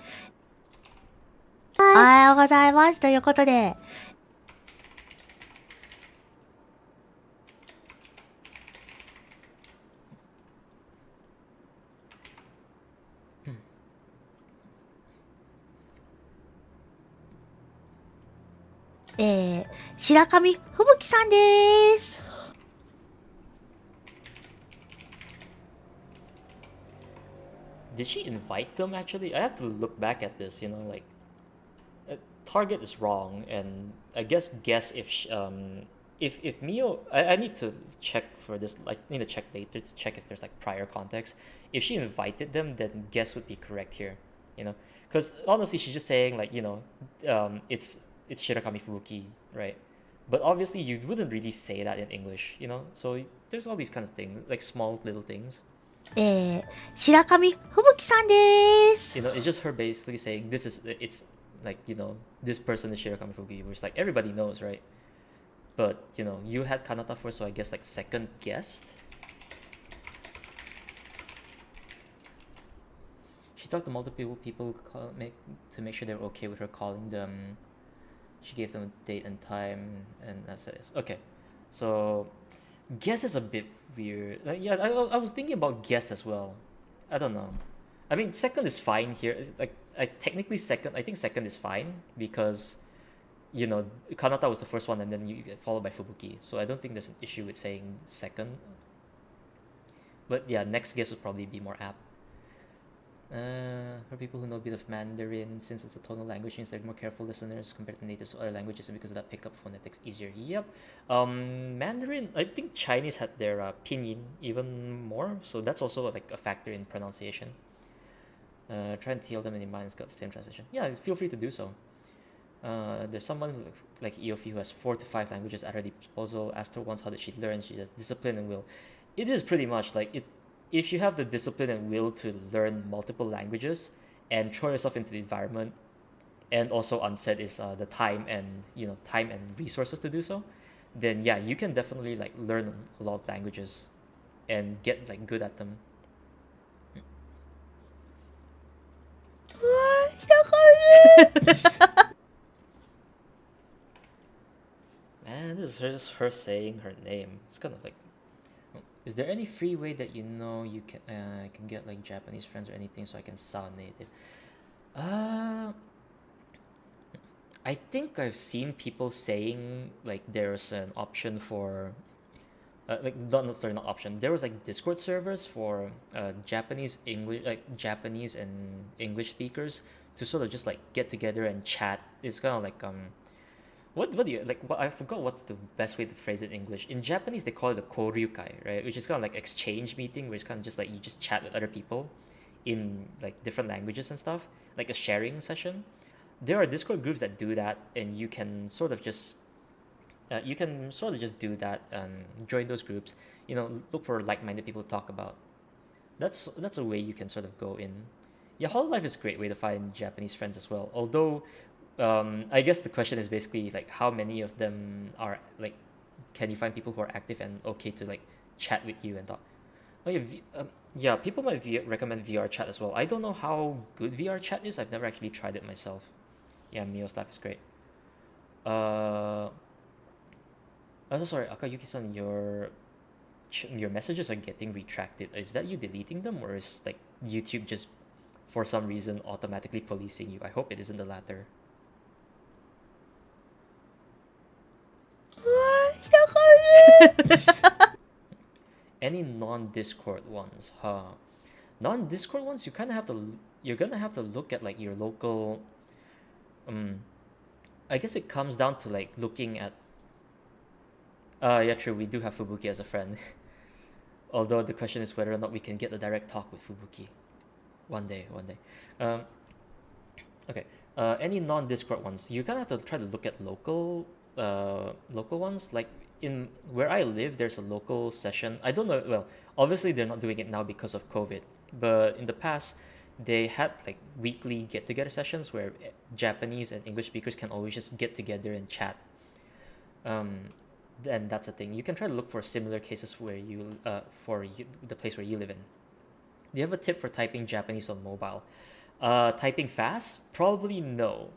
おはようございますということで、白神吹雪さんでーす。Did she invite them actually? I have to look back at this, like Target is wrong, and I guess if Mio, I need to check for this. Like, need to check later to check if there's like prior context. If she invited them, then guess would be correct here, because honestly, she's just saying like it's Shirakami Fubuki, right? But obviously, you wouldn't really say that in English, So there's all these kinds of things, like small little things. 白神吹雪さんでーす。 It's just her basically saying it's like this person is Shirakami Fubuki, which like everybody knows, right? But you had Kanata first, so I guess like second guessed. She talked to multiple people to make sure they were okay with her calling them. She gave them a date and time, and that's it. Okay, so guess is a bit weird. Like, yeah, I was thinking about guest as well. I don't know. I mean, second is fine here. Like, I think second is fine because, Kanata was the first one and then you get followed by Fubuki. So I don't think there's an issue with saying second. But yeah, next guess would probably be more apt. For people who know a bit of Mandarin, since it's a tonal language, means they're more careful listeners compared to natives of other languages, and because of that, pick up phonetics easier. Yep. Mandarin, I think Chinese had their pinyin even more, so that's also like a factor in pronunciation. Try and tail them in your mind, it's got the same translation. Yeah, feel free to do so. There's someone like Iofi who has 4 to 5 languages at her disposal. Asked her once how did she learn. She has discipline and will. It is pretty much like it. If you have the discipline and will to learn multiple languages and throw yourself into the environment, and also unsaid is the time and resources to do so, then yeah, you can definitely like learn a lot of languages and get like good at them. Man, this is her saying her name. It's kind of like, is there any free way that you can get like Japanese friends or anything so I can sound native? I think I've seen people saying like there's an option for like not necessarily not option. There was like Discord servers for Japanese Japanese and English speakers to sort of just like get together and chat. It's kind of like what do you like? What I forgot what's the best way to phrase it in English. In Japanese, they call it a koryukai, right? Which is kind of like exchange meeting, where it's kind of just like you just chat with other people in like different languages and stuff, like a sharing session. There are Discord groups that do that, and you can sort of just do that. Join those groups. Look for like-minded people to talk about. That's a way you can sort of go in. Yeah, Hololive is a great way to find Japanese friends as well. Although I guess the question is basically like how many of them are like, can you find people who are active and okay to like chat with you and talk? Oh yeah, yeah. People might recommend VR chat as well. I don't know how good VR chat is. I've never actually tried it myself. Yeah, Mio stuff is great. I'm so sorry, Akayuki-san. Your messages are getting retracted. Is that you deleting them, or is like YouTube just for some reason automatically policing you? I hope it isn't the latter. Any non-Discord ones, huh? Non-Discord ones, you kind of have to. You're gonna have to look at like your local. Um, I guess it comes down to like looking at. Yeah, true. We do have Fubuki as a friend. Although the question is whether or not we can get a direct talk with Fubuki. One day, one day. Um, okay. Any non-Discord ones, you kind of have to try to look at local ones. Like in where I live, there's a local session. I don't know. Well, obviously they're not doing it now because of COVID, but in the past, they had like weekly get-together sessions where Japanese and English speakers can always just get together and chat. Um, and that's a thing. You can try to look for similar cases where the place where you live in. Do you have a tip for typing Japanese on mobile? Typing fast? Probably no.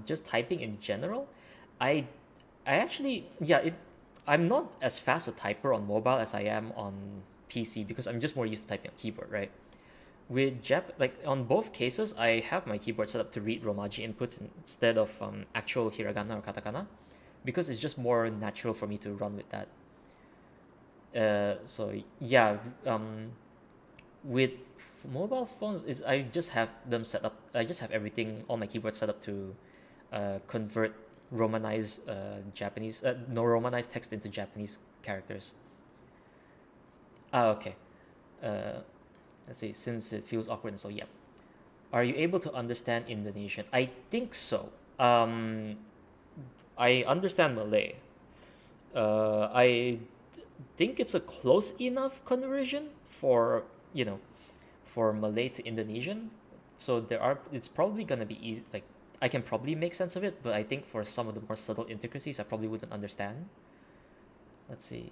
Just typing in general. I I actually yeah it. I'm not as fast a typer on mobile as I am on PC because I'm just more used to typing on keyboard, right? With like on both cases, I have my keyboard set up to read Romaji inputs instead of actual hiragana or katakana, because it's just more natural for me to run with that. So yeah, with mobile phones is I just have them set up. I just have everything all my keyboard set up to convert Romanized Japanese no Romanized text into Japanese characters. Okay. Uh, let's see. Since it feels awkward, and so yeah. Are you able to understand Indonesian? I think so. I understand Malay. I think it's a close enough conversion for you know for Malay to Indonesian. So it's probably gonna be easy. Like I can probably make sense of it, but I think for some of the more subtle intricacies, I probably wouldn't understand. Let's see.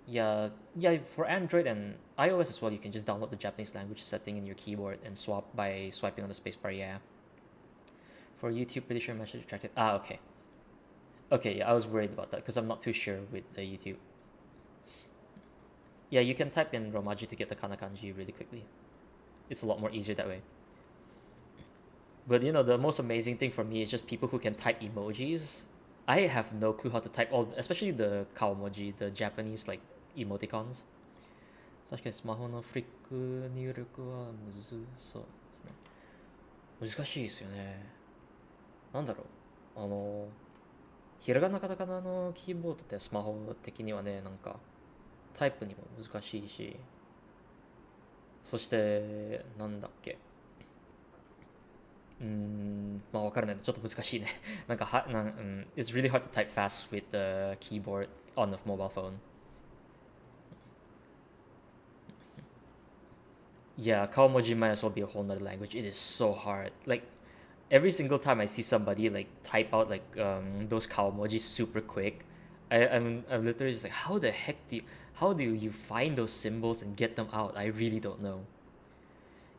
Yeah, yeah. For Android and iOS as well, you can just download the Japanese language setting in your keyboard and swap by swiping on the spacebar. Yeah. For YouTube, pretty sure message retracted. Okay. Okay, yeah, I was worried about that because I'm not too sure with the YouTube. Yeah, you can type in Romaji to get the kana kanji really quickly. It's a lot more easier that way. But the most amazing thing for me is just people who can type emojis. I have no clue how to type all, especially the kawamoji, the Japanese like emoticons. 確かにスマホのフリック入力はむずそうですね。難しいですよね。なんだろう。ひらがなカタカナのキーボードってスマホ的にはね、なんかタイプにも難しいし、そしてなんだっけ。まあ分からない。ちょっと難しいね。なんかは、なん、It's really hard to type fast with the keyboard on the mobile phone. Yeah, Kawamoji might as well be a whole nother language. It is so hard. Like every single time I see somebody like type out like those Kawamojis super quick, I'm literally just like, how do you find those symbols and get them out? I really don't know.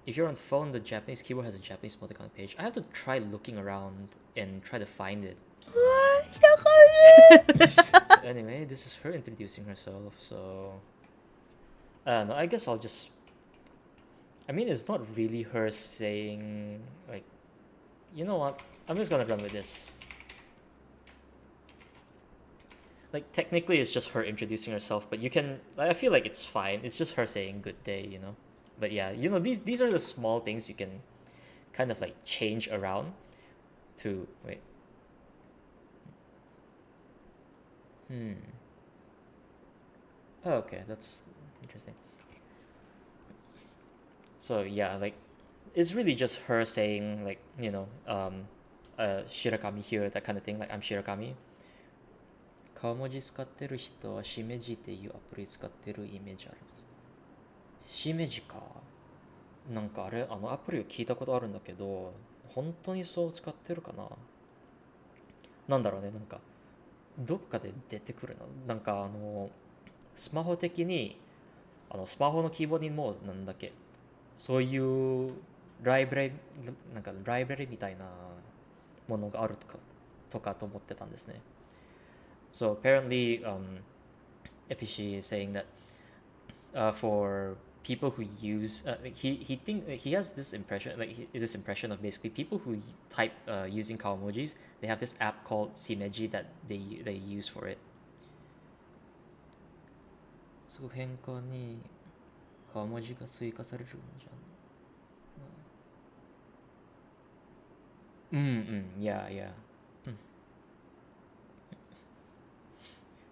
If you're on phone, the Japanese keyboard has a Japanese emoticon page. I have to try looking around and try to find it. So anyway, this is her introducing herself. So, no, I guess I'll just. I mean, it's not really her saying like, you know what? I'm just gonna run with this. Like technically, it's just her introducing herself, but you can. I feel like it's fine. It's just her saying good day. But yeah, these are the small things you can kind of like change around to wait. Oh, okay, that's interesting. So yeah, like it's really just her saying like Shirakami here, that kind of thing. Like I'm Shirakami. 顔文字使ってる人はしめじっていうアプリ使ってるイメージあります。しめじか。なんかあのアプリを聞いたことあるんだけど、本当にそう使ってるかな。なんだろうね、なんかどこかで出てくるの。なんかスマホ的にスマホのキーボードにもなんだっけ、そういうライブラリ、なんかライブラリみたいなものがあるとかと思ってたんですね。So apparently, Epishi is saying that for people who use he has this impression, like this impression of basically people who type using Kawamojis, they have this app called Simeji that they use for it. その変化に顔文字が追加されるんじゃん。Yeah, yeah.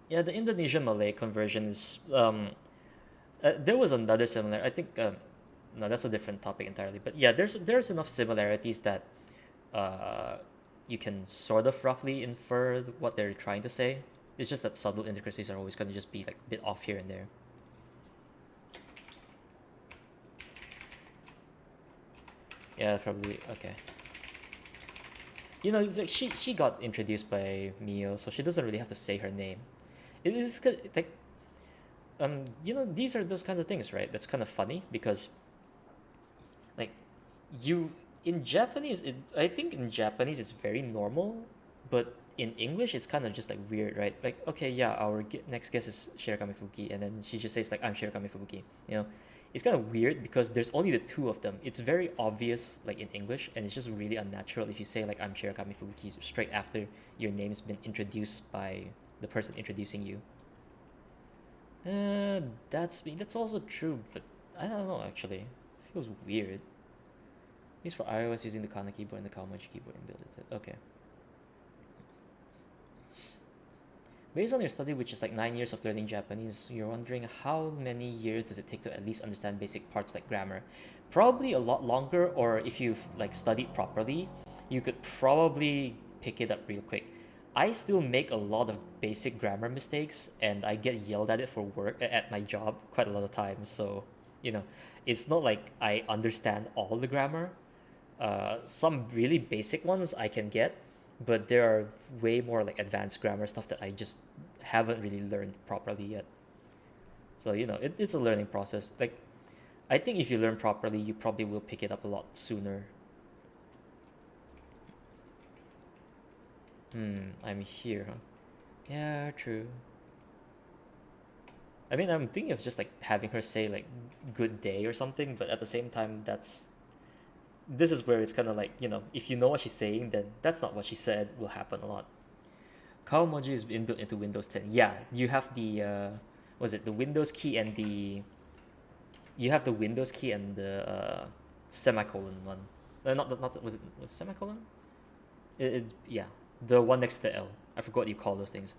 Yeah, the Indonesian Malay conversion is there was another similar. I think no, that's a different topic entirely. But yeah, there's enough similarities that you can sort of roughly infer what they're trying to say. It's just that subtle intricacies are always going to just be like a bit off here and there. Yeah, probably okay. You know, it's like she got introduced by Mio, so she doesn't really have to say her name. It is like you know, these are those kinds of things, right? That's kind of funny because like you in Japanese, I think in Japanese it's very normal, but in English it's kind of just like weird, right? Like, okay, yeah, our next guest is Shirakami Fubuki, and then she just says like, I'm Shirakami Fubuki. You know, it's kind of weird because there's only the two of them. It's very obvious like in English, and it's just really unnatural if you say like, I'm Shirakami Fubuki straight after your name's been introduced by the person introducing you. That's also true, but I don't know actually. It feels weird. At least for iOS, using the Kana keyboard and the Kawamochi keyboard and build it. Okay. Based on your study, which is like 9 years of learning Japanese, you're wondering how many years does it take to at least understand basic parts like grammar? Probably a lot longer, or if you've like studied properly, you could probably pick it up real quick. I still make a lot of basic grammar mistakes, and I get yelled at it for work at my job quite a lot of times. So, you know, it's not like I understand all the grammar. Some really basic ones I can get, but there are way more like advanced grammar stuff that I just haven't really learned properly yet. So, you know, it's a learning process. Like, I think if you learn properly, you probably will pick it up a lot sooner. I'm here, huh? Yeah, true. I mean, I'm thinking of just like having her say like good day or something, but at the same time, this is where it's kind of like, you know, if you know what she's saying, then that's not what she said will happen a lot. Kawamoji is inbuilt into Windows 10. Yeah, you have the was it the Windows key and the you have the Windows key and the semicolon one. Not was it semicolon? Yeah, the one next to the L. I forgot what you call those things.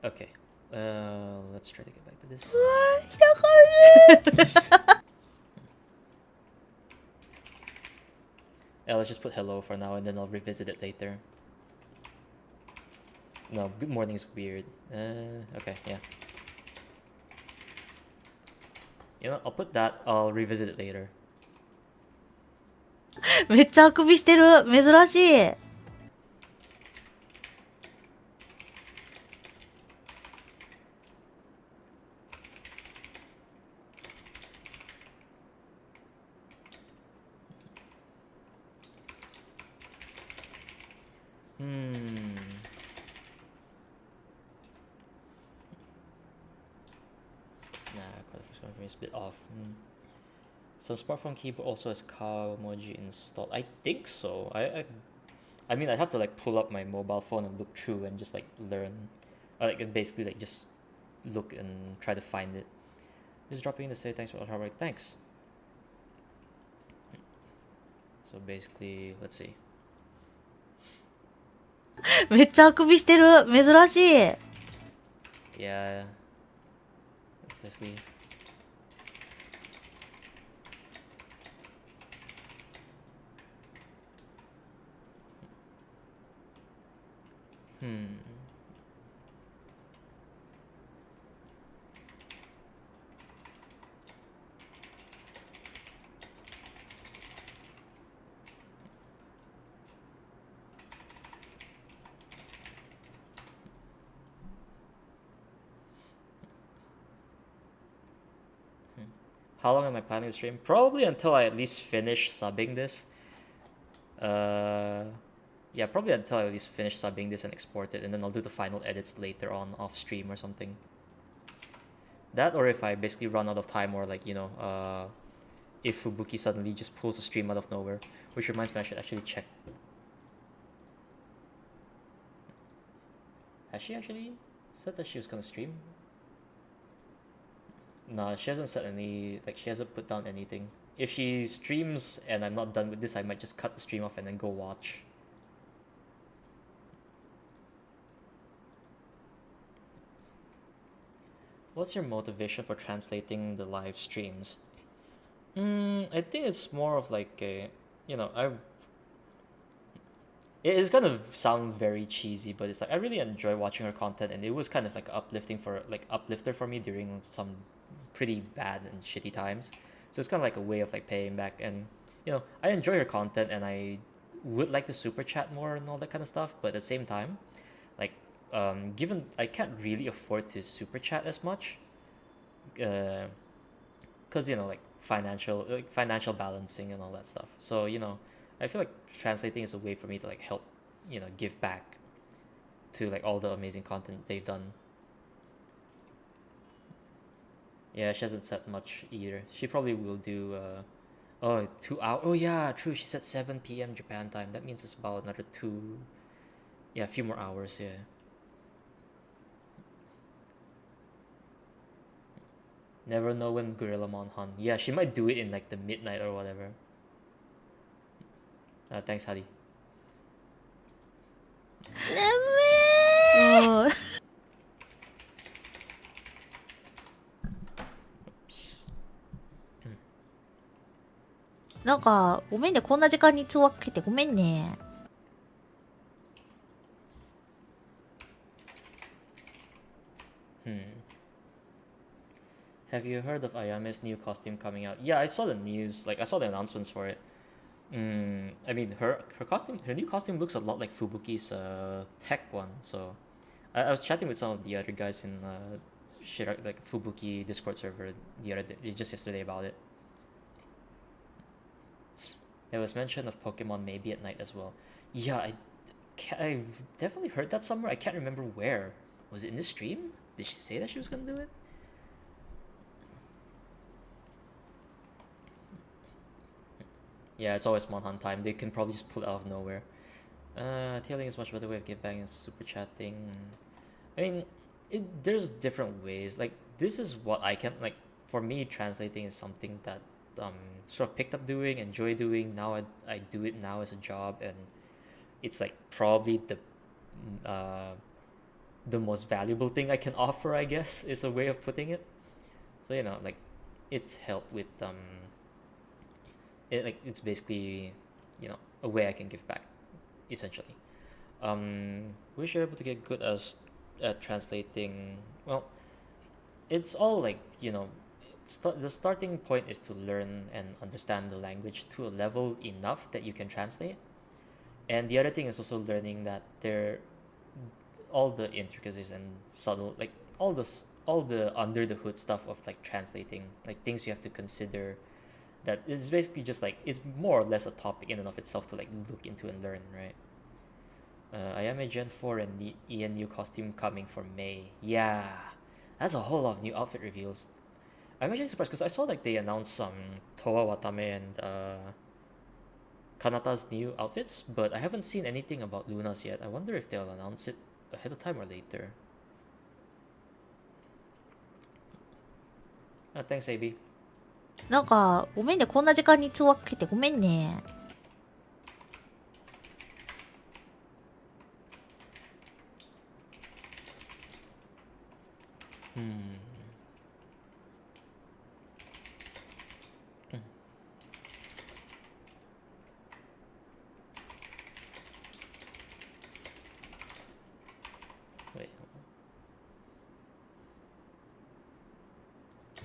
Okay, let's try to get back to this. Yeah, let's just put hello for now, and then I'll revisit it later. No, good morning is weird. Okay, yeah. You know, I'll put that. I'll revisit it later. めっちゃあくびしてる。珍しい。Nah, it's a bit off. So smartphone keyboard also has Kawamoji installed. I think so. I mean, I'd have to like pull up my mobile phone and look through and just like learn, or like basically like just look and try to find it. Just dropping in to say thanks for the hard work. Thanks. So basically, let's see. めっちゃあくびしてる。珍しい。Yeah. Basically. How long am I planning to stream? Probably until I at least finish subbing this. Yeah, probably until I at least finish subbing this and export it, and then I'll do the final edits later on off stream or something. That, or if I basically run out of time, or like, if Fubuki suddenly just pulls a stream out of nowhere. Which reminds me, I should actually check. Has she actually said that she was gonna stream? No, she hasn't said any, like, she hasn't put down anything. If she streams and I'm not done with this, I might just cut the stream off and then go watch. What's your motivation for translating the live streams? I think it's more of like a, it is gonna sound very cheesy, but it's like I really enjoy watching her content, and it was kind of like uplifter for me during some pretty bad and shitty times. So it's kind of like a way of like paying back, and I enjoy her content, and I would like to super chat more and all that kind of stuff. But at the same time, like, given I can't really afford to super chat as much, because like financial balancing and all that stuff. So I feel like translating is a way for me to like help give back to like all the amazing content they've done. Yeah, she hasn't said much either. She probably will do 2 hours. Oh yeah, true, she said 7 p.m. Japan time. That means it's about another a few more hours. Yeah. Never know when Gorillamon hunt. Yeah, she might do it in like the midnight or whatever. Thanks, Hadi. Oh. なんかごめんね、こんな時間に通話かけてごめんね。Have you heard of Ayame's new costume coming out? Yeah, I saw the news. Like, I saw the announcements for it. I mean, her new costume looks a lot like Fubuki's tech one. So, I was chatting with some of the other guys in like Fubuki Discord server the other day, just yesterday, about it. There was mention of Pokemon maybe at night as well. Yeah, I definitely heard that somewhere. I can't remember where. Was it in the stream? Did she say that she was gonna do it? Yeah, it's always Monhan time. They can probably just pull it out of nowhere. TLing is much better way of giving back and super chatting. I mean, there's different ways. Like, this is what I can, like, for me, translating is something that sort of picked up doing, enjoy doing. Now I do it now as a job, and it's like probably the most valuable thing I can offer, I guess, is a way of putting it. So like, it's helped with it's basically a way I can give back, essentially. Wish you're able to get good at translating. Well, it's all like the starting point is to learn and understand the language to a level enough that you can translate. And the other thing is also learning that all the intricacies and subtle, like all the under the hood stuff of like translating, like things you have to consider, that is basically just like, it's more or less a topic in and of itself to like look into and learn, right? I am a Gen 4 and the Ian new costume coming for May. Yeah, that's a whole lot of new outfit reveals. I'm actually surprised because I saw like they announced some Towa Watame and Kanata's new outfits, but I haven't seen anything about Luna's yet. I wonder if they'll announce it ahead of time or later. Thanks, AB. なんかごめんね、こんな時間に通話かけてごめんね。Wait.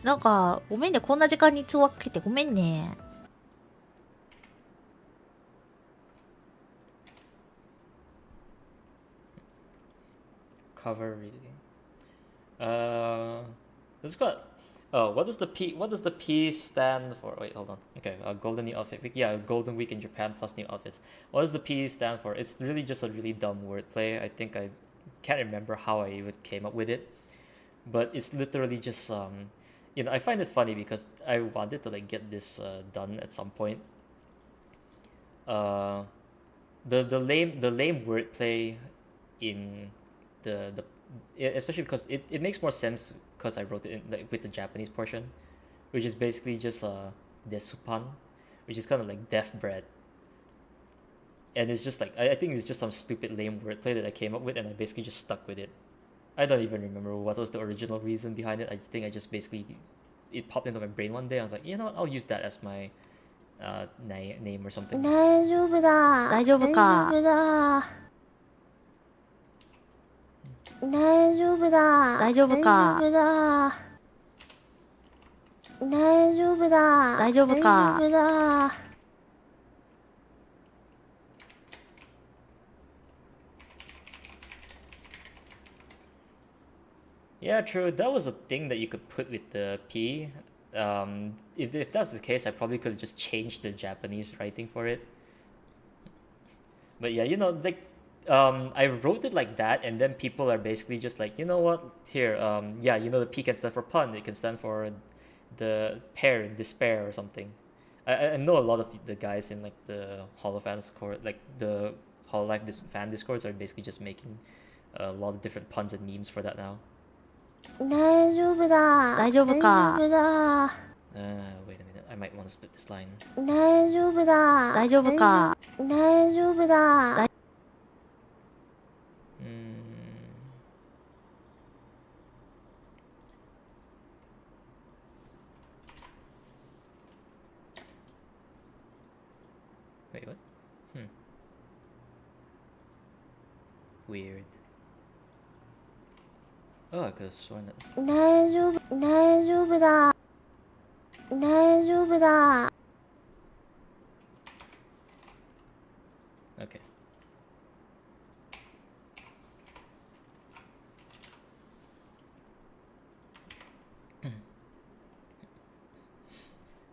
なんかごめんね、こんな時間に通話かけてごめんね。Cover reading. Let's go. Oh, what does the P? What does the P stand for? Wait, hold on. Okay, golden new outfit. Yeah, golden week in Japan plus new outfits. What does the P stand for? It's really just a really dumb wordplay. I think I can't remember how I even came up with it, but it's literally just I find it funny because I wanted to like get this done at some point. Uh, the lame wordplay in the especially because it makes more sense because I wrote it in, like, with the Japanese portion, which is basically just desupan, which is kind of like deaf bread, and it's just like I think it's just some stupid lame wordplay that I came up with, and I basically just stuck with it. I don't even remember what was the original reason behind it. I think I just basically it popped into my brain one day. I was like, you know what, I'll use that as my name or something. 大丈夫だ。大丈夫か。大丈夫だ。大丈夫だ。大丈夫か。大丈夫だ。大丈夫だ。大丈夫か。大丈夫だ。Yeah, true. That was a thing that you could put with the P. If that's the case, I probably could have just changed the Japanese writing for it. But yeah, like, I wrote it like that, and then people are basically just like, you know what? Here, yeah, the P can stand for pun. It can stand for the pair, despair, or something. I know a lot of the guys in like the Holofans Discord, like the Hololive fan discords, are basically just making a lot of different puns and memes for that now. 大丈夫だ。大丈夫か。大丈夫だ。Wait a minute. I might want to split this line. 大丈夫だ。大丈夫か。大丈夫だ。Wait, what? Weird. Oh, I could have sworn that. 大丈夫。大丈夫だ。大丈夫だ。 Okay.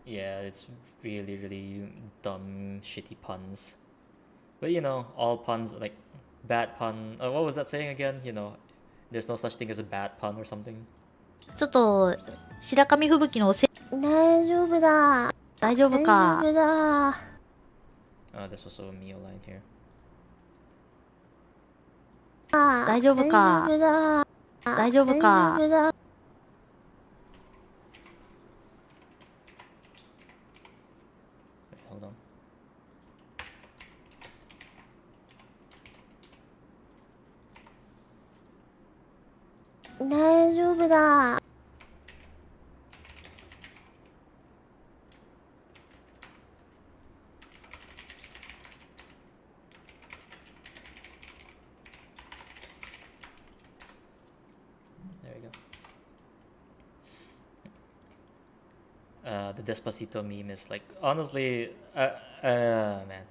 Yeah, it's really, really dumb, shitty puns. But all puns, like, bad pun. What was that saying again? There's no such thing as a bad pun or something. ちょっと白神吹雪の大丈夫だ。大丈夫か。大丈夫だ。 There's also a Mio line here. 大丈夫か。大丈夫か。 大丈夫だ。 Wait, hold on. 大丈夫だ。 There we go. The Despacito meme is like, honestly, man.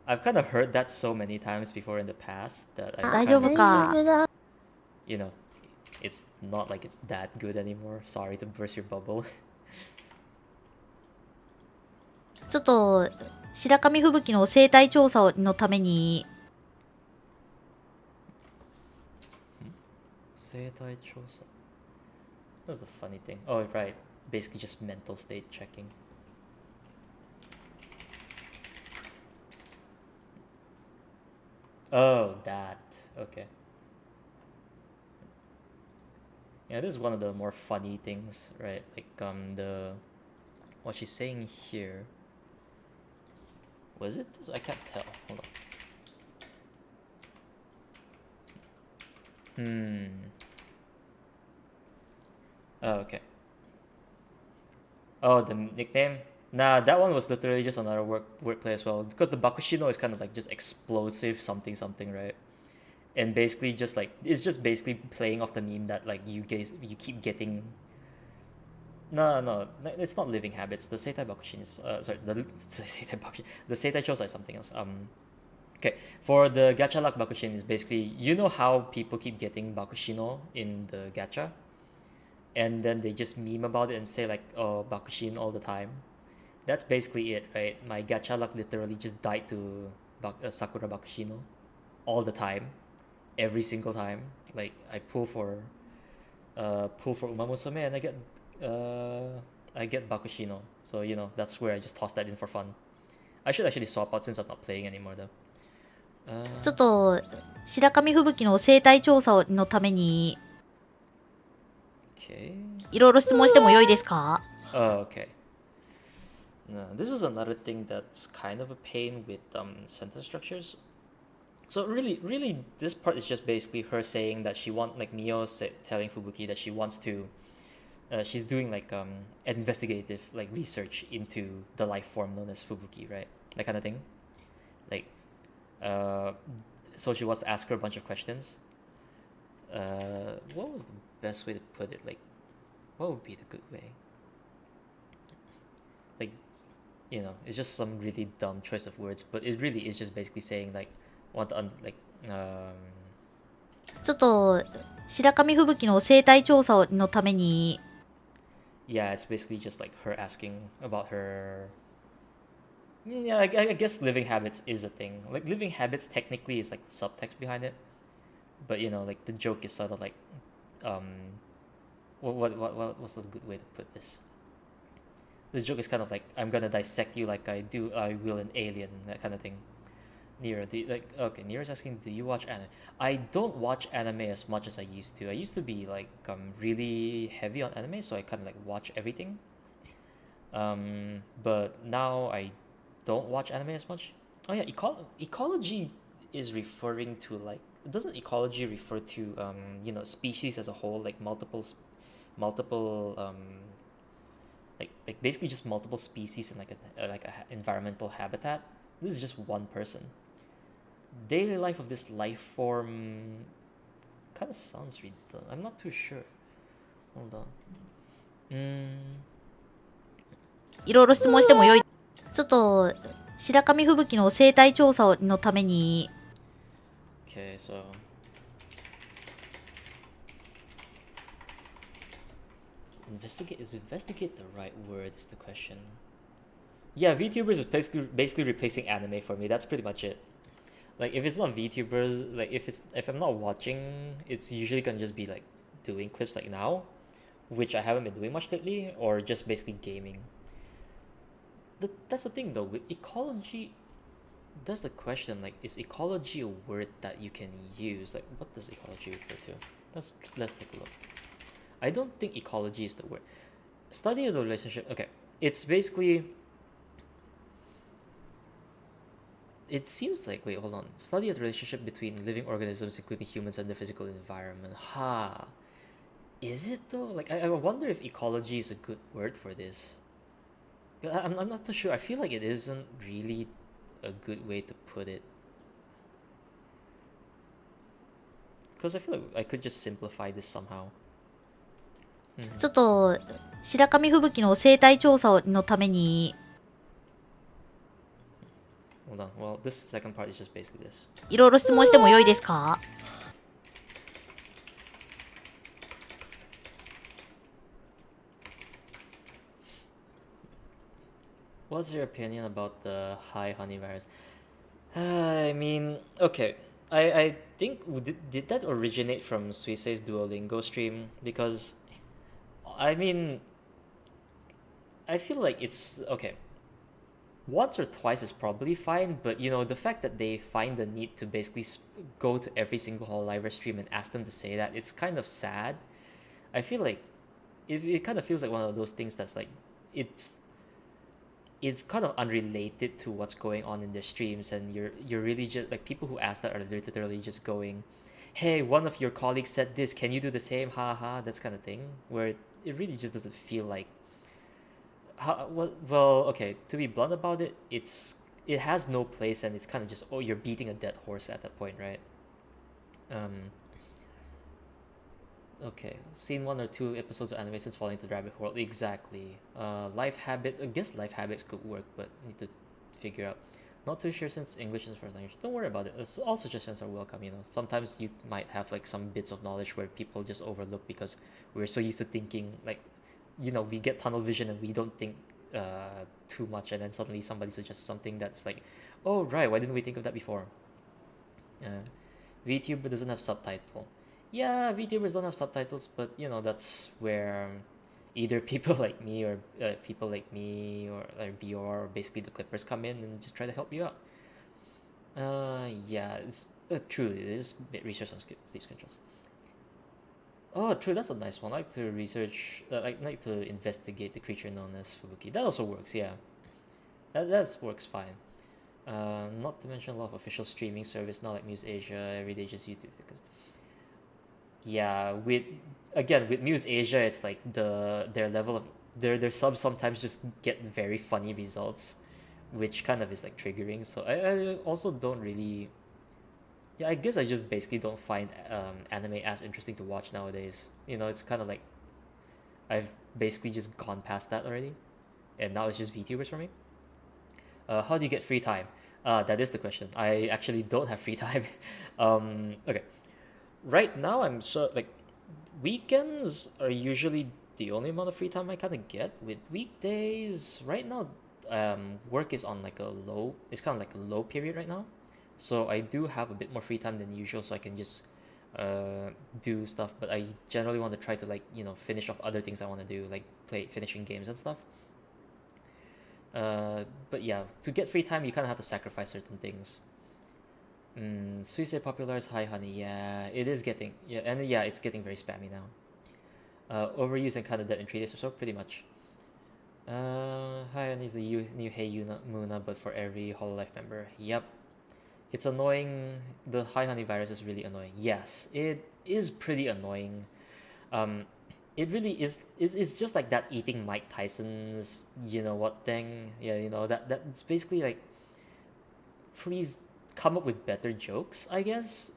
I've kind of heard that so many times before in the past that I 大丈夫か。 it's not like it's that good anymore. Sorry to burst your bubble. ちょっと白神吹雪の生態調査のために Seitai Chosa. That was the funny thing. Oh, right. Basically just mental state checking. Oh, that. Okay. Yeah, this is one of the more funny things, right? Like, what she's saying here. Was it this? I can't tell. Hold on. Oh, okay. Oh, the nickname? Nah, that one was literally just another wordplay as well. Because the Bakushino is kind of like just explosive something something, right? And basically just like, it's just basically playing off the meme that like you keep getting... No, it's not living habits. The Seitai Bakushin is... sorry, the Seitai Bakushin. The Seitai Chosa is something else. Okay, for the Gacha Luck Bakushin is basically, you know how people keep getting Bakushino in the Gacha? and then they just meme about it and say like, oh, Bakushin all the time. That's basically it, right? My gacha luck literally just died to Sakura Bakushino all the time, every single time. Like I pull for Umamusume and I get Bakushino. So that's where I just toss that in for fun. I should actually swap out since I'm not playing anymore though. ちょっと白神吹雪の生態調査のために Okay. いろいろ質問しても良いですか？ Oh, okay. This is another thing that's kind of a pain with sentence structures. So really, this part is just basically her saying that like Mio telling Fubuki that she wants to, she's doing like investigative like research into the life form known as Fubuki, right? That kind of thing. Like, uh, so she wants to ask her a bunch of questions. What was the best way to put it? Like, what would be the good way? Like, it's just some really dumb choice of words, but it really is just basically saying like, want to like, ちょっと白神吹雪の生態調査のために yeah, it's basically just like her asking about her. Yeah, I guess living habits is a thing. Like living habits technically is like the subtext behind it, but like the joke is sort of like, um, what's a good way to put this? The joke is kind of like I'm gonna dissect you like I will an alien, that kind of thing. Nero, Nero's asking, do you watch anime? I don't watch anime as much as I used to. I used to be like really heavy on anime, so I kind of like watch everything. But now I don't watch anime as much. Oh yeah, ecology is referring to like, doesn't ecology refer to species as a whole, like multiple like basically just multiple species in like a environmental habitat. This is just one person. Daily life of this life form kind of sounds redundant. I'm not too sure. Hold on. いろいろ質問しても良い。ちょっと白神吹雪の生態調査のために Okay, so investigate the right word is the question. Yeah, VTubers is basically replacing anime for me. That's pretty much it. Like if it's not VTubers, like if I'm not watching, it's usually gonna just be like doing clips like now, which I haven't been doing much lately, or just basically gaming. That's the thing though, with ecology, that's the question, like is ecology a word that you can use? Like what does ecology refer to? Let's take a look. I don't think ecology is the word. Study of the relationship, okay. It's basically, it seems like, wait, hold on. Study of the relationship between living organisms, including humans, and the physical environment. Ha. Is it though? Like, I wonder if ecology is a good word for this. I'm not too sure. I feel like it isn't really a good way to put it. Because I feel like I could just simplify this somehow. ちょっと白神吹雪の生態調査のために Hold on. Well, this second part is just basically this. いろいろ質問しても良いですか？ What's your opinion about the high honey virus? I mean, okay. I think did that originate from Suisei's Duolingo stream? Because I mean, I feel like it's okay. Once or twice is probably fine, but the fact that they find the need to basically go to every single Hololiver stream and ask them to say that, it's kind of sad. I feel like it kind of feels like one of those things that's like it's kind of unrelated to what's going on in their streams, and you're really just like, people who ask that are literally just going, hey, one of your colleagues said this, can you do the same, haha, that's kind of thing, where it really just doesn't feel like well, okay, to be blunt about it, it has no place, and it's kind of just, oh, you're beating a dead horse at that point, right? Okay, seen 1 or 2 episodes of anime since falling into the rabbit hole. Exactly. Life habit. I guess life habits could work, but need to figure out. Not too sure since English is first language. Don't worry about it. All suggestions are welcome, you know. Sometimes you might have like some bits of knowledge where people just overlook because we're so used to thinking like, you know, we get tunnel vision and we don't think too much, and then suddenly somebody suggests something that's like, oh right, why didn't we think of that before? VTuber doesn't have subtitle. Yeah, VTubers don't have subtitles, but you know that's where either people like me or BR or basically the Clippers come in and just try to help you out. Yeah, it's true. It is a bit research on sleep schedules. Oh, true. That's a nice one. I like to research. Like to investigate the creature known as Fubuki. That also works. Yeah, that works fine. Not to mention a lot of official streaming service, not like Muse Asia, everyday just YouTube. Because yeah, with Muse Asia, it's like their level of their subs sometimes just get very funny results, which kind of is like triggering. So I also don't really. Yeah, I guess I just basically don't find anime as interesting to watch nowadays. You know, it's kind of like I've basically just gone past that already, and now it's just VTubers for me. How do you get free time? That is the question. I actually don't have free time. Okay. Right now, I'm so like weekends are usually the only amount of free time I kind of get. With weekdays, right now, work is on like a low. It's kind of like a low period right now, so I do have a bit more free time than usual. So I can just do stuff. But I generally want to try to like finish off other things I want to do, like finishing games and stuff. But yeah, to get free time, you kind of have to sacrifice certain things. Suicide Popular is high honey. Yeah, it is getting and yeah, it's getting very spammy now. Overuse and kind of dead in 3 days or so, pretty much. High honey is the new Hey Muna, but for every Hololive member. Yep, it's annoying. The high honey virus is really annoying. Yes, it is pretty annoying. Um, it really is. It's just like that eating Mike Tyson's what thing. Yeah, that's basically like, please come up with better jokes, I guess.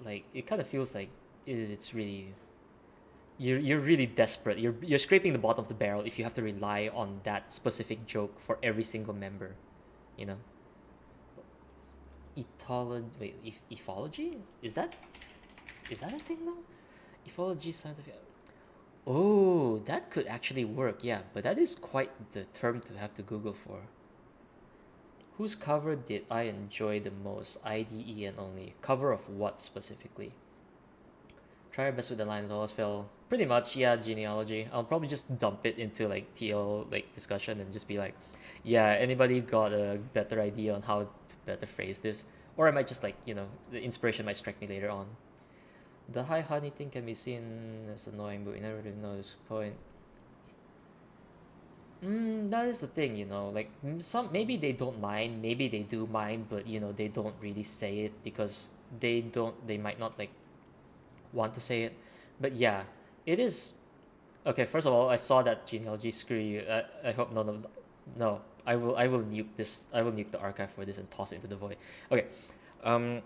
Like it kind of feels like it's really you're really desperate. You're scraping the bottom of the barrel if you have to rely on that specific joke for every single member, you know. Ethology? Is that a thing though? Ethology scientific. Oh, that could actually work. Yeah, but that is quite the term to have to Google for. Whose cover did I enjoy the most? IDE and only. Cover of what specifically? Try your best with the line that always fail. Pretty much, yeah, genealogy. I'll probably just dump it into like TL like discussion and just be like, yeah, anybody got a better idea on how to better phrase this? Or I might just like, the inspiration might strike me later on. The high honey thing can be seen as annoying, but we never really know this point. That is the thing, like some maybe they don't mind, maybe they do mind, but they don't really say it because they might not like want to say it. But yeah, it is okay. First of all, I saw that genealogy. Screw you. I hope no. I will nuke this. I will nuke the archive for this and toss it into the void. Okay, um,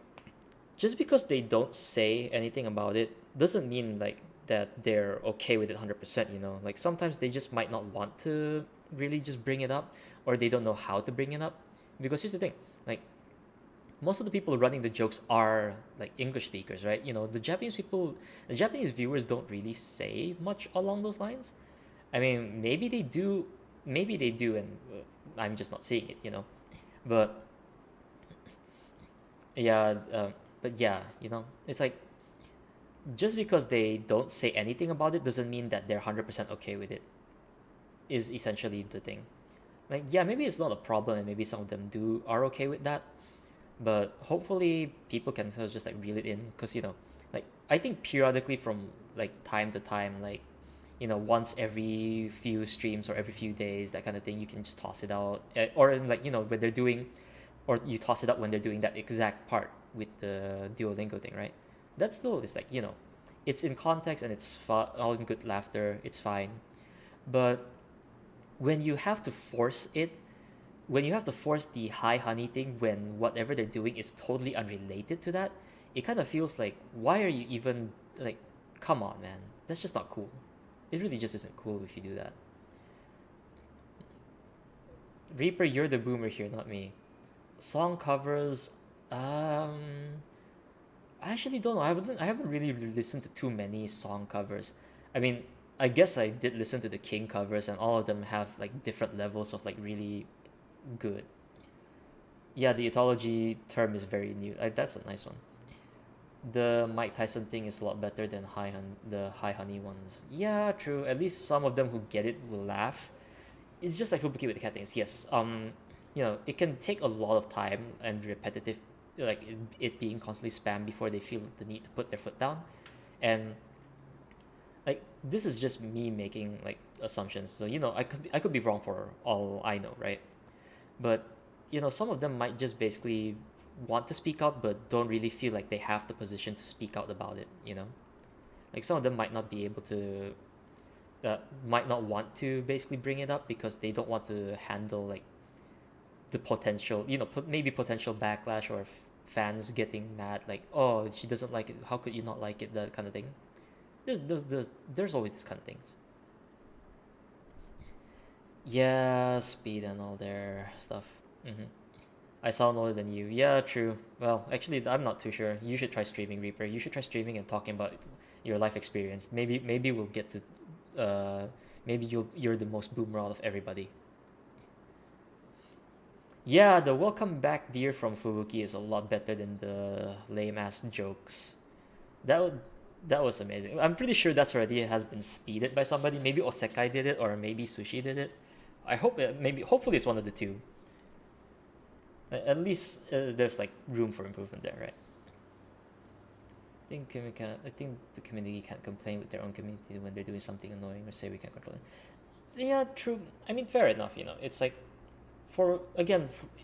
just because they don't say anything about it doesn't mean like that they're okay with it 100%. Like sometimes they just might not want to really just bring it up, or they don't know how to bring it up. Because here's the thing, like most of the people running the jokes are like English speakers, right? The Japanese viewers don't really say much along those lines. I mean, maybe they do, and I'm just not seeing it. But yeah, but yeah, it's like just because they don't say anything about it doesn't mean that they're 100% okay with it. Is essentially the thing. Like, yeah, maybe it's not a problem, and maybe some of them are okay with that, but hopefully people can sort of just like reel it in, because like I think periodically from like time to time, like once every few streams or every few days, that kind of thing, you can just toss it out, or like when they're doing, or you toss it out when they're doing that exact part with the Duolingo thing, right? That still is like it's in context and it's all in good laughter, it's fine. But when you have to force it, when you have to force the high honey thing when whatever they're doing is totally unrelated to that, it kind of feels like, why are you even like, come on, man, that's just not cool. It really just isn't cool if you do that. Reaper, you're the boomer here, not me. Song covers. I actually don't know. I haven't really listened to too many song covers. I mean, I guess I did listen to the King covers, and all of them have like different levels of like really good. Yeah, the ethology term is very new. That's a nice one. The Mike Tyson thing is a lot better than the High Honey ones. Yeah, true. At least some of them who get it will laugh. It's just like Fubuki with the cat things. Yes. It can take a lot of time and repetitive, like it being constantly spammed before they feel the need to put their foot down, and like this is just me making like assumptions. So I could be wrong for all I know, right? But some of them might just basically want to speak out but don't really feel like they have the position to speak out about it. Like some of them might not be able to might not want to basically bring it up because they don't want to handle like the potential, maybe potential backlash or fans getting mad, like, oh, she doesn't like it, how could you not like it, that kind of thing. There's always this kind of things. Yeah, speed and all their stuff. I sound older than you. Yeah, true. Well, actually, I'm not too sure. You should try streaming, Reaper. You should try streaming and talking about your life experience. Maybe we'll get to maybe you're the most boomer out of everybody. Yeah, the welcome back dear from Fubuki is a lot better than the lame ass jokes. That would that was amazing. I'm pretty sure that's already has been speeded by somebody. Maybe Osekai did it, or maybe Sushi did it. Hopefully it's one of the two. At least there's like room for improvement there, right? I think the community can't complain with their own community when they're doing something annoying or say we can't control it. Yeah, true. I mean, fair enough. It's like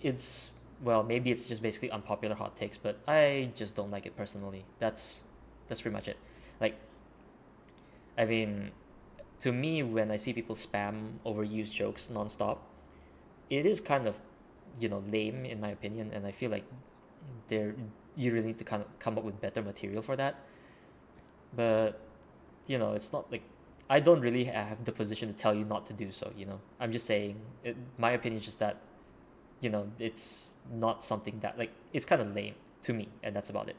it's, well, maybe it's just basically unpopular hot takes, but I just don't like it personally. That's pretty much it. Like, I mean, to me, when I see people spam overused jokes nonstop, it is kind of, lame in my opinion, and I feel like there you really need to kind of come up with better material for that. But it's not like I don't really have the position to tell you not to do so. I'm just saying my opinion is just that it's not something that, like, it's kind of lame to me, and that's about it.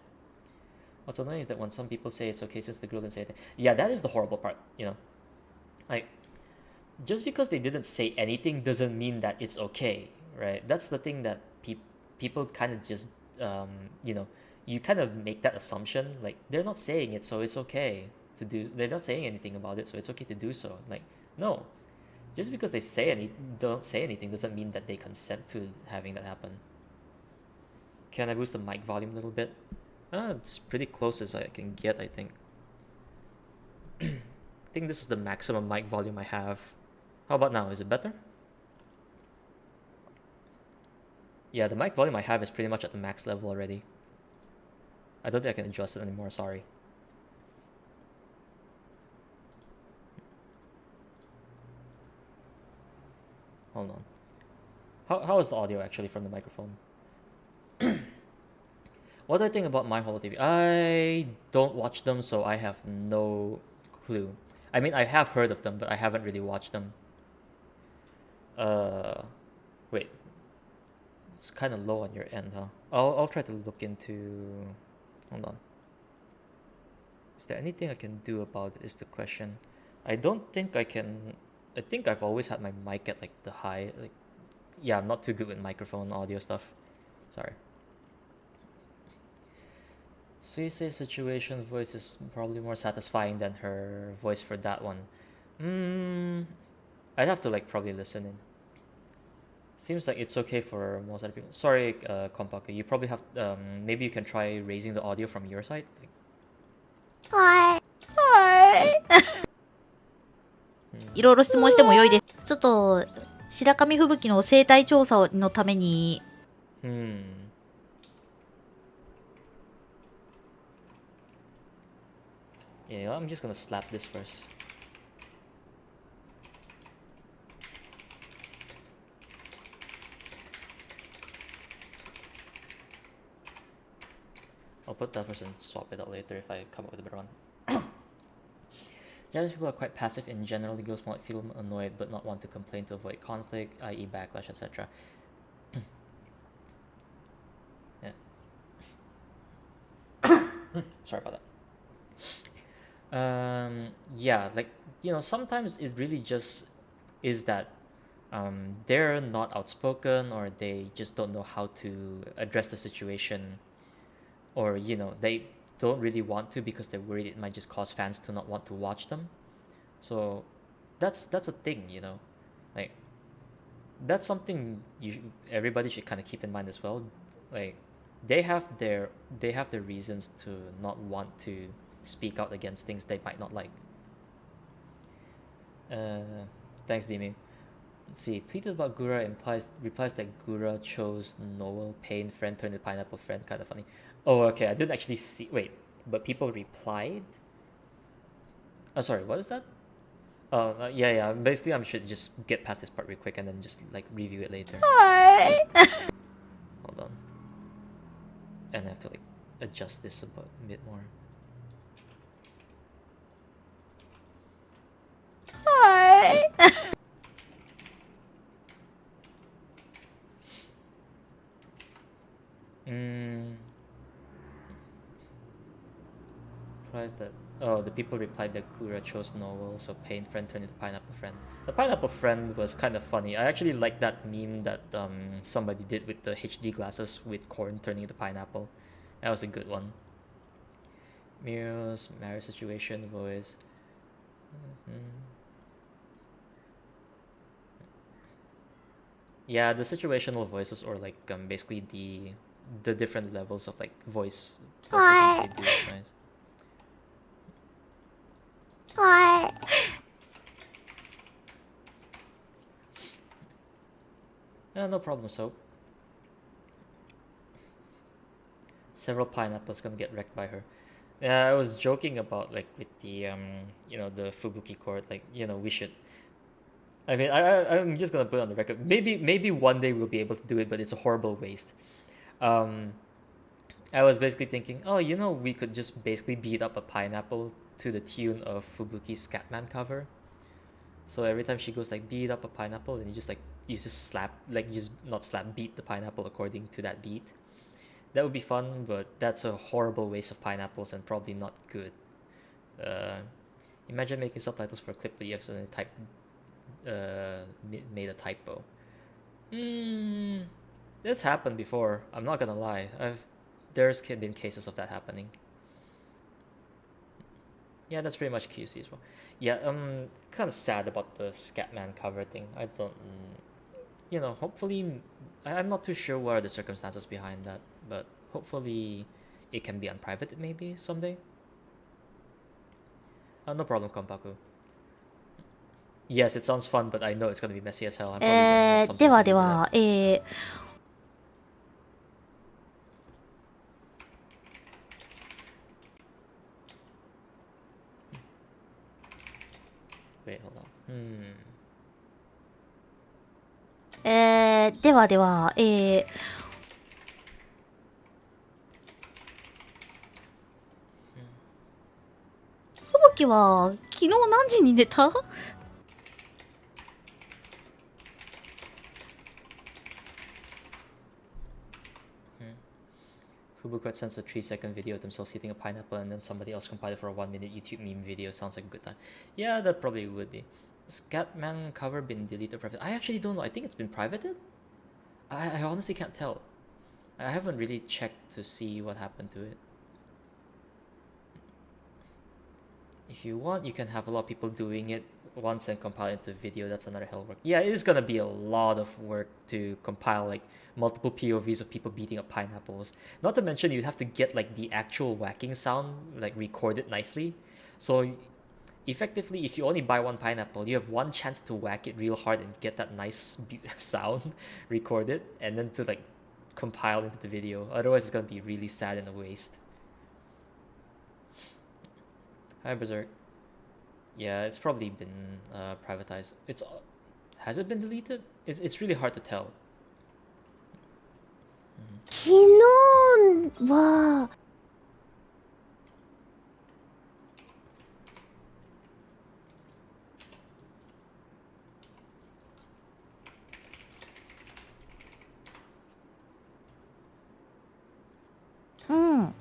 What's annoying is that when some people say it's okay since the girl didn't say anything. Yeah, that is the horrible part. Like, just because they didn't say anything doesn't mean that it's okay, right? That's the thing that people kind of just you know you kind of make that assumption, like they're not saying it, so it's okay to do. They're not saying anything about it, so it's okay to do so. Like, no, just because they don't say anything doesn't mean that they consent to having that happen. Can I boost the mic volume a little bit? It's pretty close as I can get, I think. I think this is the maximum mic volume I have. How about now? Is it better? Yeah, the mic volume I have is pretty much at the max level already. I don't think I can adjust it anymore, sorry. Hold on. How is the audio actually from the microphone? What do I think about My Holo TV? I don't watch them, so I have no clue. I mean, I have heard of them, but I haven't really watched them. Wait. It's kind of low on your end, huh? I'll try to look into... Hold on. Is there anything I can do about it, is the question. I don't think I can... I think I've always had my mic at like the high... Like, yeah, I'm not too good with microphone audio stuff. Sorry. Suise's situation voice is probably more satisfying than her voice for that one. I'd have to like probably listen in. Seems like it's okay for most other people. Sorry, Kompaka, you probably have maybe you can try raising the audio from your side. Like, Hi. Hi. いろいろ質問しても良いです。ちょっと白神吹雪の生態調査のために。Yeah, I'm just gonna slap this first. I'll put that first and swap it out later if I come up with a better one. Japanese people are quite passive in general. The girls might feel annoyed but not want to complain to avoid conflict, i.e. backlash, etc. Sorry about that. Yeah, like, sometimes it really just is that they're not outspoken, or they just don't know how to address the situation, or they don't really want to because they're worried it might just cause fans to not want to watch them. So that's a thing, like that's something everybody should kind of keep in mind as well. Like they have their reasons to not want to speak out against things they might not like. Thanks, Dimi. Let's see. Tweeted about Gura replies that Gura chose Noel Pain friend turned to pineapple friend. Kind of funny. Oh, okay. I didn't actually see. Wait, but people replied. Oh, sorry. What is that? Oh, yeah, yeah. Basically, I should just get past this part real quick and then just like review it later. Hi. Hold on. And I have to like adjust this a bit more. Hi. Surprised that the people replied that Kura chose Noel, so Pain friend turned into pineapple friend. The pineapple friend was kind of funny. I actually like that meme that somebody did with the HD glasses with corn turning into pineapple. That was a good one. Muse, marriage situation, voice. Yeah, the situational voices, or like basically the different levels of like voice of the things they do is nice. Hi. Yeah, no problem, Soap. Several pineapples gonna get wrecked by her. Yeah, I was joking about like with the the Fubuki court, like we should. I mean, I'm just gonna put it on the record. Maybe one day we'll be able to do it, but it's a horrible waste. Um, I was basically thinking, oh, we could just basically beat up a pineapple to the tune of Fubuki's Scatman cover. So every time she goes like beat up a pineapple, and you just slap, like you just not slap, beat the pineapple according to that beat. That would be fun, but that's a horrible waste of pineapples and probably not good. Uh, Imagine making subtitles for a clip but you accidentally made a typo. That's happened before. I'm not gonna lie. There's been cases of that happening. Yeah, that's pretty much QC as well. Yeah, kind of sad about the Scatman cover thing. I don't, hopefully, I'm not too sure what are the circumstances behind that, but hopefully it can be unprivated maybe someday. No problem, Kompaku. Yes, it sounds fun, but I know it's gonna be messy as hell. I'm probably gonna want something では to で do with は、that. Wait, hold on. ではでは、ふぶきは昨日何時に寝た？ Fubuki sends a 3-second video of themselves eating a pineapple, and then somebody else compiled it for a 1-minute YouTube meme video. Sounds like a good time. Yeah, that probably would be. Has Scatman cover been deleted or private? I actually don't know. I think it's been privated? I honestly can't tell. I haven't really checked to see what happened to it. If you want, you can have a lot of people doing it once and compile it into video. That's another hell work. Yeah, it is gonna be a lot of work to compile like multiple POVs of people beating up pineapples. Not to mention you'd have to get like the actual whacking sound like recorded nicely. So effectively, if you only buy one pineapple, you have one chance to whack it real hard and get that nice sound recorded, and then to like compile into the video. Otherwise, it's gonna be really sad and a waste. Hi, Berserk. Yeah, it's probably been privatized. Has it been deleted? It's really hard to tell. 昨日はうん。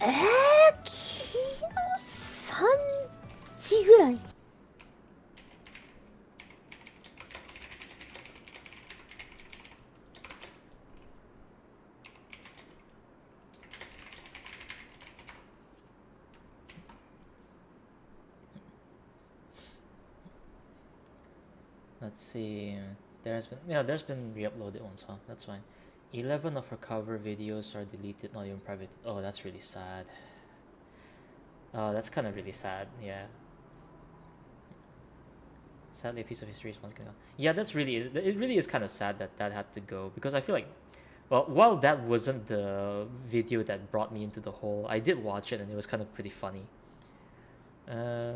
昨日3時ぐらい。Let's see. There's been re-uploaded ones, huh? That's fine. 11 of her cover videos are deleted, not even private. Oh, that's really sad. Oh, that's kind of really sad. Yeah. Sadly, a piece of history is once gonna. Yeah, that's really it. Really is kind of sad that that had to go because I feel like, well, while that wasn't the video that brought me into the hole, I did watch it and it was kind of pretty funny.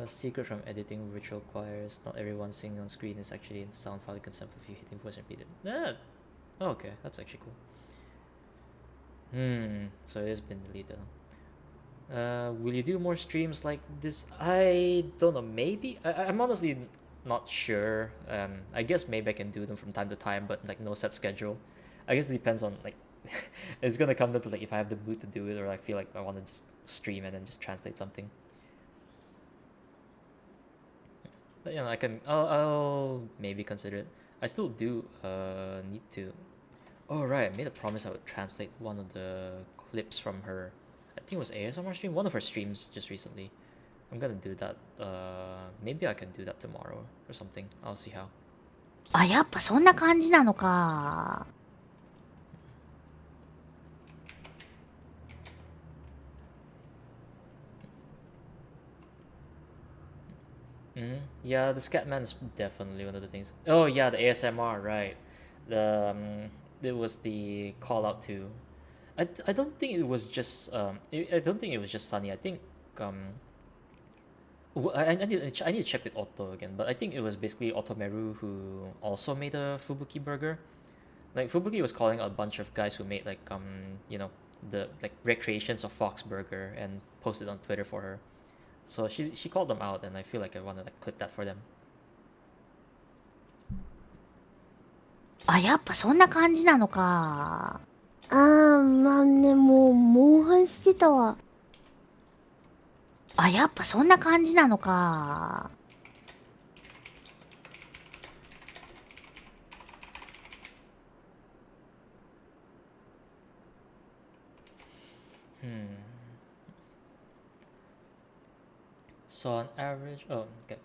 Secret from editing virtual choirs. Not everyone singing on screen is actually in the sound file. You can sample if you hitting voice and repeat it. Oh, okay, that's actually cool. So it has been deleted. Will you do more streams like this? I don't know. Maybe I'm honestly not sure. I guess maybe I can do them from time to time, but like no set schedule. I guess it depends on like it's gonna come down to like if I have the mood to do it or I feel like I want to just stream and then just translate something. But you know, I'll maybe consider it. I still do need to. Oh right, I made a promise I would translate one of the clips from her. I think it was ASMR stream, one of her streams just recently. I'm gonna do that. Maybe I can do that tomorrow or something. I'll see how. あ、やっぱそんな感じなのか。Yeah, the Scatman is definitely one of the things. Oh yeah, the ASMR, right? The it was the call out to. I don't think it was just I don't think it was just Sunny. I think I need to check with Otto again, but I think it was basically Otomeru who also made a Fubuki burger. Like Fubuki was calling out a bunch of guys who made like you know the like recreations of Fox Burger and posted on Twitter for her. So she called them out, and I feel like I want to like clip that for them. あ、やっぱそんな感じなのか。あー、まあね、もう、モンハンしてたわ。あ、やっぱそんな感じなのか。Hmm. So on average, oh okay,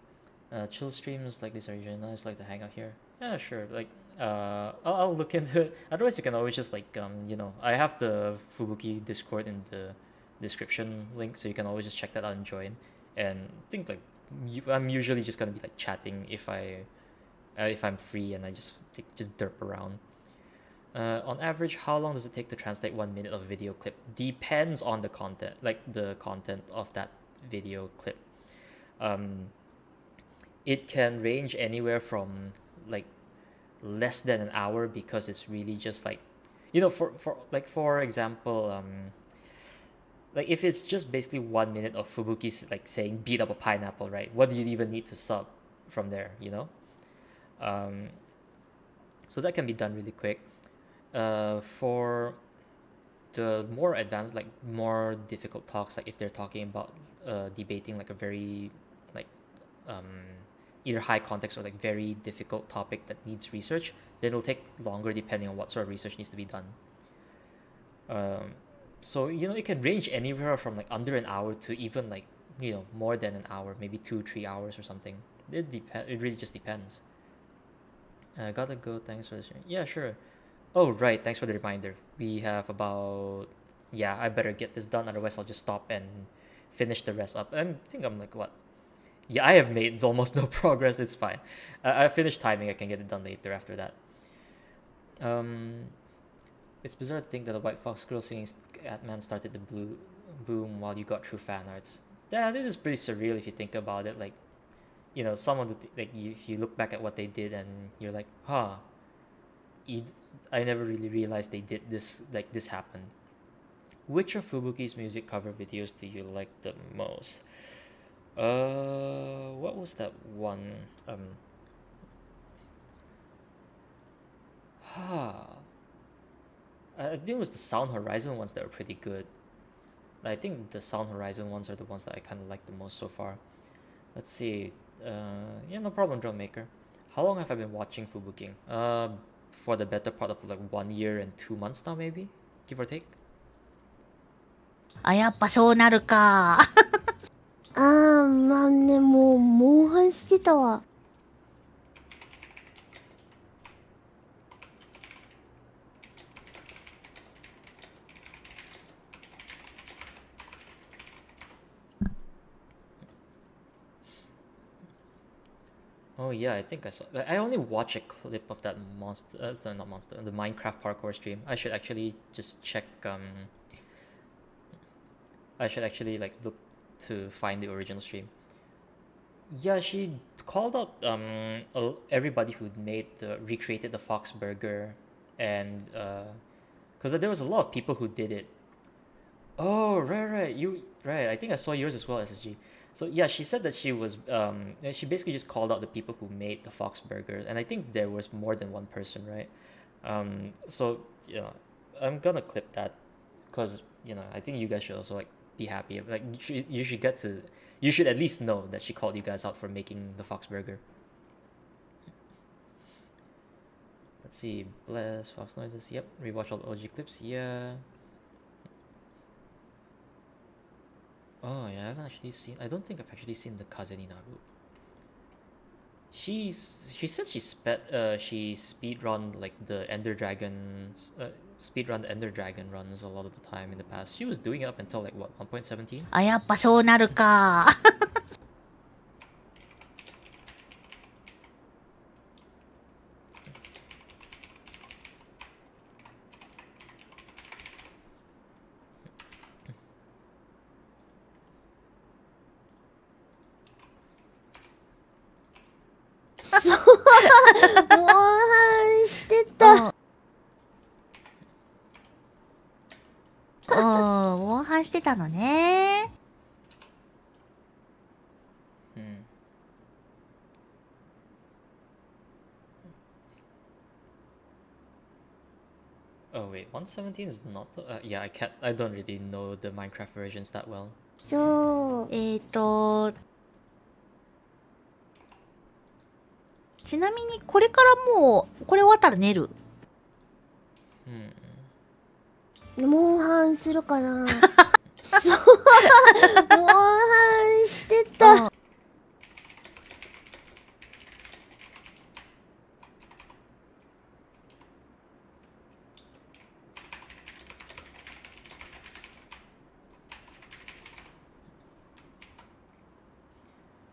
chill streams like this are usually nice. Like to hang out here. Yeah, sure. Like I'll look into it. Otherwise, you can always just like you know, I have the Fubuki Discord in the description link, so you can always just check that out and join. And I think like I'm usually just gonna be like chatting if I'm free and I just like, just derp around. On average, how long does it take to translate 1 minute of a video clip? Depends on the content, like the content of that video clip. Um, it can range anywhere from like less than an hour because it's really just like, you know, for example, like if it's just basically 1 minute of Fubuki's like saying beat up a pineapple, right? What do you even need to sub from there, you know? Um, so that can be done really quick. For the more advanced, like more difficult talks, like if they're talking about debating like a very like um, either high context or like very difficult topic that needs research, then it'll take longer depending on what sort of research needs to be done. So you know it can range anywhere from like under an hour to even like you know more than an hour, maybe 2-3 hours or something. It really just depends. Gotta go. Thanks for the sharing. Yeah, sure. Oh, right. Thanks for the reminder. We have about. Yeah, I better get this done. Otherwise, I'll just stop and finish the rest up. I think I'm like, what? Yeah, I have made almost no progress. It's fine. I finished timing. I can get it done later after that. Um, it's bizarre to think that a White Fox girl singing Catman started the blue boom while you got through fan arts. Yeah, it is pretty surreal if you think about it. Like, you know, some of the if you look back at what they did and you're like, huh, I never really realized they did this, like this happened. Which of Fubuki's music cover videos do you like the most? What was that one? I think it was the Sound Horizon ones that were pretty good. I think the Sound Horizon ones are the ones that I kind of like the most so far. Let's see. Yeah, no problem, Drone Maker. How long have I been watching Fubuki? For the better part of like 1 year and 2 months now, maybe, give or take. あ、やっぱそうなるか。あー、まあね、もう、モンハンしてたわ。Oh yeah, I think I saw. I only watched a clip of that monster. Sorry, not monster. The Minecraft parkour stream. I should actually just check. I should actually like look to find the original stream. Yeah, she called out everybody who made the recreated the Fox Burger, and because there was a lot of people who did it. Oh, right. You right. I think I saw yours as well, SSG. So yeah, she said that she basically just called out the people who made the Fox Burger, and I think there was more than one person, right? So yeah, I'm gonna clip that, because I think you guys should also like be happy. Like you should get to you should at least know that she called you guys out for making the Fox Burger. Let's see, bless Fox noises. Yep, rewatch all the OG clips. Yeah. Oh yeah, I haven't actually seen. I don't think I've actually seen the Kazeni Naru. She said she speed run like the Ender Dragons speed run the Ender Dragon runs a lot of the time in the past. She was doing it up until like what 1.17. あ、やっぱそうなるか。そう、モンハンしてた。モンハンしてたのね。Hmm. Oh wait, 117 is not the, yeah, I don't really know the Minecraft versions that well. そう。ちなみにこれからもうこれ終わったら寝る。モンハンするかな。そう、モンハンしてた。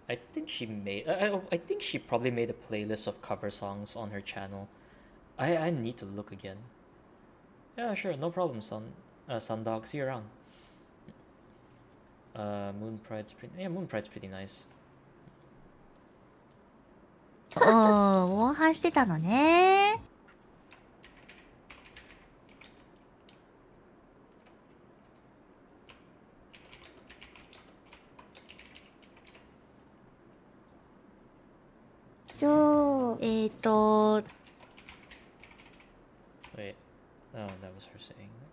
I think I think she probably made a playlist of cover songs on her channel. I need to look again. Yeah, sure, no problem, Sundog. See you around. Moon Pride's pretty nice. モンハンしてたのね。そう。Wait, oh, that was her saying that.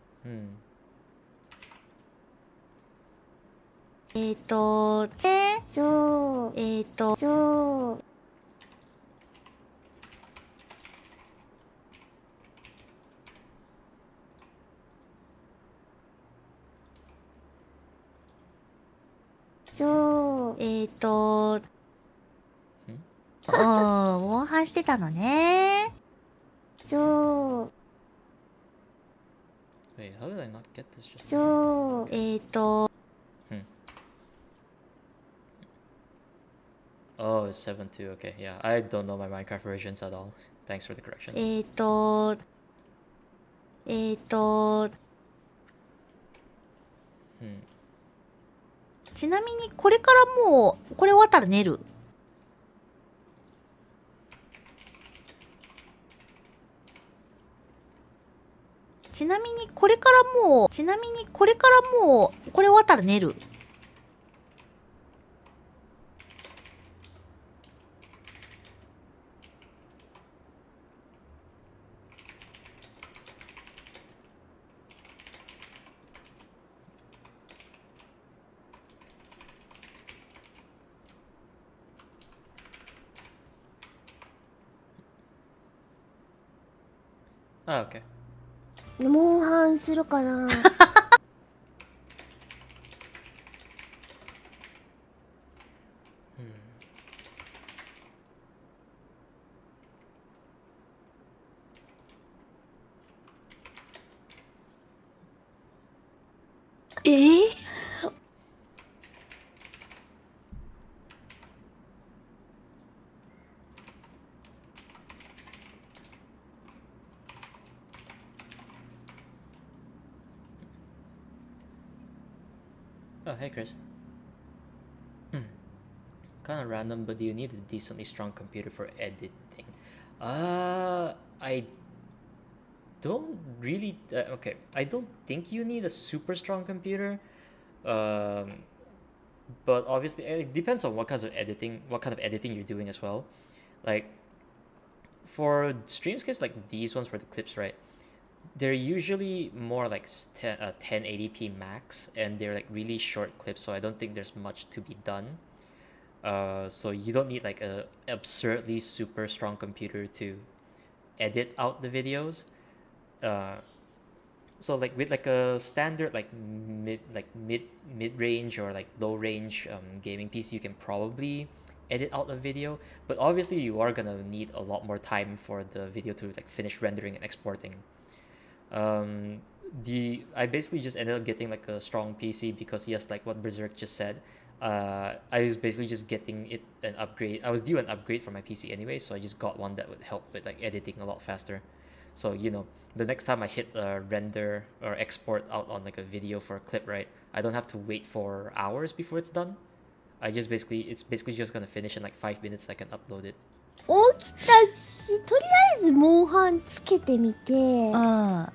そう。そう。そう。モンハンしてたのね。そう。 Wait, how did I not get this just そう。Oh, it's 7.2. Okay, yeah. I don't know my Minecraft versions at all. Thanks for the correction. ちなみにこれからもうこれ終わったら寝る。ちなみにこれからもうこれ終わったら寝る。Oh, okay. モンハンするかな。Oh, hey, Chris. Kind of random, but do you need a decently strong computer for editing? I don't really. Okay, I don't think you need a super strong computer. Um, but obviously, it depends on what kind of editing you're doing as well. Like for streams, case like these ones for the clips, right? They're usually more like 1080p max, and they're like really short clips, so I don't think there's much to be done. So you don't need like a absurdly super strong computer to edit out the videos. Uh, so like with like a standard like mid range or like low range gaming PC, you can probably edit out a video. But obviously, you are gonna need a lot more time for the video to like finish rendering and exporting. Um, the I basically just ended up getting like a strong PC because yes, like what Berserk just said, I was basically just getting it an upgrade. I was due an upgrade for my PC anyway, so I just got one that would help with like editing a lot faster. So the next time I hit render or export out on like a video for a clip, right? I don't have to wait for hours before it's done. It's basically just gonna finish in like 5 minutes. I can upload it. 起きたし、とりあえずモンハンつけてみて。うん。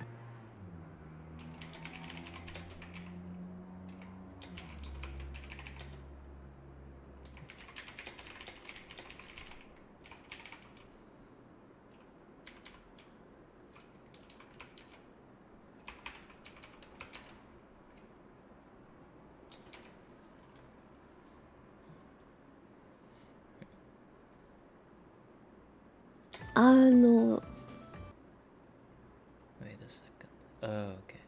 Wait a second. Oh, okay.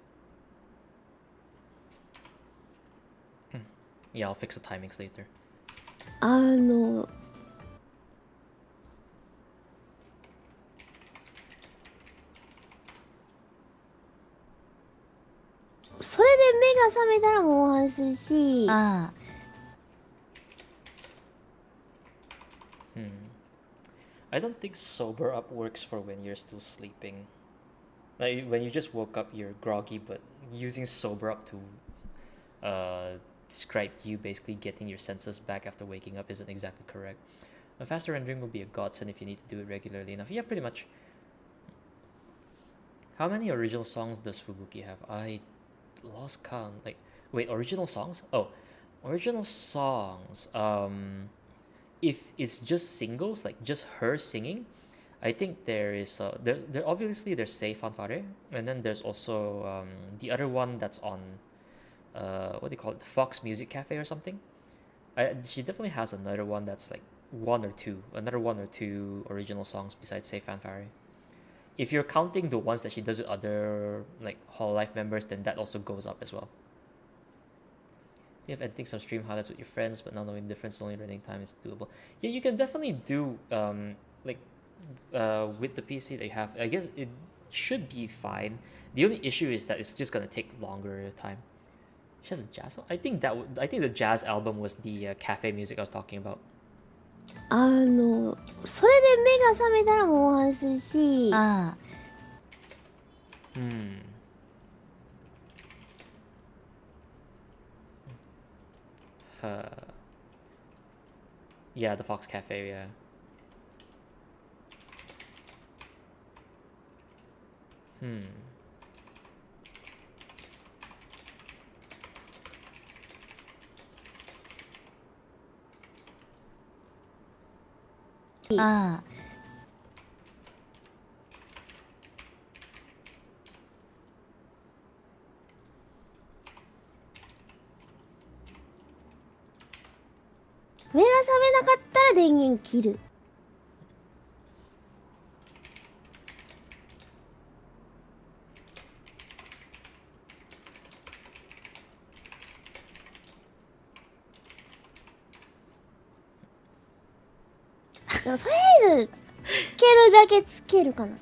Yeah, I'll fix the timings later. それで目が覚めたらモンハンするし。ああ。I don't think sober up works for when you're still sleeping. Like when you just woke up, you're groggy, but using sober up to describe you basically getting your senses back after waking up isn't exactly correct. A faster rendering will be a godsend if you need to do it regularly enough. Yeah, pretty much. How many original songs does Fubuki have? I lost count. Like, wait, original songs? Oh, original songs. If it's just singles, like just her singing, I think there is there obviously there's Sei Fanfare, and then there's also the other one that's on what do you call it, Fox Music Cafe or something. She definitely has another one that's like another one or two original songs besides Say Fanfare. If you're counting the ones that she does with other like Hall Life members, then that also goes up as well. You have editing some stream highlights with your friends, but not knowing the difference, only running time is doable. Yeah, you can definitely do like with the PC that you have. I guess it should be fine. The only issue is that it's just gonna take longer time. She has a jazz. I think the jazz album was the cafe music I was talking about. それで目が覚めたらモンハンするし。ああ。Yeah, the Fox Cafe. Yeah. Hmm. ああ。目が覚めなかったら電源切る。でもとりあえずつけるだけつけるかな。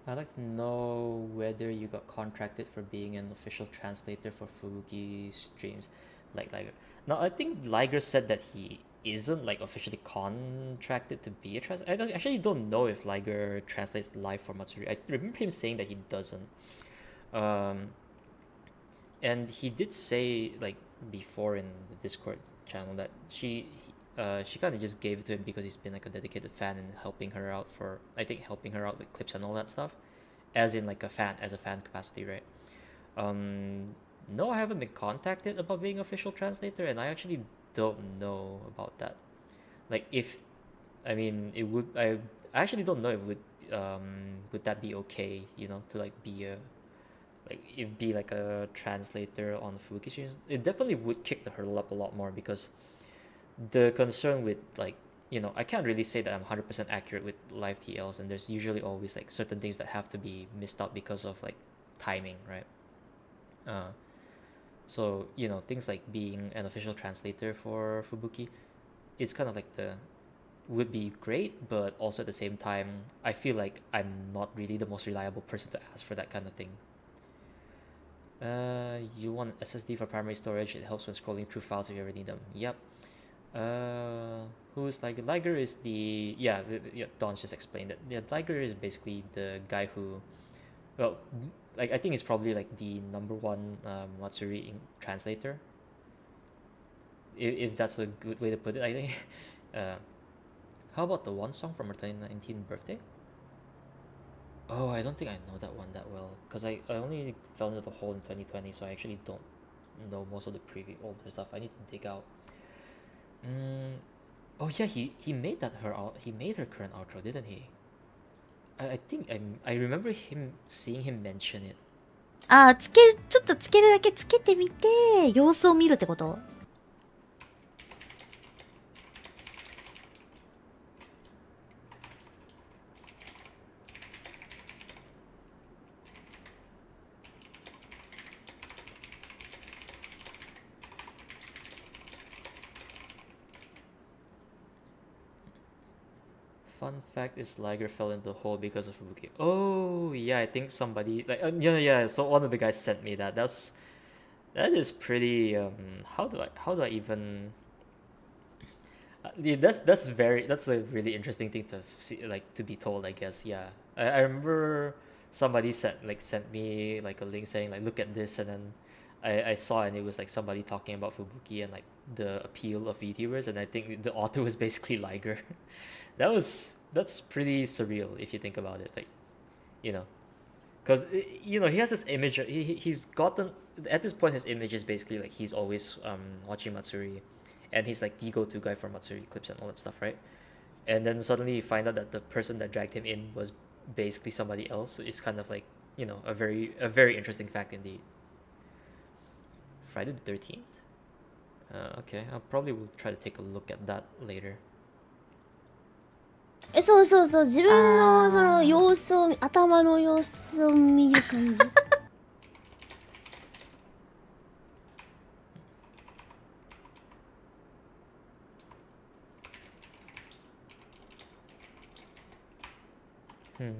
I'd like to know whether you got contracted for being an official translator for Fubuki streams, like Liger. Now, I think Liger said that he isn't like officially contracted to be a actually don't know if Liger translates live for Matsuri. I remember him saying that he doesn't. Um, and he did say like before in the Discord channel that she kind of just gave it to him because he's been like a dedicated fan and helping her out for, I think, helping her out with clips and all that stuff, as in like a fan, as a fan capacity, right? No, I haven't been contacted about being official translator, and I actually don't know about that. Like if, I mean, it would, I actually don't know if would that be okay, you know, to like be a, like if be like a translator on Fubuki streams. It definitely would kick the hurdle up a lot more, because the concern with, like, you know, I can't really say that I'm 100% accurate with live TLs, and there's usually always like certain things that have to be missed out because of like timing, right? uh so, you know, things like being an official translator for Fubuki, it's kind of like the, would be great, but also at the same time I feel like I'm not really the most reliable person to ask for that kind of thing. You want SSD for primary storage. It helps when scrolling through files if you ever need them. Yep. Who's Liger? Liger is the, yeah, yeah, Don's just explained it. Yeah, Liger is basically the guy who, well, like I think he's probably like the number one Matsuri translator. If that's a good way to put it, I think. Uh, how about the one song from her 2019 birthday? Oh, I don't think I know that one that well, because I only fell into the hole in 2020, so I actually don't know most of the older stuff. I need to dig out. Mm, oh yeah, he made that her out. He made her current outro, didn't he? I think I remember him seeing him mention it. あー、つける、ちょっとつけるだけつけてみて、様子を見るってこと？ Fun fact is Liger fell into the hole because of Fubuki. Oh yeah, I think somebody like yeah. So one of the guys sent me that. That is pretty. How do I even? Yeah, that's a really interesting thing to see, like to be told, I guess. Yeah, I remember somebody sent me like a link saying like, look at this, and then I saw, and it was like somebody talking about Fubuki and like the appeal of VTubers, and I think the author was basically Liger. That's pretty surreal if you think about it, like, you know, because you know, he has this image. He's gotten, at this point, his image is basically like he's always watching Matsuri, and he's like the go-to guy for Matsuri clips and all that stuff, right? And then suddenly you find out that the person that dragged him in was basically somebody else. So it's kind of like, you know, a very interesting fact indeed. Friday the 13th. Okay, I probably will try to take a look at that later. そうそうそう、自分のその様子を、頭の様子を見る感じ。Hmm. Hmm.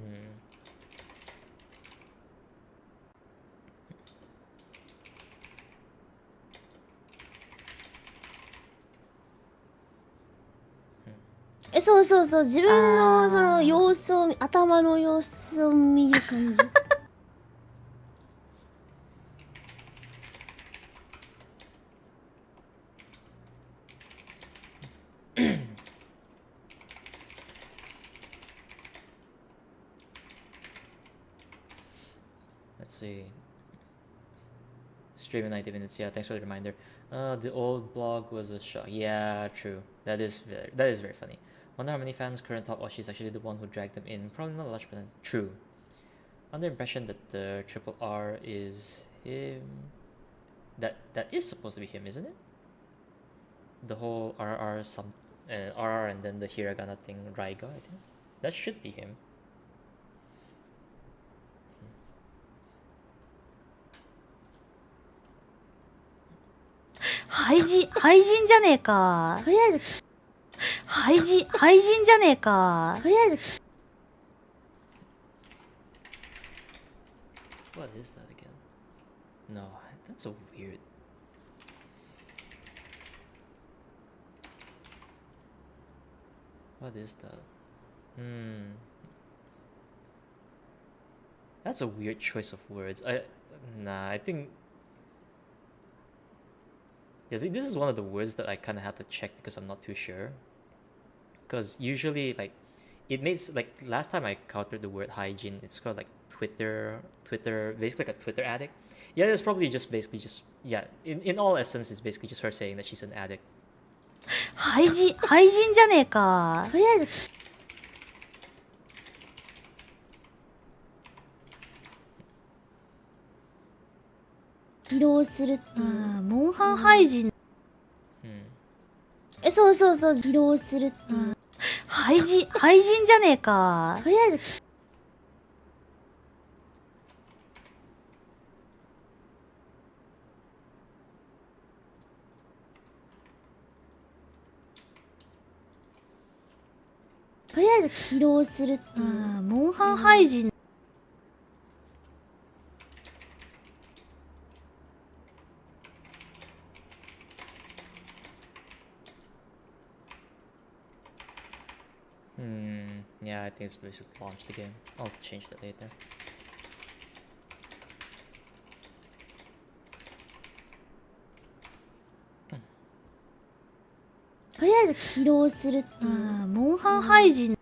そうそうそう、自分のその様子を、頭の様子を見る感じ。Let's see. Stream in 90 minutes. Yeah, thanks for the reminder. The old blog was a shock. Yeah, true. That is very funny. Wonder how many fans current thought, oh, she's actually the one who dragged them in. Probably not a large percent. True. Under impression that the triple R is him. That is supposed to be him, isn't it? The whole RR RR and then the hiragana thing, Raiga, I think. That should be him. 廃人じゃねえか。とりあえず廃人じゃねえか。とりあえず What is that again? No, that's a weird. What is that? That's a weird choice of words. I think. Yeah, see, this is one of the words that I kind of have to check because I'm not too sure. Because usually, like, it makes like last time I encountered the word hygiene, it's called like Twitter, basically like a Twitter addict. Yeah, it's probably just basically just yeah. In all essence, it's basically just her saying that she's an addict. 廃人じゃねえか。とりあえず起動するっていう。モンハン廃人。そうそうそう、起動するっていう。廃人じゃねえか。とりあえずとりあえず起動するっていう。モンハン廃人。Yeah, I think it's basically launch the game. I'll change that later. Hmm. とりあえず起動するっていう。モンハン廃人。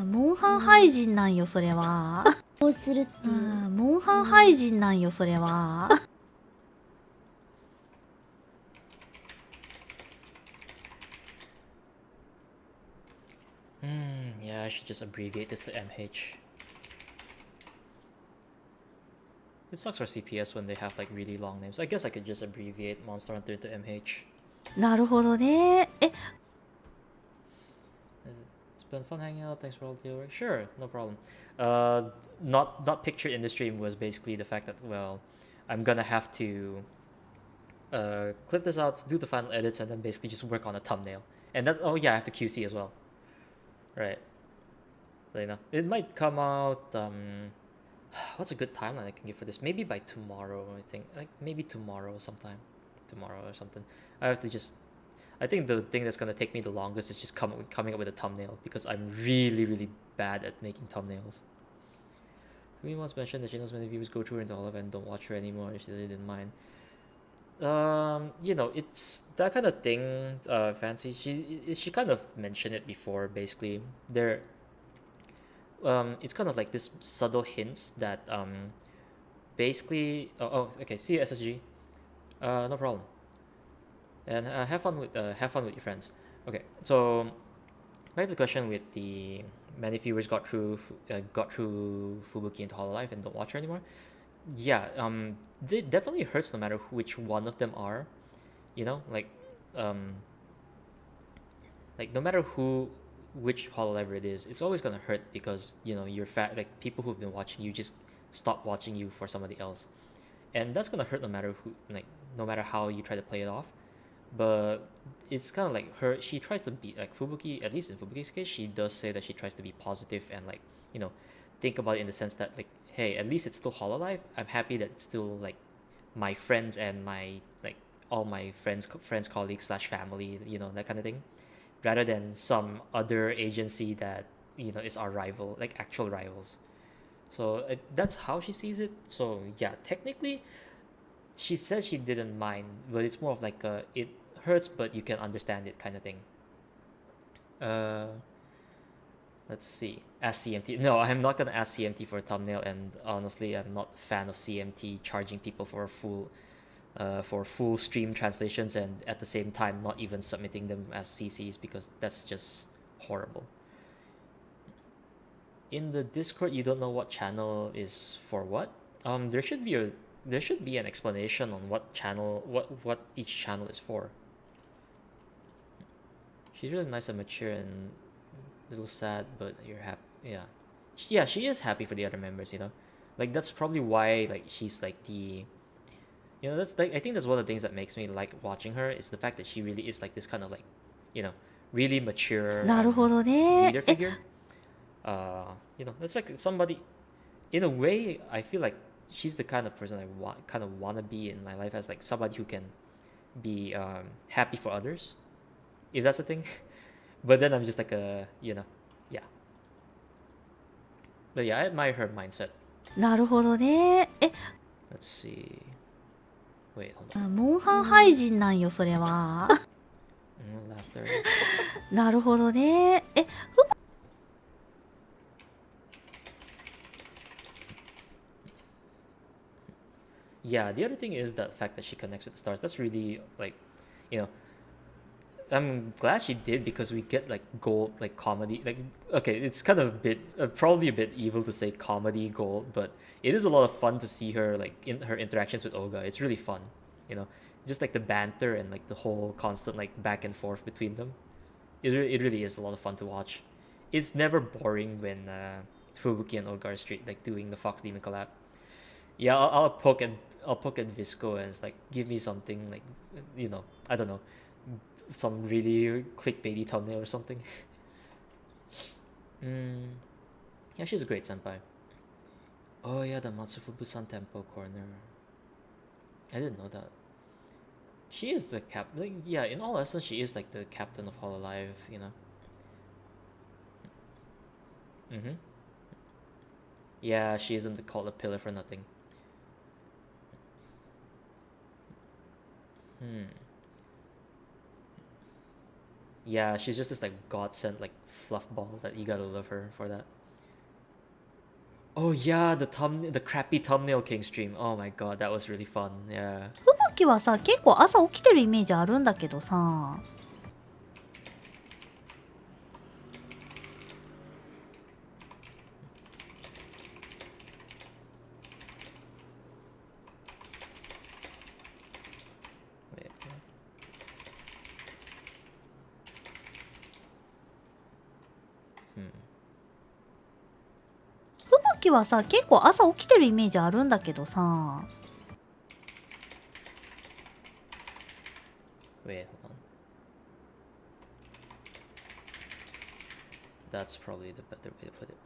モンハン廃人なんよそれは。起動するっていう。モンハン廃人なんよそれは。Yeah, I should just abbreviate this to MH. It sucks for CPS when they have like really long names. I guess I could just abbreviate Monster Hunter to MH. なるほどね。It's been fun hanging out. Thanks for all the work. Sure, no problem. Not pictured in the stream was basically the fact that well, I'm gonna have to clip this out, do the final edits, and then basically just work on a thumbnail. And that's I have to QC as well. Right. So you know, it might come out. What's a good timeline I can give for this? Maybe by tomorrow. I think like maybe tomorrow sometime, tomorrow or something. I have to just. I think the thing that's gonna take me the longest is just coming up with a thumbnail because I'm really bad at making thumbnails. We once mentioned that she knows many viewers go through her into all of it and don't watch her anymore. She didn't mind. You know, it's that kind of thing. Fancy. She kind of mentioned it before. Basically, it's kind of like this subtle hints that basically. Okay. See you, SSG. No problem. And have fun with your friends. Okay, so back to the question with the many viewers got through Fubuki into Hololive and don't watch her anymore. Yeah, it definitely hurts no matter which one of them are. You know, like no matter which Hololiver it is, it's always gonna hurt because you know you're fat. Like people who've been watching you just stop watching you for somebody else, and that's gonna hurt no matter no matter how you try to play it off. But it's kind of like she tries to be like Fubuki, at least in Fubuki's case, she does say that she tries to be positive and like, you know, think about it in the sense that like, hey, at least it's still Hololive. I'm happy that it's still like my friends and my like all my friends, colleagues slash family, you know, that kind of thing, rather than some other agency that you know is our rival, like actual rivals. So that's how she sees it. So yeah, technically, she says she didn't mind, but it's more of like it hurts, but you can understand it kind of thing. Let's see. Ask CMT. No, I'm not gonna ask CMT for a thumbnail, and honestly, I'm not a fan of CMT charging people for full stream translations and at the same time not even submitting them as CCs because that's just horrible. In the Discord, you don't know what channel is for what. There should be an explanation on what channel what each channel is for. She's really nice and mature and a little sad, but you're happy. Yeah, yeah, she is happy for the other members. Like that's probably why like she's like the. That's like I think that's one of the things that makes me like watching her is the fact that she really is like this kind of like, you know, really mature なるほどね。 leader figure. It's like somebody. In a way, I feel like she's the kind of person I kind of wanna be in my life as like somebody who can be happy for others, if that's a thing. But then I'm just like yeah. But yeah, I admire her mindset. なるほどね。 Let's see. Wait, hold on. モンハン廃人なんよ、それは。 Laughter. なるほどね。 Yeah, the other thing is the fact that she connects with the stars. That's really like, you know, I'm glad she did because we get like gold, like comedy. Like, okay, it's kind of a bit, probably a bit evil to say comedy gold, but it is a lot of fun to see her like in her interactions with Olga. It's really fun, you know, just like the banter and like the whole constant like back and forth between them. It really is a lot of fun to watch. It's never boring when Fubuki and Olga are straight like doing the Fox Demon collab. Yeah, I'll poke at Visco and it's like give me something like, I don't know, some really clickbaity thumbnail or something. Yeah, she's a great senpai. Oh yeah, the Matsufubu-san Tempo corner. I didn't know that. She is the like, yeah, in all essence, she is like the captain of Hololive, Yeah, she isn't called a pillar for nothing. Yeah, she's just this like godsend like fluff ball that you gotta love her for that. Oh yeah, the crappy thumbnail king stream. Oh my god, that was really fun. Yeah. ふぶきはさ、結構朝起きてるイメージあるんだけどさ。 Wait. ふぶきはさ、結構朝起きてるイメージあるんだけどさ。 Wait, hold on. That's probably the better way to put it.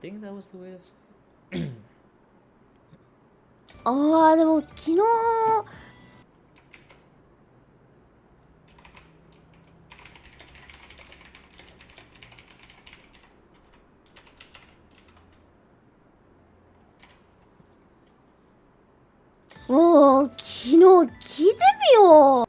Think that was the way of saying it. ああ、でも昨日、もう昨日聞いてみよう。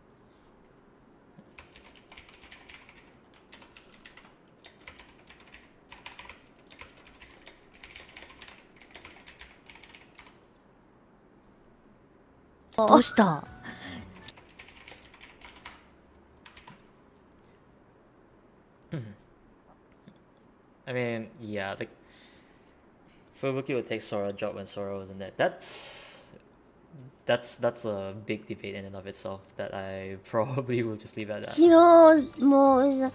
どうした？ I mean, yeah, like Fubuki would take Sora job when Sora wasn't there. That's a big debate in and of itself that I probably will just leave at that. 昨日もう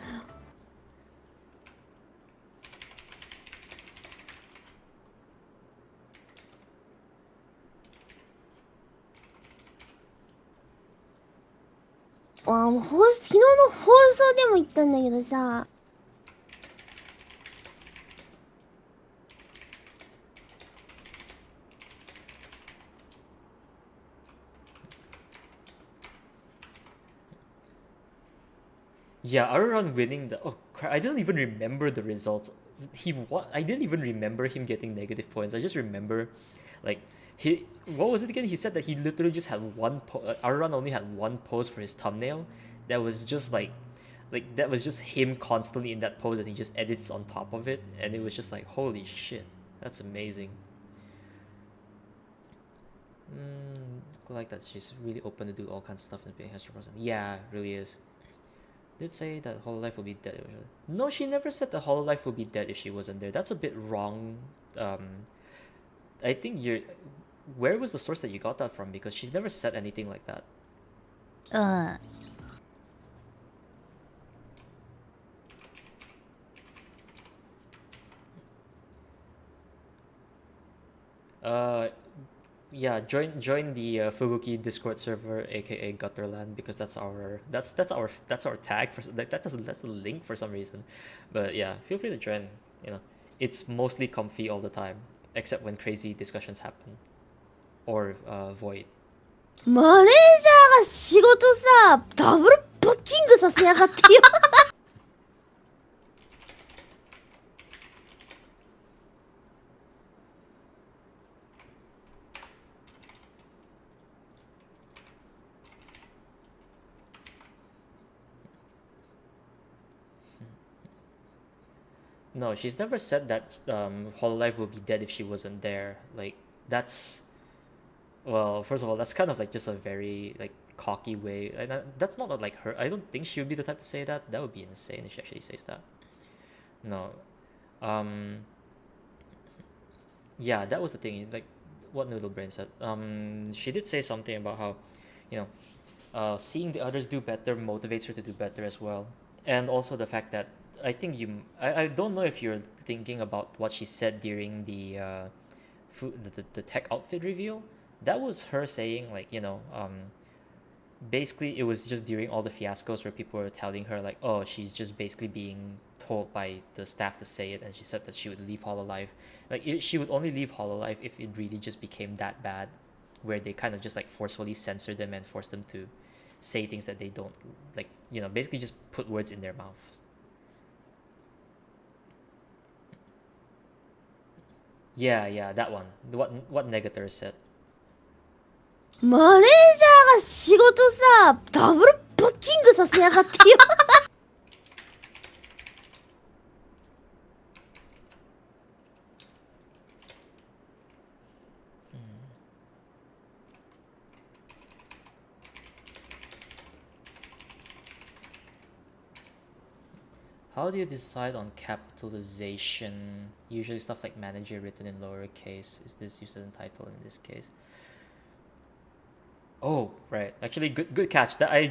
もう昨日の放送でも言ったんだけどさ、Yeah, Aruran winning the crap, I didn't even remember the results. I didn't even remember him getting negative points. I just remember like what was it again? He said that he literally just had Aruran only had one pose for his thumbnail. That was just like that was just him constantly in that pose and he just edits on top of it and it was just like holy shit. That's amazing. I like that she's really open to do all kinds of stuff and being a person. Yeah, really is. Did say that Hololive would be dead. No, she never said that Hololive would be dead if she wasn't there. That's a bit wrong. I think where was the source that you got that from? Because she's never said anything like that. うん。Uh, yeah, join the Fubuki Discord server, aka Gutterland, because that's our tag for like that's the link for some reason. But yeah, feel free to join. You know, it's mostly comfy all the time, except when crazy discussions happen or void. マネージャーが仕事さ、ダブルブッキングさせやがってよ。No, she's never said that Hololive will be dead if she wasn't there. Like that's well, first of all, that's kind of like just a very like cocky way. And that's not like her. I don't think she would be the type to say that. That would be insane if she actually says that. No. Um. Yeah, that was the thing. Like what Noodle Brain said. She did say something about how, you know, seeing the others do better motivates her to do better as well. And also the fact that I don't know if you're thinking about what she said during the tech outfit reveal. That was her saying like, basically it was just during all the fiascos where people were telling her like, oh, she's just basically being told by the staff to say it, and she said that she would leave Hololive. She would only leave Hololive if it really just became that bad, where they kind of just like forcefully censor them and force them to say things that they don't like, basically just put words in their mouth. Yeah, that one. What Negator said. マネージャーが仕事さ、ダブルブッキングさせやがってよ。How do you decide on capitalization? Usually stuff like manager written in lowercase. Is this used as a title in this case? Oh, right. Actually, good catch. That I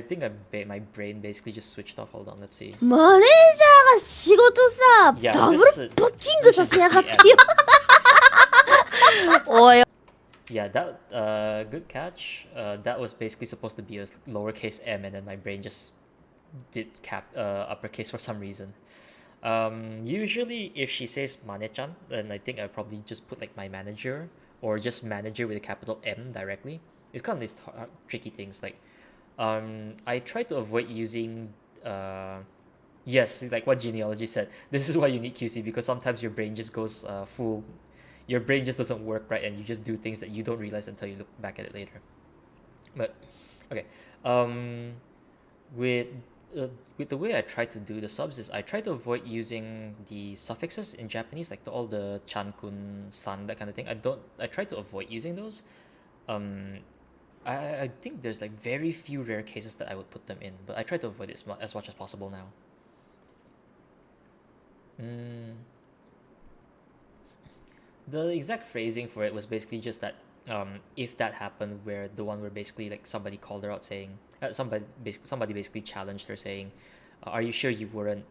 think my brain basically just switched off. Hold on, let's see. マネージャーが仕事さ、 Yeah, ダブル this ブッキング this さ should せや just がっ be てよ。 M. おい。 Yeah, that good catch. That was basically supposed to be a lowercase m, and then my brain just did uppercase for some reason. Usually if she says Mane-chan, then I think I'd probably just put like my manager or just manager with a capital M directly. It's kind of these tricky things. Like, I try to avoid using yes, like what genealogy said. This is why you need QC, because sometimes your brain just goes full. Your brain just doesn't work right, and you just do things that you don't realize until you look back at it later. But okay, with with the way I try to do the subs is I try to avoid using the suffixes in Japanese, like all the chan, kun, san, that kind of thing. I try to avoid using those. Um, I think there's like very few rare cases that I would put them in, but I try to avoid it as much as possible now. Mm, the exact phrasing for it was basically just that if that happened, where the one where basically like somebody called her out saying somebody basically challenged her saying, are you sure you weren't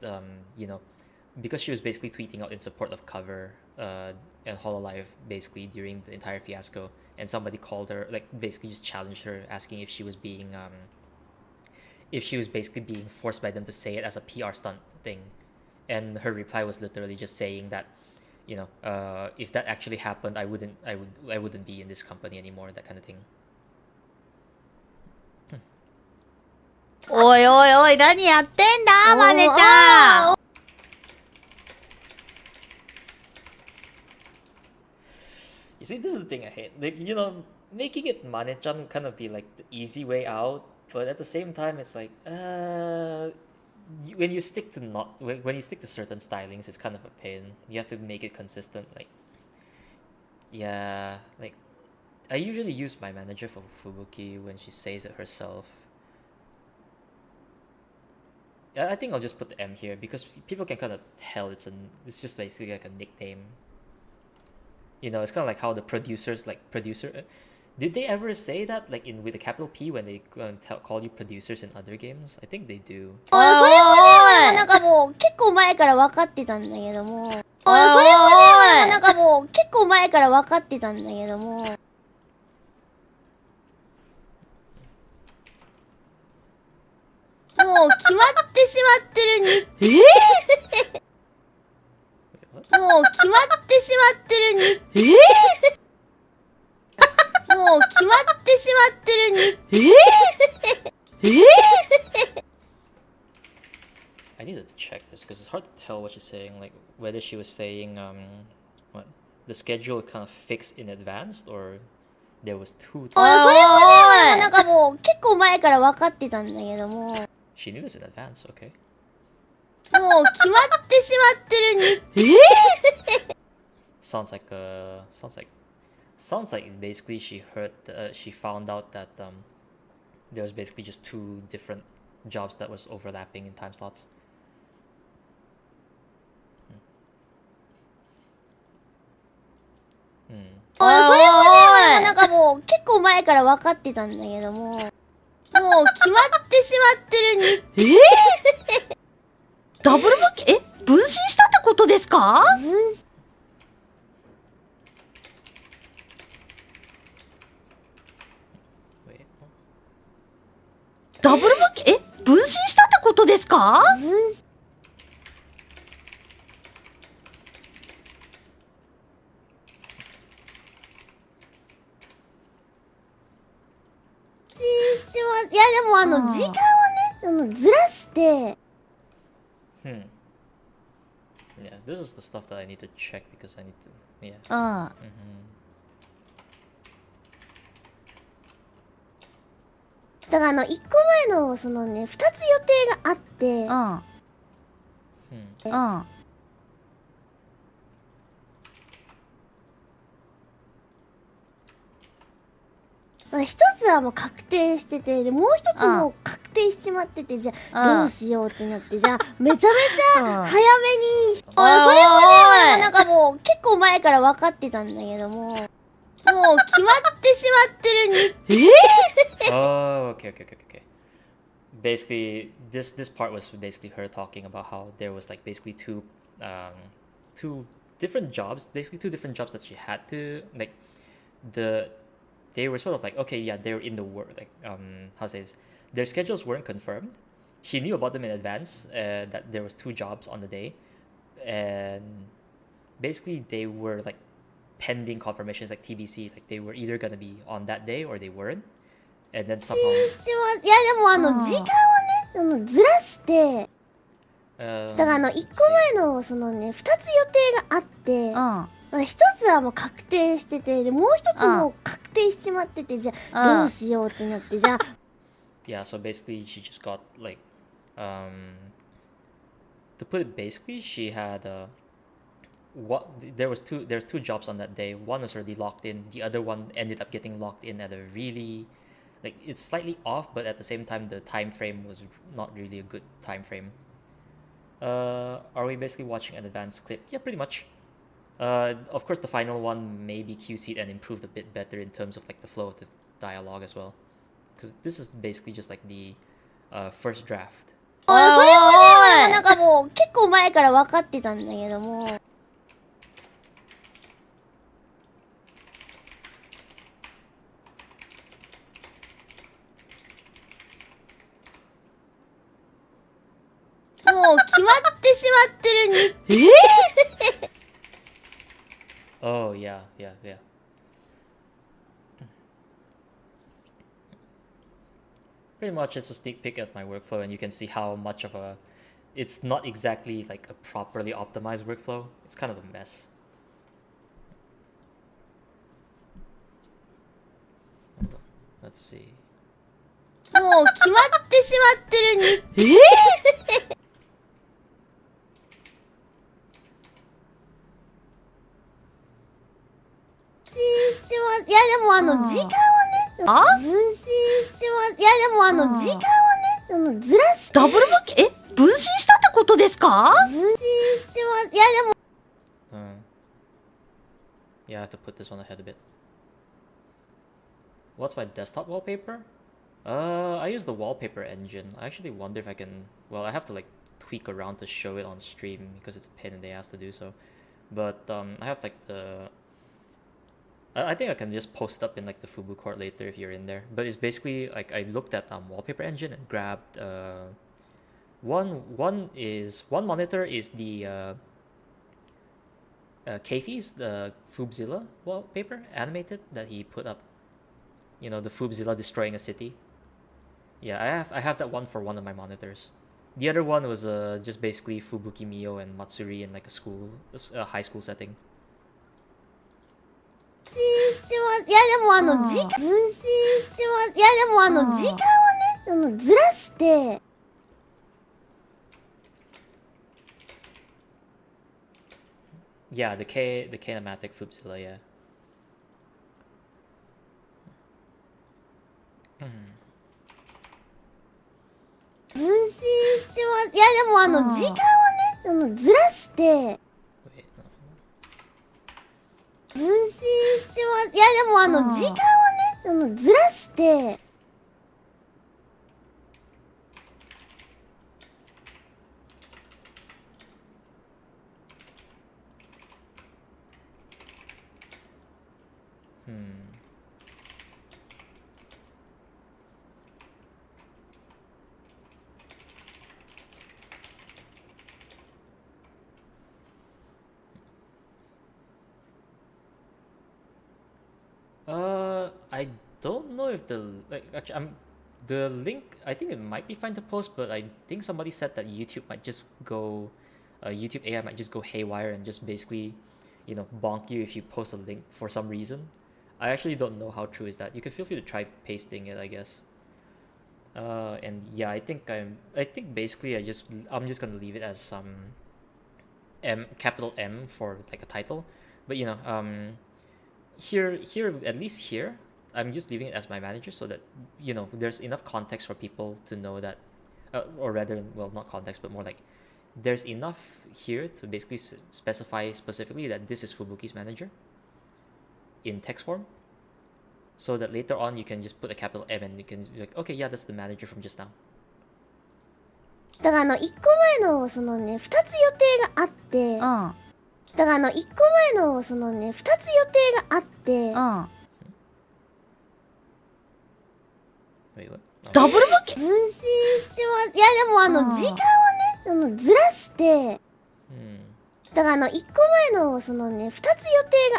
because she was basically tweeting out in support of Cover and Hololive basically during the entire fiasco, and somebody called her, like basically just challenged her, asking if she was basically being forced by them to say it as a PR stunt thing, and her reply was literally just saying that, if that actually happened, I wouldn't be in this company anymore, that kind of thing. おいおいおい、何やってんだ、マネちゃん。 You see, this is the thing I hate. Like, making it Mane-chan kind of be like the easy way out, but at the same time, it's like, when you stick to when you stick to certain stylings, it's kind of a pain. You have to make it consistent. Like, yeah, like I usually use my manager for Fubuki when she says it herself. I think I'll just put the M here because people can kind of tell it's just basically like a nickname. You know, it's kind of like how the producers, like producer, did they ever say that like in with a capital P when they call you producers in other games? I think they do. それはね、なんかもう結構前から分かってたんだけども。それはね、なんかもう結構前から分かってたんだけども。もう決まってしまってるに。もう決まってしまってるに。もう決まってしまってるに。I need to check this because it's hard to tell what she's saying. Like whether she was saying what the schedule kind of fixed in advance or there was two. それはね、なんかもう結構前から分かってたんだけども。 She knew this in advance. Okay. もう決まってしまってるに。Sounds like basically she heard she found out that there was basically just two different jobs that was overlapping in time slots. Hmm. それはね、なんかもう結構前から分かってたんだけども。もう決まってしまってるに。ダブルバッキ分身したってことですか？ Wait. ダブルバッキ分身したってことですか？いやでも時間をね、ずらして。 Hmm. Yeah, this is the stuff that I need to check because I need to. Yeah. うん。 だから1個前のそのね、2つ予定があって。一つはもう確定してて、でもう一つも確定しちまってて、じゃあどうしようってなって、じゃあめちゃめちゃ早めに。それはね、なんかもう結構前から分かってたんだけども。もう決まってしまってるに。Oh, okay. Basically, this part was basically her talking about how there was like basically two different jobs, basically two different jobs that she had to like they were sort of like, okay, yeah, they're in the work, like how to say this, their schedules weren't confirmed. She knew about them in advance, that there was two jobs on the day, and basically they were like pending confirmations, like TBC, like they were either gonna be on that day or they weren't, and then somehow. いやでも時間をね、ずらして。だから1個前のそのね、2つ予定があって。一つはもう確定してて、でもう一つも確定しちまってて、じゃあどうしようってなって、じゃあ。Yeah, so basically she just got like to put it basically, she had there's two jobs on that day. One was already locked in, the other one ended up getting locked in at a really, like, it's slightly off, but at the same time the time frame was not really a good time frame. Are we basically watching an advanced clip? Yeah, pretty much. Of course the final one may be QC'd and improved a bit better in terms of like the flow of the dialogue as well, because this is basically just like the first draft. それはね、なんかもう結構前から分かってたんだけども。もう決まってしまってるに。Oh yeah. Pretty much it's a sneak peek at my workflow, and you can see how much of it's not exactly like a properly optimized workflow. It's kind of a mess. Hold on. Let's see. もう決まってしまってるに。いやでも時間をね、分身しま、いやでも時間をね、ずらして。ダブルバッキ分身したってことですか？分身しま、いやでも。Yeah, Yeah, I have to put this one ahead a bit. What's my desktop wallpaper? I use the wallpaper engine. I actually wonder if I can... Well, I have to like tweak around to show it on stream because it's a pain in the ass to do so. But I have like the... I think I can just post it up in like the Fubu court later if you're in there. But it's basically like I looked at wallpaper engine and grabbed one monitor is the Keifi's, the Fubzilla wallpaper animated that he put up. You know, the Fubzilla destroying a city. Yeah, I have that one for one of my monitors. The other one was just basically Fubuki Mio and Matsuri in like a high school setting. いやでも分身します。いやでも時間をね、ずらして。Yeah, the kinematic Fubzilla, yeah. Hmm. 分身します。いやでも時間をね、ずらして。 Wait, no. 分身します。いやでも時間をね、ずらして。 I don't know if the link. I think it might be fine to post, but I think somebody said that YouTube might just go, YouTube AI might just go haywire and just basically, you know, bonk you if you post a link for some reason. I actually don't know how true is that. You can feel free to try pasting it, I guess. And yeah, I think basically I'm just gonna leave it as some capital M for like a title, but you know, here at least here I'm just leaving it as my manager so that, you know, there's enough context for people to know that, or rather, well, not context, but more like there's enough here to basically specify specifically that this is Fubuki's manager in text form, so that later on you can just put a capital M and you can be like, okay, yeah, that's the manager from just now. だから1個前のそのね、2つ予定があって、だから1個前のそのね、2つ予定があって、ダブルボケ分身します。いやでも時間をね、ずらして、だから1個前のそのね、2つ予定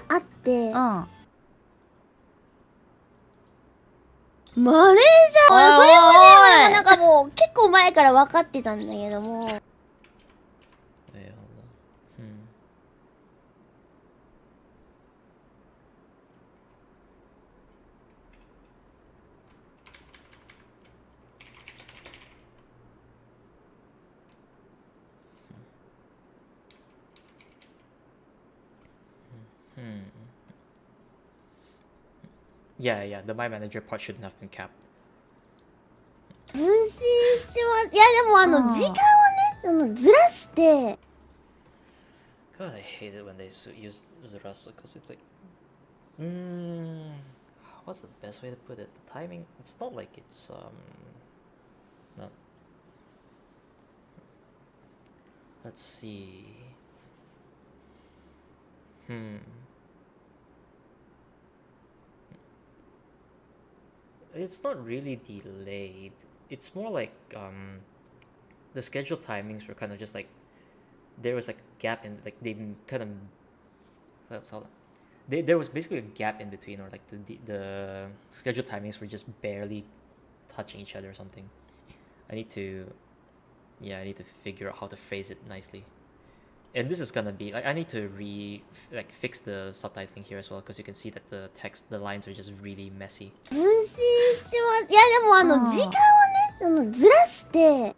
があって、マネージャー、それもね、なんかもう結構前から分かってたんだけども。Yeah, the my manager part shouldn't have been capped. 分身します。いやでも時間をね、ずらして。 God, I hate it when they use Zurasu because it's like, what's the best way to put it? The timing. It's not like it's not. Let's see. It's not really delayed. It's more like the scheduled timings were kind of just like there was like a gap in, like they kind of, that's all. There was basically a gap in between, or like the scheduled timings were just barely touching each other or something. I need to figure out how to phrase it nicely. And this is gonna be like, I need to fix the subtitling here as well, because you can see that the lines are just really messy. 分身します。いやでも時間をね、ずらして。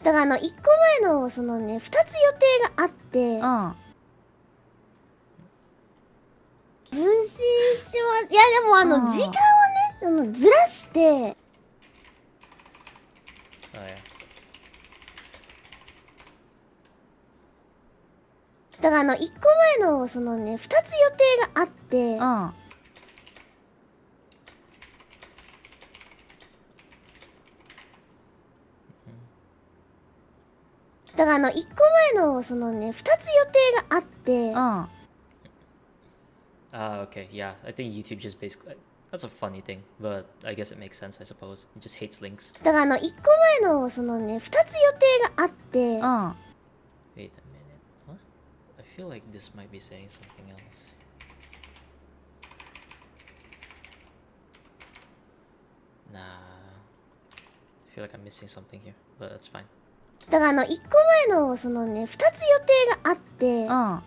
だから1個前のそのね、2つ予定があって。分身します。いやでも時間をね、ずらして。 Oh yeah. だから1個前のそのね2つ予定があってうん。だから1個前のそのね2つ予定があってうん。Okay, yeah. I think YouTube just basically that's a funny thing, but I guess it makes sense, I suppose. It just hates links. だから1個前のそのね2つ予定があってうん。 Wait a minute. What? I feel like this might be saying something else. Nah. I feel like I'm missing something here, but that's fine. だから1個前のそのね2つ予定があってうん。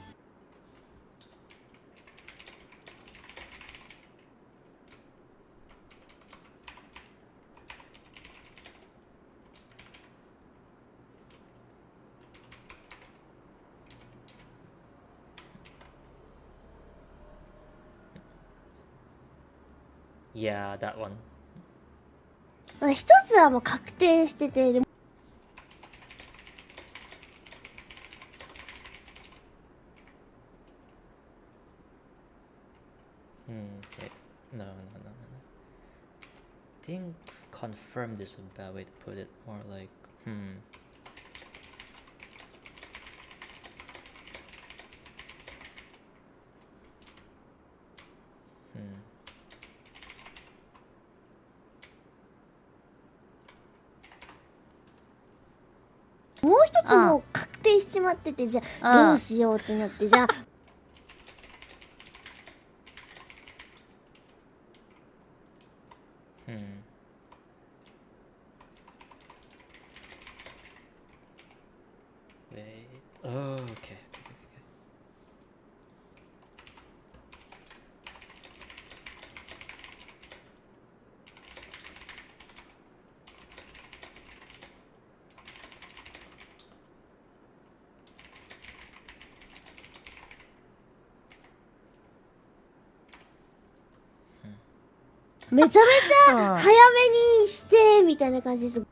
Yeah, that one. 1つはもう確定しててでもWait. No. I think confirmed is a bad way to put it. More like,もう一つもう確定しちまっててじゃあどうしようってなってじゃあWait. Oh, okay.めちゃめちゃ早めにしてみたいな感じです。も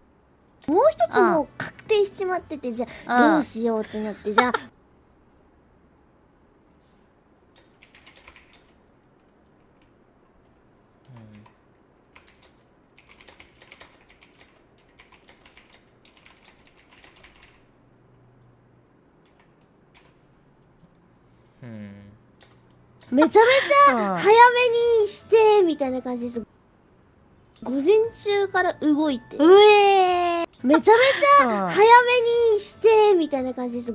う一つもう確定しちまっててじゃあどうしようってなってじゃあめちゃめちゃ早めにしてみたいな感じです。午前中から動いてめちゃめちゃ早めにしてみたいな感じです。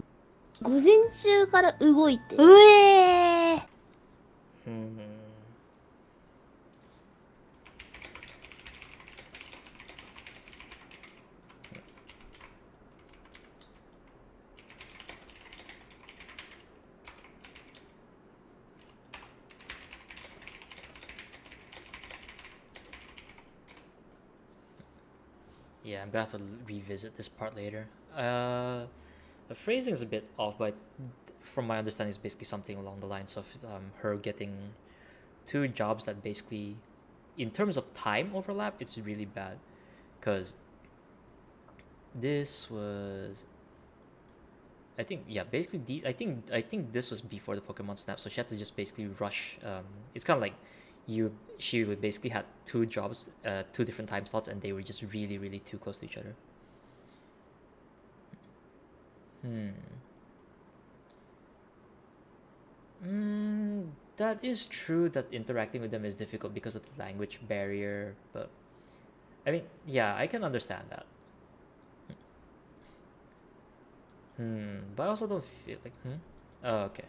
午前中から動いてYeah, I'm gonna have to revisit this part later. The phrasing is a bit off, but from my understanding, it's basically something along the lines of her getting two jobs that basically, in terms of time overlap, it's really bad. Because this was, I think, yeah, basically, I think this was before the Pokemon Snap, so she had to just basically rush. It's kind of like she would basically had two jobs, two different time slots, and they were just really, really too close to each other. That is true that interacting with them is difficult because of the language barrier, but I mean, yeah, I can understand that. But I also don't feel like, Oh, okay.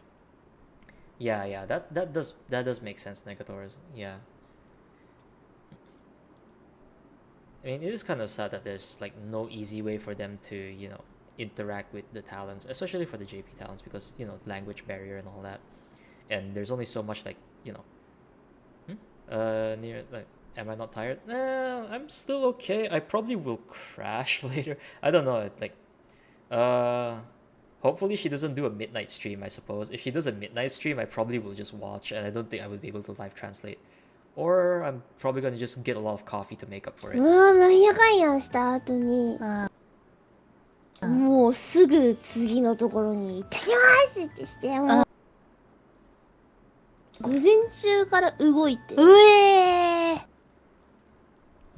Yeah, that does make sense, Negatours. Yeah. I mean, it is kind of sad that there's like no easy way for them to, interact with the talents, especially for the JP talents, because, language barrier and all that. And there's only so much, like, near, like, am I not tired? I'm still okay. I probably will crash later. I don't know. Like, hopefully she doesn't do a midnight stream, I suppose. If she does a midnight stream, I probably will just watch, and I don't think I would be able to live translate. Or I'm probably gonna just get a lot of coffee to make up for it. なんやかんやした後にもうすぐ次のところに行ってきますってして、もう午前中から動いて、うえー。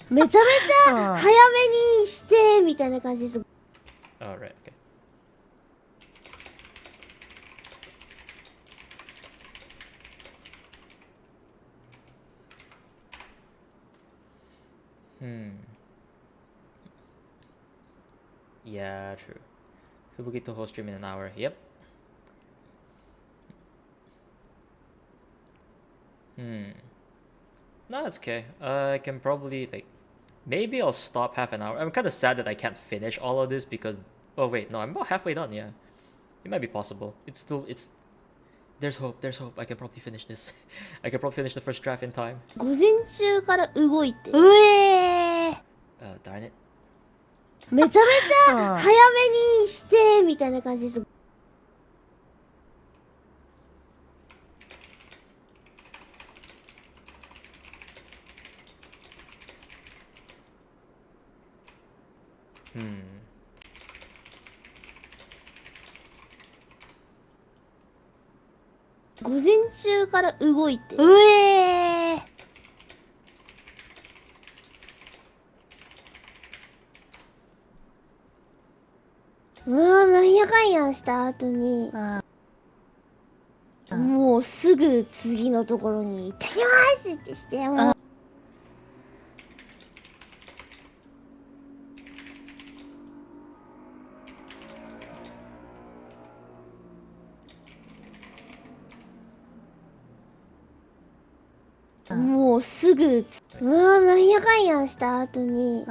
めちゃめちゃ早めにしてみたいな感じです。 Alright, okay. Yeah, true. Fubuki to host stream in an hour. Yep. No, it's okay. I can probably like maybe I'll stop half an hour. I'm kind of sad that I can't finish all of this because oh wait, no, I'm about halfway done. Yeah, it might be possible. It's there's hope. There's hope. I can probably finish this. I can probably finish the first draft in time. 午前中から動いて、うえー。Darn it. めちゃめちゃ早めにしてみたいな感じです。午前中から動いて、うえー。なんやかんやした後に、もうすぐ次のところに行ってきますってして、もうもうすぐなんやかんやした後に、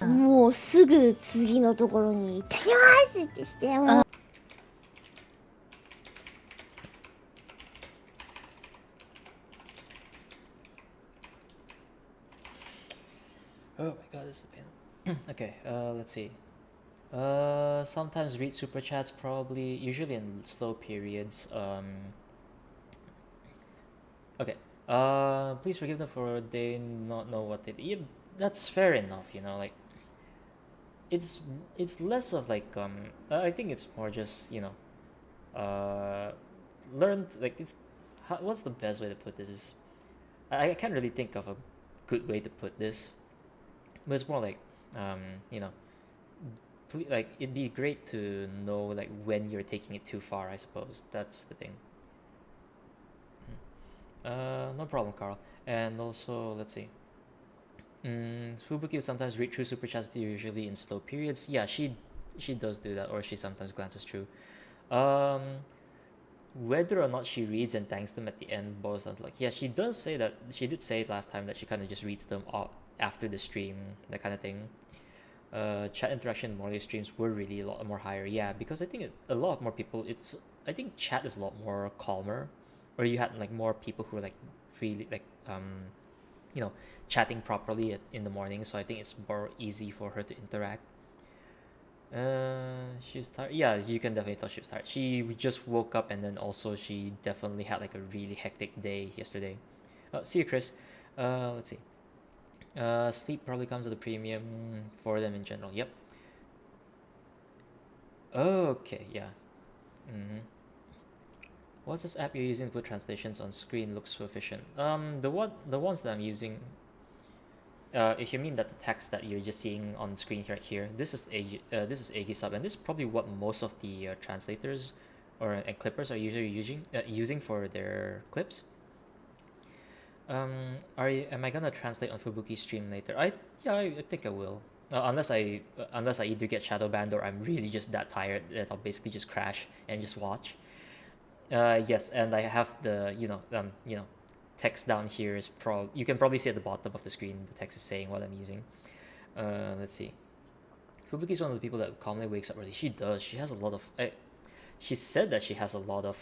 もうすぐ次のところに行ってきますってして、もうOh my god, this is a pain. Okay, let's see. Sometimes read super chats probably, usually in slow periods. Okay. Please forgive them for they not know what they do. Yeah, that's fair enough, you know, like it's less of like I think it's more just, you know, learned like what's the best way to put this is I can't really think of a good way to put this. But it's more like you know, like it'd be great to know like when you're taking it too far, I suppose. That's the thing. No problem, Carl. And also, let's see. Fubuki will sometimes read through super chats usually in slow periods. Yeah, she does do that, or she sometimes glances through. Whether or not she reads and thanks them at the end boils down to like, yeah, she does say that. She did say last time that she kind of just reads them all after the stream, that kind of thing. Chat interaction in Morley streams were really a lot more higher. Yeah, because I think a lot more people. I think chat is a lot more calmer, or you had like more people who are like freely like you know, chatting properly in the morning. So I think it's more easy for her to interact. She's tired. Yeah, you can definitely tell she was tired. She just woke up and then also she definitely had like a really hectic day yesterday. See you, Chris. Let's see. Sleep probably comes at a premium for them in general. Yep. Okay, yeah. What's this app you're using to put translations on screen? Looks so efficient. The ones that I'm using. If you mean that the text that you're just seeing on screen right here, this is Aegisub, and this is probably what most of the translators and clippers are usually using for their clips. Am I gonna translate on Fubuki stream later? I think I will. Unless I either get shadow banned or I'm really just that tired that I'll basically just crash and just watch. Yes, and I have the text down here is you can probably see at the bottom of the screen the text is saying what I'm using. Let's see. Fubuki is one of the people that commonly wakes up early. She does. She has a lot of. She said that she has a lot of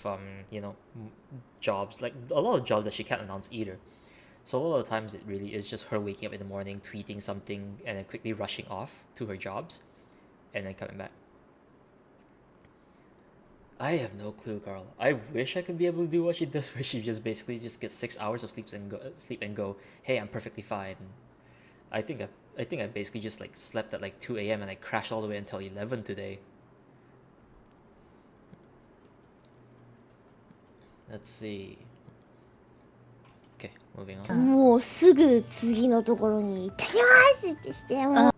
jobs, like a lot of jobs that she can't announce either. So a lot of the times it really is just her waking up in the morning, tweeting something, and then quickly rushing off to her jobs, and then coming back. I have no clue, Carl. I wish I could be able to do what she does, where she just basically just gets 6 hours of sleep and go, hey, I'm perfectly fine. I think I basically just like slept at like 2 a.m. and I crashed all the way until 11 today. Let's see. Okay, moving on. もうすぐ次のところに行ってきますってしてもう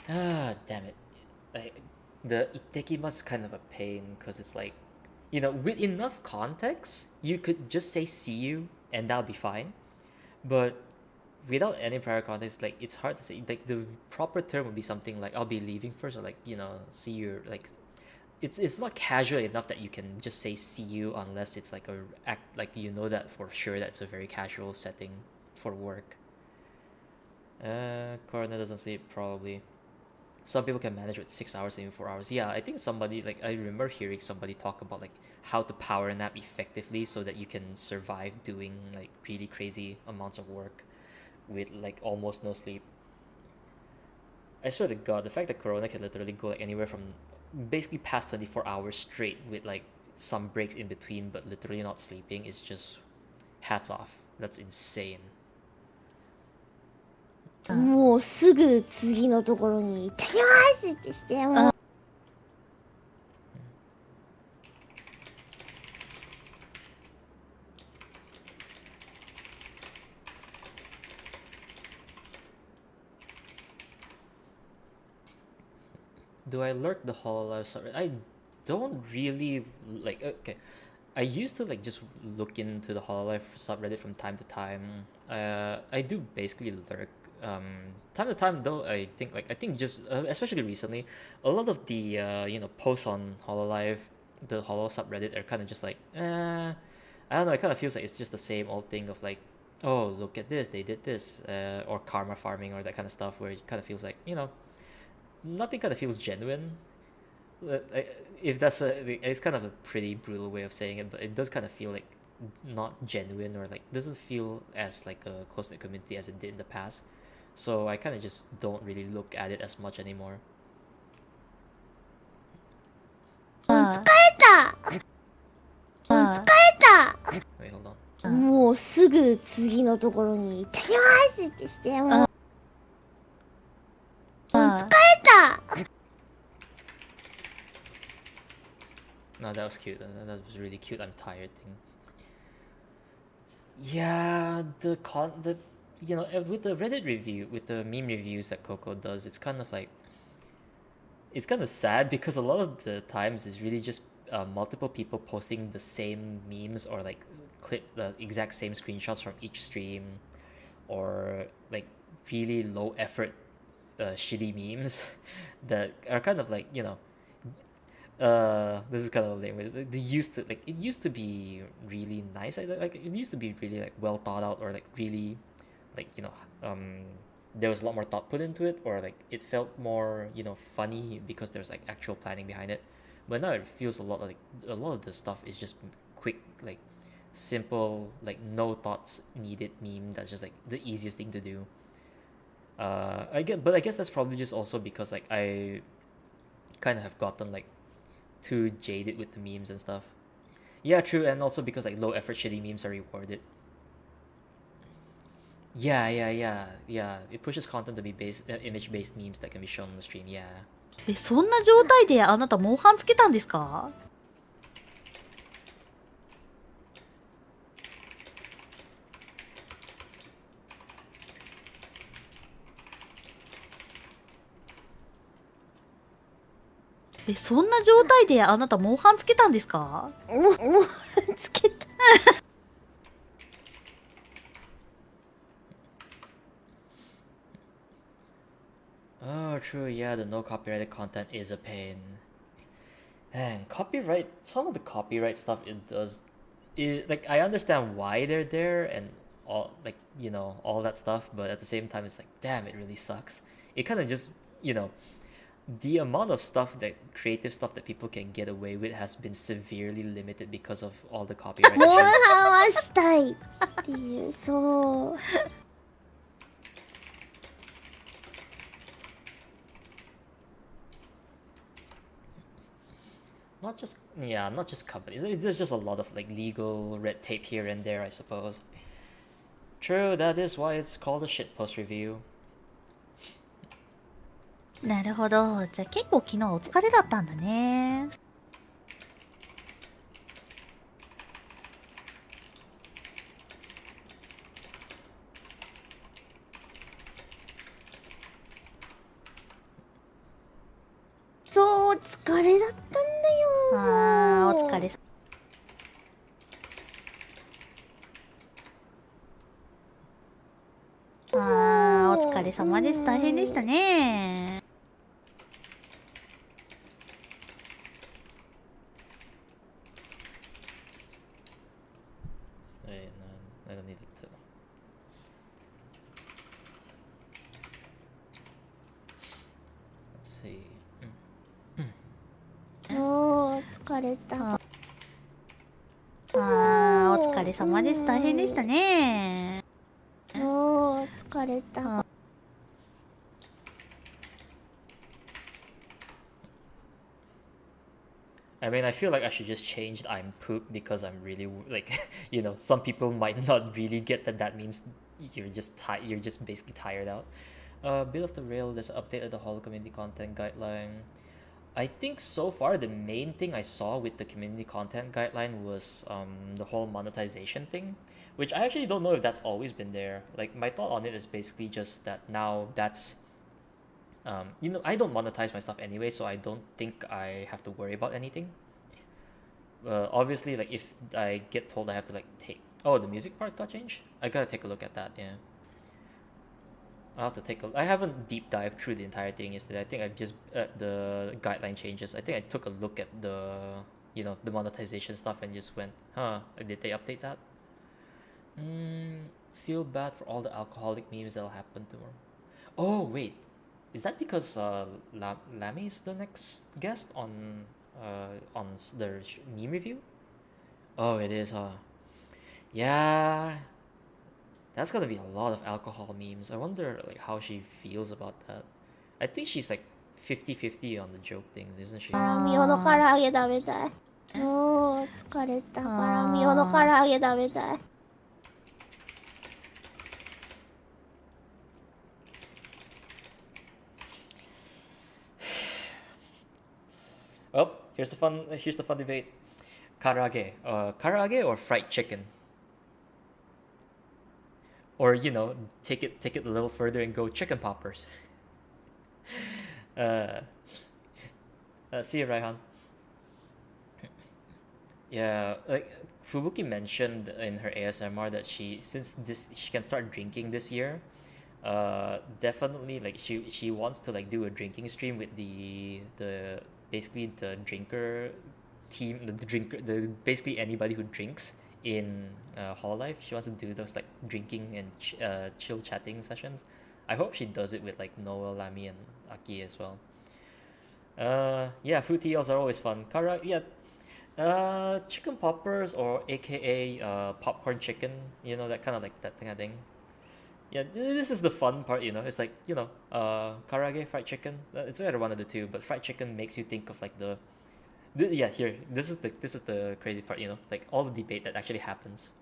Ah, damn it. The itekima's kind of a pain because it's like, you know, with enough context, you could just say see you and that'll be fine. But without any prior context, like it's hard to say. Like the proper term would be something like I'll be leaving first, or like, you know, see you. Like it's not casual enough that you can just say see you unless it's like a act, like you know that for sure that's a very casual setting for work. Corona doesn't sleep probably. Some people can manage with 6 hours, even 4 hours. Yeah, I think somebody, like I remember hearing somebody talk about like how to power nap effectively so that you can survive doing like really crazy amounts of work with like almost no sleep. I swear to God, the fact that Corona can literally go like anywhere from basically past 24 hours straight with like some breaks in between, but literally not sleeping is just hats off. That's insane. もうすぐ次のところに行ってきますってしてもう Do I lurk the Hololive subreddit? I don't really like. Okay, I used to like just look into the Hololive subreddit from time to time. I do basically lurk. Time to time though, I think just especially recently, a lot of the you know posts on Hololive, the Holo subreddit are kind of just like I don't know. It kind of feels like it's just the same old thing of like, oh look at this, they did this, or karma farming or that kind of stuff, where it kind of feels like, you know, nothing kind of feels genuine. If that's it's kind of a pretty brutal way of saying it, but it does kind of feel like not genuine, or like doesn't feel as like a close knit community as it did in the past. So I kind of just don't really look at it as much anymore. 疲れた疲れた Wait, hold on. もうすぐ次のところに行ってきますってしてもう疲れた No, that was cute. That was really cute. I'm tired thing. Yeah, the you know, with the Reddit review, with the meme reviews that Coco does, it's kind of like, it's kind of sad because a lot of the times it's really just multiple people posting the same memes, or like clip the exact same screenshots from each stream, or like really low effort shitty memes that are kind of like, you know, this is kind of lame. They used to like, it used to be really nice. Like it used to be really like well thought out, or like really like, you know, there was a lot more thought put into it, or like it felt more, you know, funny because there's like actual planning behind it. But now it feels a lot like a lot of the stuff is just quick, like simple, like no thoughts needed meme that's just like the easiest thing to do. But I guess that's probably just also because like I kind of have gotten like too jaded with the memes and stuff. Yeah, true, and also because like low effort shitty memes are rewarded. Yeah. It pushes content to be image based memes that can be shown on the stream. Yeah. え、そんな状態であなたモンハンつけたんですか？え、そんな状態であなたモンハンつけたんですか？もうつけた Oh, true. Yeah, the no copyrighted content is a pain. And some of the copyright stuff it does, like I understand why they're there and all, like, you know, all that stuff, but at the same time it's like, damn, it really sucks. It kind of just, you know, the amount of stuff that creative stuff that people can get away with has been severely limited because of all the copyright モン issues. ハンはしたいっていう、そう。Not just companies. There's just a lot of like legal red tape here and there, I suppose. True, that is why it's called a shitpost review. なるほど。じゃあ結構昨日お疲れだったんだね。そう、疲れだったんだよ。あー、お疲れさ。あー、お疲れ様です。大変でしたね。Wait, no, I don't need it to. Let's see. そう、疲れた。あー、お疲れ様です。大変でしたね。そう、疲れた。I mean, I feel like I should just change I'm poop because I'm really like, you know, some people might not really get that that means you're just you're just basically tired out. Bit of the rail, there's an update of the whole community content guideline. I think so far the main thing I saw with the community content guideline was the whole monetization thing, which I actually don't know if that's always been there. Like my thought on it is basically just that now that's you know, I don't monetize my stuff anyway, so I don't think I have to worry about anything. Obviously, like if I get told I have to like take, oh, the music part got changed. I gotta take a look at that. Yeah, I'll have to take a. I haven't deep dived through the entire thing yesterday. I think I just the guideline changes. I think I took a look at the, you know, the monetization stuff and just went, huh? Did they update that? Feel bad for all the alcoholic memes that'll happen tomorrow. Oh wait, is that because Lammy's the next guest on the meme review? Oh, it is, huh? Yeah, that's gonna be a lot of alcohol memes. I wonder like how she feels about that. I think she's like 50-50 on the joke things, isn't she? ミオの唐揚げ食べたい。そう、疲れたからミオの唐揚げ食べたい。Oh, here's the fun debate. Karaage or fried chicken? Or, you know, take it a little further and go chicken poppers. uh, See you, Raihan. Yeah, like Fubuki mentioned in her ASMR that she can start drinking this year. Definitely like she wants to like do a drinking stream with the basically the drinker team, the drinker, the basically anybody who drinks in Hololive. She wants to do those like drinking and chill chatting sessions. I hope she does it with like Noel, Lami, and Aki as well. Yeah, food TLs are always fun. Yeah, chicken poppers or AKA popcorn chicken. You know, that kind of like that kind of thing. Yeah, this is the fun part, you know. It's like, you know, karaage, fried chicken. It's either one of the two, but fried chicken makes you think of like yeah, here. This is the crazy part, you know, like all the debate that actually happens.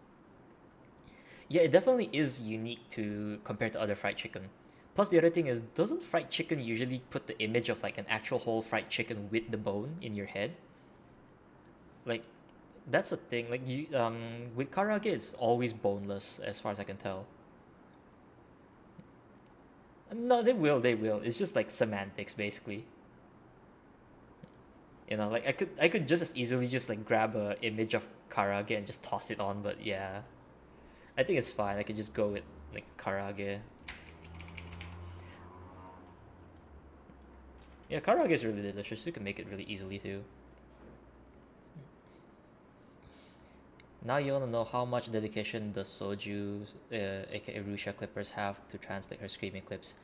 Yeah, it definitely is unique to compare to other fried chicken. Plus, the other thing is, doesn't fried chicken usually put the image of like an actual whole fried chicken with the bone in your head? Like, that's a thing. Like you, with karaage, it's always boneless, as far as I can tell. No, they will, they will. It's just like semantics, basically. You know, like I could just as easily just like grab a image of karaage and just toss it on, but yeah, I think it's fine. I could just go with like karaage. Yeah, karaage is really delicious. You can make it really easily too. Now you wanna know how much dedication the Soju, aka Rusha Clippers, have to translate her screaming clips.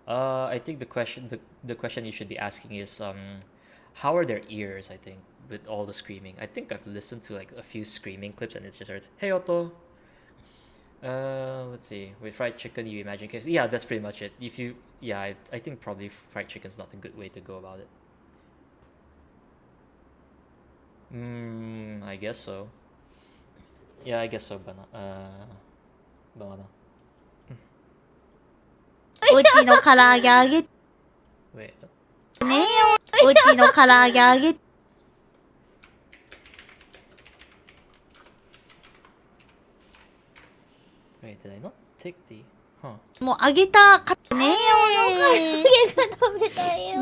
I think the question you should be asking is how are their ears? I think with all the screaming. I think I've listened to like a few screaming clips and it just hurts. Hey Otto. Let's see. With fried chicken, you imagine KFC. Yeah, that's pretty much it. If you, yeah, I think probably fried chicken's not a good way to go about it. I guess so. Yeah, I guess so. Banana. うちの唐揚げあげて Wait. ねよ。うちの唐揚げあげて Wait, did I not take the? Huh. もうあげたかねよ。家が食べたいよ。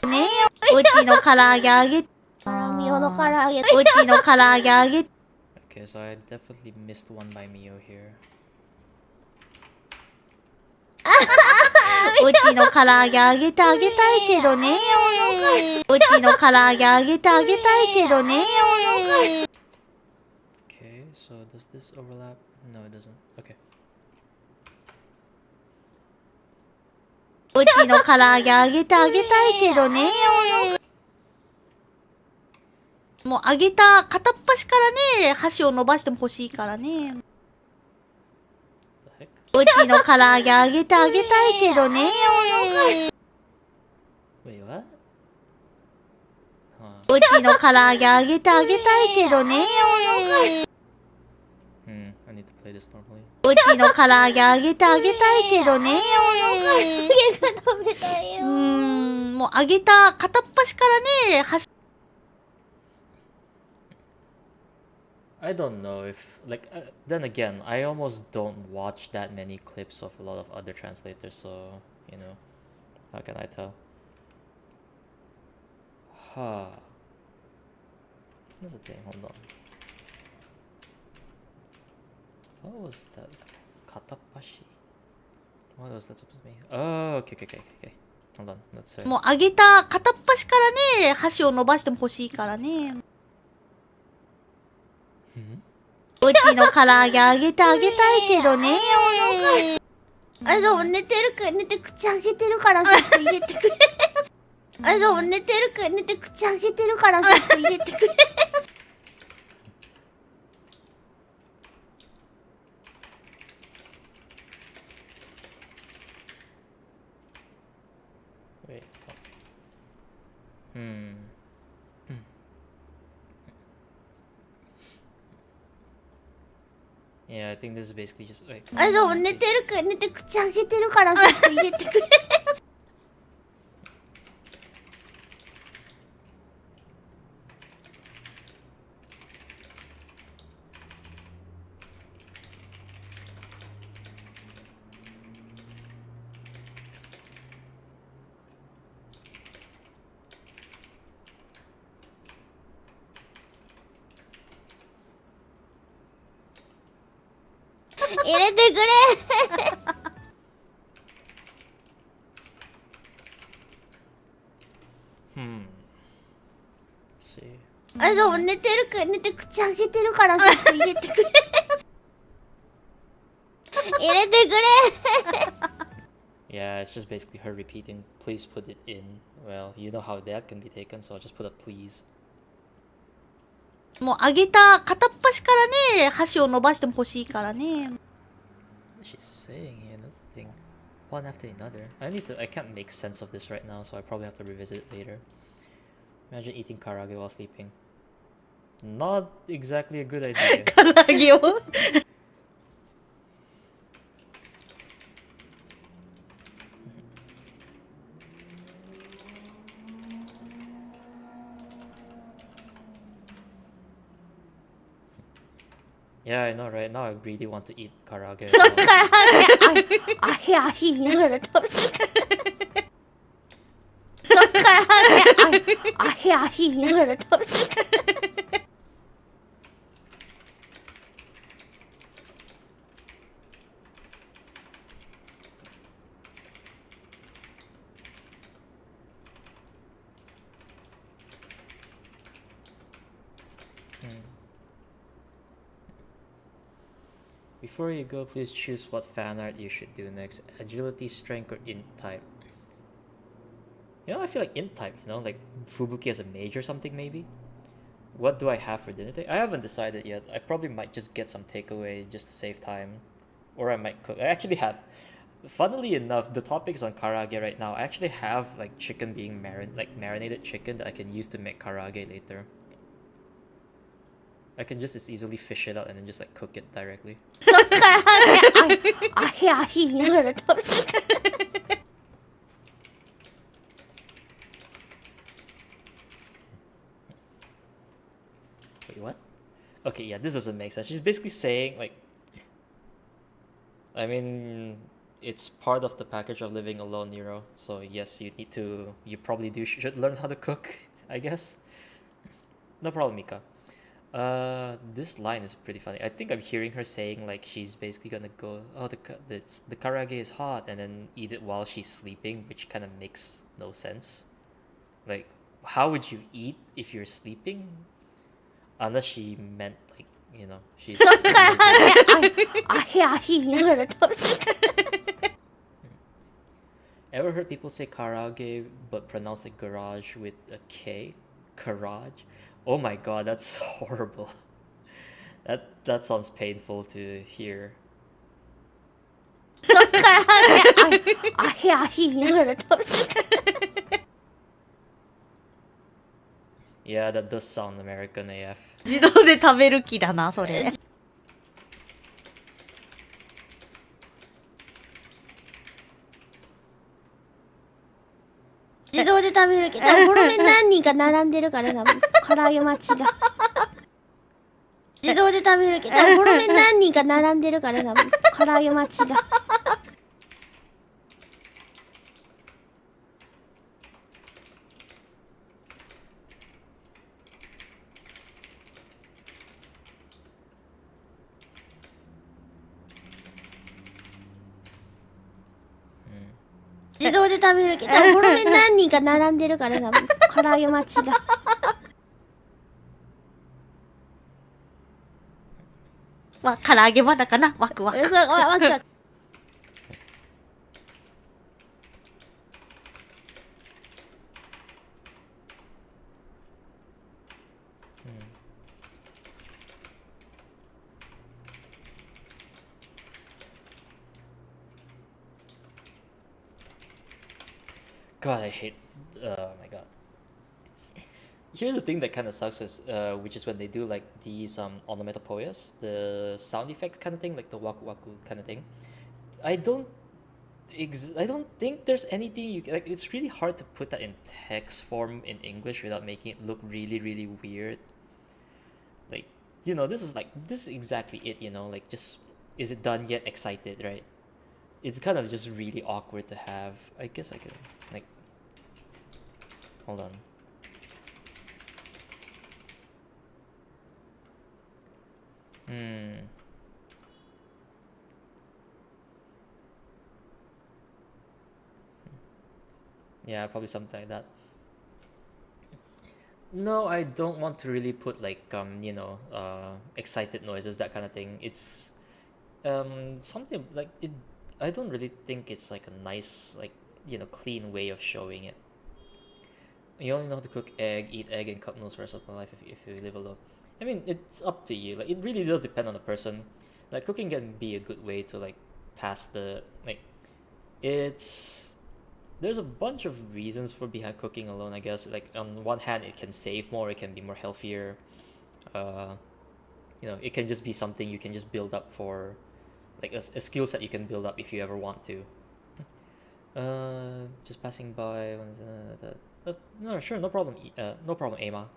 ねよ。うちの唐揚げあげてミオの唐揚げ。うちの唐揚げあげて Okay, so I definitely missed one by Mio here. うちの唐揚げあげてあげたいけどねよ。うちの唐揚げあげてあげたいけどねよ。 Okay, so does this overlap? No, it doesn't. Okay. うちの唐揚げあげてあげたいけどねよ。もうあげた片っ端からね、箸を伸ばしても欲しいからね。 The heck? うちの唐揚げあげてあげたいけどねよ。 Wait, what? Huh. うちの唐揚げあげてあげたいけどねよ。 I need to play this normally. うちの唐揚げあげてあげたいけどねよ。家が食べたいよ。もうあげた片っ端からね、箸 I don't know if like then again, I almost don't watch that many clips of a lot of other translators, so you know, how can I tell? Huh. That's the thing. Hold on. What was that? Katapashi. What was that supposed to mean? Oh, okay. Hold on. Let's say. もうあげた片っ端からね、箸を伸ばしても欲しいからね。 うちの唐揚げあげてあげたいけどねよ。あ、でも寝て口開けてるからちょっと入れてくれ。あ、でも寝て口開けてるからちょっと入れてくれ。Wait. Yeah, I think this is basically just like. あ、でも寝て口開けてるからちょっと入れてくれ。入れてくれ。 Let's see. あ、でも寝て口開けてるからちょっと入れてくれ。入れてくれ。 Yeah, it's just basically her repeating, please put it in. Well, you know how that can be taken, so I'll just put a please. もうあげた片っ端からね、箸を伸ばしても欲しいからね。 What is she saying here? That's the thing. One after another. I can't make sense of this right now, so I probably have to revisit it later. Imagine eating karage while sleeping. Not exactly a good idea. 唐揚げを Yeah, I know, right? Now I really want to eat karage. そっからあへあへ言いながら食べてる。そっからあへあへ言いながら食べてる。Before you go, please choose what fan art you should do next. Agility, strength, or int type. I feel like int type, like Fubuki as a mage or something maybe. What do I have for dinner today? I haven't decided yet. I probably might just get some takeaway just to save time. Or I might cook. I actually have, funnily enough, the topic is on karage right now. I actually have like chicken being marinated chicken that I can use to make karage later. I can just as easily fish it out and then just like cook it directly. そっからあへあひ言いながら食べて Wait, what? Okay, yeah, this doesn't make sense. She's basically saying like, I mean, it's part of the package of living alone, Nero. So yes, you probably should learn how to cook, I guess. No problem, Mika. This line is pretty funny. I think I'm hearing her saying like she's basically gonna go, oh, the karage is hot, and then eat it while she's sleeping, which kind of makes no sense. Like, how would you eat if you're sleeping? Unless she meant like, she's. そっからあへあひ言いながら食べて Ever heard people say karage but pronounce it garage with a K? Garage? Oh my god, that's horrible. That sounds painful to hear. そっからあへあひ言いながら食べて Yeah, that does sound American AF. 自動で食べる気だな、それ。自動で食べるけど、この辺何人か並んでるから多分唐揚げ待ちが自動で食べるけど、この辺何人か並んでるから多分唐揚げ待ちが 自動で食べるけど、この辺何人か並んでるから多分唐揚げ待ちが まあ、唐揚げまだかな、ワクワク。そうワクワク God, I hate. Oh my god. Here's the thing that kind of sucks is, which is when they do like these onomatopoeias, the sound effects kind of thing, like the waku waku kind of thing. I don't think there's anything you like. It's really hard to put that in text form in English without making it look really really weird. Like, this is exactly it. Like, just, is it done yet? Excited, right? It's kind of just really awkward to have. I guess I could like. Hold on. Yeah, probably something like that. No, I don't want to really put like excited noises, that kind of thing. It's something like it. I don't really think it's like a nice, like, clean way of showing it. You only know how to cook egg, eat egg and cup noodles for the rest of my life if you live alone. I mean, it's up to you. Like, it really does depend on the person. Like, cooking can be a good way to like pass the like. There's a bunch of reasons for behind cooking alone, I guess. Like, on one hand, it can save more, it can be more healthier. It can just be something you can just build up for, like a skill set you can build up if you ever want to. Just passing by. No, sure, no problem. No problem, Emma.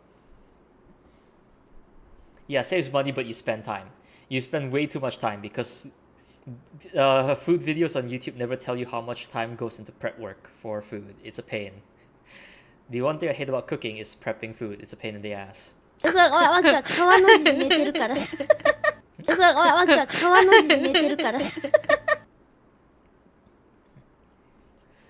Yeah, saves money, but you spend time. You spend way too much time because food videos on YouTube never tell you how much time goes into prep work for food. It's a pain. The one thing I hate about cooking is prepping food. It's a pain in the ass. そうワクワク川の字で寝てるからさそうワクワク川の字で寝てるからさ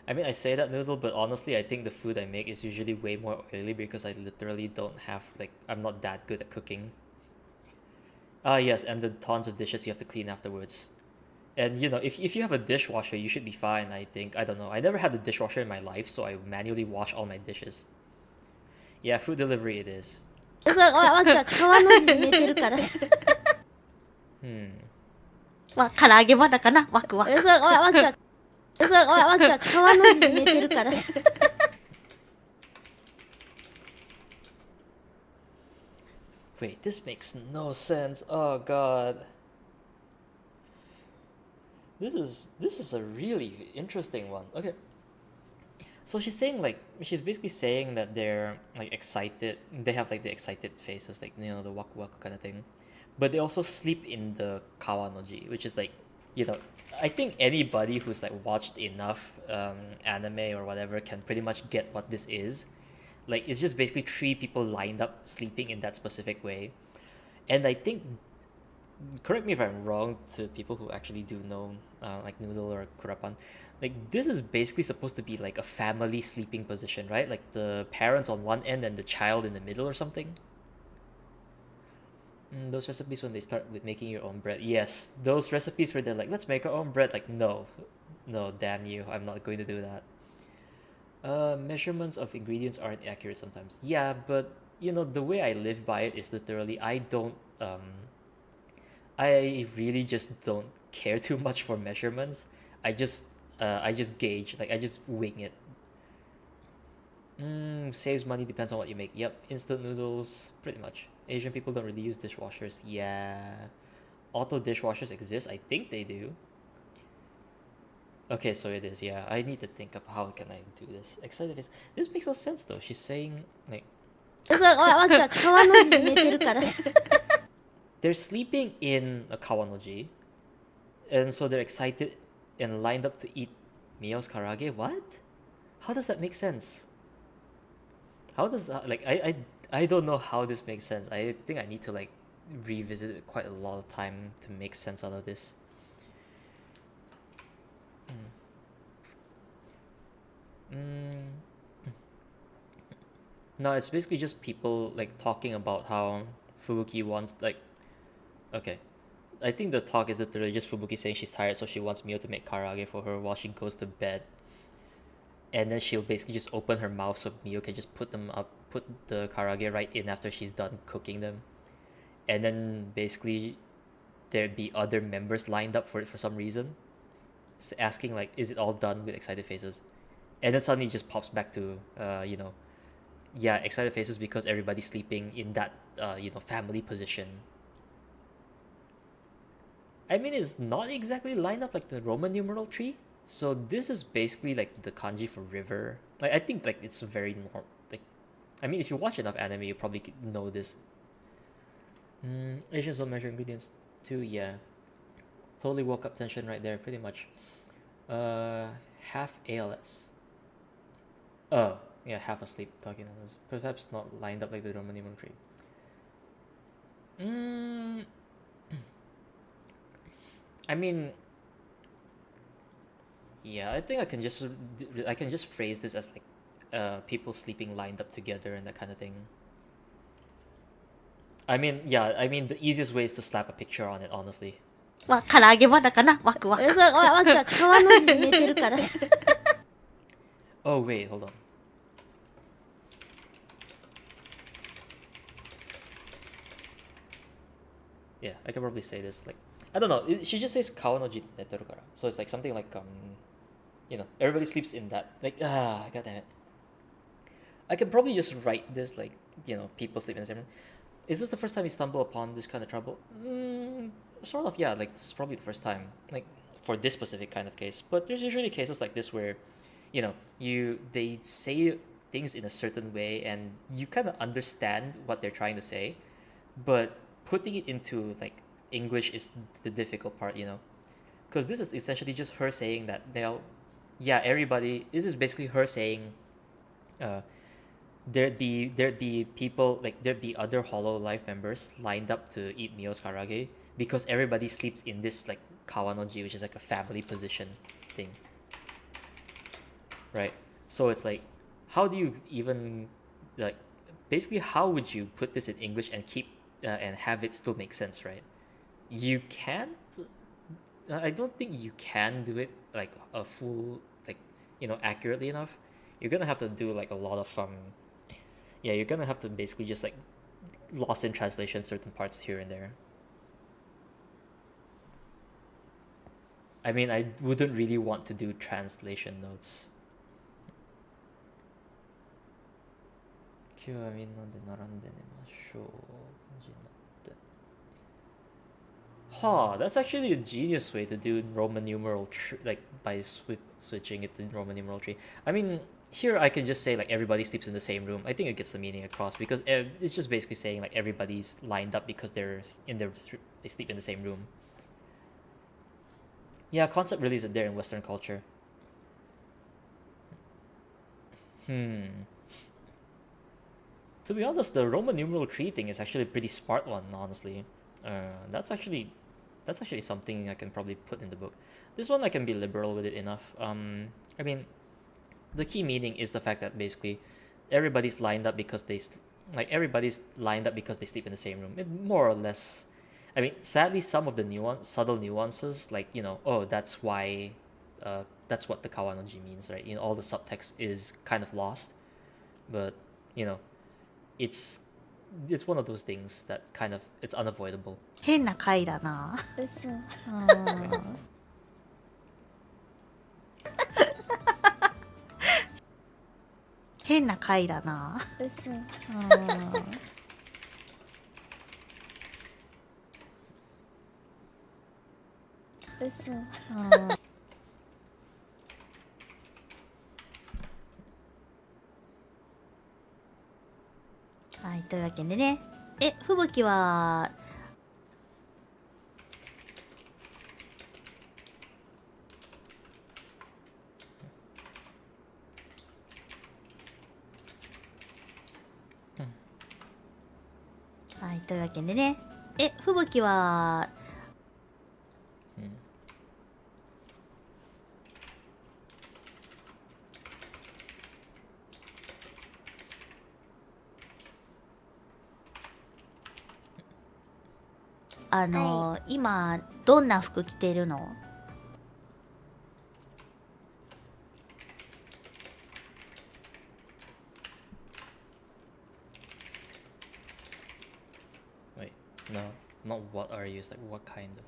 I mean, I say that noodle, but honestly, I think the food I make is usually way more oily because I literally don't have, like, I'm not that good at cooking. Ah, yes, and the tons of dishes you have to clean afterwards. And you know, if you have a dishwasher, you should be fine, I think. I don't know. I never had a dishwasher in my life, so I manually wash all my dishes. Yeah, food delivery it is. わけは川の字で寝てるから。Hmm. 唐揚げまだかなワクワク。わけは川の字で寝てるから。Wait, this makes no sense. Oh god. This is a really interesting one. Okay. So she's basically saying that they're like excited. They have like the excited faces, like you know the waku waku kind of thing, but they also sleep in the kawanoji, which is like, you know, I think anybody who's like watched enough anime or whatever can pretty much get what this is. Like it's just basically three people lined up sleeping in that specific way, and I think, correct me if I'm wrong to people who actually do know like Noodle or Kurapan, like this is basically supposed to be like a family sleeping position, right? Like the parents on one end and the child in the middle or something. Those recipes when they start with making your own bread. Yes, those recipes where they're like, let's make our own bread. Like, no, no, damn you, I'm not going to do that. Measurements of ingredients aren't accurate sometimes. Yeah, but you know, the way I live by it is literally I really just don't care too much for measurements. I just gauge, like I just wing it. Saves money, depends on what you make. Yep, instant noodles, pretty much. Asian people don't really use dishwashers. Yeah. Auto dishwashers exist? I think they do. Okay, so it is, yeah. I need to think of how can I do this. Excited face. This makes no sense though. She's saying like わけは川の字で寝てるから。they're sleeping in a kawanoji, and so they're excited and lined up to eat Mio's karage. What? How does that make sense? How does that like I don't know how this makes sense. I think I need to like revisit it quite a lot of time to make sense out of this. No, it's basically just people like talking about how Fubuki wants like, okay, I think the talk is literally just Fubuki saying she's tired, so she wants Mio to make karage for her while she goes to bed. And then she'll basically just open her mouth so Mio can just put the karage right in after she's done cooking them. And then basically there'd be other members lined up for it for some reason, asking like, is it all done, with excited faces? And then suddenly it just pops back to you know, yeah, excited faces because everybody's sleeping in that you know, family position. I mean, it's not exactly lined up like the Roman numeral tree. So this is basically like the kanji for river. Like I think like it's very normal. Like, I mean, if you watch enough anime, you probably know this. Asians don't measure ingredients too. Yeah, totally woke up tension right there. Pretty much. Half ALS. Oh yeah, half asleep talking nonsense. Perhaps not lined up like the Roman numeral tree. I mean, yeah, I think I can just phrase this as like people sleeping lined up together and that kind of thing. I mean, yeah, I mean the easiest way is to slap a picture on it, honestly. 唐揚げまだかなワクワク。わけは川の字で寝てるから。Oh wait, hold on. Yeah, I can probably say this like, I don't know. She just says kawanoji neteru kara, so it's like something like you know, everybody sleeps in that. Like god damn it. I can probably just write this like, you know, people sleep in the same room. Is this the first time you stumble upon this kind of trouble? Sort of, yeah. Like this is probably the first time, like for this specific kind of case. But there's usually cases like this where, you know, they say things in a certain way and you kind of understand what they're trying to say, but putting it into like English is the difficult part, you know, because this is essentially just her saying that yeah, everybody. This is basically her saying, there'd be people like there'd be other Hollow Life members lined up to eat Mio's karage because everybody sleeps in this like kawanoji, which is like a family position thing, right? So it's like, how do you even like, basically how would you put this in English and keep and have it still make sense, right? You can't. I don't think you can do it like a full, like, accurately enough. You're gonna have to do like a lot of yeah, you're gonna have to basically just like lost in translation certain parts here and there. I mean, I wouldn't really want to do translation notes. 今日はみんなで並んで寝ましょう。感じになって。Huh, that's actually a genius way to do Roman numeral like by switching it to Roman numeral tree. I mean, here I can just say like everybody sleeps in the same room. I think it gets the meaning across because it's just basically saying like everybody's lined up because they sleep in the same room. Yeah, concept really isn't there in Western culture. To be honest, the Roman numeral tree thing is actually a pretty smart one, honestly. That's actually something I can probably put in the book. This one I can be liberal with it enough. I mean, the key meaning is the fact that basically everybody's lined up because everybody's lined up because they sleep in the same room. It more or less. I mean, sadly, some of the subtle nuances, like oh, that's why, that's what the kawanoji means, right? All the subtext is kind of lost, but you know, it's one of those things that kind of it's unavoidable. 変な回だな。嘘。変な回だな。嘘。嘘。はい、というわけでね。吹雪は、はい、というわけでね。吹雪は、今どんな服着てるの？ Wait, no, not what are you, it's like what kind of.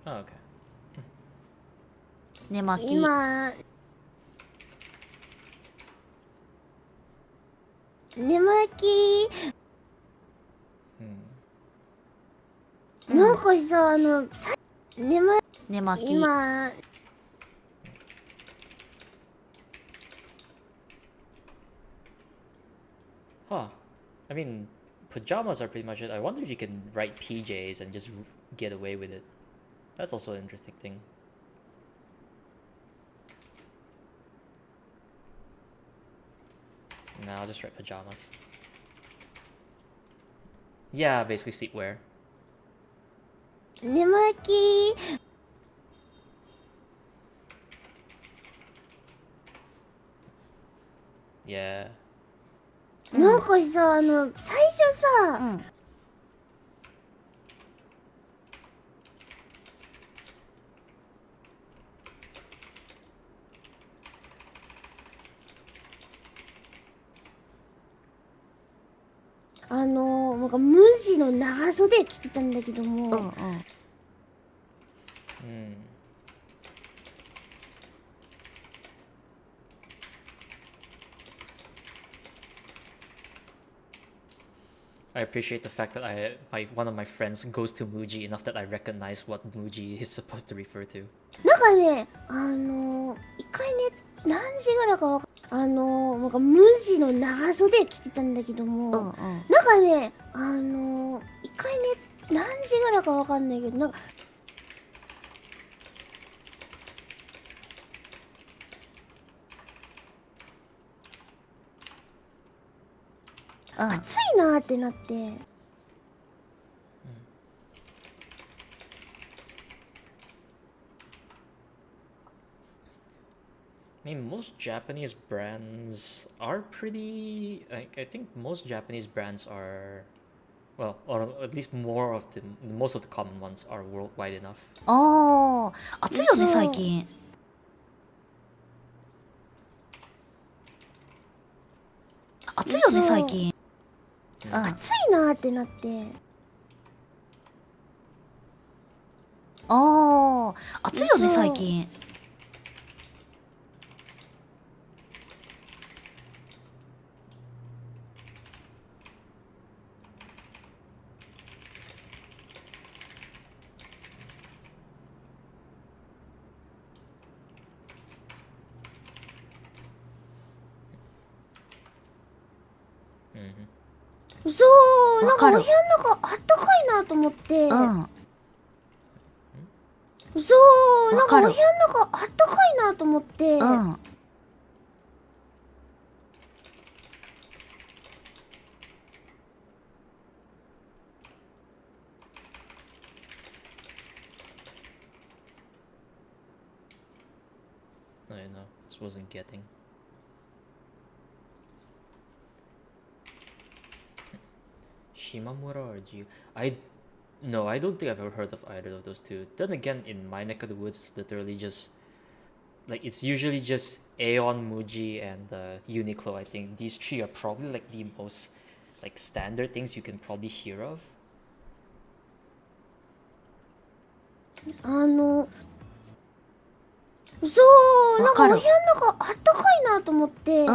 Oh, okay. 寝巻き。今、寝巻き、なんかさ、寝巻き。今、Huh. I mean, pajamas are pretty much it. I wonder if you can write PJs and just get away with it. That's also an interesting thing. Nah, I'll just write pajamas. Yeah, basically sleepwear. 寝巻き、Yeah. なんかさ、最初さ、なんか無地の長袖着てたんだけども、I appreciate the fact that one of my friends goes to Muji enough that I recognize what Muji is supposed to refer to. なんかね、一回ね、何時ぐらいかわかなんか無地の長袖着てたんだけども、なんかね、一回ね、何時ぐらいかわかんないけど、なんか、暑いなーってなって、I mean, most Japanese brands are pretty. Like, I think most Japanese brands are, well, or at least more of the most of the common ones are worldwide enough. ああ、暑いよね、そう最近。暑いよね、最近。うん。暑いなーってなって。ああ、暑いよね、そう最近。Mm-hmm. そう、なんかお部わかる。屋の中あったかいなと思って。うん。そう、なんかお部わかる。屋の中あったかいなと思って。うん。I know. This wasn't getting. Shimamura or Jiu? No, I don't think I've ever heard of either of those two. Then again, in my neck of the woods, it's literally just like it's usually just Aeon, Muji, and Uniqlo. I think these three are probably like the most like standard things you can probably hear of. そう、なんかお部屋わかる。の中あったかいなと思って。うん。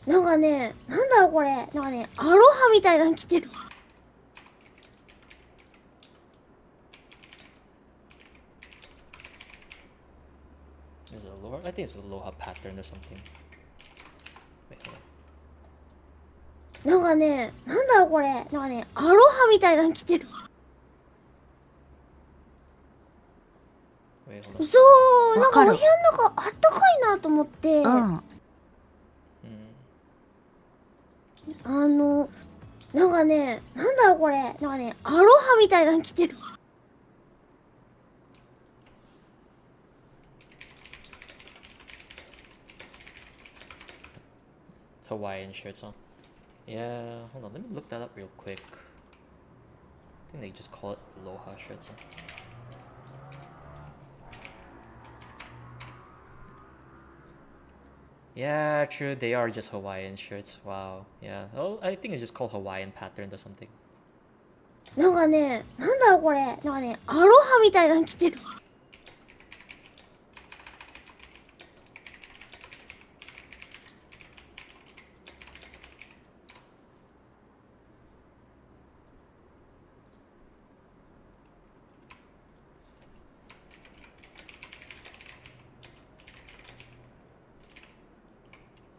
なんかね、なんだろうこれ。なんかね、アロハみたいなの着てる。Is it Aloha? I think it's Aloha pattern or something. Wait, hold on. なんかね、なんだろうこれ。なんかね、アロハみたいなの着てる。Wait, hold on. そう、なんかお部屋わかる。の中あったかいなと思って。うん。なんかね、なんだろうこれ。なんかね、アロハみたいなの着てる。Hawaiian shirts, huh? Yeah, hold on. Let me look that up real quick. I think they just call it Aloha shirts, huh? Yeah, true. They are just Hawaiian shirts. Wow. Yeah. Oh, I think it's just called Hawaiian pattern or something. なんかね、なんだろうこれ。なんかね、アロハみたいなの着てる。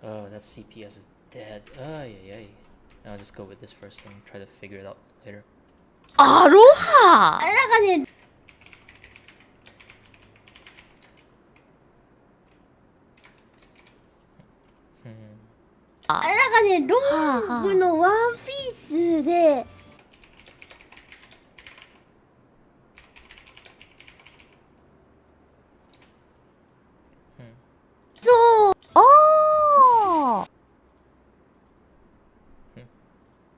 Oh, that CPS is dead. Ay, ay, ay. I'll just go with this first and try to figure it out later. アロハ。なんかね、なんかね、ロングのワンピースで、そう、ああ。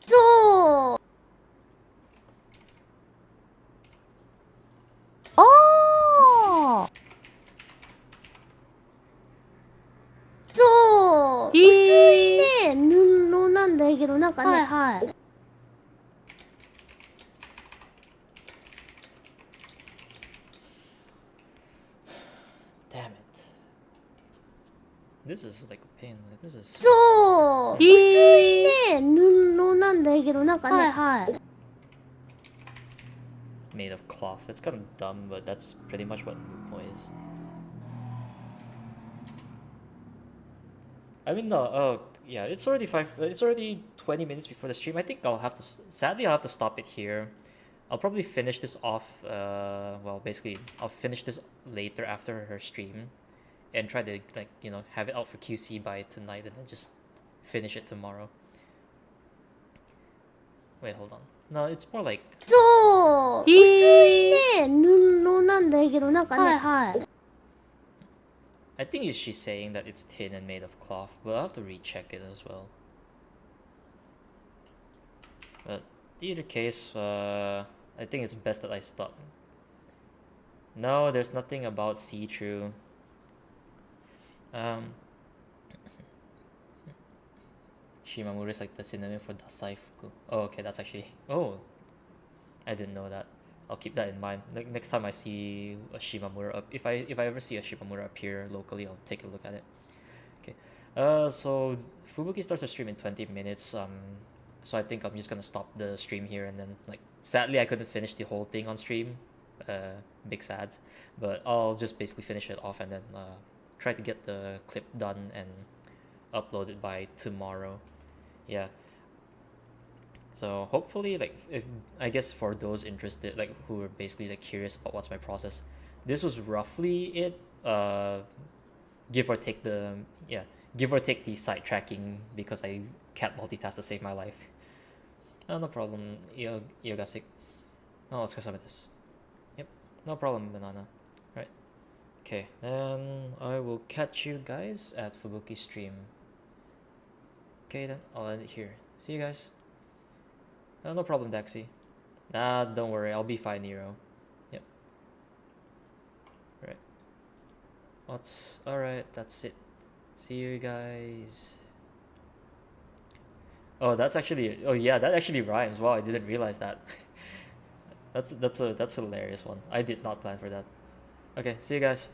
そう、ああ。そう、薄いね、布なんだけど、なんかね、はいはい。Damn it. This is like a pain. Like, this is そう、薄いね、布なんだけど、なんかはいね、はい。made of cloth. That's kind of dumb, but that's pretty much what Nupo is. I mean, no. Oh, yeah. It's already 5. It's already 20 minutes before the stream. I think I'll have to. Sadly, I'll have to stop it here. I'll probably finish this off. Well, basically, I'll finish this later after her stream, and try to have it out for QC by tonight, and then just finish it tomorrow. Wait, hold on. No, it's more like そう、薄いね布なんだけどなんかね、はいはい。 I think she's saying that it's thin and made of cloth, but I'll have to recheck it as well. But either case, I think it's best that I stop. No, there's nothing about see-through. Shimamura is like the synonym for Dasai Fuku. Oh, okay, that's actually. Oh, I didn't know that. I'll keep that in mind. Like next time I see a Shimamura up, if I ever see a Shimamura appear locally, I'll take a look at it. Okay. So Fubuki starts her stream in 20 minutes. So I think I'm just gonna stop the stream here and then like sadly I couldn't finish the whole thing on stream. Big sad, but I'll just basically finish it off and then try to get the clip done and upload it by tomorrow. Yeah. So hopefully, like, if I guess for those interested, like who are basically like curious about what's my process, this was roughly it. Give or take the yeah, give or take the side tracking because I can't multitask to save my life. Oh, no problem, Yogasik. Oh, let's go some of this. Yep, no problem, banana. Right. Okay, then I will catch you guys at Fubuki stream. Okay, then I'll end it here. See you guys. No problem, Daxi. Nah, don't worry, I'll be fine, Nero. Yep. Right. Alright, that's it. See you guys. Oh, that's actually. Oh yeah, that actually rhymes. Wow, I didn't realize that. That's a hilarious one. I did not plan for that. Okay, see you guys.